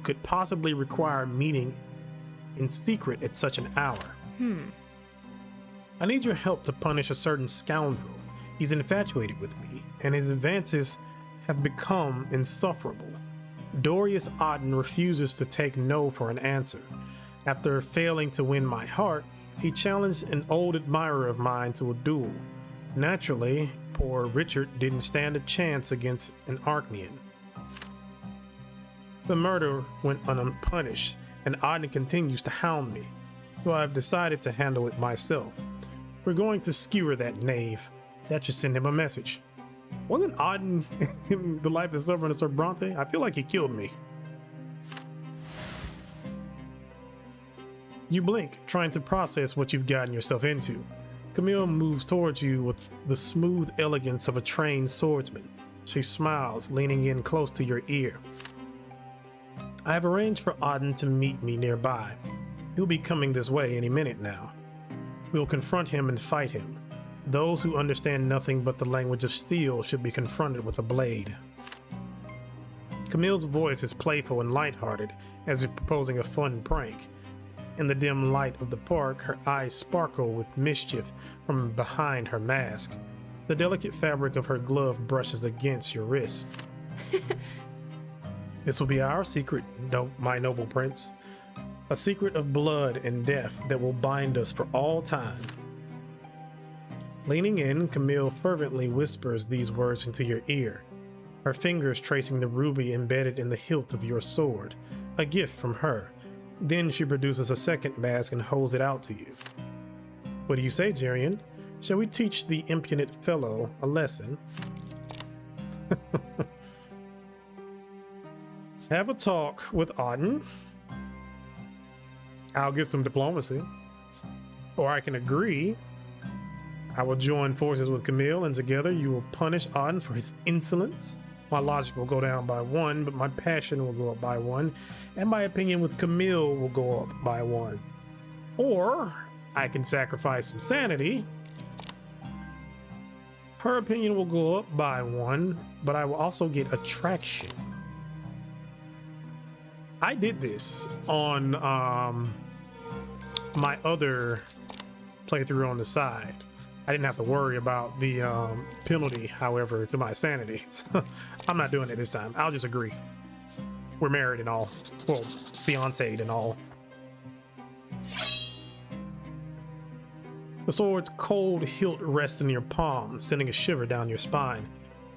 could possibly require meeting in secret at such an hour. I need your help to punish a certain scoundrel. He's infatuated with me, and his advances have become insufferable. Dorius Auden refuses to take no for an answer. After failing to win my heart, he challenged an old admirer of mine to a duel. Naturally, poor Richard didn't stand a chance against an Archnian. The murder went unpunished, and Auden continues to hound me, so I've decided to handle it myself. We're going to skewer that knave. That should send him a message. Wasn't Auden in The Life and Suffering of Sir Bronte? I feel like he killed me. You blink, trying to process what you've gotten yourself into. Camille moves towards you with the smooth elegance of a trained swordsman. She smiles, leaning in close to your ear. I have arranged for Auden to meet me nearby. He'll be coming this way any minute now. We'll confront him and fight him. Those who understand nothing but the language of steel should be confronted with a blade. Camille's voice is playful and lighthearted, as if proposing a fun prank. In the dim light of the park, her eyes sparkle with mischief from behind her mask. The delicate fabric of her glove brushes against your wrist. This will be our secret, my noble prince. A secret of blood and death that will bind us for all time. Leaning in, Camille fervently whispers these words into your ear, her fingers tracing the ruby embedded in the hilt of your sword, a gift from her. Then she produces a second mask and holds it out to you. What do you say, Jerian? Shall we teach the impudent fellow a lesson? Have a talk with Auden. I'll get some diplomacy. Or I can agree. I will join forces with Camille, and together you will punish Auden for his insolence. My logic will go down by 1, but my passion will go up by 1, and my opinion with Camille will go up by 1. Or I can sacrifice some sanity. Her opinion will go up by 1, but I will also get attraction. I did this on my other playthrough on the side. I didn't have to worry about the penalty, however, to my sanity. I'm not doing it this time. I'll just agree. We're married and all. Well, fiancéed and all. The sword's cold hilt rests in your palm, sending a shiver down your spine.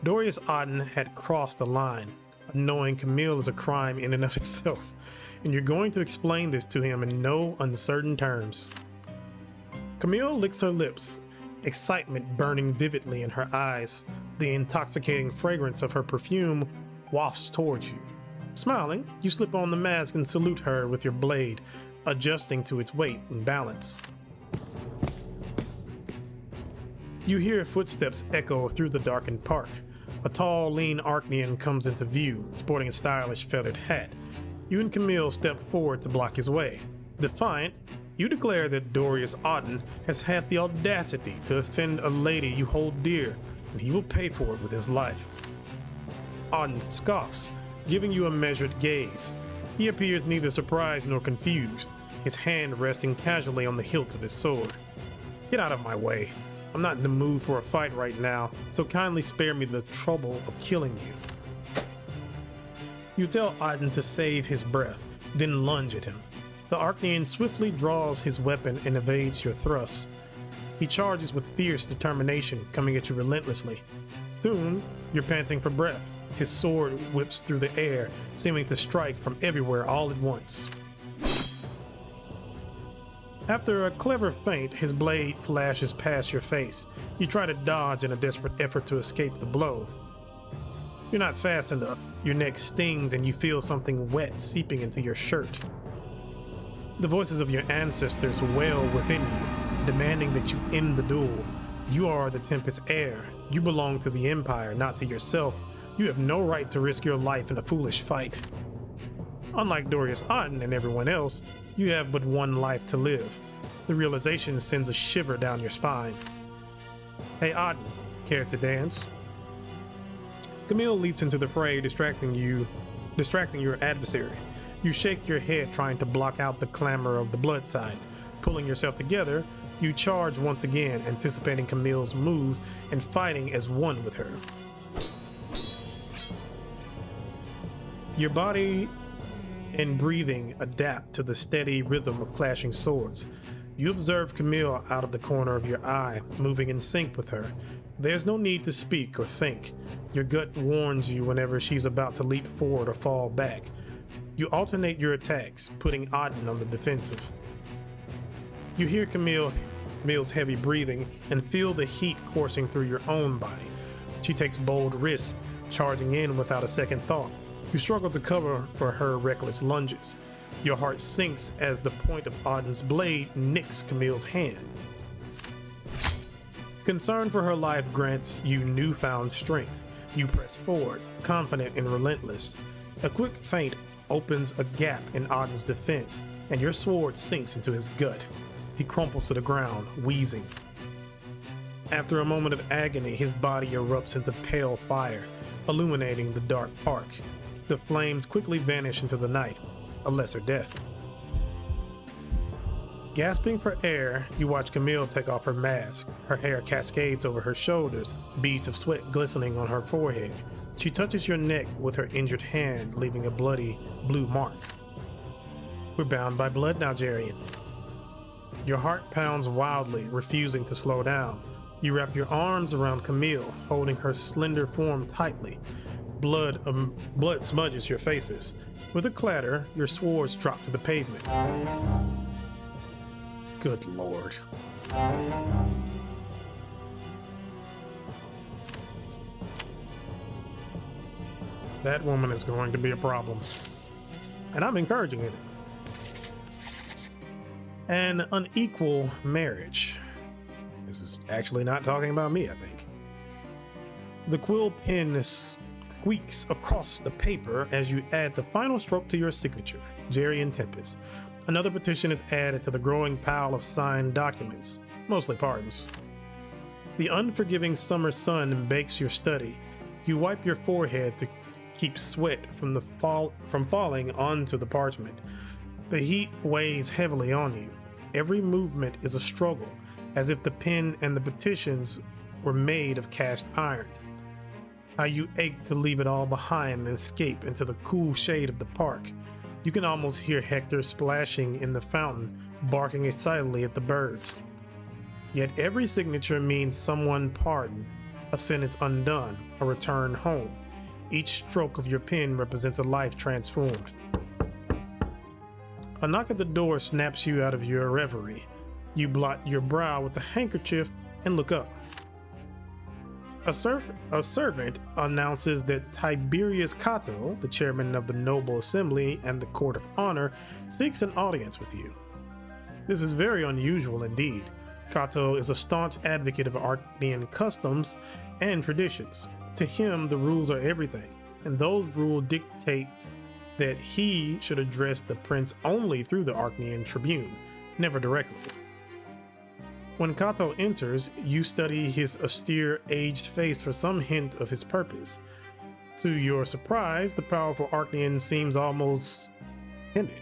Dorius Auden had crossed the line. Knowing Camille is a crime in and of itself, and you're going to explain this to him in no uncertain terms. Camille licks her lips, excitement burning vividly in her eyes. The intoxicating fragrance of her perfume wafts towards you. Smiling, you slip on the mask and salute her with your blade, adjusting to its weight and balance. You hear footsteps echo through the darkened park. A tall, lean Archnean comes into view, sporting a stylish feathered hat. You and Camille step forward to block his way. Defiant, you declare that Dorius Auden has had the audacity to offend a lady you hold dear, and he will pay for it with his life. Auden scoffs, giving you a measured gaze. He appears neither surprised nor confused, his hand resting casually on the hilt of his sword. Get out of my way. I'm not in the mood for a fight right now, so kindly spare me the trouble of killing you. You tell Auden to save his breath, then lunge at him. The Archnean swiftly draws his weapon and evades your thrusts. He charges with fierce determination, coming at you relentlessly. Soon, you're panting for breath. His sword whips through the air, seeming to strike from everywhere all at once. After a clever feint, his blade flashes past your face. You try to dodge in a desperate effort to escape the blow. You're not fast enough. Your neck stings and you feel something wet seeping into your shirt. The voices of your ancestors wail within you, demanding that you end the duel. You are the Tempest heir. You belong to the Empire, not to yourself. You have no right to risk your life in a foolish fight. Unlike Dorius Auden and everyone else, you have but one life to live. The realization sends a shiver down your spine. Hey Auden, care to dance? Camille leaps into the fray, distracting your adversary. You shake your head, trying to block out the clamor of the blood tide. Pulling yourself together, you charge once again, anticipating Camille's moves and fighting as one with her. Your body and breathing adapt to the steady rhythm of clashing swords. You observe Camille out of the corner of your eye, moving in sync with her. There's no need to speak or think. Your gut warns you whenever she's about to leap forward or fall back. You alternate your attacks, putting Auden on the defensive. You hear Camille's heavy breathing and feel the heat coursing through your own body. She takes bold risks, charging in without a second thought. You struggle to cover for her reckless lunges. Your heart sinks as the point of Auden's blade nicks Camille's hand. Concern for her life grants you newfound strength. You press forward, confident and relentless. A quick feint opens a gap in Auden's defense, and your sword sinks into his gut. He crumples to the ground, wheezing. After a moment of agony, his body erupts into pale fire, illuminating the dark park. The flames quickly vanish into the night, a lesser death. Gasping for air, you watch Camille take off her mask. Her hair cascades over her shoulders, beads of sweat glistening on her forehead. She touches your neck with her injured hand, leaving a bloody blue mark. We're bound by blood now, Jerian. Your heart pounds wildly, refusing to slow down. You wrap your arms around Camille, holding her slender form tightly. Blood smudges your faces. With a clatter, your swords drop to the pavement. Good Lord. That woman is going to be a problem. And I'm encouraging it. An unequal marriage. This is actually not talking about me, I think. The quill pen squeaks across the paper as you add the final stroke to your signature, Jerian Tempest. Another petition is added to the growing pile of signed documents, mostly pardons. The unforgiving summer sun bakes your study. You wipe your forehead to keep sweat from falling onto the parchment. The heat weighs heavily on you. Every movement is a struggle, as if the pen and the petitions were made of cast iron. How you ache to leave it all behind and escape into the cool shade of the park. You can almost hear Hector splashing in the fountain, barking excitedly at the birds. Yet every signature means someone pardoned, a sentence undone, a return home. Each stroke of your pen represents a life transformed. A knock at the door snaps you out of your reverie. You blot your brow with a handkerchief and look up. A servant announces that Tiberius Cato, the chairman of the Noble Assembly and the Court of Honor, seeks an audience with you. This is very unusual indeed. Cato is a staunch advocate of Arcnean customs and traditions. To him, the rules are everything, and those rules dictate that he should address the prince only through the Arcnean tribune, never directly. When Cato enters, you study his austere, aged face for some hint of his purpose. To your surprise, the powerful Arcnean seems almost timid.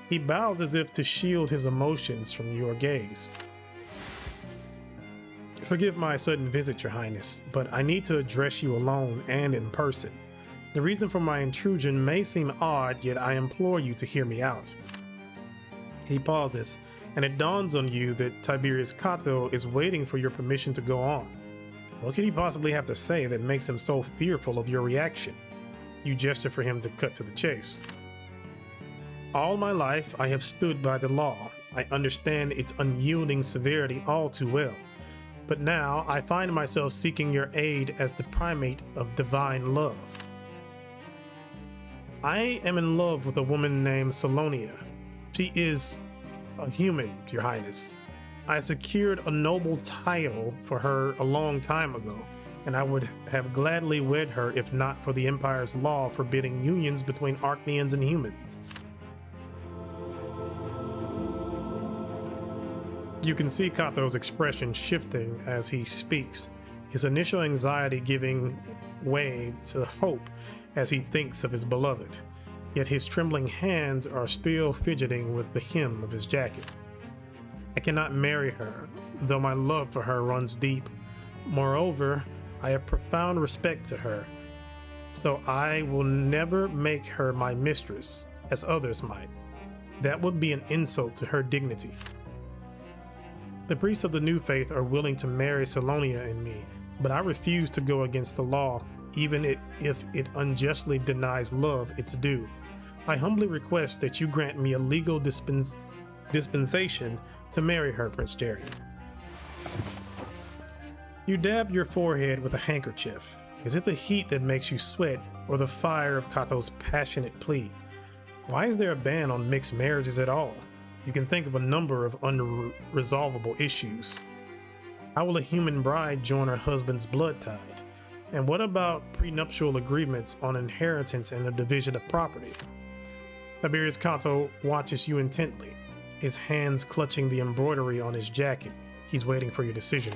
He bows as if to shield his emotions from your gaze. Forgive my sudden visit, Your Highness, but I need to address you alone and in person. The reason for my intrusion may seem odd, yet I implore you to hear me out. He pauses, and it dawns on you that Tiberius Cato is waiting for your permission to go on. What could he possibly have to say that makes him so fearful of your reaction? You gesture for him to cut to the chase. All my life, I have stood by the law. I understand its unyielding severity all too well. But now, I find myself seeking your aid as the primate of divine love. I am in love with a woman named Salonia. She is a human, Your Highness. I secured a noble title for her a long time ago, and I would have gladly wed her if not for the Empire's law forbidding unions between Arcneans and humans. You can see Cato's expression shifting as he speaks, his initial anxiety giving way to hope as he thinks of his beloved, yet his trembling hands are still fidgeting with the hem of his jacket. I cannot marry her, though my love for her runs deep. Moreover, I have profound respect to her, so I will never make her my mistress, as others might. That would be an insult to her dignity. The priests of the new faith are willing to marry Salonia and me, but I refuse to go against the law, even if it unjustly denies love its due. I humbly request that you grant me a legal dispensation to marry her, Prince Jerian. You dab your forehead with a handkerchief. Is it the heat that makes you sweat, or the fire of Cato's passionate plea? Why is there a ban on mixed marriages at all? You can think of a number of unresolvable issues. How will a human bride join her husband's blood tide? And what about prenuptial agreements on inheritance and the division of property? Tiberius Cato watches you intently, his hands clutching the embroidery on his jacket. He's waiting for your decision.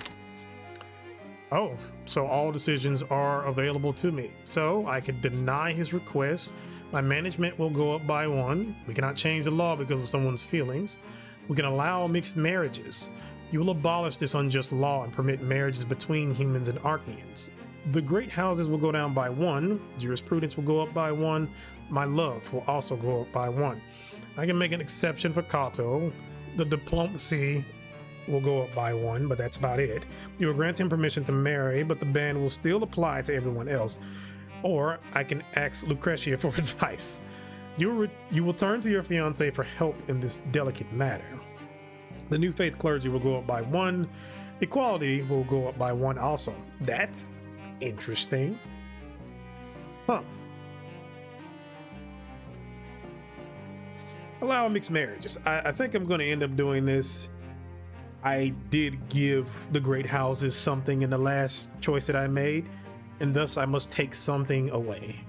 Oh, so all decisions are available to me. So I could deny his request. My management will go up by 1. We cannot change the law because of someone's feelings. We can allow mixed marriages. You will abolish this unjust law and permit marriages between humans and Arcneans. The great houses will go down by 1. Jurisprudence will go up by 1. My love will also go up by 1. I can make an exception for Cato. The diplomacy will go up by 1, but that's about it. You will grant him permission to marry, but the ban will still apply to everyone else. Or I can ask Lucretia for advice. You will turn to your fiancé for help in this delicate matter. The new faith clergy will go up by 1. Equality will go up by 1 also. That's interesting. Huh. Allow mixed marriages. I think I'm going to end up doing this. I did give the great houses something in the last choice that I made, and thus I must take something away.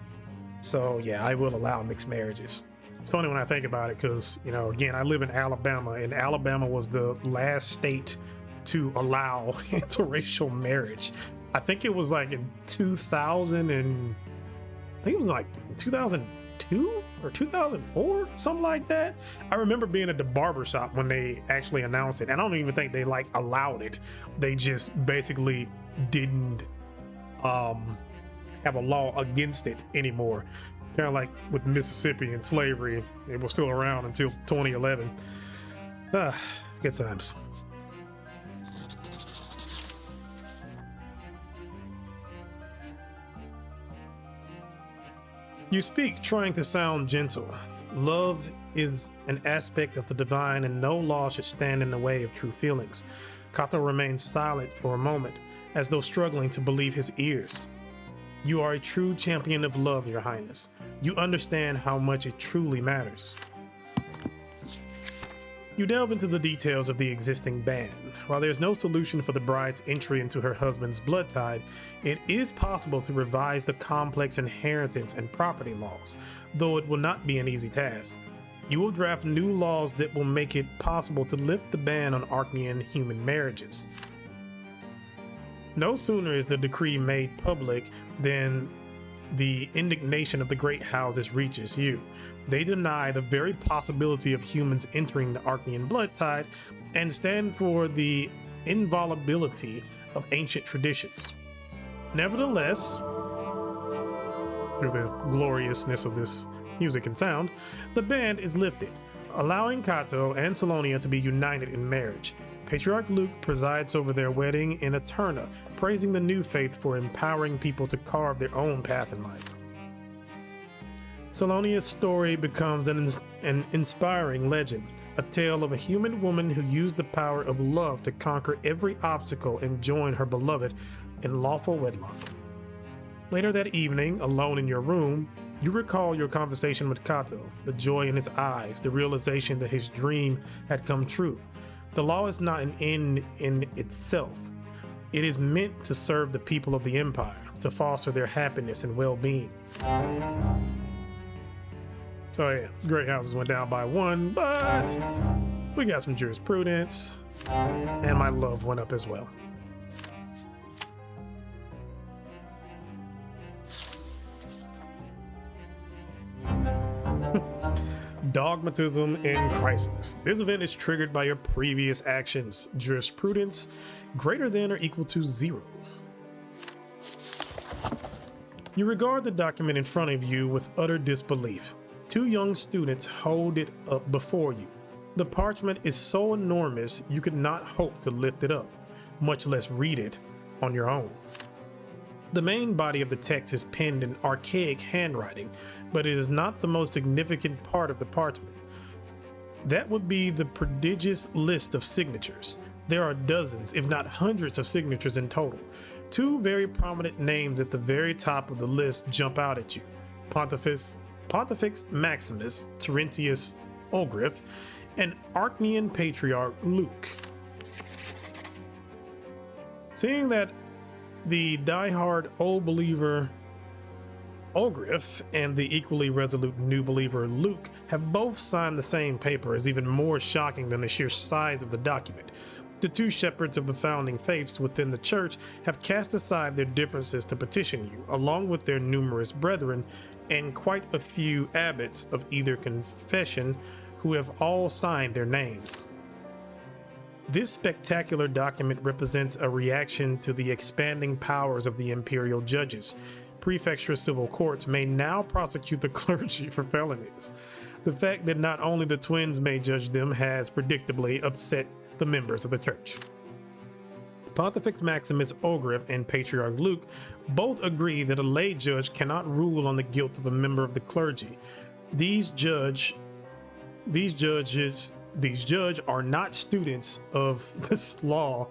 So yeah, I will allow mixed marriages. It's funny when I think about it because, you know, again, I live in Alabama, and Alabama was the last state to allow interracial marriage. I think it was like in 2000 and I think it was like 2002 or 2004, something like that. I remember being at the barber shop when they actually announced it, and I don't even think they like allowed it. They just basically didn't have a law against it anymore. Kind of like with Mississippi and slavery, it was still around until 2011. Good times. You speak, trying to sound gentle. Love is an aspect of the divine, and no law should stand in the way of true feelings. Cato remains silent for a moment, as though struggling to believe his ears. You are a true champion of love, Your Highness. You understand how much it truly matters. You delve into the details of the existing ban. While there's no solution for the bride's entry into her husband's blood tide, it is possible to revise the complex inheritance and property laws, though it will not be an easy task. You will draft new laws that will make it possible to lift the ban on Archnean human marriages. No sooner is the decree made public than the indignation of the great houses reaches you. They deny the very possibility of humans entering the Archnean blood tide and stand for the inviolability of ancient traditions. Nevertheless, through the gloriousness of this music and sound, the ban is lifted, allowing Kato and Salonia to be united in marriage. Patriarch Luke presides over their wedding in Eterna, praising the new faith for empowering people to carve their own path in life. Salonia's story becomes an inspiring legend, a tale of a human woman who used the power of love to conquer every obstacle and join her beloved in lawful wedlock. Later that evening, alone in your room, you recall your conversation with Kato, the joy in his eyes, the realization that his dream had come true. The law is not an end in itself. It is meant to serve the people of the Empire, to foster their happiness and well-being. So yeah, great houses went down by 1, but we got some jurisprudence, and my love went up as well. Dogmatism in crisis. This event is triggered by your previous actions. Jurisprudence greater than or equal to 0. You regard the document in front of you with utter disbelief. 2 young students hold it up before you. The parchment is so enormous you could not hope to lift it up, much less read it on your own. The main body of the text is penned in archaic handwriting, but it is not the most significant part of the parchment. That would be the prodigious list of signatures. There are dozens, if not hundreds of signatures in total. 2 very prominent names at the very top of the list jump out at you. Pontifex Maximus Terentius Ogriff and Archnean Patriarch Luke. Seeing that the diehard old believer Ogriff and the equally resolute new believer Luke have both signed the same paper is even more shocking than the sheer size of the document. The 2 shepherds of the founding faiths within the church have cast aside their differences to petition you, along with their numerous brethren and quite a few abbots of either confession who have all signed their names. This spectacular document represents a reaction to the expanding powers of the imperial judges. Prefecture civil courts may now prosecute the clergy for felonies. The fact that not only the twins may judge them has predictably upset the members of the church. Pontifex Maximus Ogriff and Patriarch Luke both agree that a lay judge cannot rule on the guilt of a member of the clergy. These judge are not students of this law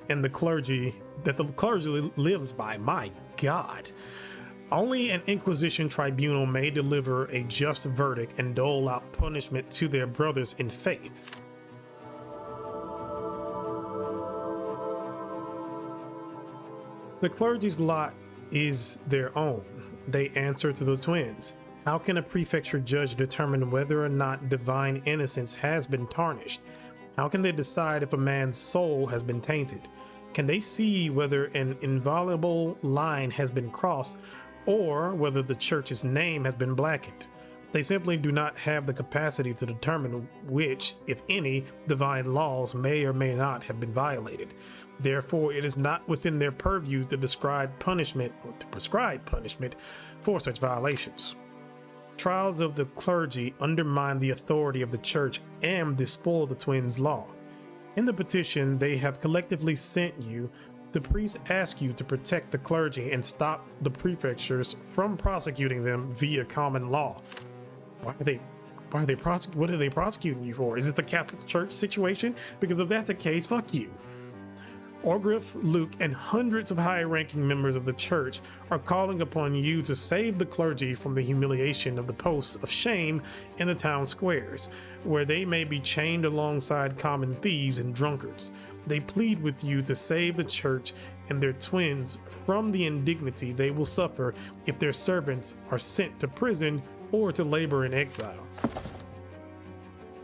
and the clergy that the clergy lives by. My God. Only an Inquisition tribunal may deliver a just verdict and dole out punishment to their brothers in faith. The clergy's lot is their own. They answer to the twins. How can a prefecture judge determine whether or not divine innocence has been tarnished? How can they decide if a man's soul has been tainted? Can they see whether an inviolable line has been crossed or whether the church's name has been blackened? They simply do not have the capacity to determine which, if any, divine laws may or may not have been violated. Therefore, it is not within their purview to prescribe punishment for such violations. Trials of the clergy undermine the authority of the church and despoil the twins' law. In the petition they have collectively sent you, the priests ask you to protect the clergy and stop the prefectures from prosecuting them via common law. What are they prosecuting you for? Is it the Catholic Church situation? Because if that's the case, fuck you. Orgriff, Luke, and hundreds of high-ranking members of the church are calling upon you to save the clergy from the humiliation of the posts of shame in the town squares, where they may be chained alongside common thieves and drunkards. They plead with you to save the church and their twins from the indignity they will suffer if their servants are sent to prison or to labor in exile.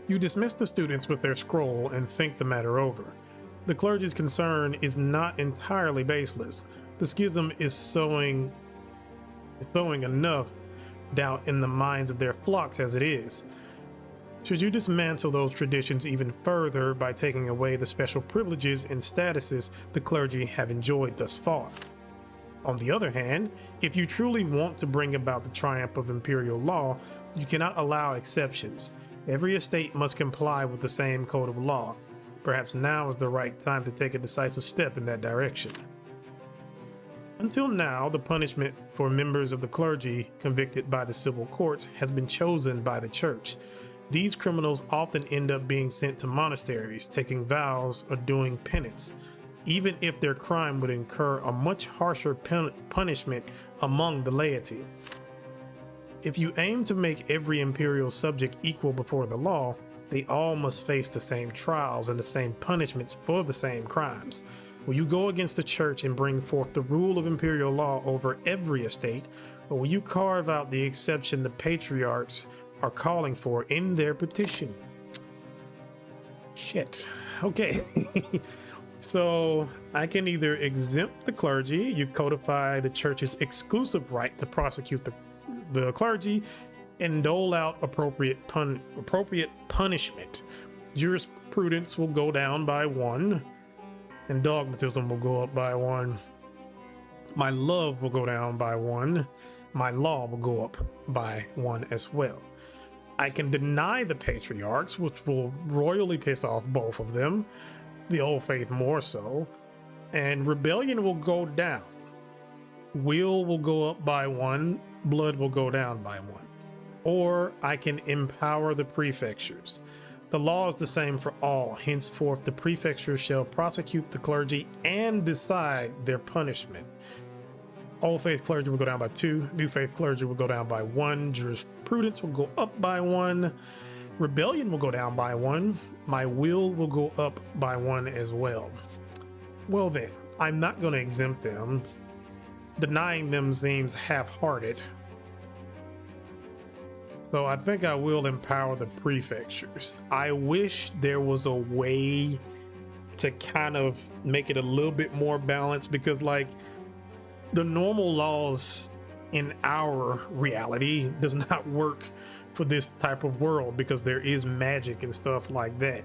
You dismiss the students with their scroll and think the matter over. The clergy's concern is not entirely baseless. The schism is sowing enough doubt in the minds of their flocks as it is. Should you dismantle those traditions even further by taking away the special privileges and statuses the clergy have enjoyed thus far? On the other hand, if you truly want to bring about the triumph of imperial law, you cannot allow exceptions. Every estate must comply with the same code of law. Perhaps now is the right time to take a decisive step in that direction. Until now, the punishment for members of the clergy convicted by the civil courts has been chosen by the church. These criminals often end up being sent to monasteries, taking vows, or doing penance, even if their crime would incur a much harsher punishment among the laity. If you aim to make every imperial subject equal before the law, they all must face the same trials and the same punishments for the same crimes. Will you go against the church and bring forth the rule of imperial law over every estate, or will you carve out the exception the patriarchs are calling for in their petition? Shit. Okay. So I can either exempt the clergy, you codify the church's exclusive right to prosecute the clergy, and dole out appropriate punishment. Jurisprudence will go down by 1, and dogmatism will go up by 1. My love will go down by 1. My law will go up by 1 as well. I can deny the patriarchs, which will royally piss off both of them, the old faith more so, and rebellion will go down. Will go up by 1, blood will go down by 1. Or I can empower the prefectures. The law is the same for all. Henceforth, the prefectures shall prosecute the clergy and decide their punishment. Old faith clergy will go down by 2. New faith clergy will go down by 1. Jurisprudence will go up by 1. Rebellion will go down by 1. My will go up by 1 as well. Well then, I'm not going to exempt them. Denying them seems half-hearted. So I think I will empower the prefectures. I wish there was a way to kind of make it a little bit more balanced, because like the normal laws in our reality does not work for this type of world, because there is magic and stuff like that.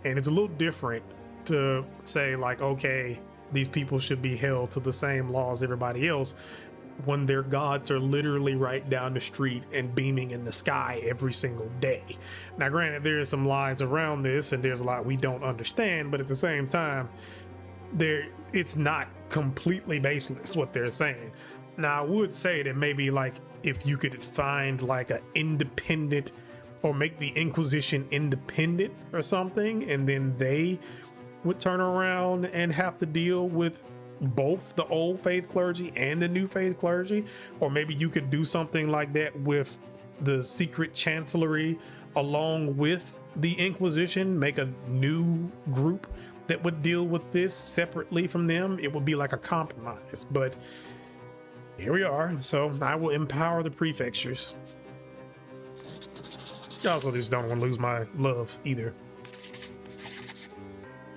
And it's a little different to say like, okay, these people should be held to the same laws everybody else, when their gods are literally right down the street and beaming in the sky every single day. Now granted, there is some lies around this and there's a lot we don't understand, but at the same time, it's not completely baseless what they're saying. Now I would say that maybe like if you could find like an independent, or make the Inquisition independent or something, and then they would turn around and have to deal with both the old faith clergy and the new faith clergy. Or maybe you could do something like that with the secret chancellery along with the Inquisition, make a new group that would deal with this separately from them. It would be like a compromise, but here we are. So I will empower the prefectures. I also just don't want to lose my love either.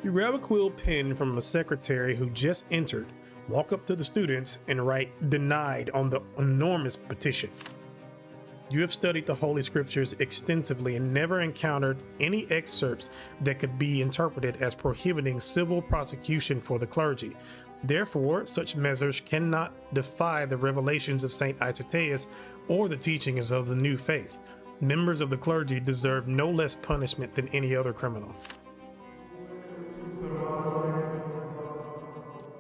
You grab a quill pen from a secretary who just entered, walk up to the students, and write "denied" on the enormous petition. You have studied the Holy Scriptures extensively and never encountered any excerpts that could be interpreted as prohibiting civil prosecution for the clergy. Therefore, such measures cannot defy the revelations of Saint Isoteus or the teachings of the new faith. Members of the clergy deserve no less punishment than any other criminal.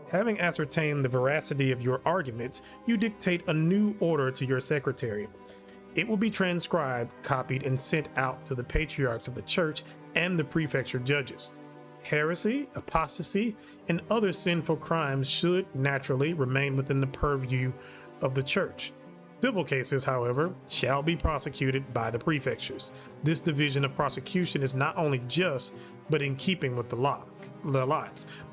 Having ascertained the veracity of your arguments, you dictate a new order to your secretary. It will be transcribed, copied, and sent out to the patriarchs of the church and the prefecture judges. Heresy, apostasy, and other sinful crimes should naturally remain within the purview of the church. Civil cases, however, shall be prosecuted by the prefectures. This division of prosecution is not only just, but in keeping with the lots.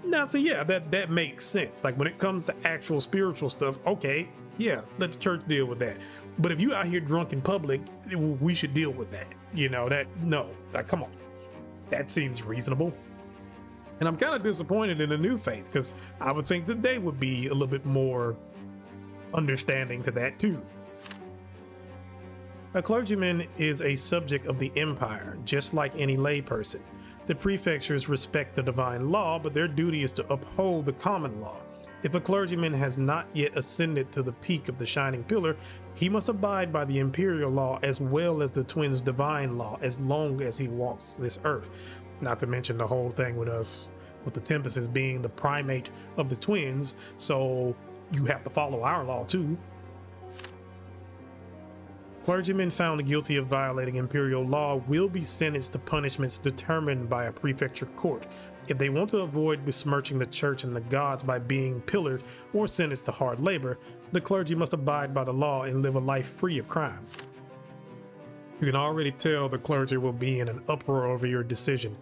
Now, so yeah, that makes sense. Like when it comes to actual spiritual stuff, okay, yeah, let the church deal with that. But if you out here drunk in public, we should deal with that. Come on. That seems reasonable. And I'm kind of disappointed in the new faith because I would think that they would be a little bit more understanding to that too. A clergyman is a subject of the empire, just like any layperson. The prefectures respect the divine law, but their duty is to uphold the common law. If a clergyman has not yet ascended to the peak of the shining pillar, he must abide by the imperial law as well as the twins' divine law as long as he walks this earth. Not to mention the whole thing with the Tempests being the primate of the twins, so you have to follow our law too. Clergymen found guilty of violating imperial law will be sentenced to punishments determined by a prefecture court. If they want to avoid besmirching the church and the gods by being pillared or sentenced to hard labor, the clergy must abide by the law and live a life free of crime. You can already tell the clergy will be in an uproar over your decision.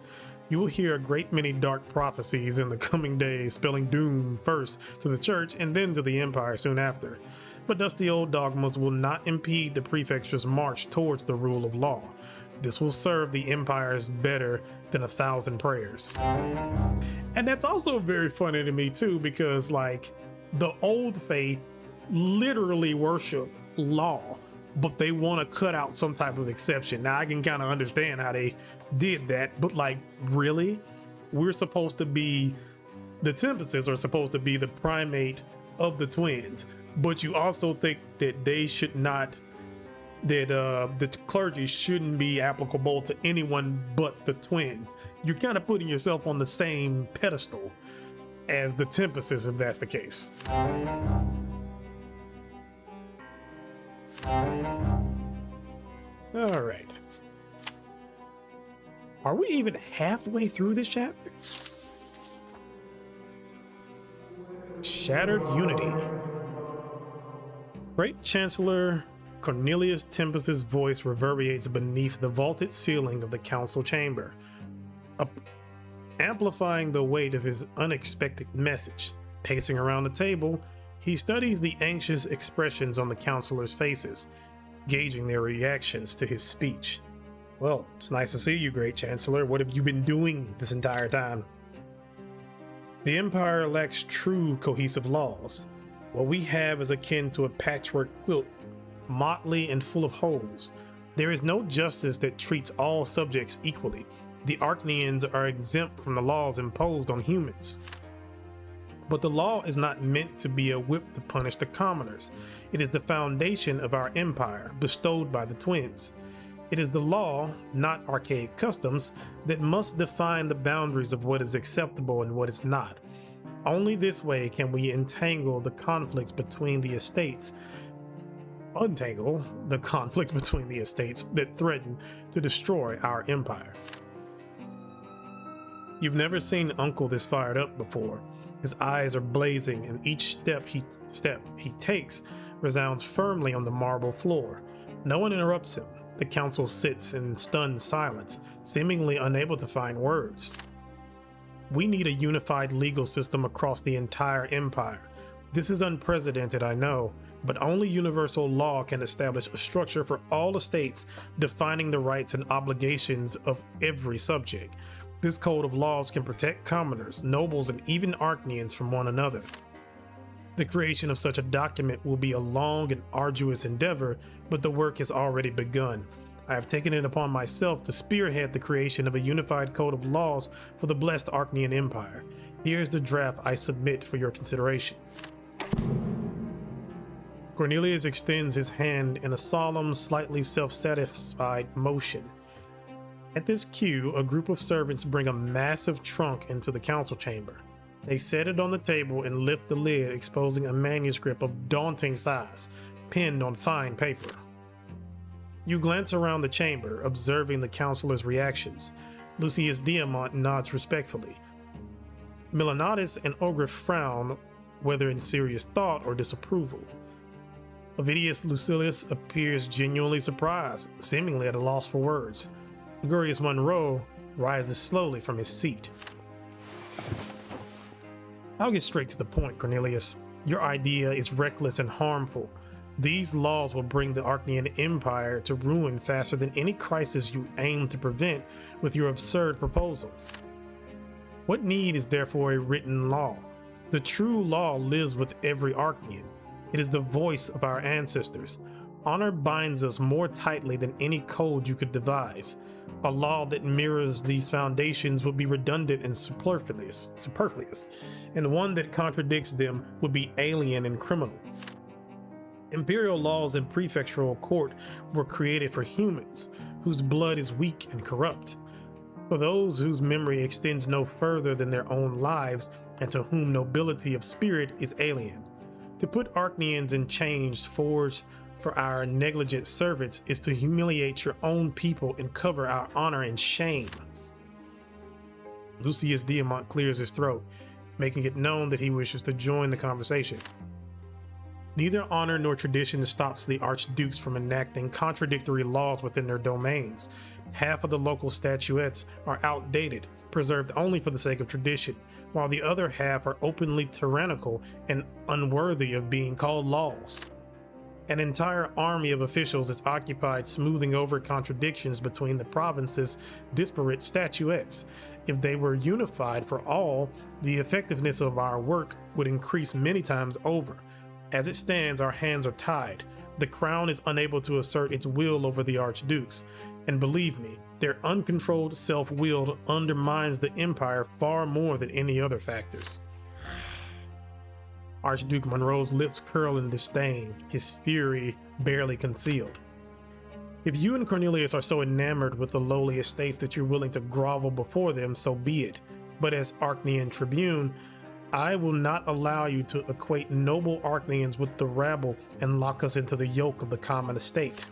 You will hear a great many dark prophecies in the coming days, spelling doom first to the church and then to the empire soon after. But dusty old dogmas will not impede the prefecture's march towards the rule of law. This will serve the empires better than 1,000 prayers. And that's also very funny to me too, because like the old faith literally worship law, but they want to cut out some type of exception. Now I can kind of understand how they did that, but like really? We're supposed to be, the Tempests are supposed to be the primate of the twins, but you also think that they should not, that the clergy shouldn't be applicable to anyone but the twins. You're kind of putting yourself on the same pedestal as the Tempests if that's the case. All right. Are we even halfway through this chapter? Shattered Unity. Great Chancellor Cornelius Tempest's voice reverberates beneath the vaulted ceiling of the council chamber, amplifying the weight of his unexpected message. Pacing around the table, he studies the anxious expressions on the councilors' faces, gauging their reactions to his speech. Well, it's nice to see you, Great Chancellor. What have you been doing this entire time? The Empire lacks true cohesive laws. What we have is akin to a patchwork quilt, motley and full of holes. There is no justice that treats all subjects equally. The Archnians are exempt from the laws imposed on humans. But the law is not meant to be a whip to punish the commoners. It is the foundation of our empire, bestowed by the twins. It is the law, not archaic customs, that must define the boundaries of what is acceptable and what is not. Only this way can we untangle the conflicts between the estates that threaten to destroy our empire. You've never seen Uncle this fired up before. His eyes are blazing, and each step he takes resounds firmly on the marble floor. No one interrupts him. The council sits in stunned silence, seemingly unable to find words. We need a unified legal system across the entire empire. This is unprecedented, I know, but only universal law can establish a structure for all estates defining the rights and obligations of every subject. This code of laws can protect commoners, nobles, and even Archnians from one another. The creation of such a document will be a long and arduous endeavor, but the work has already begun. I have taken it upon myself to spearhead the creation of a unified code of laws for the blessed Archnian Empire. Here's the draft I submit for your consideration. Cornelius extends his hand in a solemn, slightly self-satisfied motion. At this cue, a group of servants bring a massive trunk into the council chamber. They set it on the table and lift the lid, exposing a manuscript of daunting size, penned on fine paper. You glance around the chamber, observing the councilors' reactions. Lucius Diamant nods respectfully. Melanatus and Ogre frown, whether in serious thought or disapproval. Ovidius Lucilius appears genuinely surprised, seemingly at a loss for words. Gregorius Monroe rises slowly from his seat. I'll get straight to the point, Cornelius. Your idea is reckless and harmful. These laws will bring the Archnean Empire to ruin faster than any crisis you aim to prevent with your absurd proposal. What need is there for a written law? The true law lives with every Archnean. It is the voice of our ancestors. Honor binds us more tightly than any code you could devise. A law that mirrors these foundations would be redundant and superfluous, and one that contradicts them would be alien and criminal. Imperial laws and prefectural court were created for humans, whose blood is weak and corrupt. For those whose memory extends no further than their own lives, and to whom nobility of spirit is alien. To put Archneans in chains forged for our negligent servants is to humiliate your own people and cover our honor in shame. Lucius Diamant clears his throat, making it known that he wishes to join the conversation. Neither honor nor tradition stops the archdukes from enacting contradictory laws within their domains. Half of the local statuettes are outdated, preserved only for the sake of tradition, while the other half are openly tyrannical and unworthy of being called laws. An entire army of officials is occupied smoothing over contradictions between the province's disparate statuettes. If they were unified for all, the effectiveness of our work would increase many times over. As it stands, our hands are tied. The crown is unable to assert its will over the archdukes. And believe me, their uncontrolled self-will undermines the empire far more than any other factors. Archduke Monroe's lips curl in disdain, his fury barely concealed. If you and Cornelius are so enamored with the lowly estates that you're willing to grovel before them, so be it. But as Archnean Tribune, I will not allow you to equate noble Archneans with the rabble and lock us into the yoke of the common estate.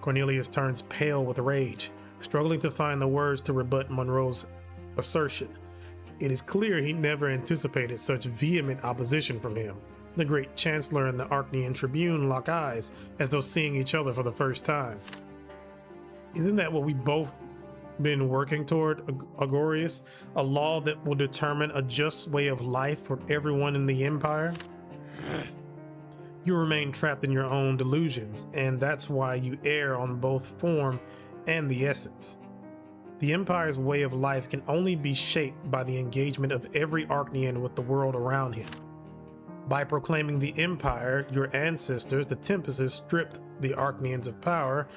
Cornelius turns pale with rage, struggling to find the words to rebut Monroe's assertion. It is clear he never anticipated such vehement opposition from him. The great chancellor and the Archnean Tribune lock eyes, as though seeing each other for the first time. Isn't that what we both been working toward, Agorius? A law that will determine a just way of life for everyone in the Empire? You remain trapped in your own delusions, and that's why you err on both form and the essence. The Empire's way of life can only be shaped by the engagement of every Archnean with the world around him. By proclaiming the Empire, your ancestors, the Tempests, stripped the Archneans of power,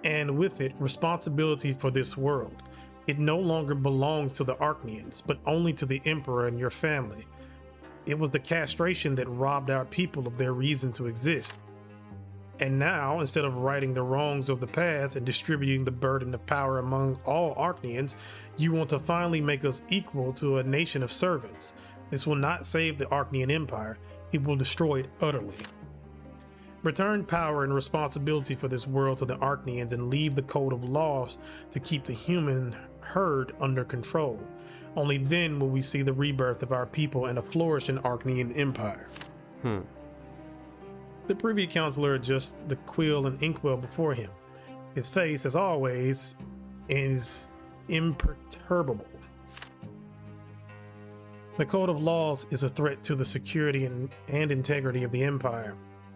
and with it, responsibility for this world. It no longer belongs to the Archneans, but only to the Emperor and your family. It was the castration that robbed our people of their reason to exist. And now, instead of righting the wrongs of the past and distributing the burden of power among all Archneans, you want to finally make us equal to a nation of servants. This will not save the Archnean Empire, it will destroy it utterly. Return power and responsibility for this world to the Archneans and leave the code of laws to keep the human herd under control. Only then will we see the rebirth of our people and a flourishing Archnean Empire. The Privy Councilor adjusts the quill and inkwell before him. His face, as always, is imperturbable. The Code of Laws is a threat to the security and integrity of the Empire.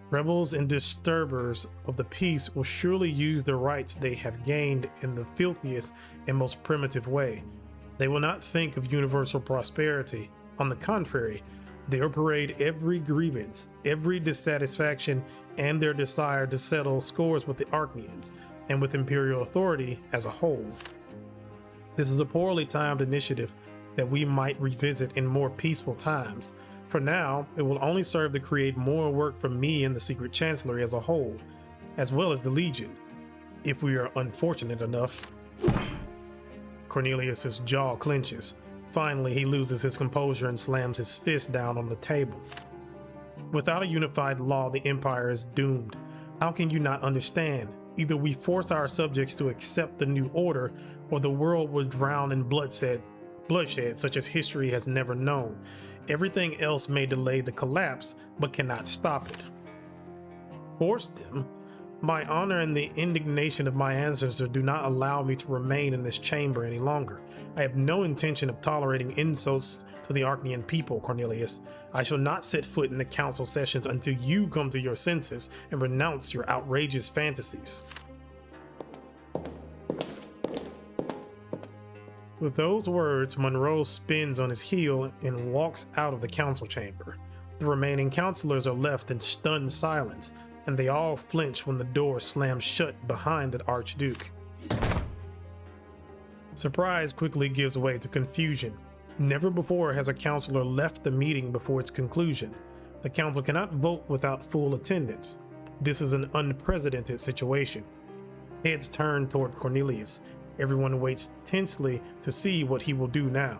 Rebels and disturbers of the peace will surely use the rights they have gained in the filthiest and most primitive way. They will not think of universal prosperity. On the contrary, they will parade every grievance, every dissatisfaction, and their desire to settle scores with the Archneans and with Imperial authority as a whole. This is a poorly timed initiative that we might revisit in more peaceful times. For now, it will only serve to create more work for me and the Secret Chancellery as a whole, as well as the Legion, if we are unfortunate enough. Cornelius's jaw clenches. Finally, he loses his composure and slams his fist down on the table. Without a unified law, the Empire is doomed. How can you not understand? Either we force our subjects to accept the new order, or the world would drown in bloodshed such as history has never known. Everything else may delay the collapse, but cannot stop it. Force them? My honor and the indignation of my ancestors do not allow me to remain in this chamber any longer. I have no intention of tolerating insults to the Archnean people, Cornelius. I shall not set foot in the council sessions until you come to your senses and renounce your outrageous fantasies. With those words, Monroe spins on his heel and walks out of the council chamber. The remaining counselors are left in stunned silence, and they all flinch when the door slams shut behind the Archduke. Surprise quickly gives way to confusion. Never before has a counselor left the meeting before its conclusion. The council cannot vote without full attendance. This is an unprecedented situation. Heads turn toward Cornelius. Everyone waits tensely to see what he will do now.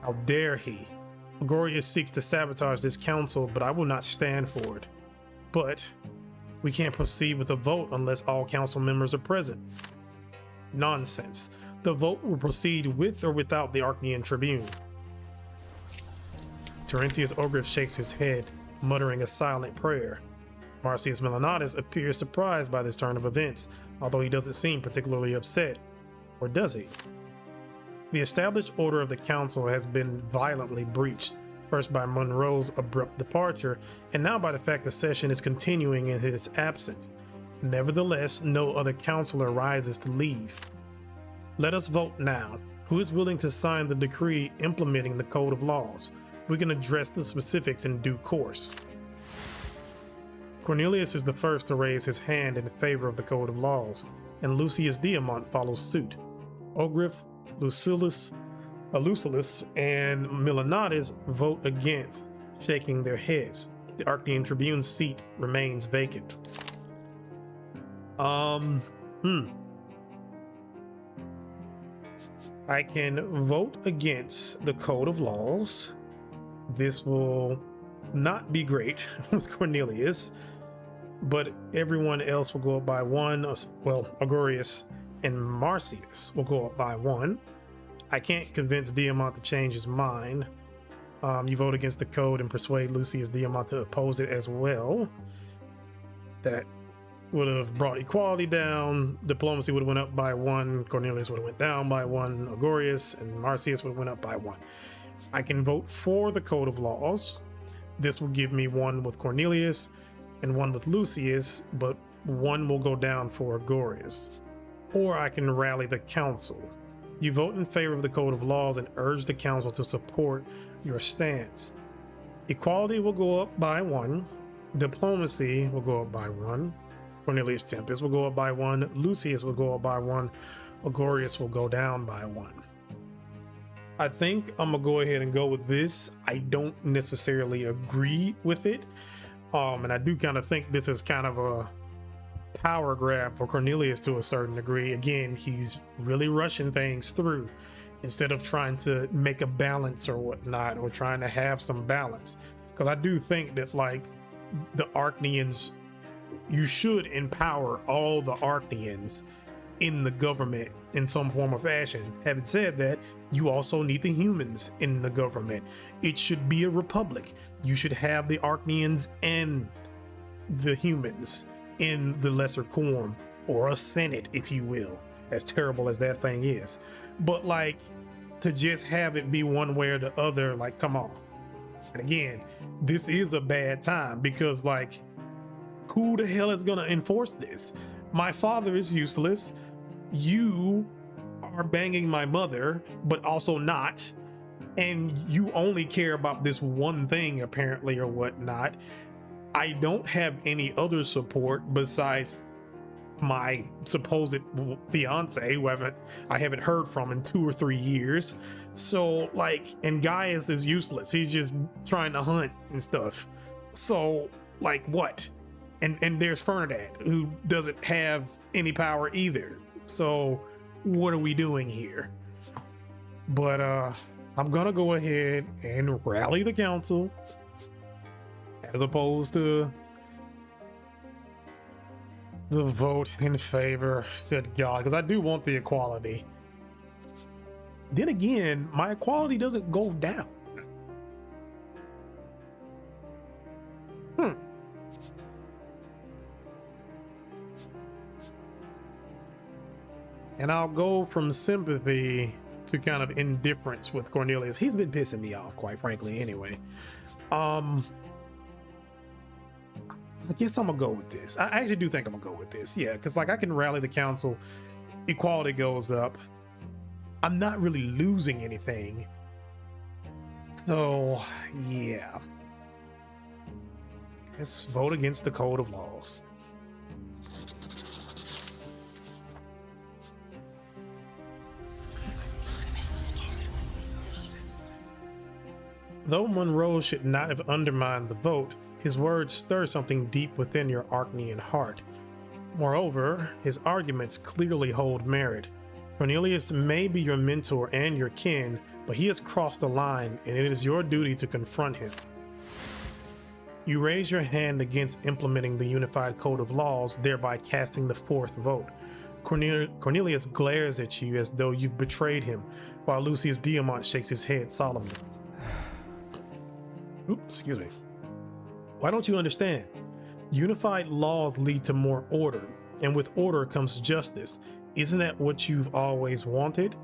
How dare he? Gregorius seeks to sabotage this council, but I will not stand for it. But we can't proceed with a vote unless all council members are present. Nonsense. The vote will proceed with or without the Archnean Tribune. Terentius Ogriff shakes his head, muttering a silent prayer. Marcius Millanatus appears surprised by this turn of events, although he doesn't seem particularly upset. Or does he? The established order of the council has been violently breached, first by Monroe's abrupt departure, and now by the fact the session is continuing in his absence. Nevertheless, no other counselor rises to leave. Let us vote now. Who is willing to sign the decree implementing the Code of Laws? We can address the specifics in due course. Cornelius is the first to raise his hand in favor of the Code of Laws, and Lucius Diamant follows suit. Ogriff, Lucullus, and Millanatus vote against, shaking their heads. The Archnean Tribune's seat remains vacant. I can vote against the Code of Laws. This will not be great with Cornelius, but everyone else will go up by one. Well, Gregorius and Marcius will go up by one. I can't convince Diamant to change his mind. You vote against the code and persuade Lucius Diamant to oppose it as well. That would have brought equality down. Diplomacy would have went up by one. Cornelius would have went down by one. Gregorius and Marcius would have went up by one. I can vote for the Code of Laws. This will give me one with Cornelius and one with Lucius, but one will go down for Gregorius. Or I can rally the council. You vote in favor of the Code of Laws and urge the council to support your stance. Equality will go up by one. Diplomacy will go up by one. Cornelius Tempest will go up by one. Lucius will go up by one. Gregorius will go down by one. I think I'm gonna go ahead and go with this. I don't necessarily agree with it. And I do kind of think this is kind of a power grab for Cornelius to a certain degree. Again, he's really rushing things through instead of trying to make a balance or whatnot, or trying to have some balance. Because I do think that, like, the Archneans, you should empower all the Archneans in the government in some form or fashion. Having said that, you also need the humans in the government. It should be a republic. You should have the Archneans and the humans in the lesser quorum, or a senate, if you will, as terrible as that thing is. But like, to just have it be one way or the other, like, come on. And again, this is a bad time, because like, who the hell is gonna enforce this? My father is useless. You are banging my mother, but also not. And you only care about this one thing, apparently, or whatnot. I don't have any other support besides my supposed fiance, who I haven't heard from in 2 or 3 years. So like, and Gaius is useless. He's just trying to hunt and stuff. So like, what? And there's Fernandad, who doesn't have any power either. So what are we doing here? But I'm gonna go ahead and rally the council, as opposed to the vote in favor. Good God, because I do want the equality. Then again, my equality doesn't go down. And I'll go from sympathy to kind of indifference with Cornelius. He's been pissing me off, quite frankly, anyway. I guess I'm gonna go with this. I actually do think I'm gonna go with this. Yeah, because like I can rally the council, equality goes up. I'm not really losing anything. So yeah. Let's vote against the code of laws. Though Monroe should not have undermined the vote, his words stir something deep within your Archnean heart. Moreover, his arguments clearly hold merit. Cornelius may be your mentor and your kin, but he has crossed the line, and it is your duty to confront him. You raise your hand against implementing the unified code of laws, thereby casting the fourth vote. Cornelius glares at you as though you've betrayed him, while Lucius Diamant shakes his head solemnly. Oops, excuse me. Why don't you understand? Unified laws lead to more order, and with order comes justice. Isn't that what you've always wanted?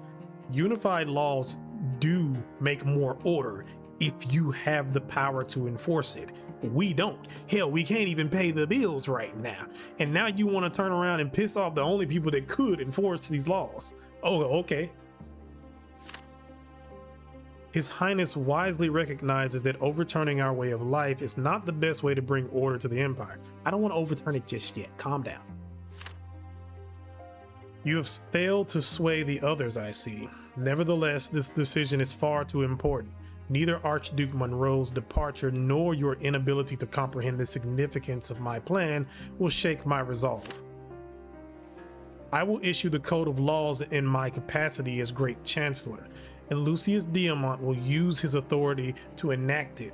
Unified laws do make more order if you have the power to enforce it. We don't. Hell, we can't even pay the bills right now. And now you want to turn around and piss off the only people that could enforce these laws. Oh, okay. His Highness wisely recognizes that overturning our way of life is not the best way to bring order to the Empire. I don't want to overturn it just yet. Calm down. You have failed to sway the others, I see. Nevertheless, this decision is far too important. Neither Archduke Monroe's departure nor your inability to comprehend the significance of my plan will shake my resolve. I will issue the code of laws in my capacity as Great Chancellor, and Lucius Diamant will use his authority to enact it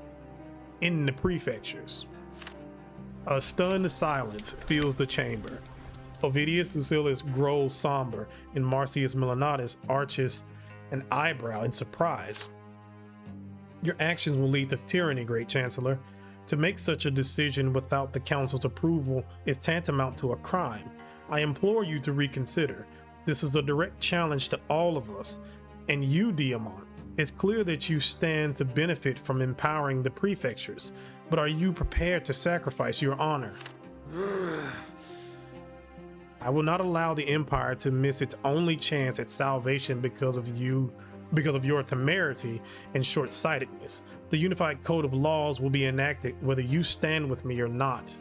in the prefectures. A stunned silence fills the chamber. Ovidius Lucilius grows somber, and Marcius Milanatus arches an eyebrow in surprise. Your actions will lead to tyranny, Great Chancellor. To make such a decision without the Council's approval is tantamount to a crime. I implore you to reconsider. This is a direct challenge to all of us. And you, Diamant, it's clear that you stand to benefit from empowering the prefectures, but are you prepared to sacrifice your honor? I will not allow the Empire to miss its only chance at salvation because of your temerity and short-sightedness. The unified code of laws will be enacted whether you stand with me or not.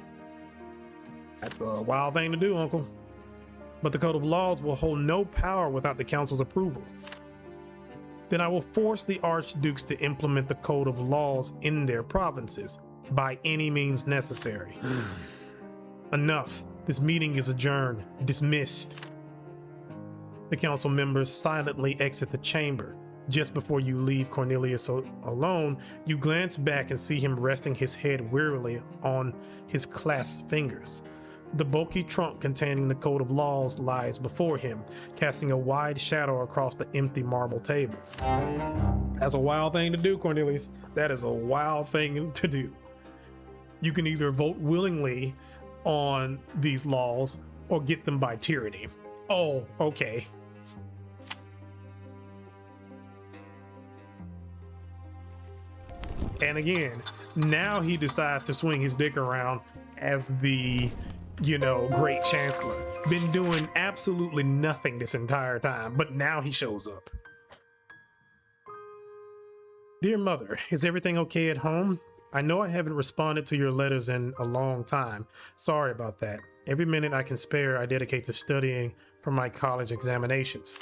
That's a wild thing to do, Uncle. But the code of laws will hold no power without the Council's approval. Then I will force the archdukes to implement the code of laws in their provinces by any means necessary. Enough. This meeting is adjourned. Dismissed. The council members silently exit the chamber. Just before you leave Cornelius alone, you glance back and see him resting his head wearily on his clasped fingers. The bulky trunk containing the code of laws lies before him, casting a wide shadow across the empty marble table. That's a wild thing to do, Cornelius. That is a wild thing to do. You can either vote willingly on these laws or get them by tyranny. Oh, okay. And again, now he decides to swing his dick around as the Great Chancellor. Been doing absolutely nothing this entire time, but now he shows up. Dear Mother, is everything okay at home? I know I haven't responded to your letters in a long time. Sorry about that. Every minute I can spare, I dedicate to studying for my college examinations.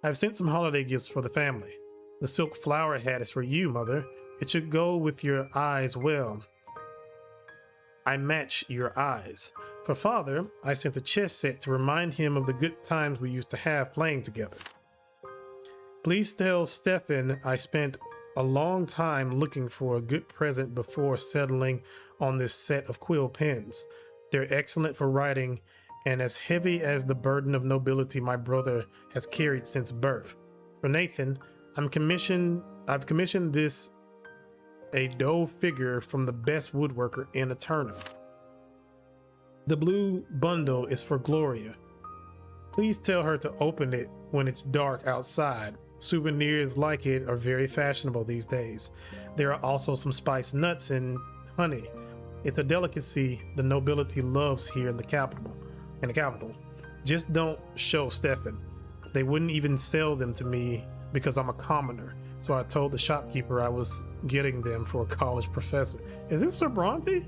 I've sent some holiday gifts for the family. The silk flower hat is for you, Mother. It should go with your eyes well. I match your eyes. For Father, I sent a chess set to remind him of the good times we used to have playing together. Please tell Stefan I spent a long time looking for a good present before settling on this set of quill pens. They're excellent for writing and as heavy as the burden of nobility my brother has carried since birth. For Nathan, I've commissioned this a dough figure from the best woodworker in Eternum. The blue bundle is for Gloria. Please tell her to open it when it's dark outside. Souvenirs like it are very fashionable these days. There are also some spiced nuts and honey. It's a delicacy the nobility loves here in the capital. Just don't show Stefan. They wouldn't even sell them to me because I'm a commoner. So I told the shopkeeper I was getting them for a college professor. Is this Sir Bronte?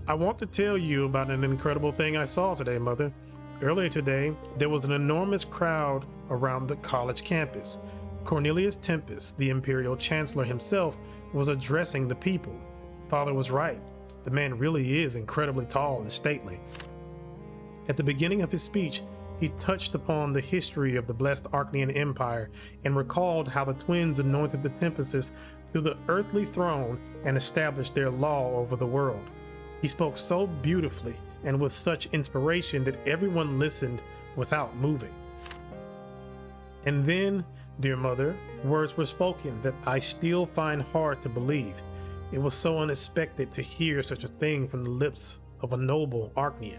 I want to tell you about an incredible thing I saw today, Mother. Earlier today, there was an enormous crowd around the college campus. Cornelius Tempest, the Imperial Chancellor himself, was addressing the people. Father was right. The man really is incredibly tall and stately. At the beginning of his speech, he touched upon the history of the blessed Archnean Empire and recalled how the twins anointed the Tempests to the earthly throne and established their law over the world. He spoke so beautifully and with such inspiration that everyone listened without moving. And then, dear Mother, words were spoken that I still find hard to believe. It was so unexpected to hear such a thing from the lips of a noble Archnean.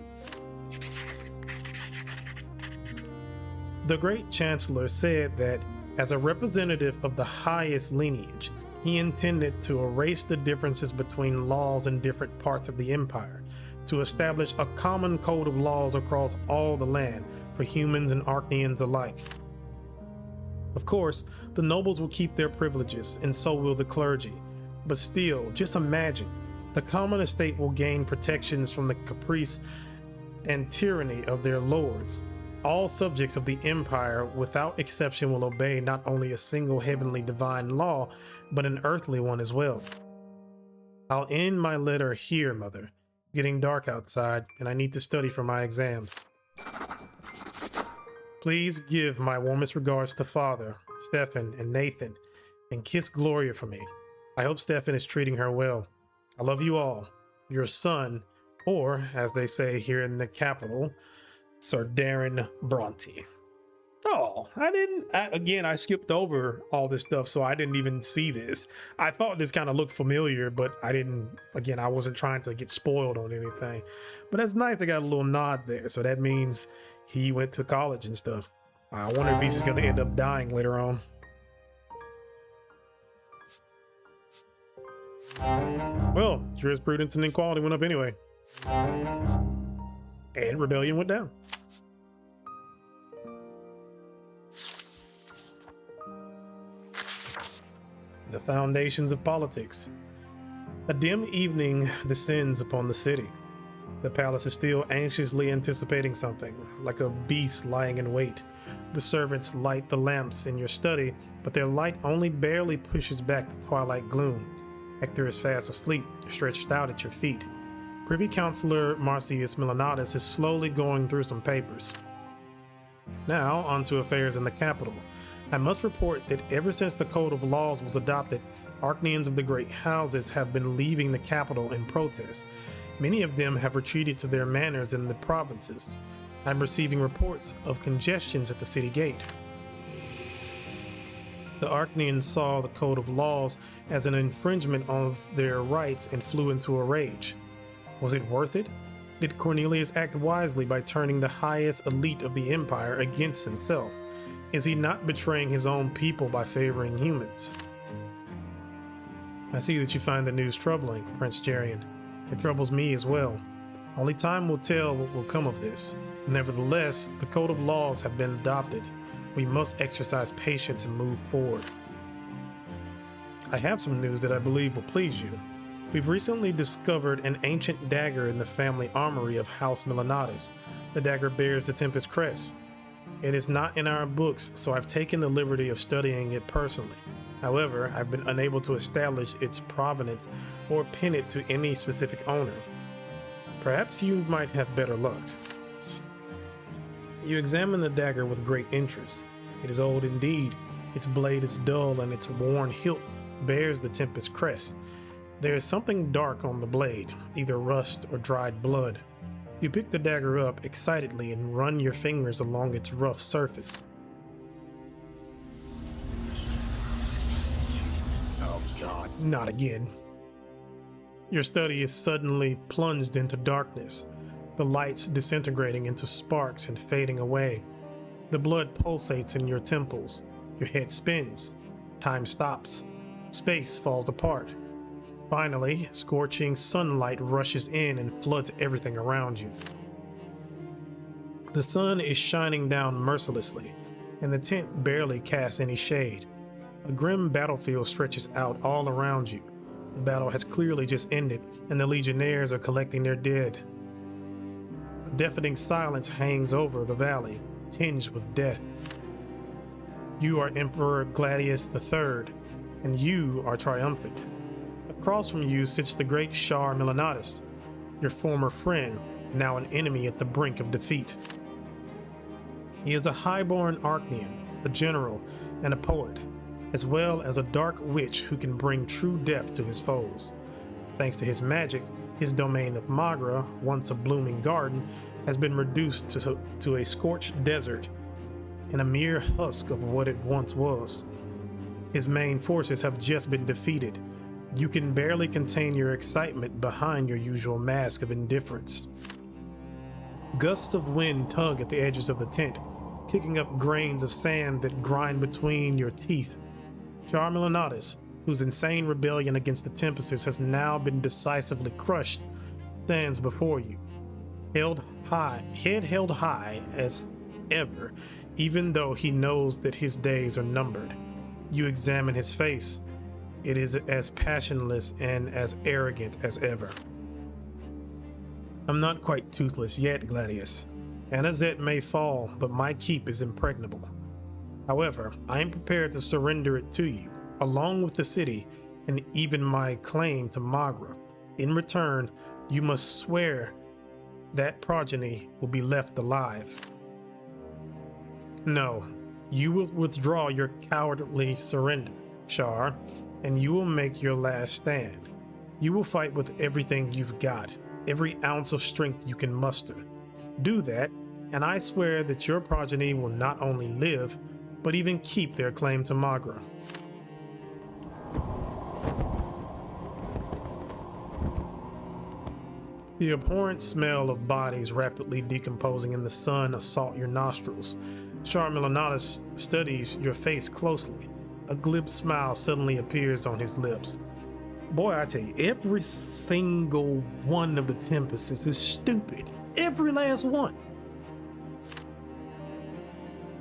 The great Chancellor said that, as a representative of the highest lineage, he intended to erase the differences between laws in different parts of the empire, to establish a common code of laws across all the land for humans and Archneans alike. Of course, the nobles will keep their privileges, and so will the clergy. But still, just imagine, the common estate will gain protections from the caprice and tyranny of their lords. All subjects of the empire, without exception, will obey not only a single heavenly divine law, but an earthly one as well. I'll end my letter here, Mother. Getting dark outside, and I need to study for my exams. Please give my warmest regards to Father, Stefan, and Nathan, and kiss Gloria for me. I hope Stefan is treating her well. I love you all. Your son, or as they say here in the capital, Sir Darren Bronte. Oh, I skipped over all this stuff, so I didn't even see this. I thought this kind of looked familiar, but I wasn't trying to get spoiled on anything. But that's nice, I got a little nod there, so that means he went to college and stuff. I wonder if he's just going to end up dying later on. Well, jurisprudence and inequality went up anyway. And rebellion went down. The foundations of politics. A dim evening descends upon the city. The palace is still anxiously anticipating something, like a beast lying in wait. The servants light the lamps in your study, but their light only barely pushes back the twilight gloom. Hector is fast asleep, stretched out at your feet. Privy Councillor Marcius Milanatus is slowly going through some papers. Now, on to affairs in the capital. I must report that ever since the Code of Laws was adopted, Archneans of the great houses have been leaving the capital in protest. Many of them have retreated to their manors in the provinces. I'm receiving reports of congestions at the city gate. The Archneans saw the Code of Laws as an infringement of their rights and flew into a rage. Was it worth it? Did Cornelius act wisely by turning the highest elite of the empire against himself? Is he not betraying his own people by favoring humans? I see that you find the news troubling, Prince Jerian. It troubles me as well. Only time will tell what will come of this. Nevertheless, the Code of Laws have been adopted. We must exercise patience and move forward. I have some news that I believe will please you. We've recently discovered an ancient dagger in the family armory of House Milanatus. The dagger bears the Tempest crest. It is not in our books, so I've taken the liberty of studying it personally. However, I've been unable to establish its provenance or pin it to any specific owner. Perhaps you might have better luck. You examine the dagger with great interest. It is old indeed. Its blade is dull and its worn hilt bears the Tempest crest. There is something dark on the blade, either rust or dried blood. You pick the dagger up excitedly and run your fingers along its rough surface. God, not again. Your study is suddenly plunged into darkness, the lights disintegrating into sparks and fading away. The blood pulsates in your temples, your head spins, time stops, space falls apart. Finally, scorching sunlight rushes in and floods everything around you. The sun is shining down mercilessly, and the tent barely casts any shade. A grim battlefield stretches out all around you. The battle has clearly just ended, and the legionnaires are collecting their dead. A deafening silence hangs over the valley, tinged with death. You are Emperor Gladius III, and you are triumphant. Across from you sits the great Shar Milanatus, your former friend, now an enemy at the brink of defeat. He is a highborn Archnean, a general, and a poet, as well as a dark witch who can bring true death to his foes. Thanks to his magic, his domain of Magra, once a blooming garden, has been reduced to a scorched desert and a mere husk of what it once was. His main forces have just been defeated. You can barely contain your excitement behind your usual mask of indifference. Gusts of wind tug at the edges of the tent, kicking up grains of sand that grind between your teeth. Shar Milanatus, whose insane rebellion against the Tempests has now been decisively crushed, stands before you, head held high as ever, even though he knows that his days are numbered. You examine his face. It is as passionless and as arrogant as ever. I'm not quite toothless yet, Gladius. Anazet may fall, but my keep is impregnable. However, I am prepared to surrender it to you, along with the city and even my claim to Magra. In return, you must swear that progeny will be left alive. No, you will withdraw your cowardly surrender, Shar, and you will make your last stand. You will fight with everything you've got, every ounce of strength you can muster. Do that, and I swear that your progeny will not only live, but even keep their claim to Magra. The abhorrent smell of bodies rapidly decomposing in the sun assault your nostrils. Shar Milanatus studies your face closely. A glib smile suddenly appears on his lips. Boy, I tell you, every single one of the Tempests is stupid. Every last one.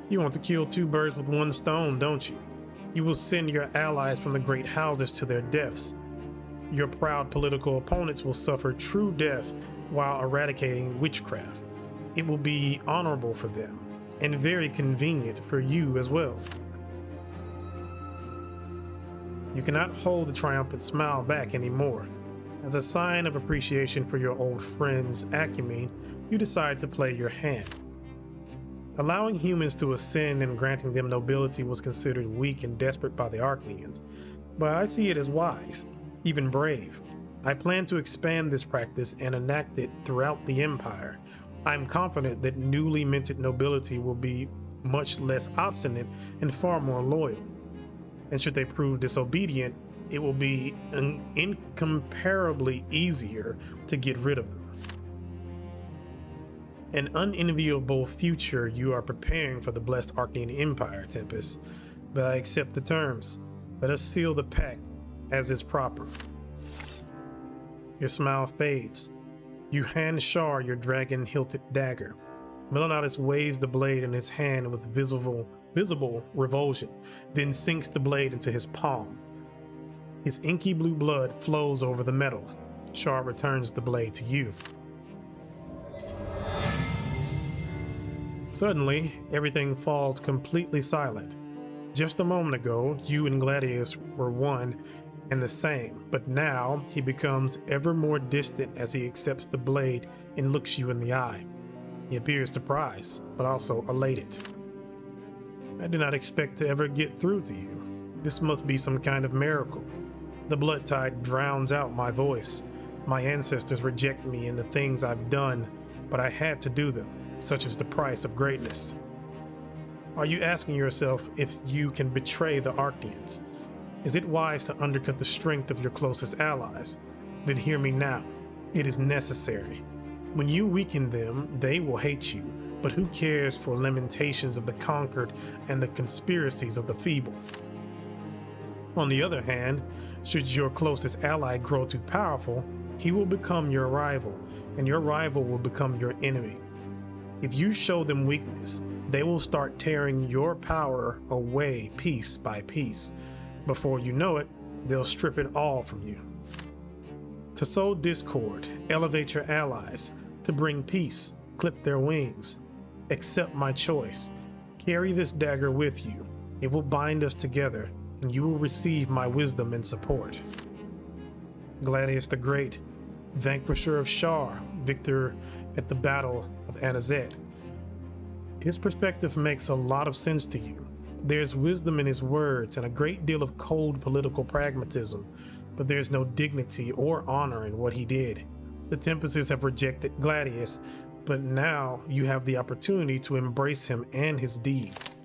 You want to kill two birds with one stone, don't you? You will send your allies from the great houses to their deaths. Your proud political opponents will suffer true death while eradicating witchcraft. It will be honorable for them, and very convenient for you as well. You cannot hold the triumphant smile back anymore. As a sign of appreciation for your old friend's acumen, you decide to play your hand. Allowing humans to ascend and granting them nobility was considered weak and desperate by the Archneans, but I see it as wise, even brave. I plan to expand this practice and enact it throughout the Empire. I'm confident that newly minted nobility will be much less obstinate and far more loyal. And should they prove disobedient, it will be incomparably easier to get rid of them. An unenviable future you are preparing for the blessed Archnean Empire, Tempest, but I accept the terms. Let us seal the pact as is proper. Your smile fades. You hand Shar your dragon-hilted dagger. Milanatus waves the blade in his hand with visible revulsion, then sinks the blade into his palm. His inky blue blood flows over the metal. Shar returns the blade to you. Suddenly, everything falls completely silent. Just a moment ago, you and Gladius were one and the same, but now he becomes ever more distant as he accepts the blade and looks you in the eye. He appears surprised, but also elated. I did not expect to ever get through to you. This must be some kind of miracle. The blood tide drowns out my voice. My ancestors reject me and the things I've done, but I had to do them. Such is the price of greatness. Are you asking yourself if you can betray the Archneans? Is it wise to undercut the strength of your closest allies? Then hear me now. It is necessary. When you weaken them, they will hate you, but who cares for lamentations of the conquered and the conspiracies of the feeble? On the other hand, should your closest ally grow too powerful, he will become your rival, and your rival will become your enemy. If you show them weakness, they will start tearing your power away piece by piece. Before you know it, they'll strip it all from you. To sow discord, elevate your allies. To bring peace, clip their wings. Accept my choice. Carry this dagger with you. It will bind us together, and you will receive my wisdom and support. Gladius the Great, vanquisher of Shar, victor at the Battle of Anazet. His perspective makes a lot of sense to you. There's wisdom in his words and a great deal of cold political pragmatism, but there's no dignity or honor in what he did. The Tempests have rejected Gladius, but now you have the opportunity to embrace him and his deeds.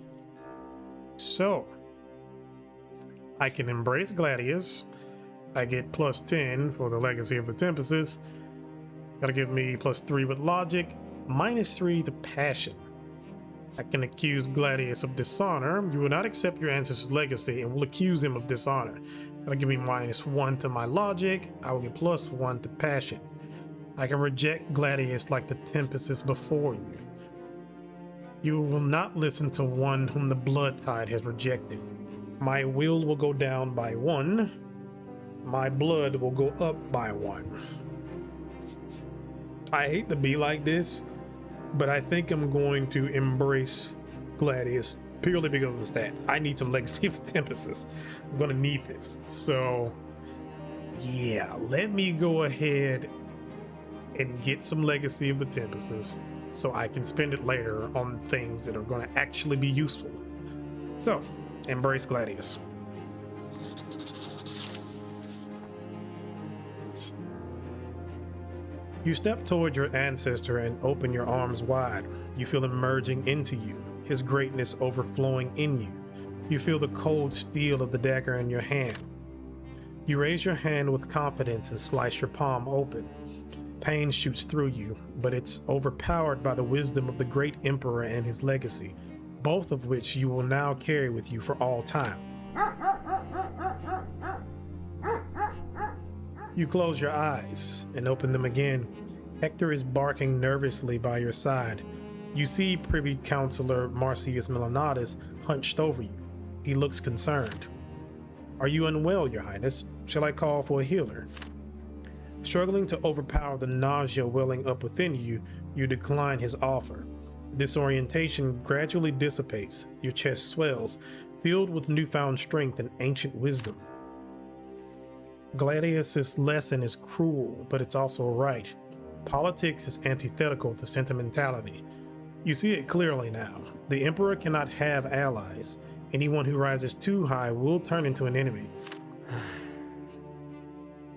So, I can embrace Gladius. I get +10 for the legacy of the Tempests. That'll give me +3 with logic, -3 to passion. I can accuse Gladius of dishonor. You will not accept your ancestor's legacy and will accuse him of dishonor. That'll give me -1 to my logic. I will get +1 to passion. I can reject Gladius like the Tempests before you. You will not listen to one whom the blood tide has rejected. My will go down by 1. My blood will go up by 1. I hate to be like this, but I think I'm going to embrace Gladius purely because of the stats. I need some Legacy of the Tempests. I'm gonna need this. So yeah, let me go ahead and get some Legacy of the Tempests so I can spend it later on things that are gonna actually be useful. So, embrace Gladius. You step toward your ancestor and open your arms wide. You feel him merging into you, his greatness overflowing in you. You feel the cold steel of the dagger in your hand. You raise your hand with confidence and slice your palm open. Pain shoots through you, but it's overpowered by the wisdom of the great emperor and his legacy, both of which you will now carry with you for all time. You close your eyes and open them again. Hector is barking nervously by your side. You see Privy Councillor Marcius Melanatus hunched over you. He looks concerned. Are you unwell, Your Highness? Shall I call for a healer? Struggling to overpower the nausea welling up within you, you decline his offer. Disorientation gradually dissipates. Your chest swells, filled with newfound strength and ancient wisdom. Gladius's lesson is cruel, but it's also right. Politics is antithetical to sentimentality. You see it clearly now. The Emperor cannot have allies. Anyone who rises too high will turn into an enemy.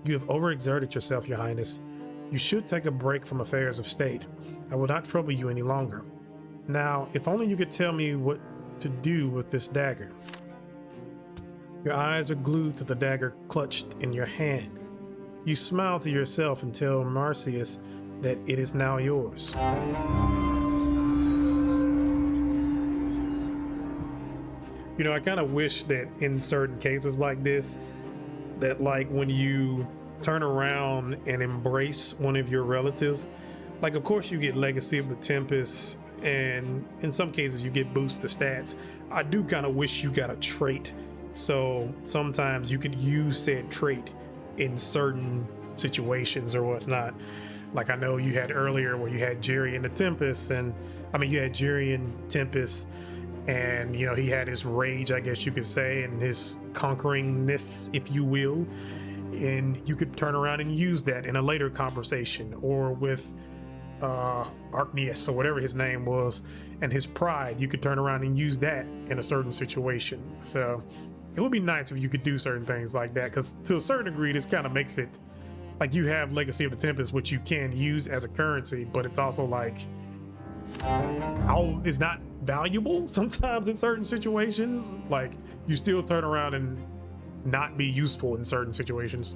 You have overexerted yourself, Your Highness. You should take a break from affairs of state. I will not trouble you any longer. Now, if only you could tell me what to do with this dagger. Your eyes are glued to the dagger clutched in your hand. You smile to yourself and tell Marcius that it is now yours. You know, I kind of wish that in certain cases like this, that like when you turn around and embrace one of your relatives, like of course you get Legacy of the Tempest, and in some cases you get boost the stats. I do kind of wish you got a trait, so sometimes you could use said trait in certain situations or whatnot. Like I know you had earlier where you had Jerian the Tempest, and I mean you had Jerian Tempest, and you know he had his rage, I guess you could say, and his conqueringness, if you will, and you could turn around and use that in a later conversation, or with Archneus or whatever his name was, and his pride, you could turn around and use that in a certain situation. So it would be nice if you could do certain things like that, because to a certain degree this kind of makes it like you have Legacy of the Tempest, which you can use as a currency, but it's also like how is not valuable sometimes in certain situations. Like you still turn around and not be useful in certain situations.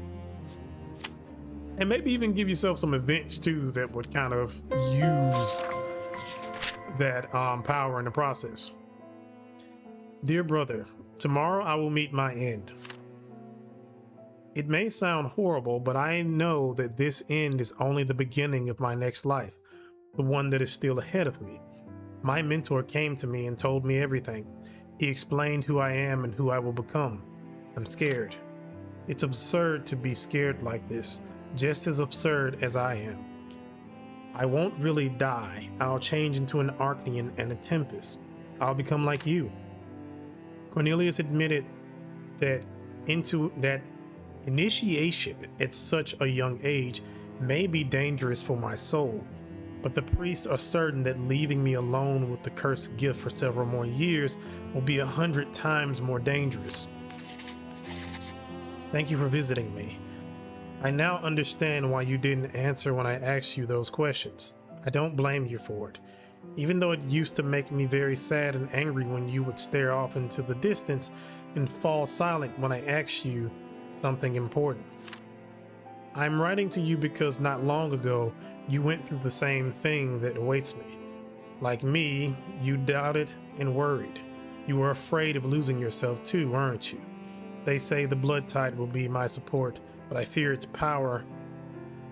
And maybe even give yourself some events too that would kind of use that power in the process. Dear brother, tomorrow I will meet my end. It may sound horrible, but I know that this end is only the beginning of my next life, the one that is still ahead of me. My mentor came to me and told me everything. He explained who I am and who I will become. I'm scared. It's absurd to be scared like this, just as absurd as I am. I won't really die. I'll change into an Archnean and a Tempest. I'll become like you. Cornelius admitted that initiation at such a young age may be dangerous for my soul, but the priests are certain that leaving me alone with the cursed gift for several more years will be 100 times more dangerous. Thank you for visiting me. I now understand why you didn't answer when I asked you those questions. I don't blame you for it, even though it used to make me very sad and angry when you would stare off into the distance and fall silent when I asked you something important. I'm writing to you because not long ago you went through the same thing that awaits me. Like me, you doubted and worried. You were afraid of losing yourself too, weren't you? They say the blood tide will be my support, but I fear its power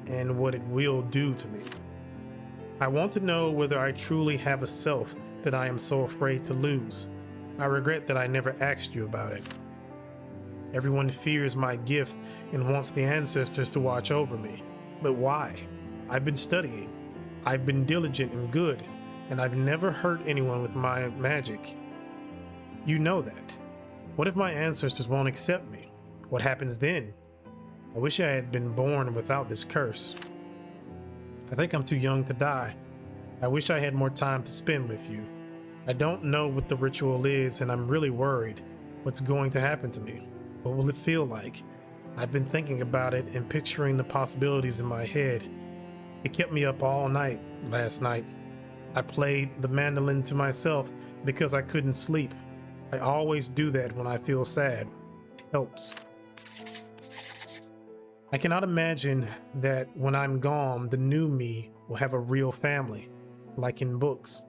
and what it will do to me. I want to know whether I truly have a self that I am so afraid to lose. I regret that I never asked you about it. Everyone fears my gift and wants the ancestors to watch over me. But why? I've been studying. I've been diligent and good, and I've never hurt anyone with my magic. You know that. What if my ancestors won't accept me? What happens then? I wish I had been born without this curse. I think I'm too young to die. I wish I had more time to spend with you. I don't know what the ritual is, and I'm really worried. What's going to happen to me? What will it feel like? I've been thinking about it and picturing the possibilities in my head. It kept me up all night last night. I played the mandolin to myself because I couldn't sleep. I always do that when I feel sad. It helps. I cannot imagine that when I'm gone, the new me will have a real family, like in books.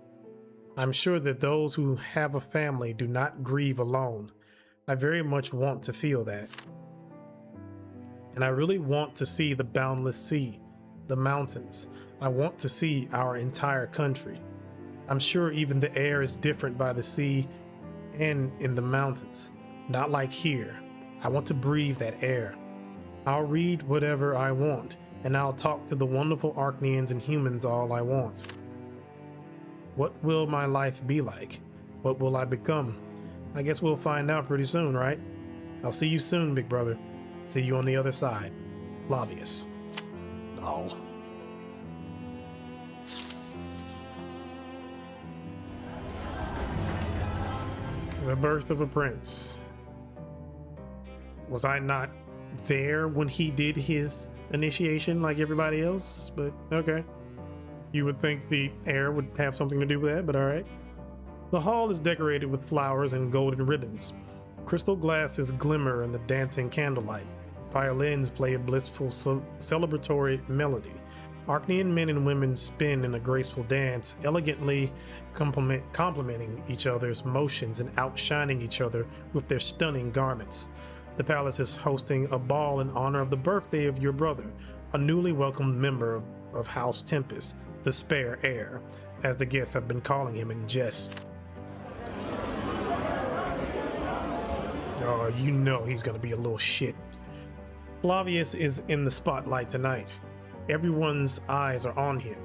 I'm sure that those who have a family do not grieve alone. I very much want to feel that. And I really want to see the boundless sea, the mountains. I want to see our entire country. I'm sure even the air is different by the sea and in the mountains. Not like here. I want to breathe that air. I'll read whatever I want, and I'll talk to the wonderful Archneans and humans all I want. What will my life be like? What will I become? I guess we'll find out pretty soon, right? I'll see you soon, big brother. See you on the other side. Flavius. Oh. The birth of a prince. Was I not there when he did his initiation like everybody else? But okay. You would think the air would have something to do with that, but alright. The hall is decorated with flowers and golden ribbons. Crystal glasses glimmer in the dancing candlelight. Violins play a blissful celebratory melody. Archnean men and women spin in a graceful dance, elegantly complementing each other's motions and outshining each other with their stunning garments. The palace is hosting a ball in honor of the birthday of your brother, a newly welcomed member of House Tempest, the spare heir, as the guests have been calling him in jest. Oh, you know he's gonna be a little shit. Flavius is in the spotlight tonight. Everyone's eyes are on him.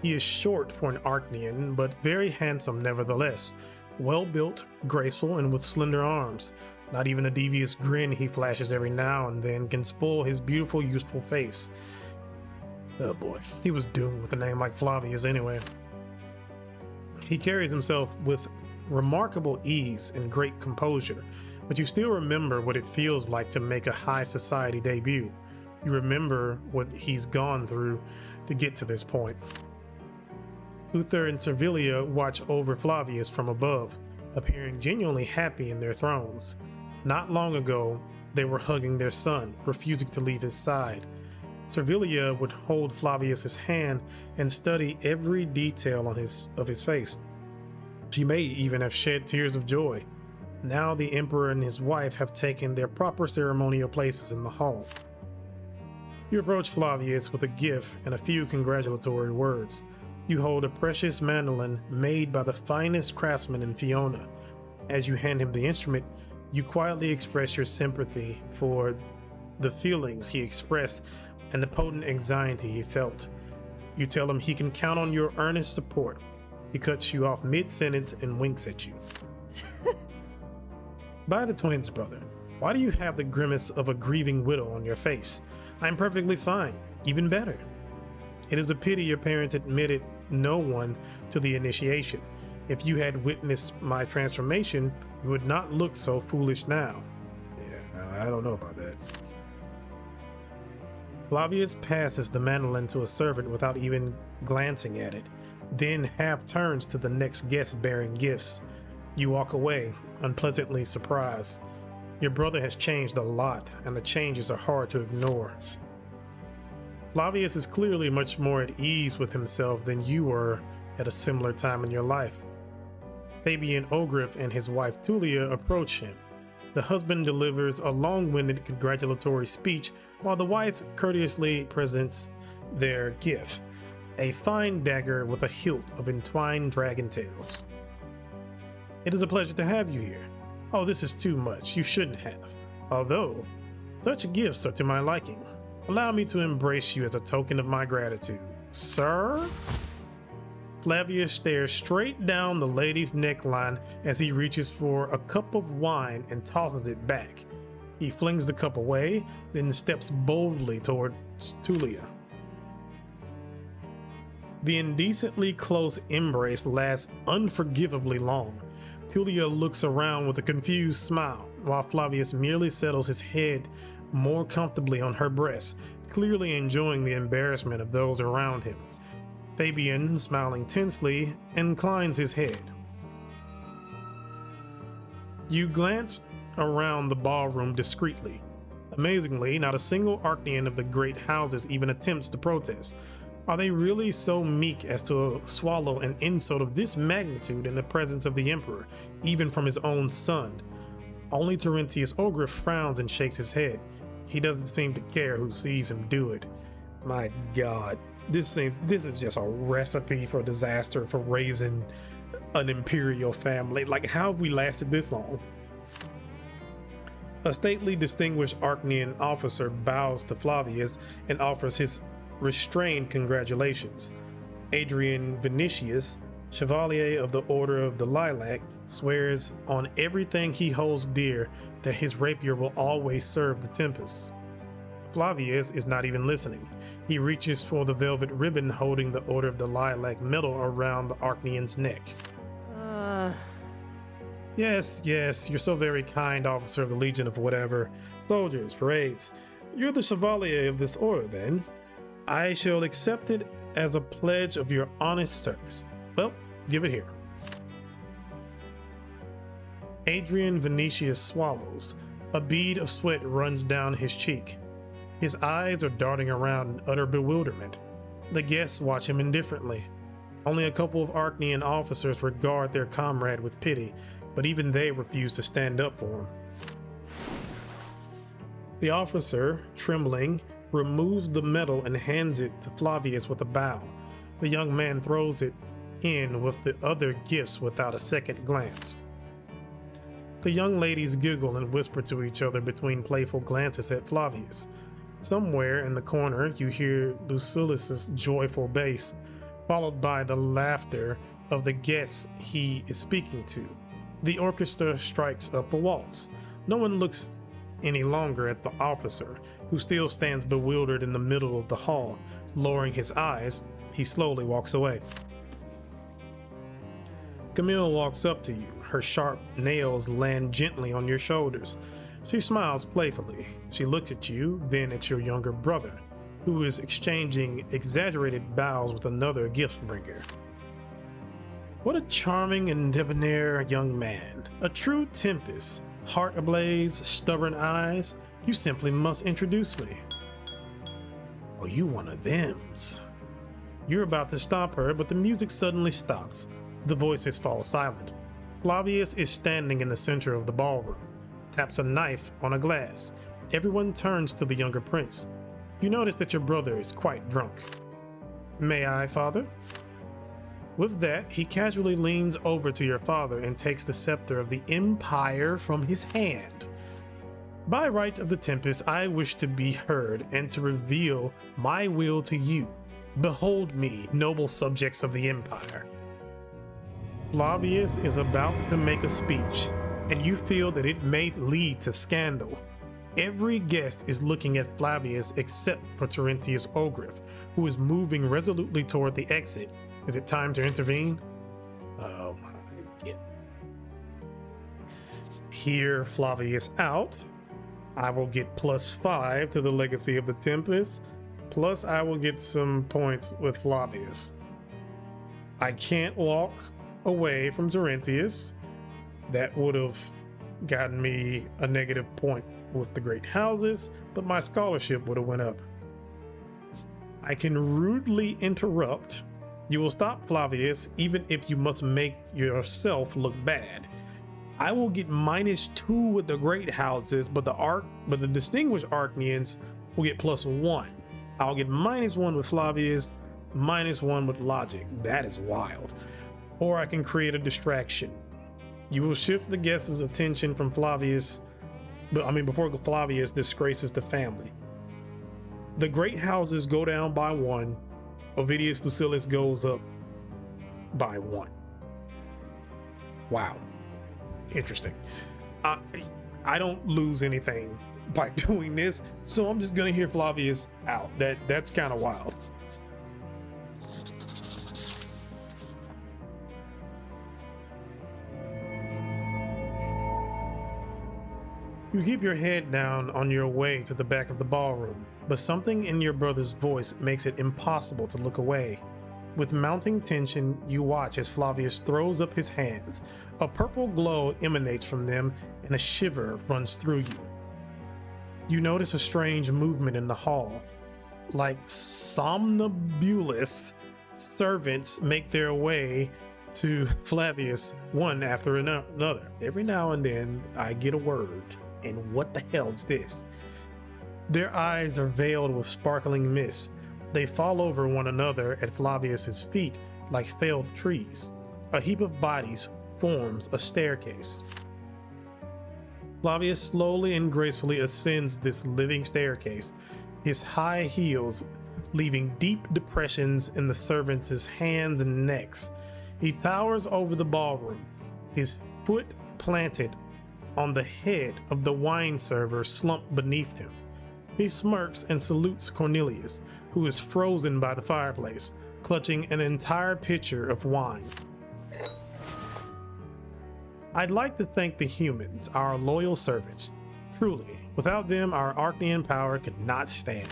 He is short for an Archnean, but very handsome nevertheless. Well-built, graceful, and with slender arms. Not even a devious grin he flashes every now and then can spoil his beautiful, youthful face. Oh boy, he was doomed with a name like Flavius anyway. He carries himself with remarkable ease and great composure, but you still remember what it feels like to make a high society debut. You remember what he's gone through to get to this point. Uther and Servilia watch over Flavius from above, appearing genuinely happy in their thrones. Not long ago, they were hugging their son, refusing to leave his side. Servilia would hold Flavius's hand and study every detail of his face. She may even have shed tears of joy. Now the emperor and his wife have taken their proper ceremonial places in the hall. You approach Flavius with a gift and a few congratulatory words. You hold a precious mandolin made by the finest craftsman in Fiona. As you hand him the instrument, you quietly express your sympathy for the feelings he expressed and the potent anxiety he felt. You tell him he can count on your earnest support. He cuts you off mid-sentence and winks at you. By the twins, brother, why do you have the grimace of a grieving widow on your face? I'm perfectly fine, even better. It is a pity your parents admitted no one to the initiation. If you had witnessed my transformation, you would not look so foolish now. Yeah, I don't know about that. Flavius passes the mandolin to a servant without even glancing at it, then half turns to the next guest bearing gifts. You walk away, unpleasantly surprised. Your brother has changed a lot, and the changes are hard to ignore. Flavius is clearly much more at ease with himself than you were at a similar time in your life. Fabian Ogriff and his wife Tulia approach him. The husband delivers a long-winded congratulatory speech while the wife courteously presents their gift, a fine dagger with a hilt of entwined dragon tails. It is a pleasure to have you here. Oh, this is too much. You shouldn't have. Although, such gifts are to my liking. Allow me to embrace you as a token of my gratitude. Sir? Flavius stares straight down the lady's neckline as he reaches for a cup of wine and tosses it back. He flings the cup away, then steps boldly toward Tulia. The indecently close embrace lasts unforgivably long. Tulia looks around with a confused smile, while Flavius merely settles his head more comfortably on her breast, clearly enjoying the embarrassment of those around him. Fabian, smiling tensely, inclines his head. You glance around the ballroom discreetly. Amazingly, not a single Arcanian of the great houses even attempts to protest. Are they really so meek as to swallow an insult of this magnitude in the presence of the Emperor, even from his own son? Only Terentius Ogriff frowns and shakes his head. He doesn't seem to care who sees him do it. My God, this is just a recipe for disaster for raising an imperial family. Like, how have we lasted this long? A stately, distinguished Arcanian officer bows to Flavius and offers his restrained congratulations. Adrian Vinicius, Chevalier of the Order of the Lilac, swears on everything he holds dear that his rapier will always serve the Tempest. Flavius is not even listening. He reaches for the velvet ribbon holding the Order of the Lilac medal around the Arcanian's neck. Yes, you're so very kind, officer of the Legion of whatever. Soldiers, parades. You're the Chevalier of this order, then. I shall accept it as a pledge of your honest service. Well, give it here. Adrian Vinicius swallows. A bead of sweat runs down his cheek. His eyes are darting around in utter bewilderment. The guests watch him indifferently. Only a couple of Arcanian officers regard their comrade with pity, but even they refuse to stand up for him. The officer, trembling, removes the medal and hands it to Flavius with a bow. The young man throws it in with the other gifts without a second glance. The young ladies giggle and whisper to each other between playful glances at Flavius. Somewhere in the corner, you hear Lucullus's joyful bass, followed by the laughter of the guests he is speaking to. The orchestra strikes up a waltz. No one looks any longer at the officer, who still stands bewildered in the middle of the hall. Lowering his eyes, he slowly walks away. Camille walks up to you. Her sharp nails land gently on your shoulders. She smiles playfully. She looks at you, then at your younger brother, who is exchanging exaggerated bows with another gift bringer. What a charming and debonair young man. A true tempest. Heart ablaze, stubborn eyes. You simply must introduce me. Oh, you one of thems. You're about to stop her, but the music suddenly stops. The voices fall silent. Flavius is standing in the center of the ballroom, taps a knife on a glass. Everyone turns to the younger prince. You notice that your brother is quite drunk. May I, father? With that, he casually leans over to your father and takes the scepter of the Empire from his hand. By right of the Tempest, I wish to be heard and to reveal my will to you. Behold me, noble subjects of the Empire. Flavius is about to make a speech, and you feel that it may lead to scandal. Every guest is looking at Flavius except for Terentius Ogriff, who is moving resolutely toward the exit. Is it time to intervene? Oh my God. Hear Flavius out. I will get +5 to the legacy of the Tempest, plus I will get some points with Flavius. I can't walk away from Terentius. That would have gotten me a negative point with the great houses, but my scholarship would have went up. I can rudely interrupt. You will stop Flavius even if you must make yourself look bad. I will get -2 with the great houses, but the distinguished Archnians will get +1. I'll get -1 with Flavius, -1 with logic. That is wild. Or I can create a distraction. You will shift the guest's attention from Flavius, before Flavius disgraces the family. The great houses go down by 1. Ovidius Lucilius goes up by 1. Wow. Interesting. I don't lose anything by doing this, so I'm just gonna hear Flavius out. That's kind of wild. You keep your head down on your way to the back of the ballroom, but something in your brother's voice makes it impossible to look away. With mounting tension, you watch as Flavius throws up his hands. A purple glow emanates from them and a shiver runs through you. You notice a strange movement in the hall. Like somnambulous servants make their way to Flavius one after another. Every now and then I get a word, and what the hell is this? Their eyes are veiled with sparkling mist. They fall over one another at Flavius's feet like felled trees. A heap of bodies forms a staircase. Flavius slowly and gracefully ascends this living staircase, his high heels leaving deep depressions in the servants' hands and necks. He towers over the ballroom, his foot planted on the head of the wine server slumped beneath him. He smirks and salutes Cornelius, who is frozen by the fireplace, clutching an entire pitcher of wine. I'd like to thank the humans, our loyal servants. Truly, without them, our Archnian power could not stand.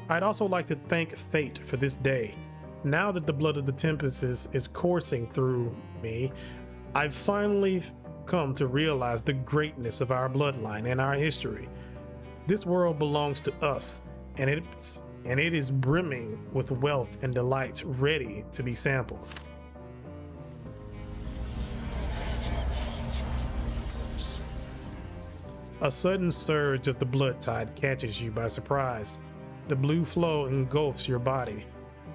I'd also like to thank fate for this day. Now that the blood of the Tempests is coursing through me, I've finally come to realize the greatness of our bloodline and our history. This world belongs to us, and it is brimming with wealth and delights ready to be sampled. A sudden surge of the blood tide catches you by surprise. The blue flow engulfs your body.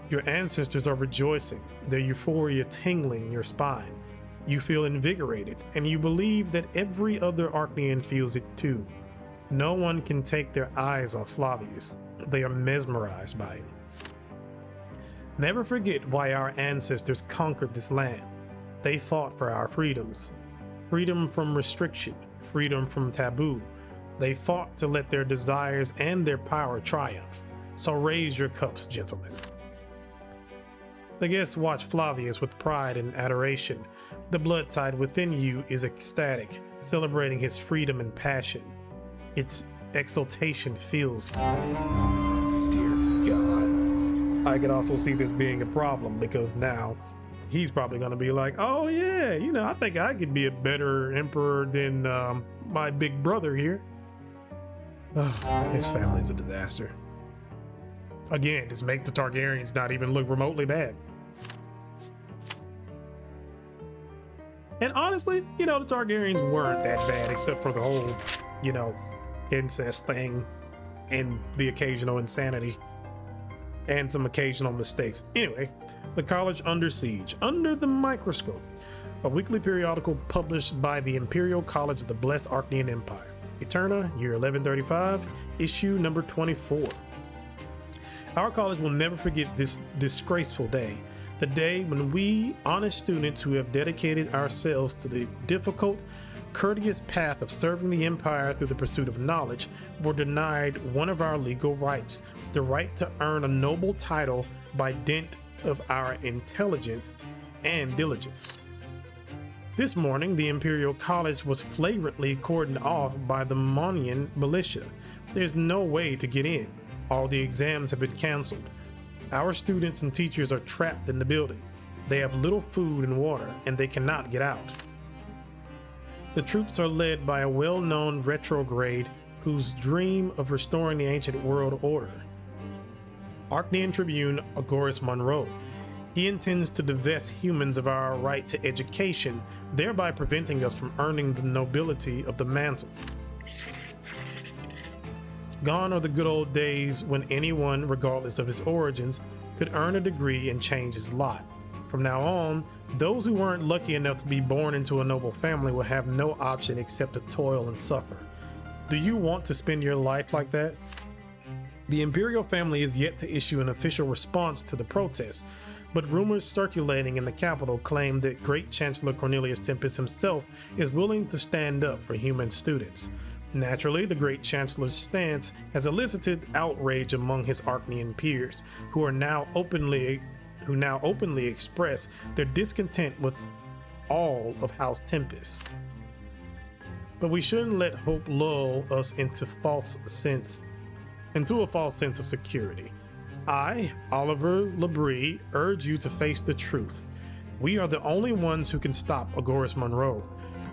Your ancestors are rejoicing, their euphoria tingling your spine. You feel invigorated, and you believe that every other Archnian feels it too. No one can take their eyes off Flavius. They are mesmerized by him. Never forget why our ancestors conquered this land. They fought for our freedoms. Freedom from restriction, freedom from taboo. They fought to let their desires and their power triumph. So raise your cups, gentlemen. The guests watch Flavius with pride and adoration. The blood tide within you is ecstatic, celebrating his freedom and passion. Its exultation fills you. Dear God. I could also see this being a problem because now he's probably going to be like, oh yeah, I think I could be a better emperor than my big brother here. Oh, his family's a disaster. Again, this makes the Targaryens not even look remotely bad. And honestly, the Targaryens weren't that bad, except for the whole, incest thing and the occasional insanity and some occasional mistakes. Anyway, the College Under Siege, Under the Microscope, a weekly periodical published by the Imperial College of the Blessed Archnean Empire. Eterna, year 1135, issue number 24. Our college will never forget this disgraceful day, the day when we, honest students who have dedicated ourselves to the difficult, courteous path of serving the Empire through the pursuit of knowledge, were denied one of our legal rights, the right to earn a noble title by dint of our intelligence and diligence. This morning, the Imperial College was flagrantly cordoned off by the Monian militia. There's no way to get in. All the exams have been canceled. Our students and teachers are trapped in the building. They have little food and water, and they cannot get out. The troops are led by a well-known retrograde whose dream of restoring the ancient world order. Archnean Tribune Agoras Monroe. He intends to divest humans of our right to education, thereby preventing us from earning the nobility of the mantle. Gone are the good old days when anyone, regardless of his origins, could earn a degree and change his lot. From now on, those who weren't lucky enough to be born into a noble family will have no option except to toil and suffer. Do you want to spend your life like that? The Imperial family is yet to issue an official response to the protests, but rumors circulating in the capital claim that Great Chancellor Cornelius Tempest himself is willing to stand up for human students. Naturally, the Great Chancellor's stance has elicited outrage among his Archnean peers, who now openly express their discontent with all of House Tempest. But we shouldn't let hope lull us into a false sense of security. I, Oliver Labrie, urge you to face the truth. We are the only ones who can stop Agoras Monroe.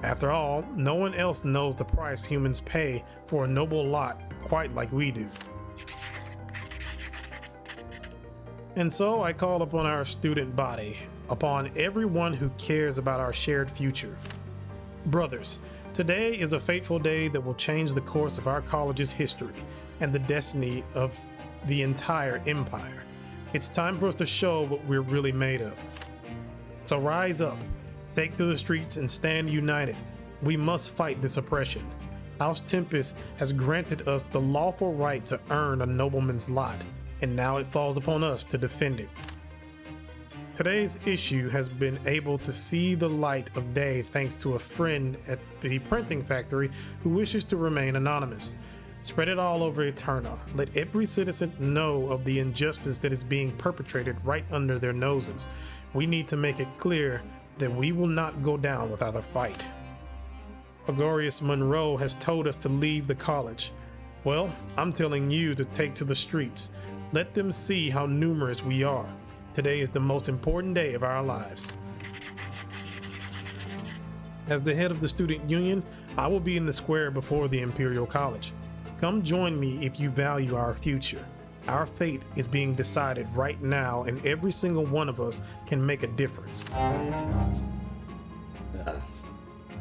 After all, no one else knows the price humans pay for a noble lot quite like we do. And so I call upon our student body, upon everyone who cares about our shared future. Brothers, today is a fateful day that will change the course of our college's history and the destiny of the entire empire. It's time for us to show what we're really made of. So rise up, take to the streets and stand united. We must fight this oppression. House Tempest has granted us the lawful right to earn a nobleman's lot, and now it falls upon us to defend it. Today's issue has been able to see the light of day thanks to a friend at the printing factory who wishes to remain anonymous. Spread it all over Eterna. Let every citizen know of the injustice that is being perpetrated right under their noses. We need to make it clear that we will not go down without a fight. Agoras Monroe has told us to leave the college. Well, I'm telling you to take to the streets. Let them see how numerous we are. Today is the most important day of our lives. As the head of the student union, I will be in the square before the Imperial College. Come join me if you value our future. Our fate is being decided right now, and every single one of us can make a difference.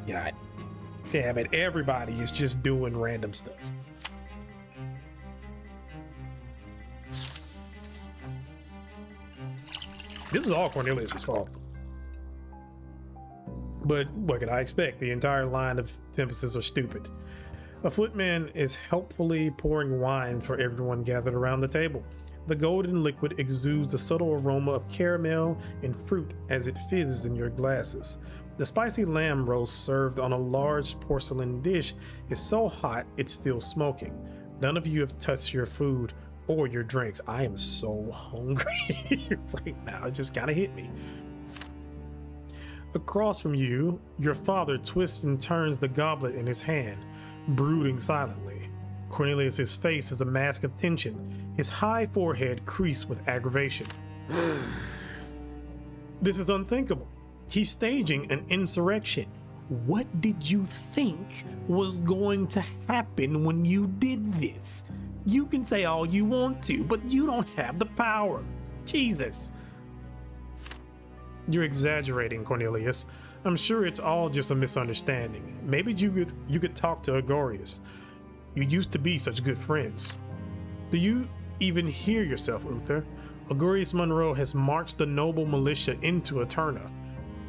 God damn it, everybody is just doing random stuff. This is all Cornelius' fault. But what could I expect? The entire line of Tempests are stupid. A footman is helpfully pouring wine for everyone gathered around the table. The golden liquid exudes a subtle aroma of caramel and fruit as it fizzes in your glasses. The spicy lamb roast served on a large porcelain dish is so hot it's still smoking. None of you have touched your food or your drinks. I am so hungry right now. It just kind of hit me. Across from you, your father twists and turns the goblet in his hand, brooding silently. Cornelius's face is a mask of tension, his high forehead creased with aggravation. This is unthinkable. He's staging an insurrection. What did you think was going to happen when you did this? You can say all you want to, but you don't have the power. Jesus. You're exaggerating, Cornelius. I'm sure it's all just a misunderstanding. Maybe you could talk to Agorius. You used to be such good friends. Do you even hear yourself, Uther? Agorius Monroe has marched the noble militia into Eterna.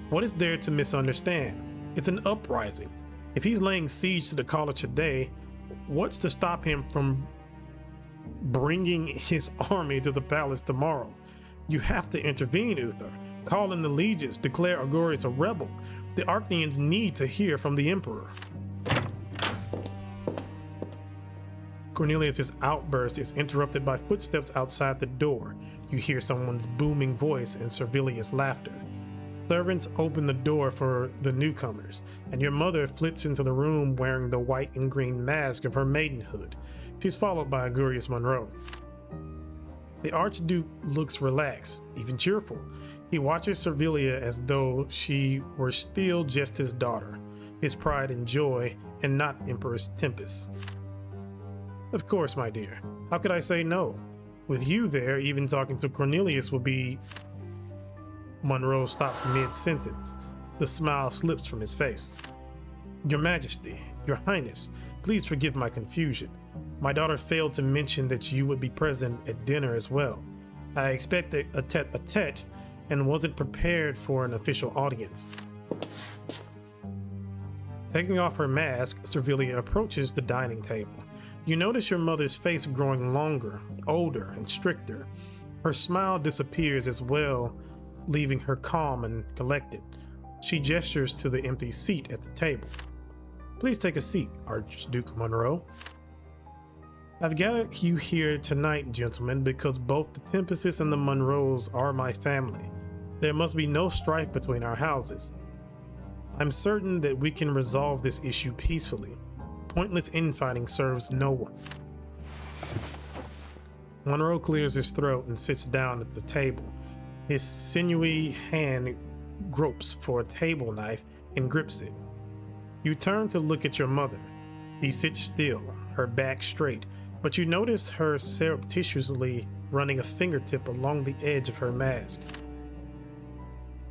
What is there to misunderstand? It's an uprising. If he's laying siege to the college today, what's to stop him from bringing his army to the palace tomorrow? You have to intervene, Uther. Call in the legions, declare Agorius a rebel. The Archnians need to hear from the Emperor. Cornelius's outburst is interrupted by footsteps outside the door. You hear someone's booming voice and Servilius' laughter. Servants open the door for the newcomers, and your mother flits into the room wearing the white and green mask of her maidenhood. She's followed by Agorius Monroe. The Archduke looks relaxed, even cheerful. He watches Servilia as though she were still just his daughter, his pride and joy, and not Empress Tempest. Of course, my dear. How could I say no? With you there, even talking to Cornelius will be... Monroe stops mid-sentence. The smile slips from his face. Your Majesty, Your Highness, please forgive my confusion. My daughter failed to mention that you would be present at dinner as well. I expected a tete-a-tete and wasn't prepared for an official audience. Taking off her mask, Servilia approaches the dining table. You notice your mother's face growing longer, older, and stricter. Her smile disappears as well, leaving her calm and collected. She gestures to the empty seat at the table. Please take a seat, Archduke Monroe. I've gathered you here tonight, gentlemen, because both the Tempests and the Monroes are my family. There must be no strife between our houses. I'm certain that we can resolve this issue peacefully. Pointless infighting serves no one. Monroe clears his throat and sits down at the table. His sinewy hand gropes for a table knife and grips it. You turn to look at your mother. She sits still, her back straight, but you notice her surreptitiously running a fingertip along the edge of her mask.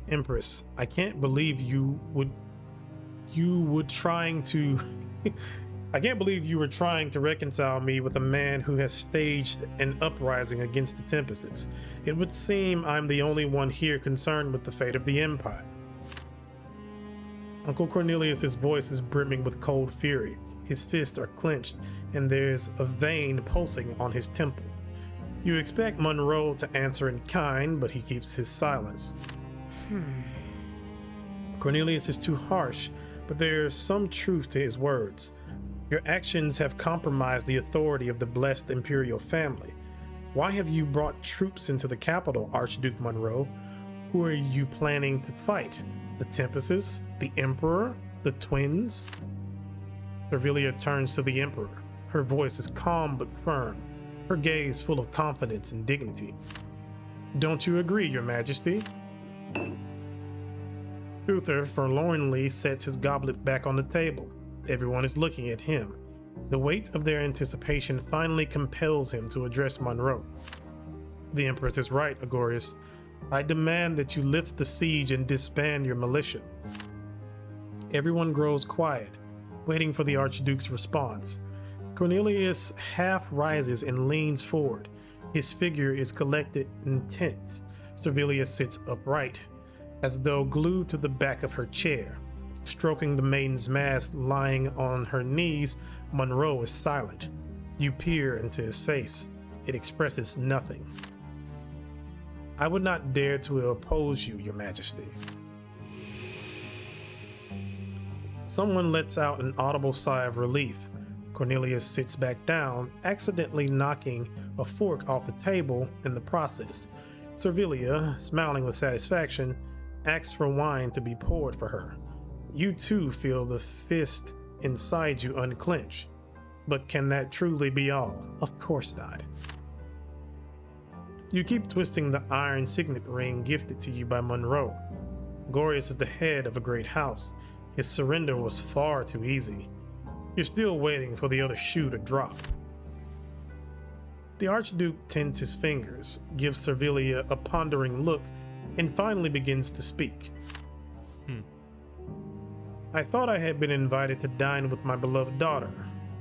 Empress, I can't believe you were trying to reconcile me with a man who has staged an uprising against the Tempests. It would seem I'm the only one here concerned with the fate of the Empire. Uncle Cornelius's voice is brimming with cold fury. His fists are clenched, and there's a vein pulsing on his temple. You expect Monroe to answer in kind, but he keeps his silence. Cornelius is too harsh, but there's some truth to his words. Your actions have compromised the authority of the blessed imperial family. Why have you brought troops into the capital, Archduke Monroe? Who are you planning to fight? The Tempests? The Emperor? The twins? Servilia turns to the Emperor. Her voice is calm but firm, her gaze full of confidence and dignity. Don't you agree, Your Majesty? Uther forlornly sets his goblet back on the table. Everyone is looking at him. The weight of their anticipation finally compels him to address Monroe. The Empress is right, Agorius. I demand that you lift the siege and disband your militia. Everyone grows quiet, waiting for the Archduke's response. Cornelius half rises and leans forward. His figure is collected and tense. Servilia sits upright, as though glued to the back of her chair. Stroking the maiden's mask lying on her knees, Monroe is silent. You peer into his face. It expresses nothing. I would not dare to oppose you, Your Majesty. Someone lets out an audible sigh of relief. Cornelius sits back down, accidentally knocking a fork off the table in the process. Servilia, smiling with satisfaction, asks for wine to be poured for her. You too feel the fist inside you unclench. But can that truly be all? Of course not. You keep twisting the iron signet ring gifted to you by Monroe. Agorius is the head of a great house. His surrender was far too easy. You're still waiting for the other shoe to drop. The Archduke tints his fingers, gives Servilia a pondering look, and finally begins to speak. I thought I had been invited to dine with my beloved daughter.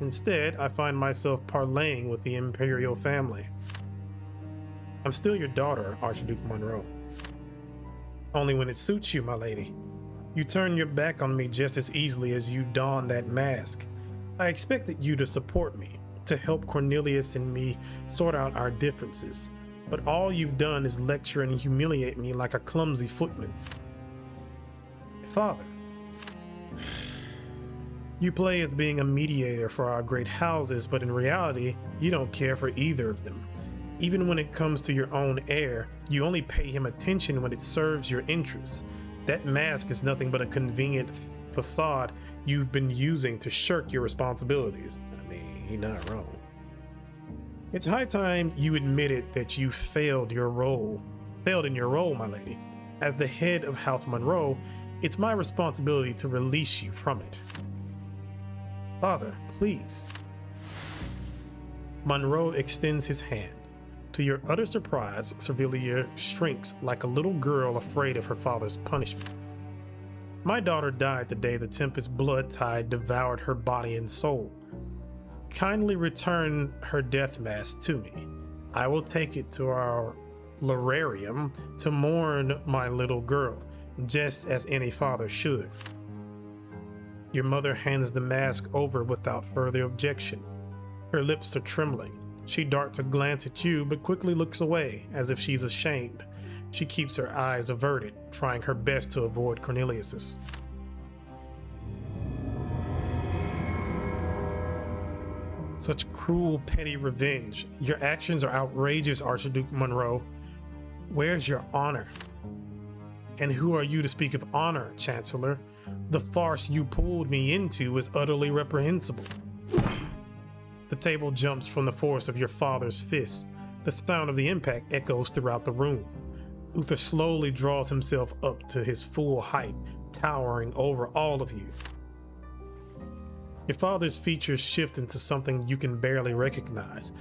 Instead, I find myself parleying with the imperial family. I'm still your daughter, Archduke Monroe. Only when it suits you, my lady. You turn your back on me just as easily as you don that mask. I expected you to support me, to help Cornelius and me sort out our differences, but all you've done is lecture and humiliate me like a clumsy footman. Father, you play as being a mediator for our great houses, but in reality, you don't care for either of them. Even when it comes to your own heir, you only pay him attention when it serves your interests. That mask is nothing but a convenient facade you've been using to shirk your responsibilities. I mean, he's not wrong. It's high time you admitted that you failed in your role, my lady. As the head of House Monroe, it's my responsibility to release you from it. Father, please. Monroe extends his hand. To your utter surprise, Servilia shrinks like a little girl afraid of her father's punishment. My daughter died the day the Tempest blood tide devoured her body and soul. Kindly return her death mask to me. I will take it to our lararium to mourn my little girl, just as any father should. Your mother hands the mask over without further objection. Her lips are trembling. She darts a glance at you, but quickly looks away, as if she's ashamed. She keeps her eyes averted, trying her best to avoid Cornelius's. Such cruel, petty revenge. Your actions are outrageous, Archduke Monroe. Where's your honor? And who are you to speak of honor, Chancellor? The farce you pulled me into is utterly reprehensible. The table jumps from the force of your father's fist. The sound of the impact echoes throughout the room. Uther slowly draws himself up to his full height, towering over all of you. Your father's features shift into something you can barely recognize.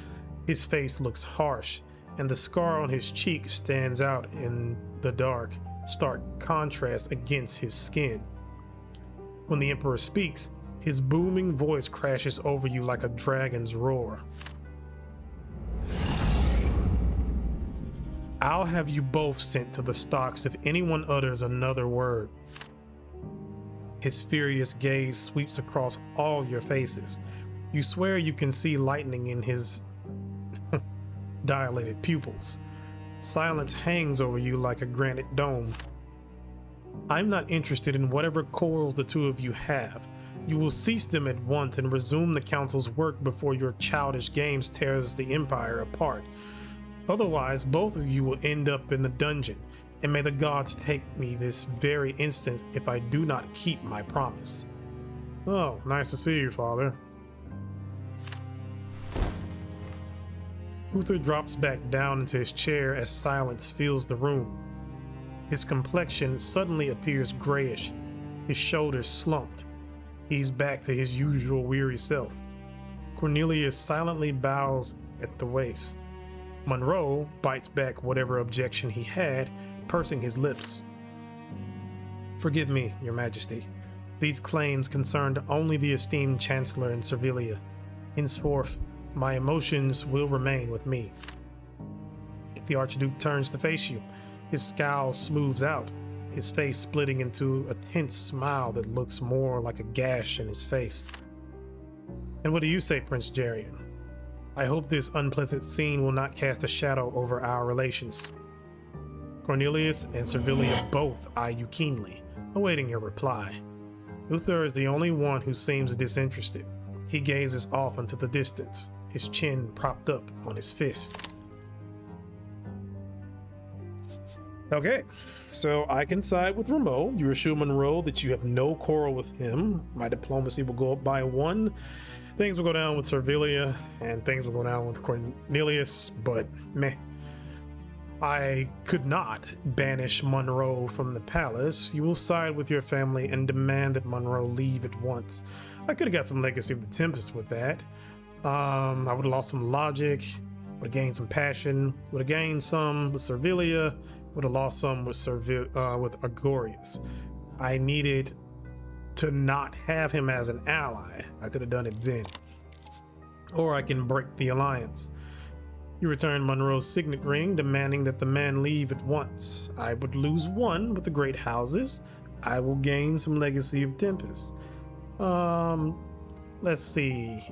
His face looks harsh, and the scar on his cheek stands out in the dark, stark contrast against his skin. When the Emperor speaks, his booming voice crashes over you like a dragon's roar. I'll have you both sent to the stocks if anyone utters another word. His furious gaze sweeps across all your faces. You swear you can see lightning in his dilated pupils. Silence hangs over you like a granite dome. I'm not interested in whatever quarrels the two of you have. You will cease them at once and resume the council's work before your childish games tears the empire apart. Otherwise, both of you will end up in the dungeon, and may the gods take me this very instant if I do not keep my promise. Oh, nice to see you, Father. Uther drops back down into his chair as silence fills the room. His complexion suddenly appears grayish, his shoulders slumped. He's back to his usual weary self. Cornelius silently bows at the waist. Monroe bites back whatever objection he had, pursing his lips. Forgive me, Your Majesty. These claims concerned only the esteemed Chancellor and Servilia. Henceforth, my emotions will remain with me. The Archduke turns to face you. His scowl smooths out, his face splitting into a tense smile that looks more like a gash in his face. And what do you say, Prince Jerian? I hope this unpleasant scene will not cast a shadow over our relations. Cornelius and Servilia both eye you keenly, awaiting your reply. Uther is the only one who seems disinterested. He gazes off into the distance, his chin propped up on his fist. Okay, so I can side with Rameau. You assure Monroe that you have no quarrel with him. My diplomacy will go up by 1. Things will go down with Servilia, and things will go down with Cornelius, but meh. I could not banish Monroe from the palace. You will side with your family and demand that Monroe leave at once. I could have got some Legacy of the Tempest with that. I would have lost some logic, would have gained some passion, would have gained some with Servilia, would have lost some with with Agorius. I needed to not have him as an ally. I could have done it then. Or I can break the alliance. You return Monroe's signet ring, demanding that the man leave at once. I would lose one with the great houses. I will gain some Legacy of Tempest. Let's see.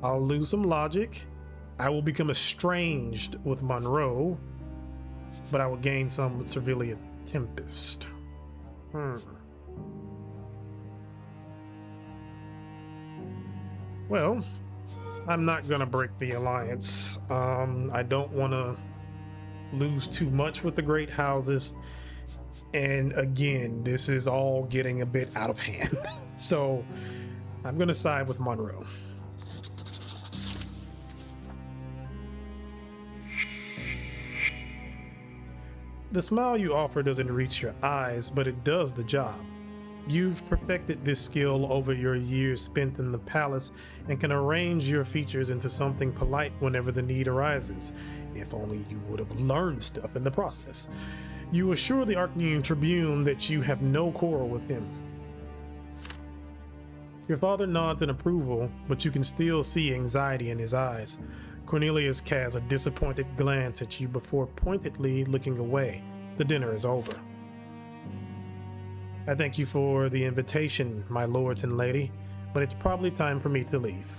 I'll lose some logic. I will become estranged with Monroe, but I will gain some with Servilia Tempest. Well, I'm not gonna break the alliance. I don't want to lose too much with the great houses, and again, this is all getting a bit out of hand. So I'm gonna side with Monroe. The smile you offer doesn't reach your eyes, but it does the job. You've perfected this skill over your years spent in the palace and can arrange your features into something polite whenever the need arises. If only you would have learned stuff in the process. You assure the Arcanian Tribune that you have no quarrel with him. Your father nods in approval, but you can still see anxiety in his eyes. Cornelius casts a disappointed glance at you before pointedly looking away. The dinner is over. I thank you for the invitation, my lords and lady, but it's probably time for me to leave.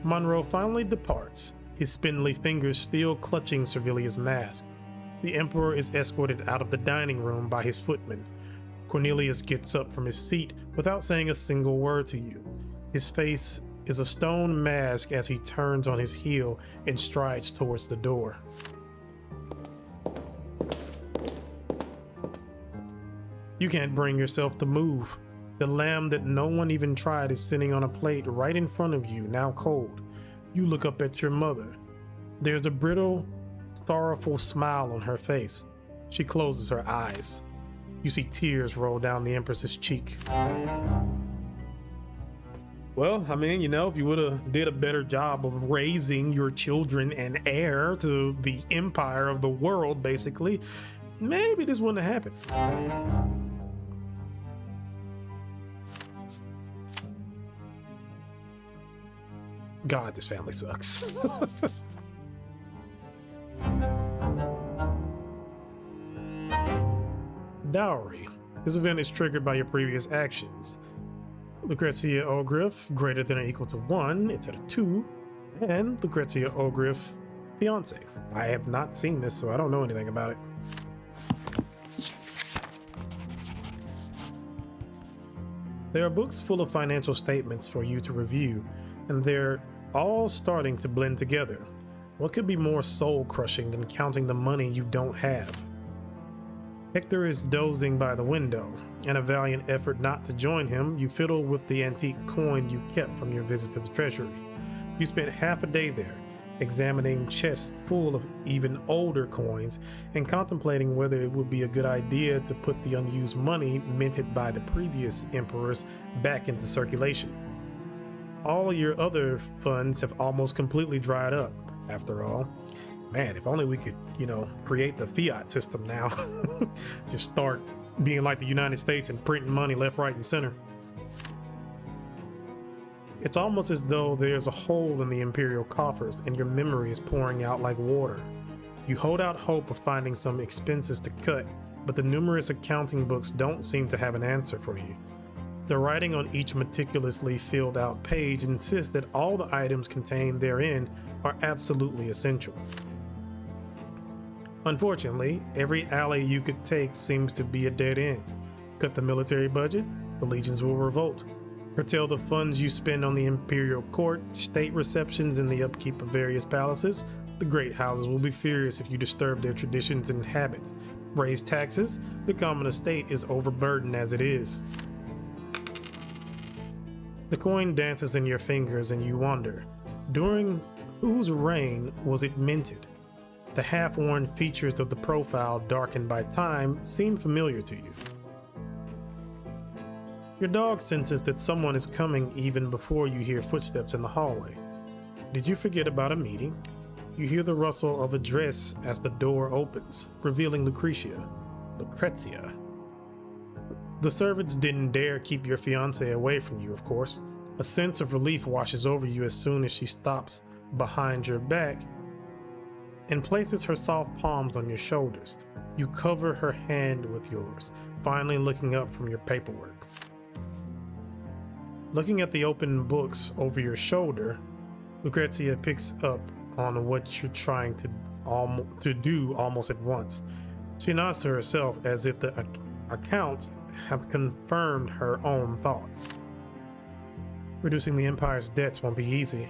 Monroe finally departs, his spindly fingers still clutching Servilia's mask. The Emperor is escorted out of the dining room by his footman. Cornelius gets up from his seat without saying a single word to you. His face is a stone mask as he turns on his heel and strides towards the door. You can't bring yourself to move. The lamb that no one even tried is sitting on a plate right in front of you, now cold. You look up at your mother. There's a brittle, sorrowful smile on her face. She closes her eyes. You see tears roll down the Empress's cheek. Well, I mean, if you would have did a better job of raising your children and heir to the empire of the world, basically, maybe this wouldn't have happened. God, this family sucks. Dowry. This event is triggered by your previous actions. Lucrezia Ogriff, greater than or equal to 1, it's at a 2. And Lucrezia Ogriff, fiance. I have not seen this, so I don't know anything about it. There are books full of financial statements for you to review, and they're all starting to blend together. What could be more soul-crushing than counting the money you don't have? Hector is dozing by the window. In a valiant effort not to join him, you fiddle with the antique coin you kept from your visit to the treasury. You spent half a day there, examining chests full of even older coins and contemplating whether it would be a good idea to put the unused money minted by the previous emperors back into circulation. All your other funds have almost completely dried up, after all. Man, if only we could, create the fiat system now. Just start being like the United States and printing money left, right, and center. It's almost as though there's a hole in the imperial coffers and your memory is pouring out like water. You hold out hope of finding some expenses to cut, but the numerous accounting books don't seem to have an answer for you. The writing on each meticulously filled out page insists that all the items contained therein are absolutely essential. Unfortunately, every alley you could take seems to be a dead end. Cut the military budget, the legions will revolt. Curtail the funds you spend on the imperial court, state receptions, and the upkeep of various palaces, the great houses will be furious if you disturb their traditions and habits. Raise taxes, the common estate is overburdened as it is. The coin dances in your fingers and you wonder, during whose reign was it minted? The half-worn features of the profile, darkened by time, seem familiar to you. Your dog senses that someone is coming even before you hear footsteps in the hallway. Did you forget about a meeting? You hear the rustle of a dress as the door opens, revealing Lucretia. The servants didn't dare keep your fiancée away from you, of course. A sense of relief washes over you as soon as she stops behind your back and places her soft palms on your shoulders. You cover her hand with yours, finally looking up from your paperwork. Looking at the open books over your shoulder, Lucretia picks up on what you're trying to do almost at once. She nods to herself as if the accounts have confirmed her own thoughts. Reducing the Empire's debts won't be easy.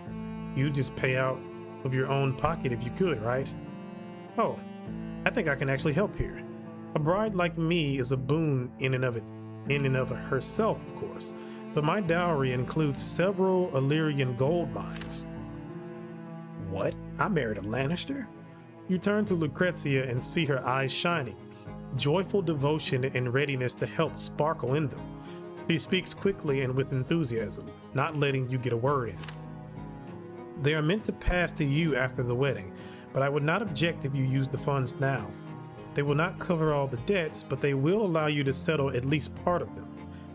You just pay out of your own pocket if you could, right? Oh, I think I can actually help here. A bride like me is a boon in and of herself, of course, but my dowry includes several Illyrian gold mines. What? I married a Lannister? You turn to Lucretia and see her eyes shining, joyful devotion and readiness to help sparkle in them. She speaks quickly and with enthusiasm, not letting you get a word in. They are meant to pass to you after the wedding, but I would not object if you use the funds now. They will not cover all the debts, but they will allow you to settle at least part of them.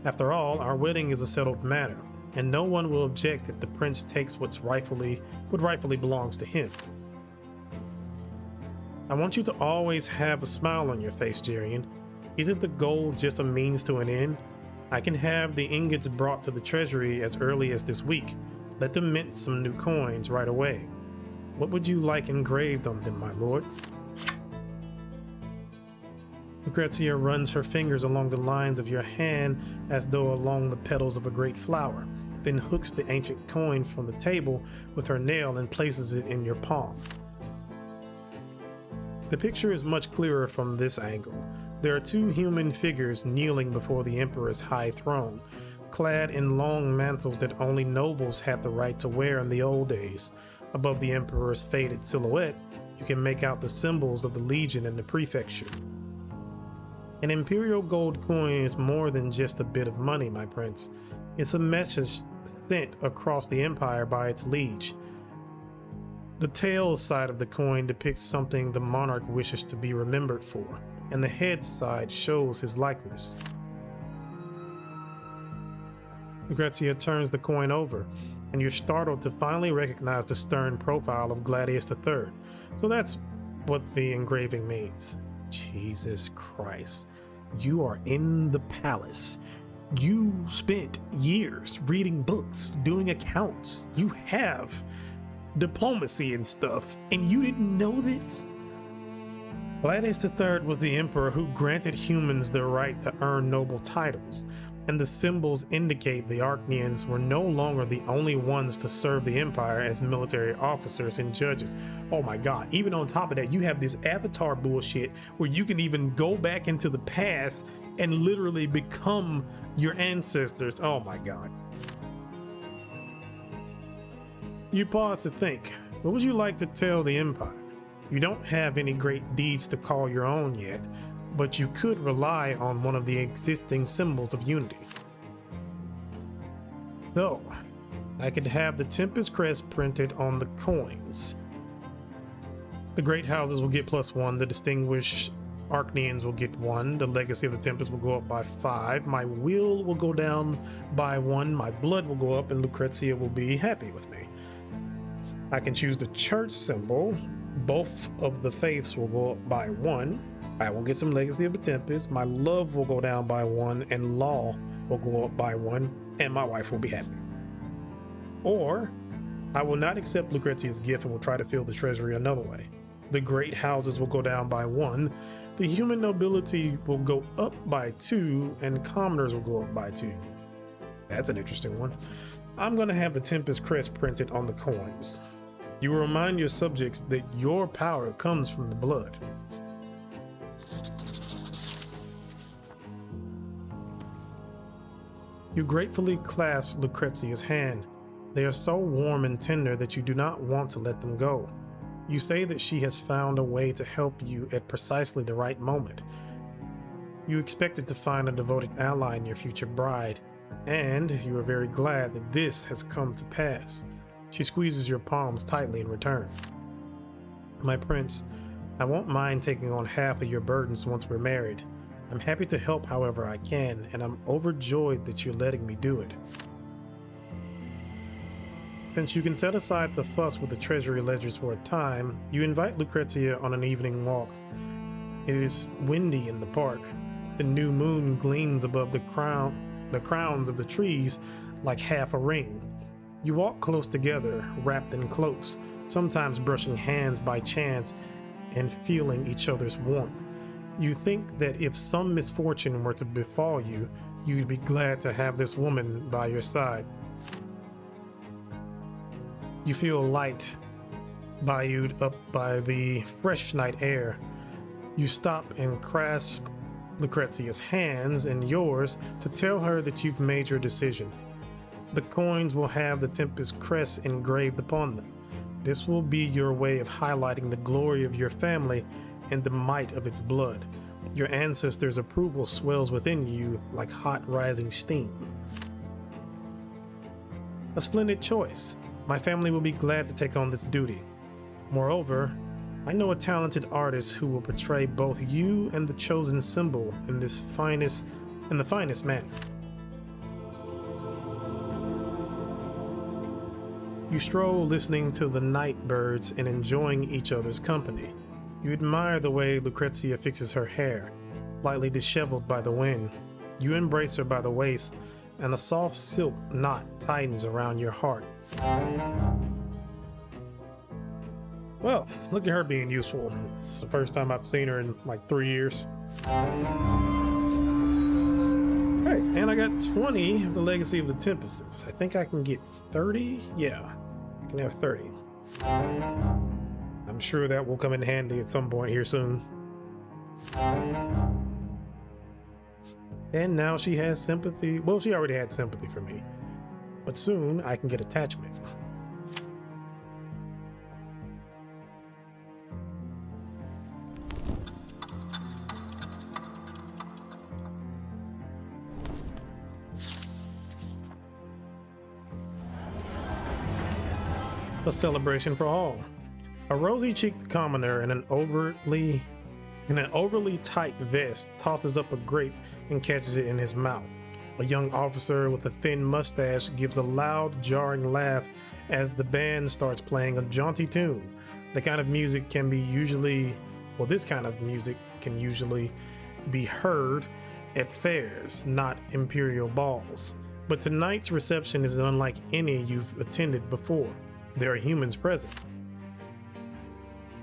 After all, our wedding is a settled matter, and no one will object if the prince takes what rightfully belongs to him. I want you to always have a smile on your face, Jerian. Isn't the goal just a means to an end? I can have the ingots brought to the treasury as early as this week. Let them mint some new coins right away. What would you like engraved on them, my lord? Lucretia runs her fingers along the lines of your hand as though along the petals of a great flower, then hooks the ancient coin from the table with her nail and places it in your palm. The picture is much clearer from this angle. There are two human figures kneeling before the Emperor's high throne, clad in long mantles that only nobles had the right to wear in the old days. Above the Emperor's faded silhouette, you can make out the symbols of the Legion and the Prefecture. An imperial gold coin is more than just a bit of money, my prince. It's a message sent across the Empire by its liege. The tail side of the coin depicts something the monarch wishes to be remembered for, and the head side shows his likeness. Lucretia turns the coin over, and you're startled to finally recognize the stern profile of Gladius III. So that's what the engraving means. Jesus Christ, you are in the palace. You spent years reading books, doing accounts. You have diplomacy and stuff, and you didn't know this? Gladius III was the emperor who granted humans the right to earn noble titles, and the symbols indicate the Archnians were no longer the only ones to serve the Empire as military officers and judges. Oh my god, even on top of that, you have this avatar bullshit where you can even go back into the past and literally become your ancestors. Oh my god. You pause to think, what would you like to tell the Empire? You don't have any great deeds to call your own yet, but you could rely on one of the existing symbols of unity. So, I could have the Tempest Crest printed on the coins. The great houses will get +1, the distinguished Archnians will get 1, the legacy of the Tempest will go up by 5, my will go down by 1, my blood will go up, and Lucretia will be happy with me. I can choose the church symbol. Both of the faiths will go up by 1. I will get some legacy of the Tempest. My love will go down by 1, and law will go up by 1, and my wife will be happy. Or I will not accept Lucretia's gift and will try to fill the treasury another way. The great houses will go down by 1. The human nobility will go up by 2, and commoners will go up by 2. That's an interesting one. I'm going to have the Tempest Crest printed on the coins. You will remind your subjects that your power comes from the blood. You gratefully clasp Lucretia's hand. They are so warm and tender that you do not want to let them go. You say that she has found a way to help you at precisely the right moment. You expected to find a devoted ally in your future bride, and you are very glad that this has come to pass. She squeezes your palms tightly in return. My prince, I won't mind taking on half of your burdens once we're married. I'm happy to help however I can, and I'm overjoyed that you're letting me do it. Since you can set aside the fuss with the treasury ledgers for a time, you invite Lucrezia on an evening walk. It is windy in the park. The new moon gleams above the crowns of the trees like half a ring. You walk close together, wrapped in cloaks, sometimes brushing hands by chance and feeling each other's warmth. You think that if some misfortune were to befall you, you'd be glad to have this woman by your side. You feel light, buoyed up by the fresh night air. You stop and grasp Lucrezia's hands and yours to tell her that you've made your decision. The coins will have the Tempest crest engraved upon them. This will be your way of highlighting the glory of your family and the might of its blood. Your ancestors' approval swells within you like hot rising steam. A splendid choice. My family will be glad to take on this duty. Moreover, I know a talented artist who will portray both you and the chosen symbol in the finest manner. You stroll listening to the night birds and enjoying each other's company. You admire the way Lucrezia fixes her hair, slightly disheveled by the wind. You embrace her by the waist, and a soft silk knot tightens around your heart. Well, look at her being useful. It's the first time I've seen her in like 3 years. Hey, and I got 20 of the Legacy of the Tempests. I think I can get 30? Yeah, I can have 30. I'm sure that will come in handy at some point here soon. And now she has sympathy. Well, she already had sympathy for me. But soon I can get attachment. A celebration for all. A rosy-cheeked commoner in an overly tight vest tosses up a grape and catches it in his mouth. A young officer with a thin mustache gives a loud, jarring laugh as the band starts playing a jaunty tune. This kind of music can usually be heard at fairs, not imperial balls. But tonight's reception is unlike any you've attended before. There are humans present.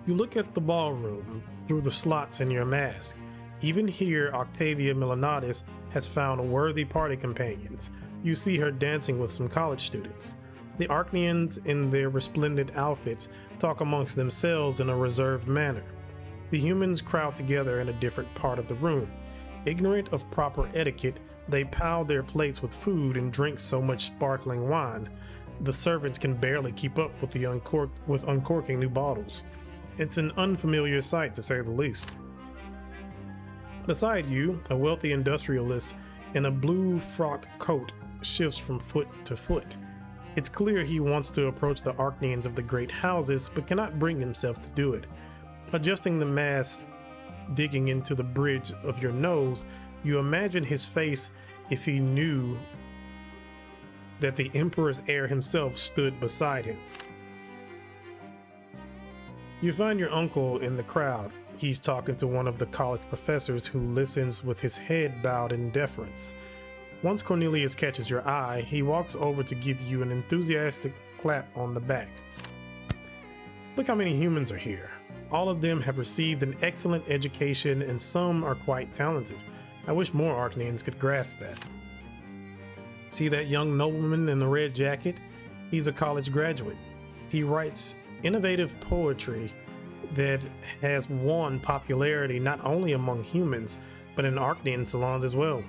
You look at the ballroom through the slots in your mask. Even here, Octavia Milanatis has found worthy party companions. You see her dancing with some college students. The Archnians, in their resplendent outfits, talk amongst themselves in a reserved manner. The humans crowd together in a different part of the room. Ignorant of proper etiquette, they pile their plates with food and drink so much sparkling wine. The servants can barely keep up with uncorking new bottles. It's an unfamiliar sight, to say the least. Beside you, a wealthy industrialist in a blue frock coat shifts from foot to foot. It's clear he wants to approach the Archnians of the great houses, but cannot bring himself to do it. Adjusting the mask, digging into the bridge of your nose, you imagine his face if he knew that the Emperor's heir himself stood beside him. You find your uncle in the crowd. He's talking to one of the college professors who listens with his head bowed in deference. Once Cornelius catches your eye, he walks over to give you an enthusiastic clap on the back. Look how many humans are here. All of them have received an excellent education and some are quite talented. I wish more Archnians could grasp that. See that young nobleman in the red jacket? He's a college graduate. He writes innovative poetry that has won popularity not only among humans, but in Archnian salons as well.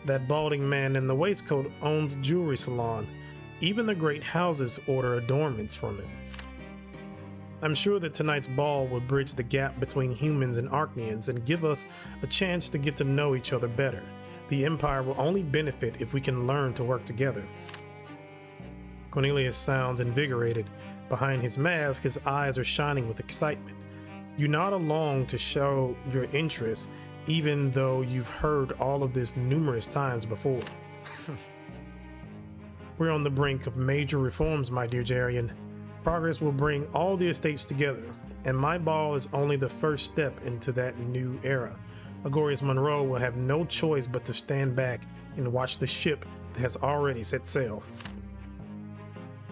That balding man in the waistcoat owns a jewelry salon. Even the great houses order adornments from him. I'm sure that tonight's ball will bridge the gap between humans and Archnians and give us a chance to get to know each other better. The Empire will only benefit if we can learn to work together. Cornelius sounds invigorated. Behind his mask, his eyes are shining with excitement. You nod along to show your interest, even though you've heard all of this numerous times before. We're on the brink of major reforms, my dear Jerian. Progress will bring all the estates together, and my ball is only the first step into that new era. Agorius Monroe will have no choice but to stand back and watch the ship that has already set sail.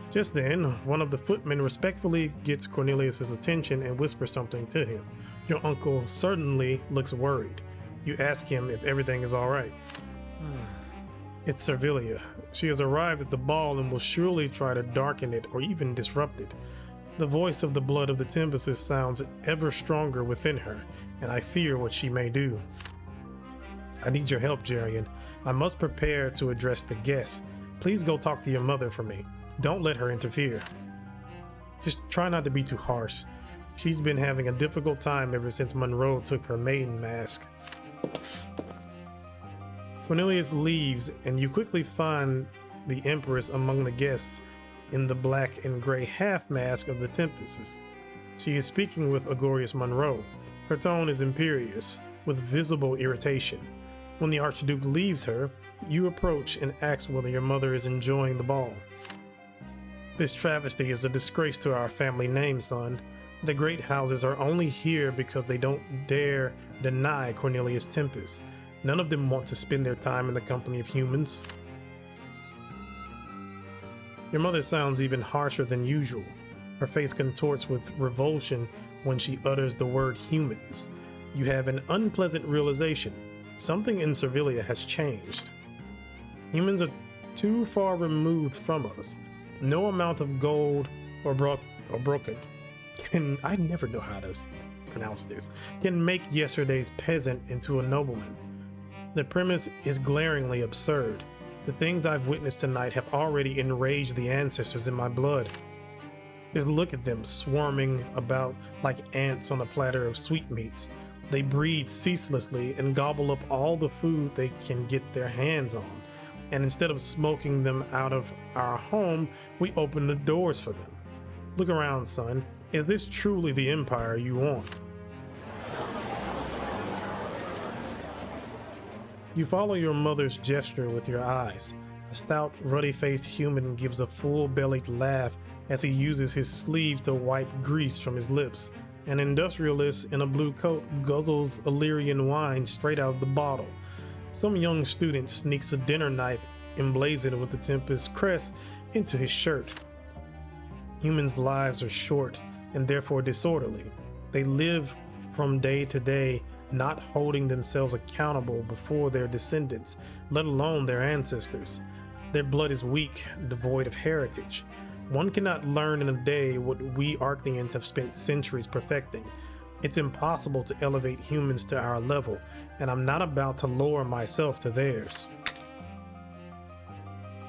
Just then, one of the footmen respectfully gets Cornelius's attention and whispers something to him. Your uncle certainly looks worried. You ask him if everything is all right. It's Servilia. She has arrived at the ball and will surely try to darken it or even disrupt it. The voice of the blood of the Tempests sounds ever stronger within her, and I fear what she may do. I need your help, Jerian. I must prepare to address the guests. Please go talk to your mother for me. Don't let her interfere. Just try not to be too harsh. She's been having a difficult time ever since Monroe took her maiden mask. Cornelius leaves, and you quickly find the Empress among the guests in the black and gray half mask of the Tempests. She is speaking with Agorius Monroe. Her tone is imperious, with visible irritation. When the Archduke leaves her, you approach and ask whether your mother is enjoying the ball. This travesty is a disgrace to our family name, son. The great houses are only here because they don't dare deny Cornelius Tempest. None of them want to spend their time in the company of humans. Your mother sounds even harsher than usual. Her face contorts with revulsion when she utters the word humans. You have an unpleasant realization. Something in Servilia has changed. Humans are too far removed from us. No amount of gold or brocade can, I never know how to pronounce this, can make yesterday's peasant into a nobleman. The premise is glaringly absurd. The things I've witnessed tonight have already enraged the ancestors in my blood. Just look at them swarming about like ants on a platter of sweetmeats. They breed ceaselessly and gobble up all the food they can get their hands on. And instead of smoking them out of our home, we open the doors for them. Look around, son. Is this truly the empire you want? You follow your mother's gesture with your eyes. A stout, ruddy-faced human gives a full-bellied laugh as he uses his sleeve to wipe grease from his lips. An industrialist in a blue coat guzzles Illyrian wine straight out of the bottle. Some young student sneaks a dinner knife emblazoned with the Tempest crest into his shirt. Humans' lives are short and therefore disorderly. They live from day to day, not holding themselves accountable before their descendants, let alone their ancestors. Their blood is weak, devoid of heritage. One cannot learn in a day what we Archnians have spent centuries perfecting. It's impossible to elevate humans to our level, and I'm not about to lower myself to theirs.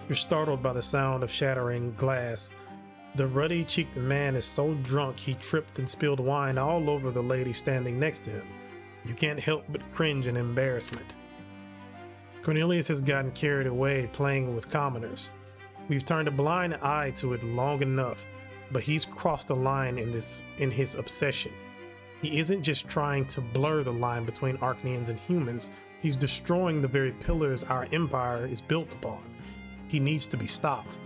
You're startled by the sound of shattering glass. The ruddy-cheeked man is so drunk he tripped and spilled wine all over the lady standing next to him. You can't help but cringe in embarrassment. Cornelius has gotten carried away playing with commoners. We've turned a blind eye to it long enough, but he's crossed the line in his obsession. He isn't just trying to blur the line between Archnians and humans, he's destroying the very pillars our empire is built upon. He needs to be stopped.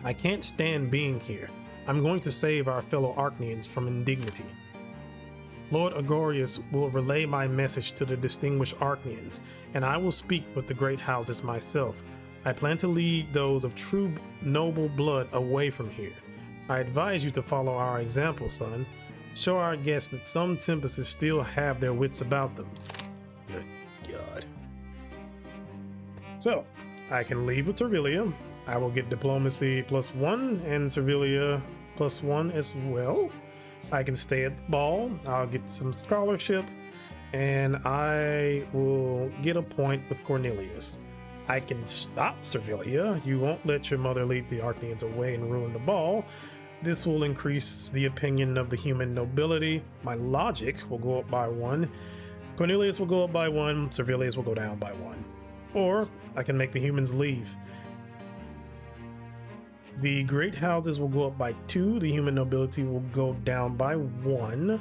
I can't stand being here. I'm going to save our fellow Archnians from indignity. Lord Agorius will relay my message to the distinguished Archnians, and I will speak with the great houses myself. I plan to lead those of true noble blood away from here. I advise you to follow our example, son. Show our guests that some Tempests still have their wits about them. Good God. So, I can leave with Servilia. I will get diplomacy +1 and Servilia +1 as well. I can stay at the ball. I'll get some scholarship, and I will get a point with Cornelius. I can stop Servilia. You won't let your mother lead the Archnians away and ruin the ball. This will increase the opinion of the human nobility. My logic will go up by 1. Cornelius will go up by 1. Servilius will go down by 1. Or I can make the humans leave. The great houses will go up by 2. The human nobility will go down by 1.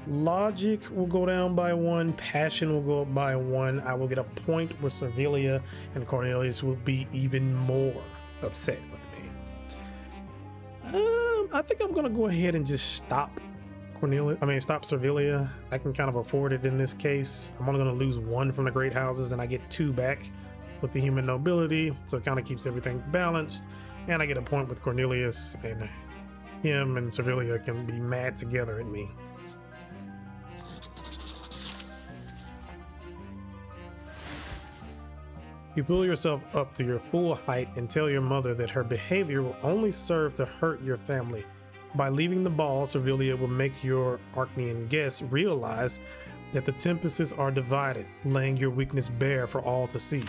Logic will go down by 1. Passion will go up by 1. I will get a point where Servilia and Cornelius will be even more upset with me. I think I'm gonna go ahead and just stop stop Servilia. I can kind of afford it in this case. I'm only gonna lose 1 from the great houses and I get 2 back with the human nobility, so it kind of keeps everything balanced. And I get a point with Cornelius, and him and Servilia can be mad together at me. You pull yourself up to your full height and tell your mother that her behavior will only serve to hurt your family. By leaving the ball, Servilia will make your Archnean guests realize that the Tempests are divided, laying your weakness bare for all to see.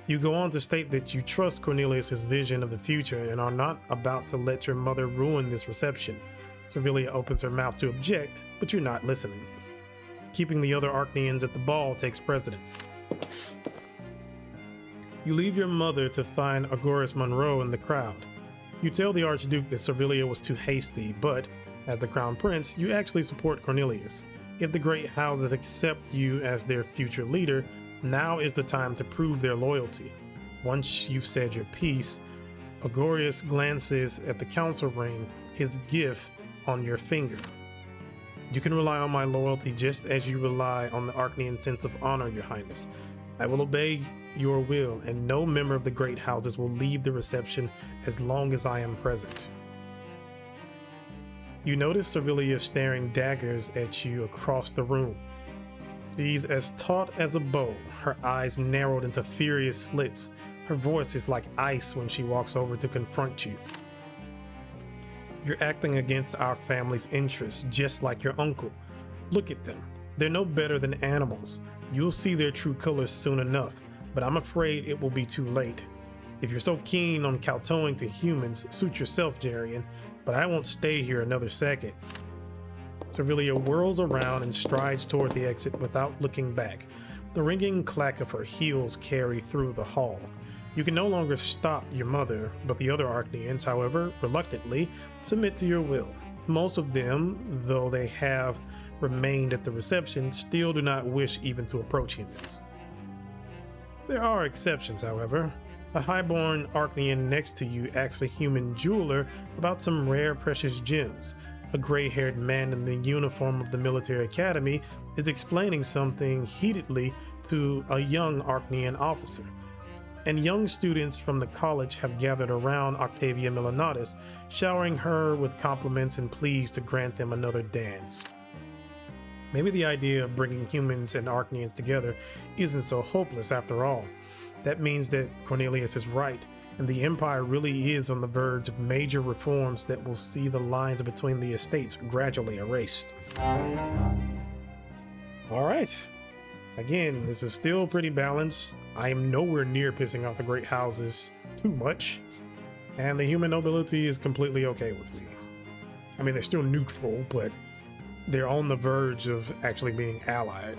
You go on to state that you trust Cornelius' vision of the future and are not about to let your mother ruin this reception. Servilia opens her mouth to object, but you're not listening. Keeping the other Archneans at the ball takes precedence. You leave your mother to find Agoras Monroe in the crowd. You tell the Archduke that Servilia was too hasty, but, as the Crown Prince, you actually support Cornelius. If the great houses accept you as their future leader, now is the time to prove their loyalty. Once you've said your piece, Agorius glances at the council ring, his gift on your finger. You can rely on my loyalty just as you rely on the Archnean sense of honor, Your Highness. I will obey your will, and no member of the great houses will leave the reception as long as I am present. You notice Servilia staring daggers at you across the room. She's as taut as a bow, her eyes narrowed into furious slits. Her voice is like ice when she walks over to confront you. You're acting against our family's interests, just like your uncle. Look at them. They're no better than animals. You'll see their true colors soon enough, but I'm afraid it will be too late. If you're so keen on kowtowing to humans, suit yourself, Jerian, but I won't stay here another second. Servilia whirls around and strides toward the exit without looking back. The ringing clack of her heels carry through the hall. You can no longer stop your mother, but the other Archneans, however, reluctantly, submit to your will. Most of them, though they have remained at the reception, still do not wish even to approach humans. There are exceptions, however. A highborn Archnean next to you asks a human jeweler about some rare precious gems. A gray-haired man in the uniform of the military academy is explaining something heatedly to a young Archnean officer. And young students from the college have gathered around Octavia Milanatis, showering her with compliments and pleas to grant them another dance. Maybe the idea of bringing humans and Archneans together isn't so hopeless after all. That means that Cornelius is right, and the Empire really is on the verge of major reforms that will see the lines between the estates gradually erased. Alright. Again, this is still pretty balanced. I am nowhere near pissing off the great houses too much, and the human nobility is completely okay with me. I mean, they're still neutral, but they're on the verge of actually being allied.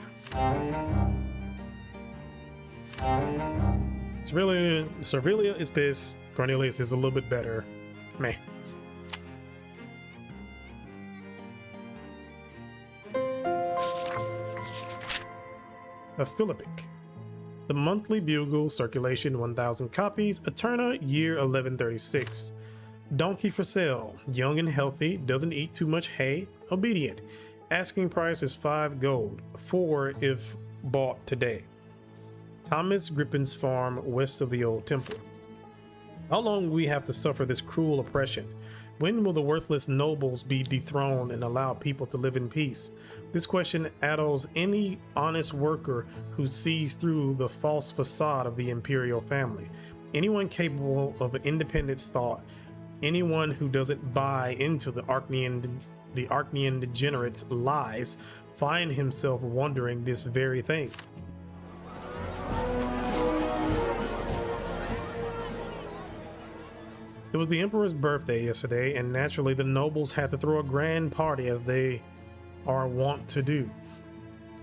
Servilia is pissed. Cornelius is a little bit better. Meh. A Philippic. The Monthly Bugle, circulation 1,000 copies, Eterna, year 1136. Donkey for sale, young and healthy, doesn't eat too much hay, obedient. Asking price is 5 gold, 4 if bought today. Thomas Grippen's farm west of the old temple. How long will we have to suffer this cruel oppression? When will the worthless nobles be dethroned and allow people to live in peace? This question addles any honest worker who sees through the false facade of the imperial family. Anyone capable of independent thought, anyone who doesn't buy into the Archnean degenerates' lies, find himself wondering this very thing. It was the Emperor's birthday yesterday, and naturally the nobles had to throw a grand party as they are wont to do.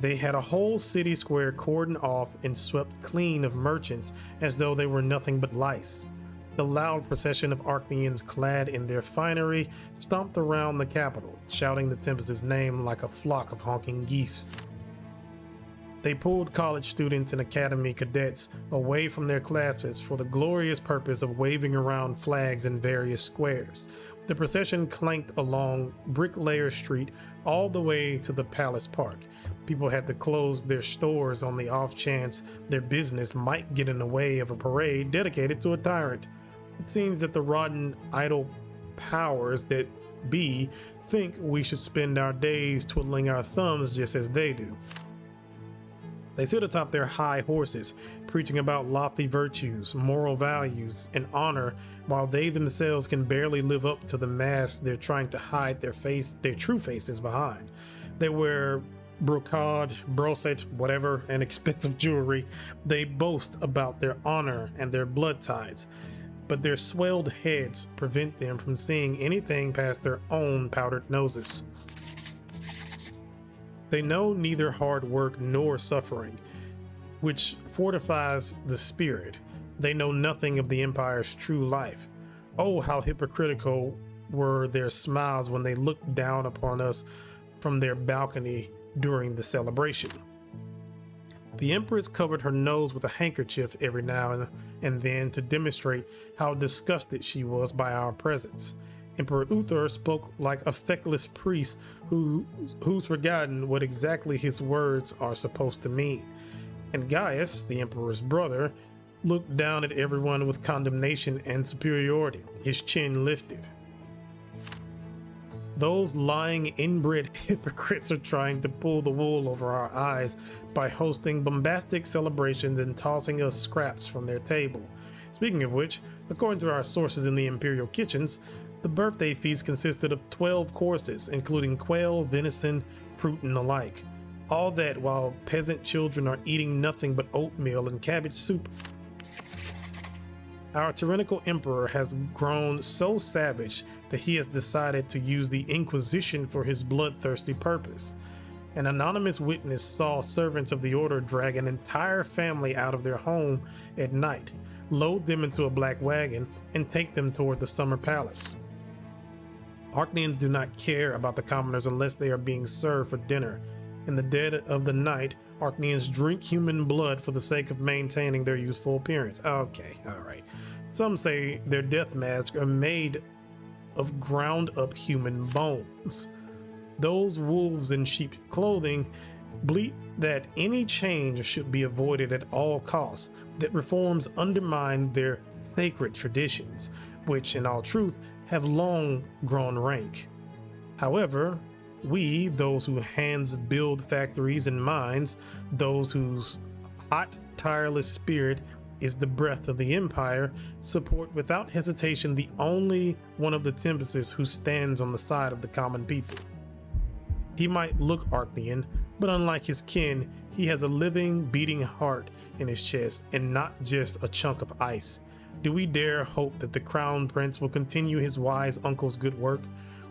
They had a whole city square cordoned off and swept clean of merchants as though they were nothing but lice. The loud procession of Archneans clad in their finery stomped around the capital, shouting the Tempest's name like a flock of honking geese. They pulled college students and academy cadets away from their classes for the glorious purpose of waving around flags in various squares. The procession clanked along Bricklayer Street all the way to the Palace Park. People had to close their stores on the off chance their business might get in the way of a parade dedicated to a tyrant. It seems that the rotten, idle powers that be think we should spend our days twiddling our thumbs just as they do. They sit atop their high horses, preaching about lofty virtues, moral values, and honor, while they themselves can barely live up to the mask they're trying to hide their true faces behind. They wear brocade, brocette, whatever, and expensive jewelry. They boast about their honor and their blood ties, but their swelled heads prevent them from seeing anything past their own powdered noses. They know neither hard work nor suffering, which fortifies the spirit. They know nothing of the Empire's true life. Oh, how hypocritical were their smiles when they looked down upon us from their balcony during the celebration. The Empress covered her nose with a handkerchief every now and then to demonstrate how disgusted she was by our presence. Emperor Uther spoke like a feckless priest who's forgotten what exactly his words are supposed to mean. And Gaius, the Emperor's brother, looked down at everyone with condemnation and superiority, his chin lifted. Those lying inbred hypocrites are trying to pull the wool over our eyes by hosting bombastic celebrations and tossing us scraps from their table. Speaking of which, according to our sources in the Imperial kitchens, the birthday feast consisted of 12 courses, including quail, venison, fruit, and the like. All that while peasant children are eating nothing but oatmeal and cabbage soup. Our tyrannical emperor has grown so savage that he has decided to use the Inquisition for his bloodthirsty purpose. An anonymous witness saw servants of the order drag an entire family out of their home at night, load them into a black wagon, and take them toward the summer palace. Archneans do not care about the commoners unless they are being served for dinner. In the dead of the night, Archneans drink human blood for the sake of maintaining their youthful appearance. Okay, alright. Some say their death masks are made of ground up human bones. Those wolves in sheep clothing bleat that any change should be avoided at all costs, that reforms undermine their sacred traditions, which in all truth have long grown rank. However, we, those whose hands build factories and mines, those whose hot, tireless spirit is the breath of the Empire, support without hesitation the only one of the Tempests who stands on the side of the common people. He might look Archnean, but unlike his kin, he has a living, beating heart in his chest and not just a chunk of ice. Do we dare hope that the Crown Prince will continue his wise uncle's good work,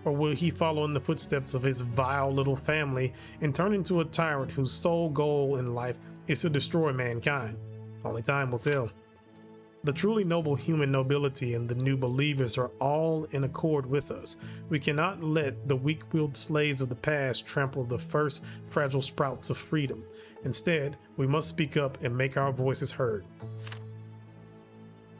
or will he follow in the footsteps of his vile little family and turn into a tyrant whose sole goal in life is to destroy mankind? Only time will tell. The truly noble human nobility and the new believers are all in accord with us. We cannot let the weak-willed slaves of the past trample the first fragile sprouts of freedom. Instead, we must speak up and make our voices heard.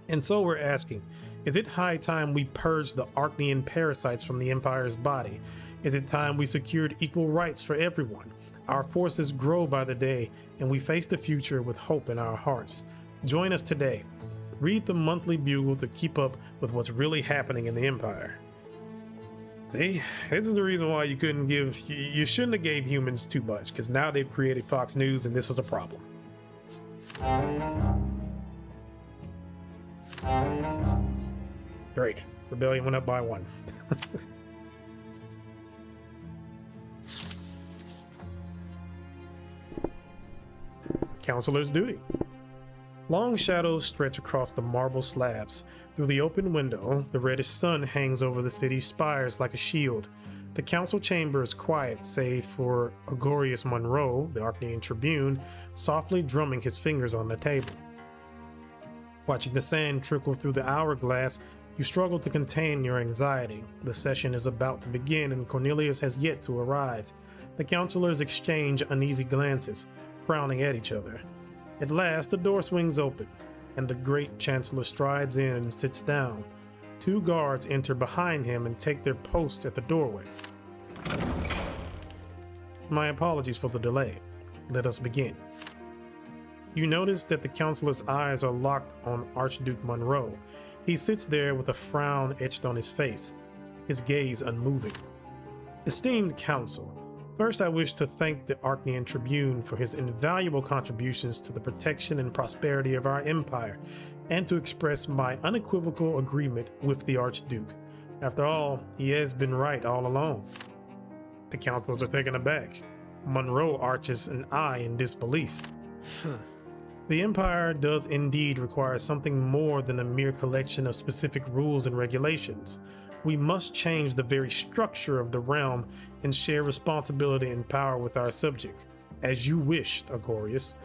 And so we're asking, is it high time we purge the Archnean parasites from the Empire's body? Is it time we secured equal rights for everyone? Our forces grow by the day, and we face the future with hope in our hearts. Join us today. Read the monthly bugle to keep up with what's really happening in the Empire. See, this is the reason why you shouldn't have gave humans too much, because now they've created Fox News and this was a problem. Great. Rebellion went up by 1. Counselor's duty. Long shadows stretch across the marble slabs. Through the open window, the reddish sun hangs over the city's spires like a shield. The council chamber is quiet, save for Agorius Monroe, the Archaean Tribune, softly drumming his fingers on the table. Watching the sand trickle through the hourglass, you struggle to contain your anxiety. The session is about to begin and Cornelius has yet to arrive. The counselors exchange uneasy glances, frowning at each other. At last, the door swings open, and the great chancellor strides in and sits down. Two guards enter behind him and take their post at the doorway. My apologies for the delay. Let us begin. You notice that the counselor's eyes are locked on Archduke Monroe. He sits there with a frown etched on his face, his gaze unmoving. Esteemed council, first I wish to thank the Archaean Tribune for his invaluable contributions to the protection and prosperity of our empire, and to express my unequivocal agreement with the Archduke. After all, he has been right all along. The counselors are taken aback. Monroe arches an eye in disbelief. The Empire does indeed require something more than a mere collection of specific rules and regulations. We must change the very structure of the realm and share responsibility and power with our subjects. As you wished, Agorius,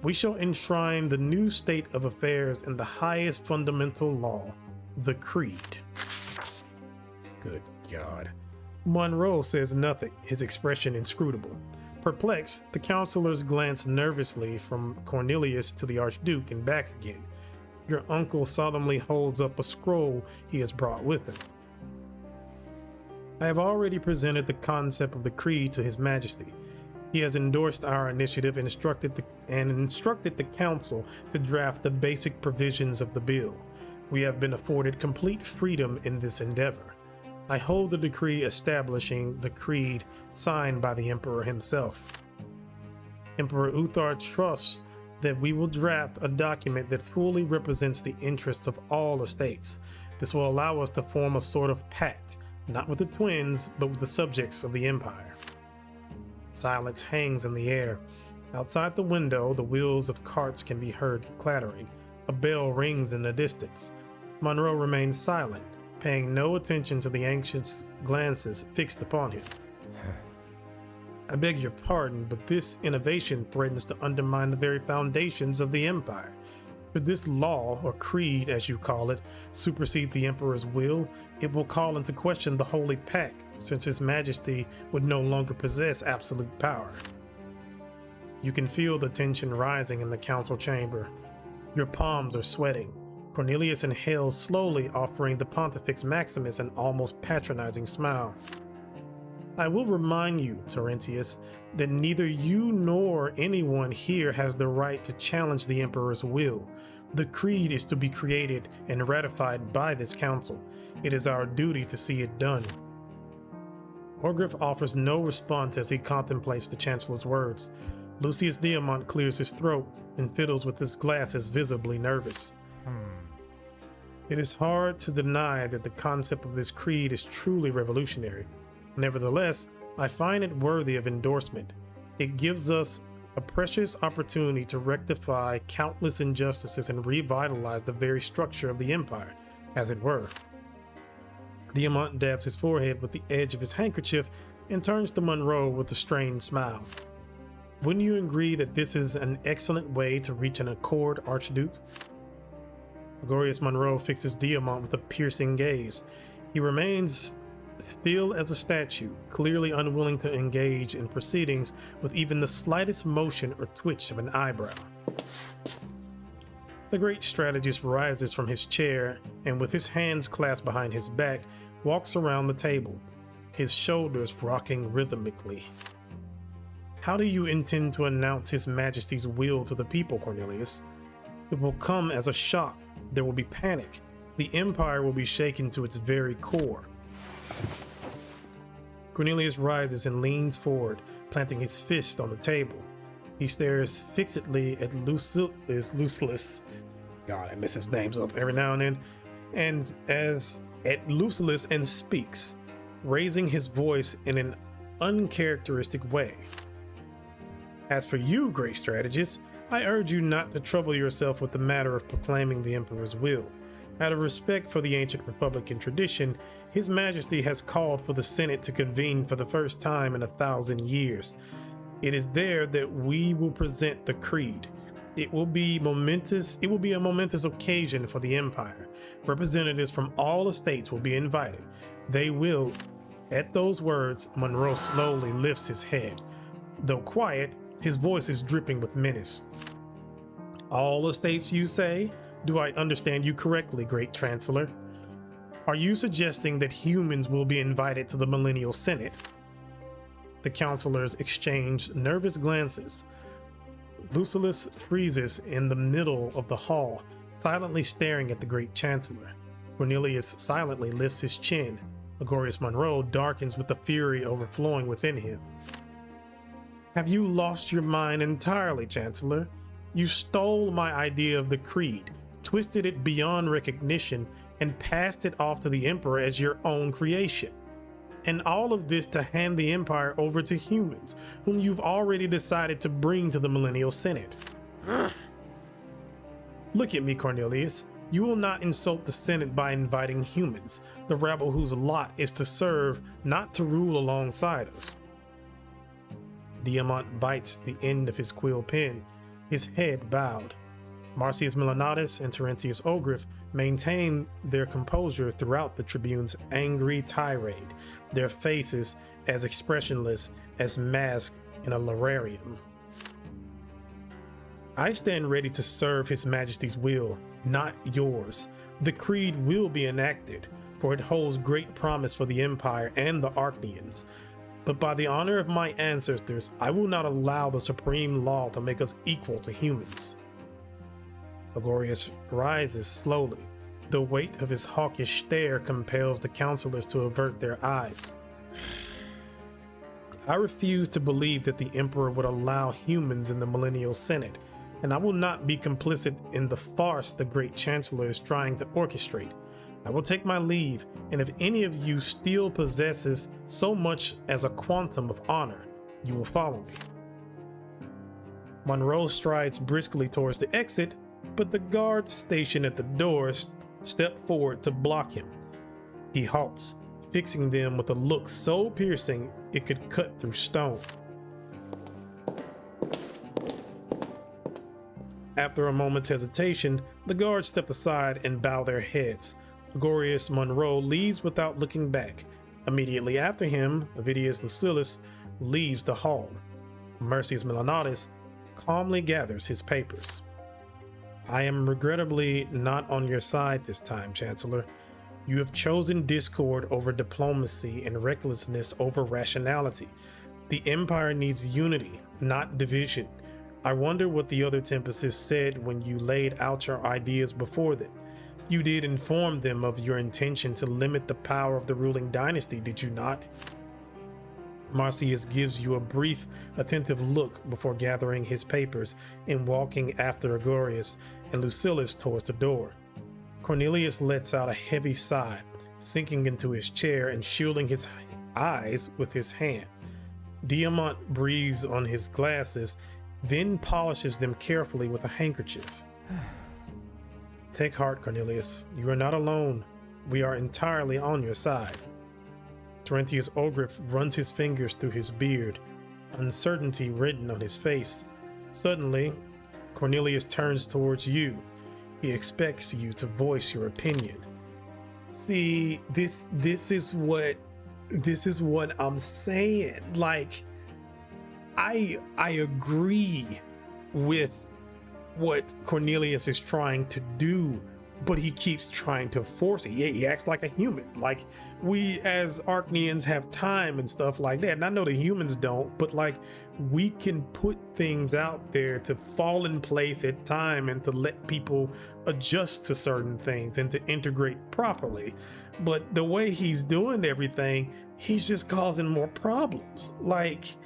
we shall enshrine the new state of affairs in the highest fundamental law, the Creed. Good God. Monroe says nothing, his expression inscrutable. Perplexed, the counselors glance nervously from Cornelius to the Archduke and back again. Your uncle solemnly holds up a scroll he has brought with him. I have already presented the concept of the Creed to His Majesty. He has endorsed our initiative and instructed the council to draft the basic provisions of the bill. We have been afforded complete freedom in this endeavor. I hold the decree establishing the Creed signed by the Emperor himself. Emperor Uthar trusts that we will draft a document that fully represents the interests of all estates. This will allow us to form a sort of pact, not with the twins, but with the subjects of the Empire. Silence hangs in the air. Outside the window, the wheels of carts can be heard clattering. A bell rings in the distance. Monroe remains silent, paying no attention to the anxious glances fixed upon him. I beg your pardon, but this innovation threatens to undermine the very foundations of the Empire. Should this law, or creed as you call it, supersede the Emperor's will, it will call into question the Holy Pact, since His Majesty would no longer possess absolute power. You can feel the tension rising in the council chamber. Your palms are sweating. Cornelius inhales slowly, offering the Pontifex Maximus an almost patronizing smile. I will remind you, Terentius, that neither you nor anyone here has the right to challenge the Emperor's will. The Creed is to be created and ratified by this council. It is our duty to see it done. Orgriff offers no response as he contemplates the Chancellor's words. Lucius Diamant clears his throat and fiddles with his glasses, visibly nervous. It is hard to deny that the concept of this creed is truly revolutionary. Nevertheless, I find it worthy of endorsement. It gives us a precious opportunity to rectify countless injustices and revitalize the very structure of the Empire, as it were. Diamant dabs his forehead with the edge of his handkerchief and turns to Monroe with a strained smile. Wouldn't you agree that this is an excellent way to reach an accord, Archduke? Agorius Monroe fixes Diamant with a piercing gaze. He remains still as a statue, clearly unwilling to engage in proceedings with even the slightest motion or twitch of an eyebrow. The great strategist rises from his chair and, with his hands clasped behind his back, walks around the table, his shoulders rocking rhythmically. How do you intend to announce His Majesty's will to the people, Cornelius? It will come as a shock. There will be panic. The Empire will be shaken to its very core. Cornelius rises and leans forward, planting his fist on the table. He stares fixedly at Lucius. God, I mess his names up every now and then. And at Lucius and speaks, raising his voice in an uncharacteristic way. As for you, great strategist, I urge you not to trouble yourself with the matter of proclaiming the Emperor's will. Out of respect for the ancient Republican tradition, His Majesty has called for the Senate to convene for the first time in 1,000 years. It is there that we will present the creed. It will be a momentous occasion for the Empire. Representatives from all the states will be invited. They will. At those words, Monroe slowly lifts his head. Though quiet, his voice is dripping with menace. All the states, you say? Do I understand you correctly, Great Chancellor? Are you suggesting that humans will be invited to the Millennial Senate? The counselors exchange nervous glances. Lucullus freezes in the middle of the hall, silently staring at the Great Chancellor. Cornelius silently lifts his chin. Gregorius Monroe darkens with the fury overflowing within him. Have you lost your mind entirely, Chancellor? You stole my idea of the creed, twisted it beyond recognition, and passed it off to the Emperor as your own creation. And all of this to hand the Empire over to humans, whom you've already decided to bring to the Millennial Senate. Look at me, Cornelius. You will not insult the Senate by inviting humans, the rabble whose lot is to serve, not to rule alongside us. Diamant bites the end of his quill pen, his head bowed. Marcius Milanatus and Terentius Ogriff maintain their composure throughout the tribune's angry tirade, their faces as expressionless as masks in a lararium. I stand ready to serve His Majesty's will, not yours. The creed will be enacted, for it holds great promise for the Empire and the Archnians. But by the honor of my ancestors, I will not allow the supreme law to make us equal to humans. Gregorius rises slowly. The weight of his hawkish stare compels the counselors to avert their eyes. I refuse to believe that the Emperor would allow humans in the Millennial Senate, and I will not be complicit in the farce the Great Chancellor is trying to orchestrate. I will take my leave, and if any of you still possesses so much as a quantum of honor, you will follow me. Monroe strides briskly towards the exit, but the guards stationed at the door step forward to block him. He halts, fixing them with a look so piercing it could cut through stone. After a moment's hesitation, the guards step aside and bow their heads. Gregorius Monroe leaves without looking back. Immediately after him, Avidius Lucullus leaves the hall. Marcius Milanatus calmly gathers his papers. I am regrettably not on your side this time, Chancellor. You have chosen discord over diplomacy and recklessness over rationality. The Empire needs unity, not division. I wonder what the other Tempests said when you laid out your ideas before them. You did inform them of your intention to limit the power of the ruling dynasty, did you not? Marcius gives you a brief, attentive look before gathering his papers and walking after Gregorius and Lucullus towards the door. Cornelius lets out a heavy sigh, sinking into his chair and shielding his eyes with his hand. Diamant breathes on his glasses, then polishes them carefully with a handkerchief. Take heart, Cornelius. You are not alone. We are entirely on your side. Terentius Ogriff runs his fingers through his beard, uncertainty written on his face. Suddenly, Cornelius turns towards you. He expects you to voice your opinion. See, this is what I'm saying. Like, I agree with what Cornelius is trying to do, but he keeps trying to force it. He acts like a human. Like, we as Archnians have time and stuff like that. And I know the humans don't, but like, we can put things out there to fall in place at time and to let people adjust to certain things and to integrate properly. But the way he's doing everything, he's just causing more problems. Like,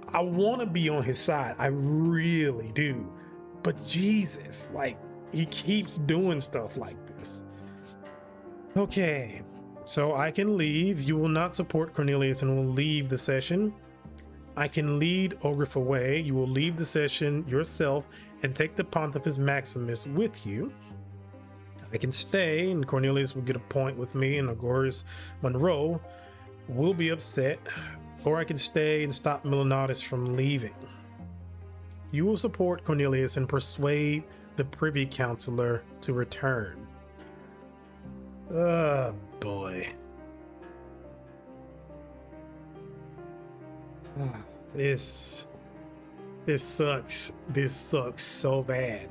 I want to be on his side. I really do. But Jesus, like, he keeps doing stuff like this. Okay, so I can leave. You will not support Cornelius and will leave the session. I can lead Ogriff away. You will leave the session yourself and take the Pontifex Maximus with you. I can stay, and Cornelius will get a point with me, and Agorius Monroe will be upset, or I can stay and stop Milanatis from leaving. You will support Cornelius and persuade the Privy Councillor to return. Oh boy. This sucks. This sucks so bad.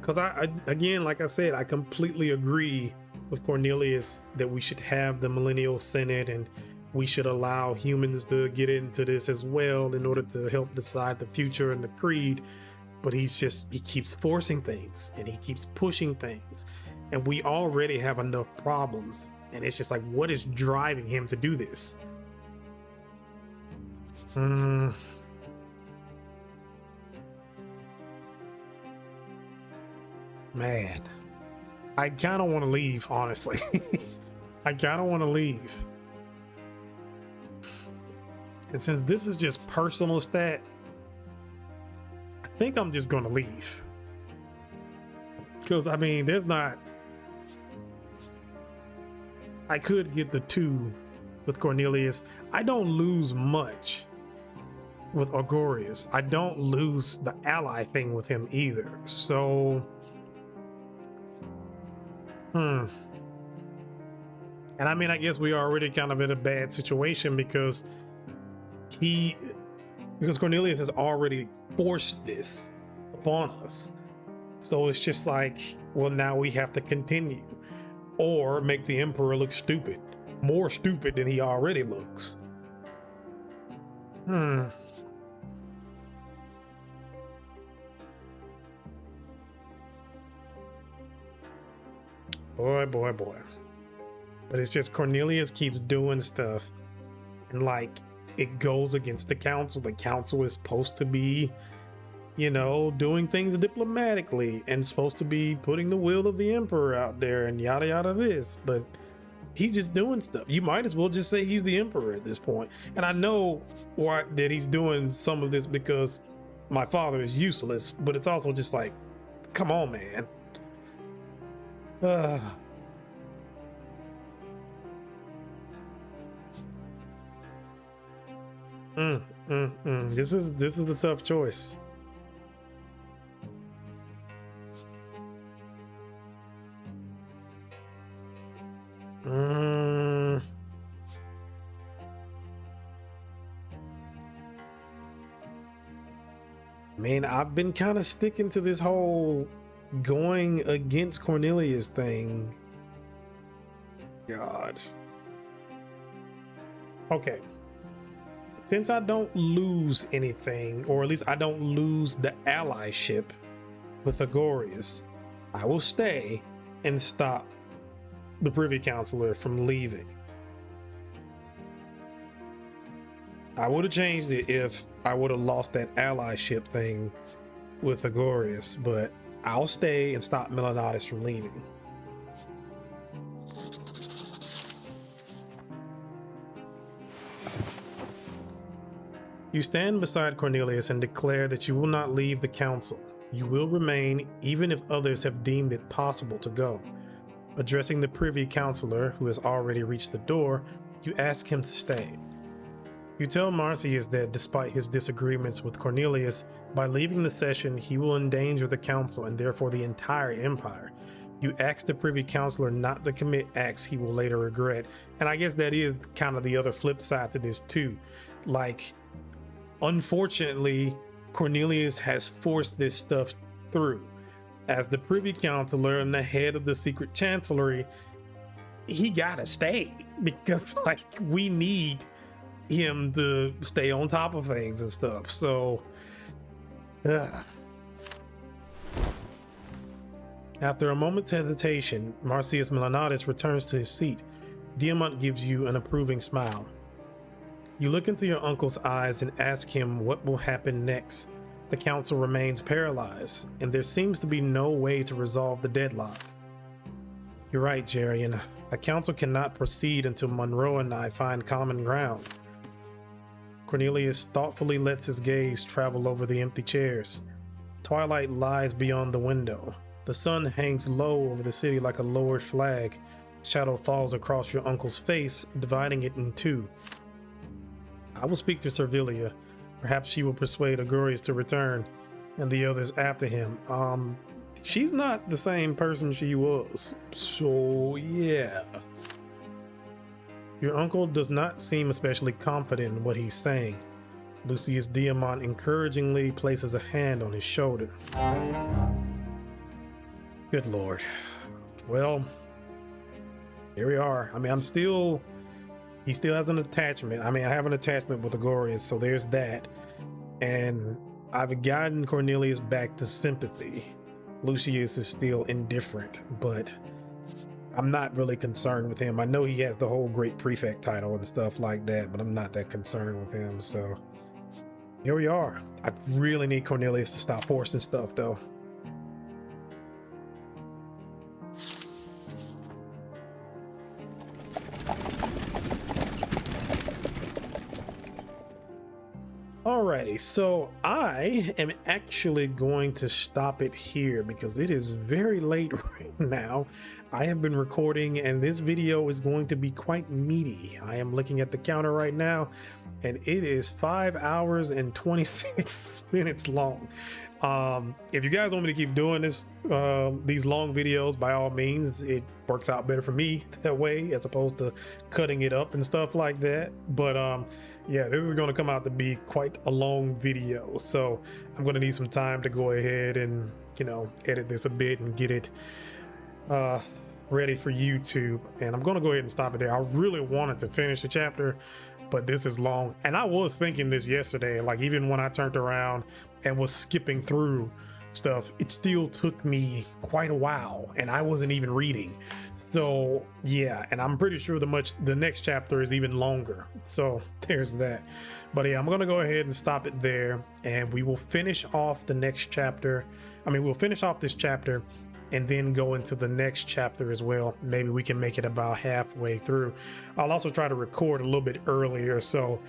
Because I again, like I said, I completely agree with Cornelius that we should have the Millennial Senate and we should allow humans to get into this as well in order to help decide the future and the creed. But he keeps forcing things and he keeps pushing things. And we already have enough problems. And it's just like, what is driving him to do this? Man, I kind of want to leave, honestly. I kind of want to leave. And since this is just personal stats, I think I'm just going to leave. Because, I mean, there's not... I could get the 2 with Cornelius. I don't lose much with Agorius. I don't lose the ally thing with him either. So... And I mean, I guess we are already kind of in a bad situation because Cornelius has already forced this upon us. So it's just like, well, now we have to continue or make the Emperor look stupid, more stupid than he already looks. Boy. But it's just Cornelius keeps doing stuff and like it goes against the council. The council is supposed to be, you know, doing things diplomatically and supposed to be putting the will of the Emperor out there and yada yada this, but he's just doing stuff. You might as well just say he's the Emperor at this point. And I know why that he's doing some of this because my father is useless, but it's also just like, come on, man. This is the tough choice. Man, I've been kind of sticking to this whole going against Cornelius thing. God. Okay. Since I don't lose anything, or at least I don't lose the allyship with Agorius, I will stay and stop the Privy Councillor from leaving. I would have changed it if I would have lost that allyship thing with Agorius, but I'll stay and stop Milanatis from leaving. You stand beside Cornelius and declare that you will not leave the council. You will remain even if others have deemed it possible to go. Addressing the Privy Councillor, who has already reached the door, you ask him to stay. You tell Marcius that despite his disagreements with Cornelius, by leaving the session he will endanger the council and therefore the entire empire. You ask the Privy Councillor not to commit acts he will later regret. And I guess that is kind of the other flip side to this too. Like, unfortunately, Cornelius has forced this stuff through. As the Privy Councillor and the head of the Secret Chancellery, he gotta stay because like we need him to stay on top of things and stuff. So after a moment's hesitation, Marcius Milanatis returns to his seat. Diamant gives you an approving smile. You look into your uncle's eyes and ask him what will happen next. The council remains paralyzed, and there seems to be no way to resolve the deadlock. You're right, Jerian. A council cannot proceed until Monroe and I find common ground. Cornelius thoughtfully lets his gaze travel over the empty chairs. Twilight lies beyond the window. The sun hangs low over the city like a lowered flag. Shadow falls across your uncle's face, dividing it in two. I will speak to Servilia. Perhaps she will persuade Agorius to return, and the others after him. She's not the same person she was. So, yeah. Your uncle does not seem especially confident in what he's saying. Lucius Diamant encouragingly places a hand on his shoulder. Good Lord. Well, here we are. I mean, he still has an attachment. I mean, I have an attachment with Agorius, so there's that. And I've gotten Cornelius back to sympathy. Lucius is still indifferent, but I'm not really concerned with him. I know he has the whole great prefect title and stuff like that, but I'm not that concerned with him. So here we are. I really need Cornelius to stop forcing stuff, though. Alrighty, so I am actually going to stop it here because it is very late right now. I have been recording and this video is going to be quite meaty. I am looking at the counter right now and it is 5 hours and 26 minutes long. If you guys want me to keep doing this, these long videos, by all means, it works out better for me that way as opposed to cutting it up and stuff like that. But yeah, this is going to come out to be quite a long video, so I'm going to need some time to go ahead and, you know, edit this a bit and get it ready for YouTube. And I'm going to go ahead and stop it there. I really wanted to finish the chapter, but this is long, and I was thinking this yesterday, like even when I turned around and was skipping through stuff, it still took me quite a while and I wasn't even reading. So yeah, and I'm pretty sure the next chapter is even longer, so there's that. But yeah, I'm gonna go ahead and stop it there, and we will finish off the next chapter. I mean, we'll finish off this chapter and then go into the next chapter as well. Maybe we can make it about halfway through. I'll also try to record a little bit earlier, so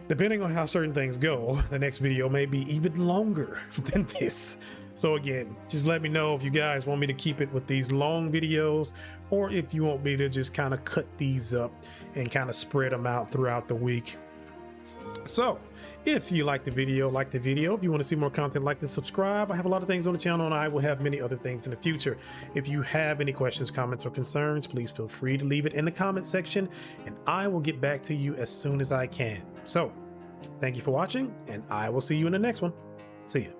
depending on how certain things go, the next video may be even longer than this. So again, just let me know if you guys want me to keep it with these long videos, or if you want me to just kind of cut these up and kind of spread them out throughout the week. So if you like the video, if you want to see more content like this, subscribe. I have a lot of things on the channel, and I will have many other things in the future. If you have any questions, comments, or concerns, please feel free to leave it in the comment section, and I will get back to you as soon as I can. So thank you for watching, and I will see you in the next one. See ya.